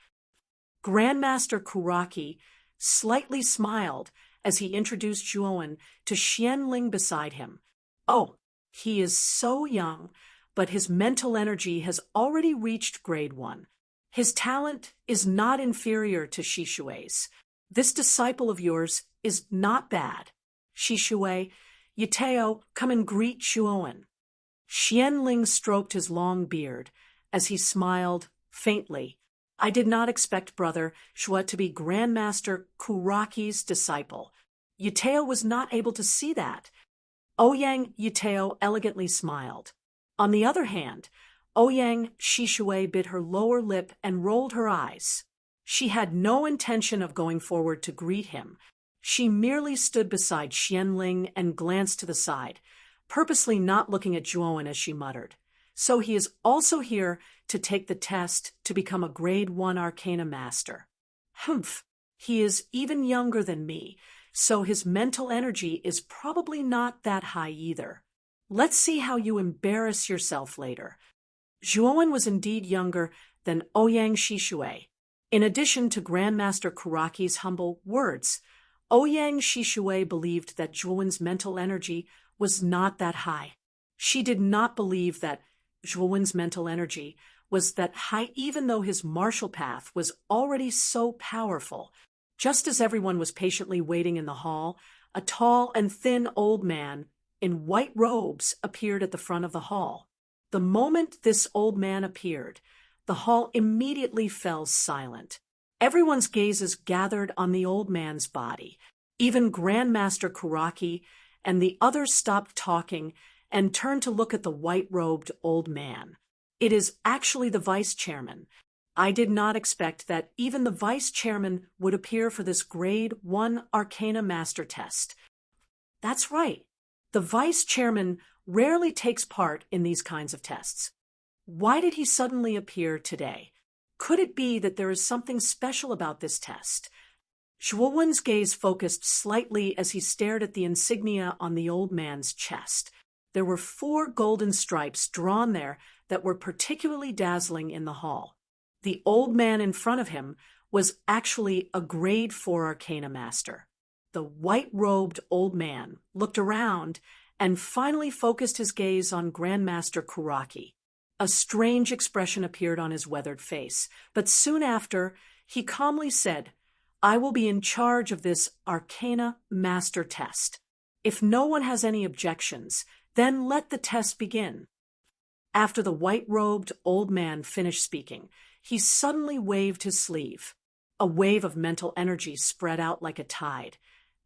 Grandmaster Kuraki slightly smiled as he introduced Zhuowen to Xianling beside him. "Oh, he is so young, but his mental energy has already reached Grade 1. His talent is not inferior to Shishui's. This disciple of yours is not bad. Shishui, Yuteo, come and greet Zhuowen." Xianling stroked his long beard as he smiled faintly. I did not expect Brother Shua to be Grandmaster Kuraki's disciple. Yuteo was not able to see that. Ouyang Yuteo elegantly smiled. On the other hand, Ouyang Shishue bit her lower lip and rolled her eyes. She had no intention of going forward to greet him. She merely stood beside Xianling and glanced to the side, purposely not looking at Zhuowen as she muttered. So he is also here to take the test to become a Grade 1 Arcana Master. Humph, he is even younger than me, so his mental energy is probably not that high either. Let's see how you embarrass yourself later. Zhuowen was indeed younger than Ouyang Shishue. In addition to Grandmaster Kuraki's humble words, Ouyang Shishue believed that Zhuowen's mental energy was not that high. She did not believe that Zhuowen's mental energy was that high even though his martial path was already so powerful. Just as everyone was patiently waiting in the hall, a tall and thin old man in white robes appeared at the front of the hall. The moment this old man appeared, the hall immediately fell silent. Everyone's gazes gathered on the old man's body. Even Grandmaster Kuraki and the others stopped talking and turned to look at the white-robed old man. It is actually the vice-chairman. I did not expect that even the vice-chairman would appear for this Grade 1 Arcana Master test. That's right. The vice-chairman rarely takes part in these kinds of tests. Why did he suddenly appear today? Could it be that there is something special about this test? Zhuowen's gaze focused slightly as he stared at the insignia on the old man's chest. There were 4 golden stripes drawn there that were particularly dazzling in the hall. The old man in front of him was actually a Grade 4 Arcana Master. The white-robed old man looked around and finally focused his gaze on Grandmaster Kuraki. A strange expression appeared on his weathered face, but soon after, he calmly said, "I will be in charge of this Arcana Master test. If no one has any objections, then let the test begin." After the white-robed old man finished speaking, he suddenly waved his sleeve. A wave of mental energy spread out like a tide,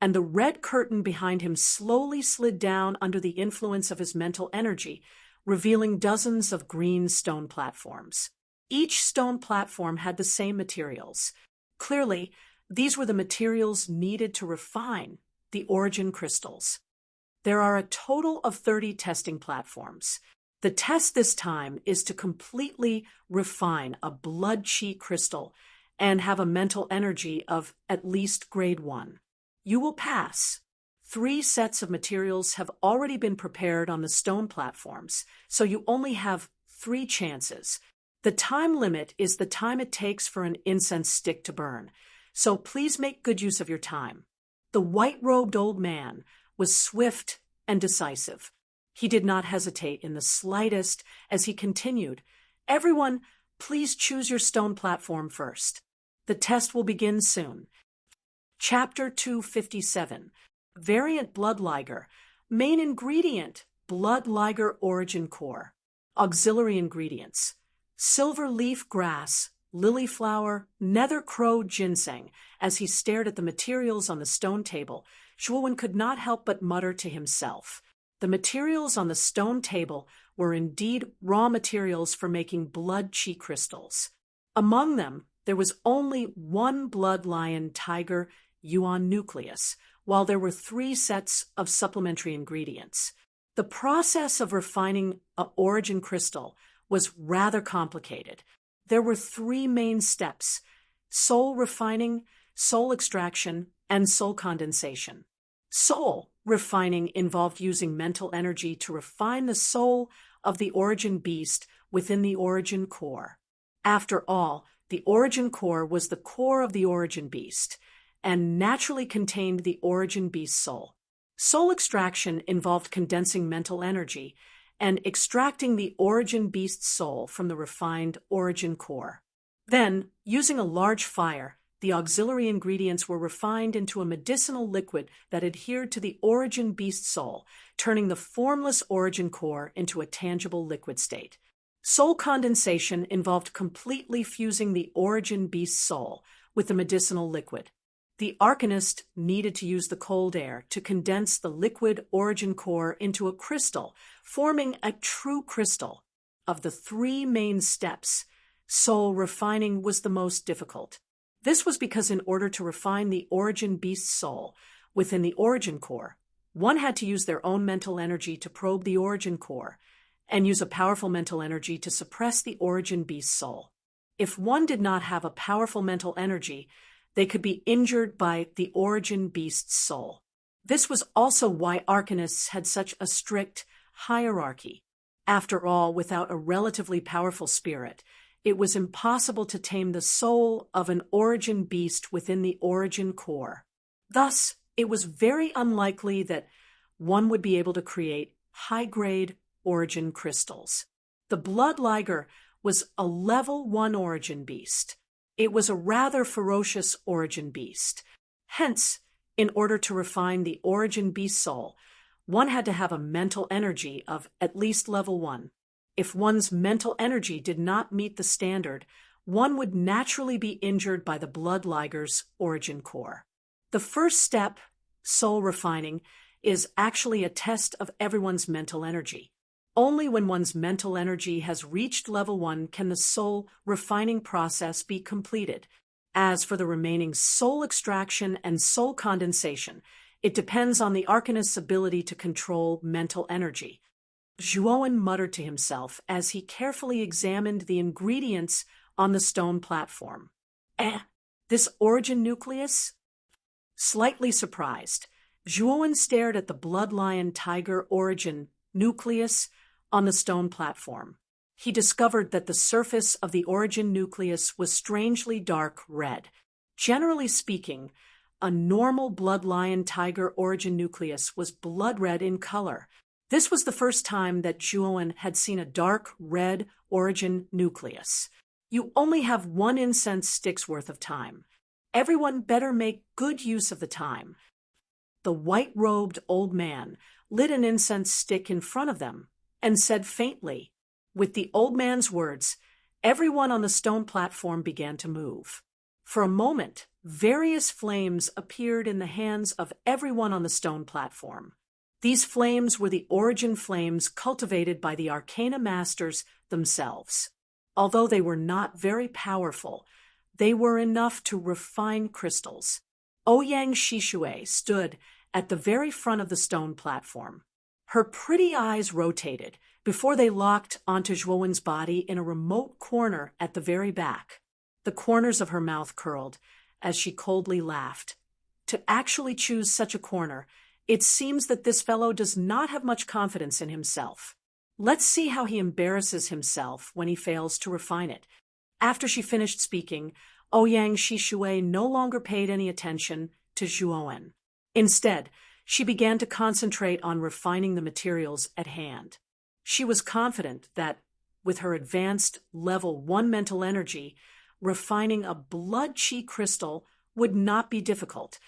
and the red curtain behind him slowly slid down under the influence of his mental energy, revealing dozens of green stone platforms. Each stone platform had the same materials. Clearly, these were the materials needed to refine the origin crystals. There are a total of 30 testing platforms. The test this time is to completely refine a blood chi crystal and have a mental energy of at least Grade 1. You will pass. 3 sets of materials have already been prepared on the stone platforms, so you only have 3 chances. The time limit is the time it takes for an incense stick to burn, so please make good use of your time. The white-robed old man was swift and decisive. He did not hesitate in the slightest as he continued, "Everyone, please choose your stone platform first. The test will begin soon." Chapter 257. Variant Blood Liger. Main ingredient, Blood Liger Origin Core. Auxiliary ingredients, silver leaf grass, lily flower, nether crow ginseng. As he stared at the materials on the stone table, Zhuowen could not help but mutter to himself. The materials on the stone table were indeed raw materials for making blood chi crystals. Among them, there was only 1 blood lion tiger yuan nucleus, while there were 3 sets of supplementary ingredients. The process of refining an origin crystal was rather complicated. There were 3 main steps: soul refining, soul extraction, and soul condensation. Soul refining involved using mental energy to refine the soul of the origin beast within the origin core. After all, the origin core was the core of the origin beast, and naturally contained the origin beast soul. Soul extraction involved condensing mental energy and extracting the origin beast soul from the refined origin core. Then, using a large fire, the auxiliary ingredients were refined into a medicinal liquid that adhered to the origin beast soul, turning the formless origin core into a tangible liquid state. Soul condensation involved completely fusing the origin beast's soul with the medicinal liquid. The arcanist needed to use the cold air to condense the liquid origin core into a crystal, forming a true crystal. Of the three main steps, soul refining was the most difficult. This was because in order to refine the origin beast's soul within the origin core, one had to use their own mental energy to probe the origin core and use a powerful mental energy to suppress the origin beast's soul. If one did not have a powerful mental energy, they could be injured by the origin beast's soul. This was also why arcanists had such a strict hierarchy. After all, without a relatively powerful spirit, it was impossible to tame the soul of an origin beast within the origin core. Thus, it was very unlikely that one would be able to create high-grade origin crystals. The Blood Liger was a level 1 origin beast. It was a rather ferocious origin beast. Hence, in order to refine the origin beast soul, one had to have a mental energy of at least level 1. If one's mental energy did not meet the standard, one would naturally be injured by the Blood Liger's origin core. The first step, soul refining, is actually a test of everyone's mental energy. Only when one's mental energy has reached level 1 can the soul refining process be completed. As for the remaining soul extraction and soul condensation, it depends on the arcanist's ability to control mental energy. Zhuowen muttered to himself as he carefully examined the ingredients on the stone platform. This origin nucleus? Slightly surprised, Zhuowen stared at the blood lion tiger origin nucleus on the stone platform. He discovered that the surface of the origin nucleus was strangely dark red. Generally speaking, a normal blood lion tiger origin nucleus was blood red in color. This was the first time that Zhuowen had seen a dark red origin nucleus. You only have 1 incense stick's worth of time. Everyone better make good use of the time. The white-robed old man lit an incense stick in front of them and said faintly. With the old man's words, everyone on the stone platform began to move. For a moment, various flames appeared in the hands of everyone on the stone platform. These flames were the origin flames cultivated by the Arcana Masters themselves. Although they were not very powerful, they were enough to refine crystals. Ouyang Shishue stood at the very front of the stone platform. Her pretty eyes rotated before they locked onto Zhuowen's body in a remote corner at the very back. The corners of her mouth curled as she coldly laughed. To actually choose such a corner, it seems that this fellow does not have much confidence in himself. Let's see how he embarrasses himself when he fails to refine it. After she finished speaking, Ouyang Shishue no longer paid any attention to Zhuowen. Instead, she began to concentrate on refining the materials at hand. She was confident that, with her advanced level 1 mental energy, refining a blood chi crystal would not be difficult.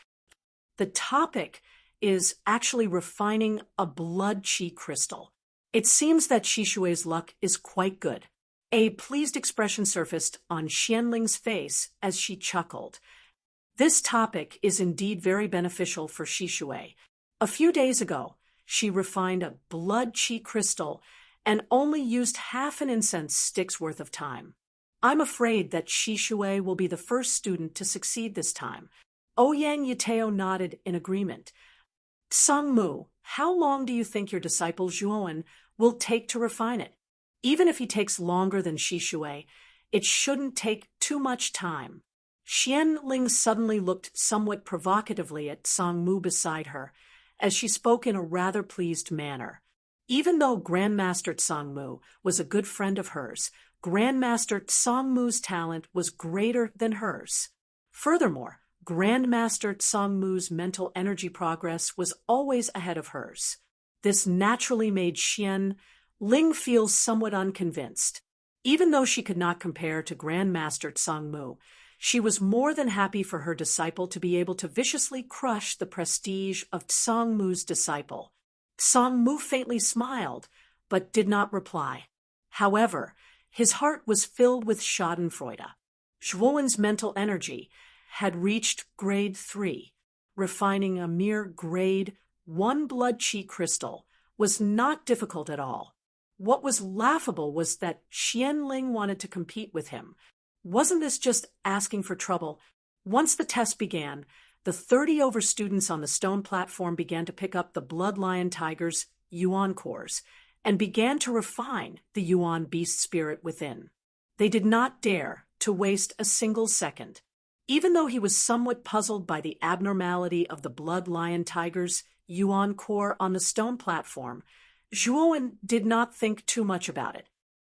The topic is actually refining a blood chi crystal. It seems that Shishue's luck is quite good. A pleased expression surfaced on Xianling's face as she chuckled. This topic is indeed very beneficial for Shishue. A few days ago, she refined a blood chi crystal and only used half an incense stick's worth of time. I'm afraid that Shishue will be the first student to succeed this time. Ouyang Yateo nodded in agreement. Sangmu, how long do you think your disciple Zhuowen will take to refine it? Even if he takes longer than Shishue, it shouldn't take too much time. Xianling suddenly looked somewhat provocatively at Sangmu beside her, as she spoke in a rather pleased manner. Even though Grandmaster Sangmu was a good friend of hers, Grandmaster Sangmu's talent was greater than hers. Furthermore, Grandmaster Sangmu's mental energy progress was always ahead of hers. This naturally made Xianling feel somewhat unconvinced. Even though she could not compare to Grandmaster Sangmu, she was more than happy for her disciple to be able to viciously crush the prestige of Sangmu's disciple. Sangmu faintly smiled, but did not reply. However, his heart was filled with schadenfreude. Zhuowen's mental energy had reached grade 3. Refining a mere grade 1 blood qi crystal was not difficult at all. What was laughable was that Xianling wanted to compete with him. Wasn't this just asking for trouble? Once the test began, the 30 students on the stone platform began to pick up the Blood Lion Tiger's Yuan cores and began to refine the Yuan beast spirit within. They did not dare to waste a single second. Even though he was somewhat puzzled by the abnormality of the Blood Lion Tiger's Yuan core on the stone platform, Zhuowen did not think too much about it.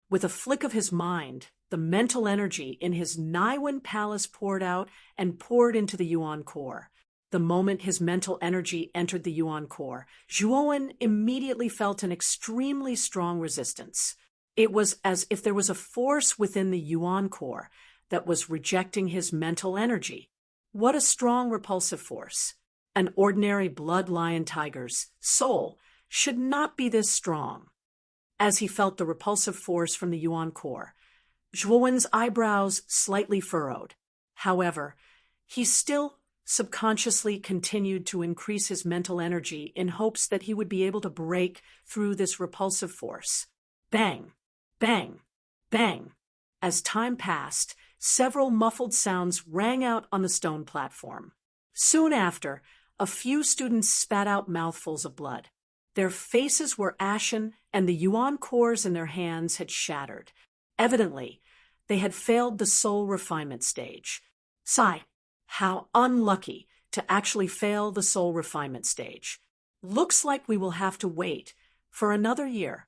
With a flick of his mind, the mental energy in his Naiwen palace poured out and poured into the Yuan core. The moment his mental energy entered the Yuan core, Zhuowen immediately felt an extremely strong resistance. It was as if there was a force within the Yuan core that was rejecting his mental energy. What a strong repulsive force! An ordinary Blood Lion Tiger's soul should not be this strong. As he felt the repulsive force from the Yuan core, Zhuowen's eyebrows slightly furrowed. However, he still subconsciously continued to increase his mental energy in hopes that he would be able to break through this repulsive force. Bang! Bang! Bang! As time passed, several muffled sounds rang out on the stone platform. Soon after, a few students spat out mouthfuls of blood. Their faces were ashen, and the Yuan cores in their hands had shattered. Evidently, they had failed the soul refinement stage. Sigh, how unlucky to actually fail the soul refinement stage. Looks like we will have to wait for another year.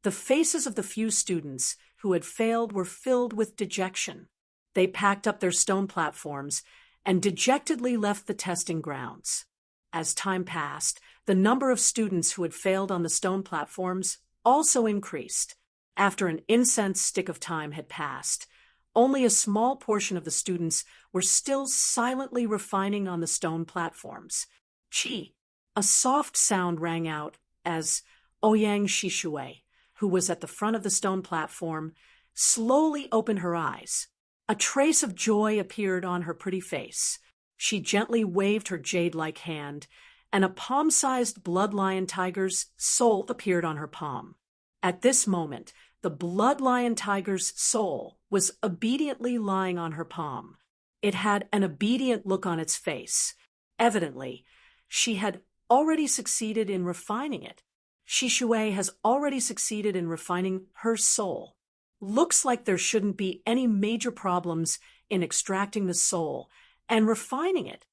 The faces of the few students who had failed were filled with dejection. They packed up their stone platforms and dejectedly left the testing grounds. As time passed, the number of students who had failed on the stone platforms also increased. After an incense stick of time had passed, only a small portion of the students were still silently refining on the stone platforms. Chi! A soft sound rang out as Ouyang Shishui, who was at the front of the stone platform, slowly opened her eyes. A trace of joy appeared on her pretty face. She gently waved her jade-like hand, and a palm-sized Blood Lion Tiger's soul appeared on her palm. At this moment, the Blood Lion Tiger's soul was obediently lying on her palm. It had an obedient look on its face. Evidently, she had already succeeded in refining it. Shishui has already succeeded in refining her soul. Looks like there shouldn't be any major problems in extracting the soul and refining it.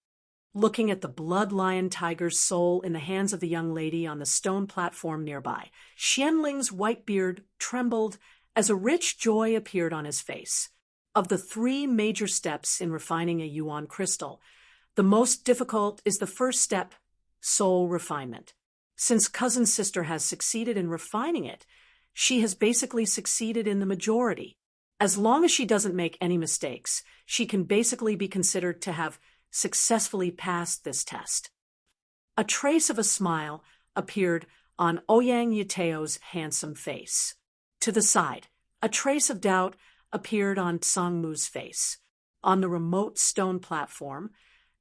Looking at the Blood Lion Tiger's soul in the hands of the young lady on the stone platform nearby, Xianling's white beard trembled as a rich joy appeared on his face. Of the 3 major steps in refining a Yuan crystal, the most difficult is the first step, soul refinement. Since cousin sister has succeeded in refining it, she has basically succeeded in the majority. As long as she doesn't make any mistakes, she can basically be considered to have successfully passed this test. A trace of a smile appeared on Ouyang Yateo's handsome face. To the side, a trace of doubt appeared on Sangmu's face. On the remote stone platform,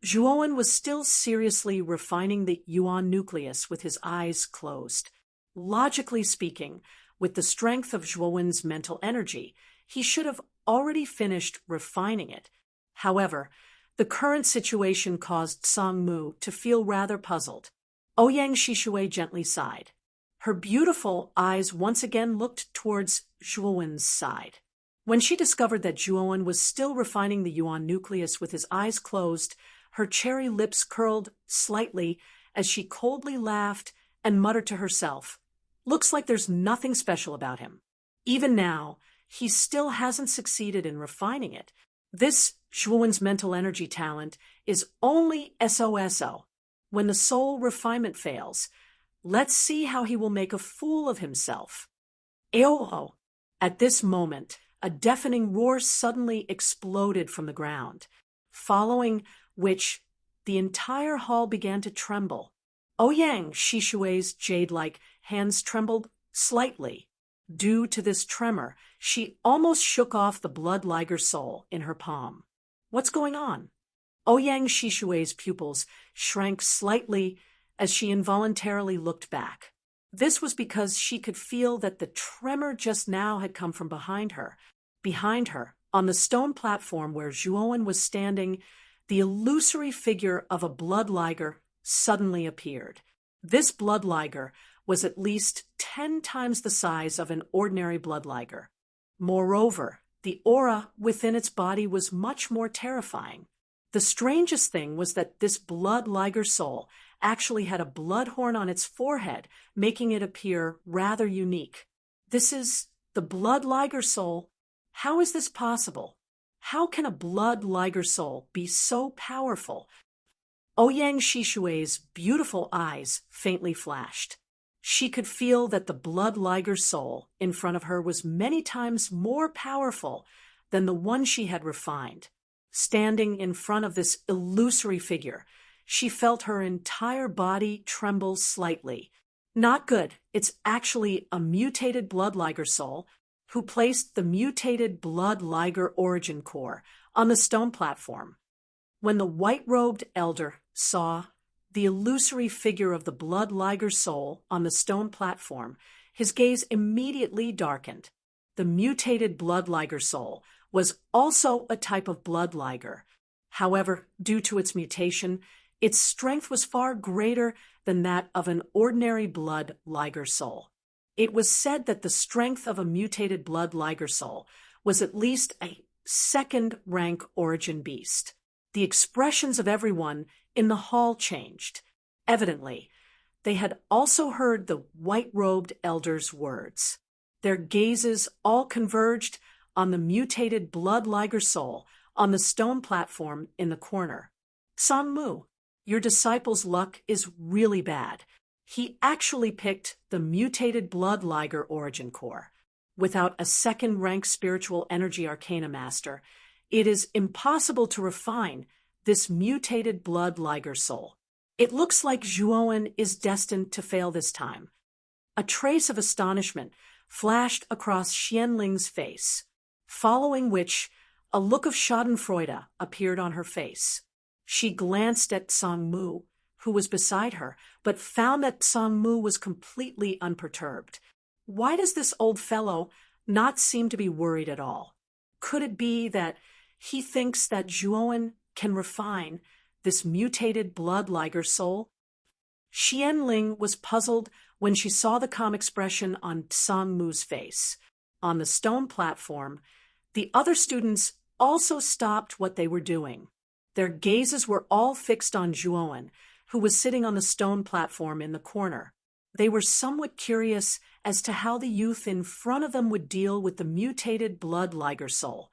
Zhuowen was still seriously refining the Yuan nucleus with his eyes closed. Logically speaking, with the strength of Zhuowen's mental energy, he should have already finished refining it. However, the current situation caused Sangmu to feel rather puzzled. Ouyang Shishui gently sighed. Her beautiful eyes once again looked towards Zhuowen's side. When she discovered that Zhuowen was still refining the Yuan nucleus with his eyes closed, her cherry lips curled slightly as she coldly laughed and muttered to herself, "Looks like there's nothing special about him. Even now, he still hasn't succeeded in refining it. This Zhuowen's mental energy talent is only SOSO. When the soul refinement fails, let's see how he will make a fool of himself." Eoho! At this moment, a deafening roar suddenly exploded from the ground, following which the entire hall began to tremble. Ouyang Shishui's jade-like hands trembled slightly. Due to this tremor, she almost shook off the blood liger soul in her palm. What's going on? Ouyang Shishui's pupils shrank slightly as she involuntarily looked back. This was because she could feel that the tremor just now had come from behind her. Behind her, on the stone platform where Zhuowen was standing, the illusory figure of a blood liger suddenly appeared. This blood liger was at least 10 times the size of an ordinary blood liger. Moreover, the aura within its body was much more terrifying. The strangest thing was that this blood liger soul actually had a blood horn on its forehead, making it appear rather unique. This is the blood liger soul. How is this possible? How can a blood liger soul be so powerful? Ouyang Shishui's beautiful eyes faintly flashed. She could feel that the blood liger soul in front of her was many times more powerful than the one she had refined. Standing in front of this illusory figure, she felt her entire body tremble slightly. Not good. It's actually a mutated blood liger soul who placed the mutated blood liger origin core on the stone platform. When the white-robed elder saw the illusory figure of the blood liger soul on the stone platform, his gaze immediately darkened. The mutated blood liger soul was also a type of blood liger. However, due to its mutation, its strength was far greater than that of an ordinary blood liger soul. It was said that the strength of a mutated blood liger soul was at least a second-rank origin beast. The expressions of everyone in the hall changed. Evidently, they had also heard the white-robed elder's words. Their gazes all converged on the mutated blood liger soul on the stone platform in the corner. Sangmu, your disciple's luck is really bad. He actually picked the mutated blood liger origin core. Without a second-rank spiritual energy arcana master, it is impossible to refine this mutated blood liger soul. It looks like Zhuowen is destined to fail this time. A trace of astonishment flashed across Xianling's face, following which a look of schadenfreude appeared on her face. She glanced at Sangmu, who was beside her, but found that Sangmu was completely unperturbed. Why does this old fellow not seem to be worried at all? Could it be that he thinks that Zhuowen can refine this mutated blood liger soul? Xianling was puzzled when she saw the calm expression on Sangmu's face. On the stone platform, the other students also stopped what they were doing. Their gazes were all fixed on Zhuowen, who was sitting on the stone platform in the corner. They were somewhat curious as to how the youth in front of them would deal with the mutated blood liger soul.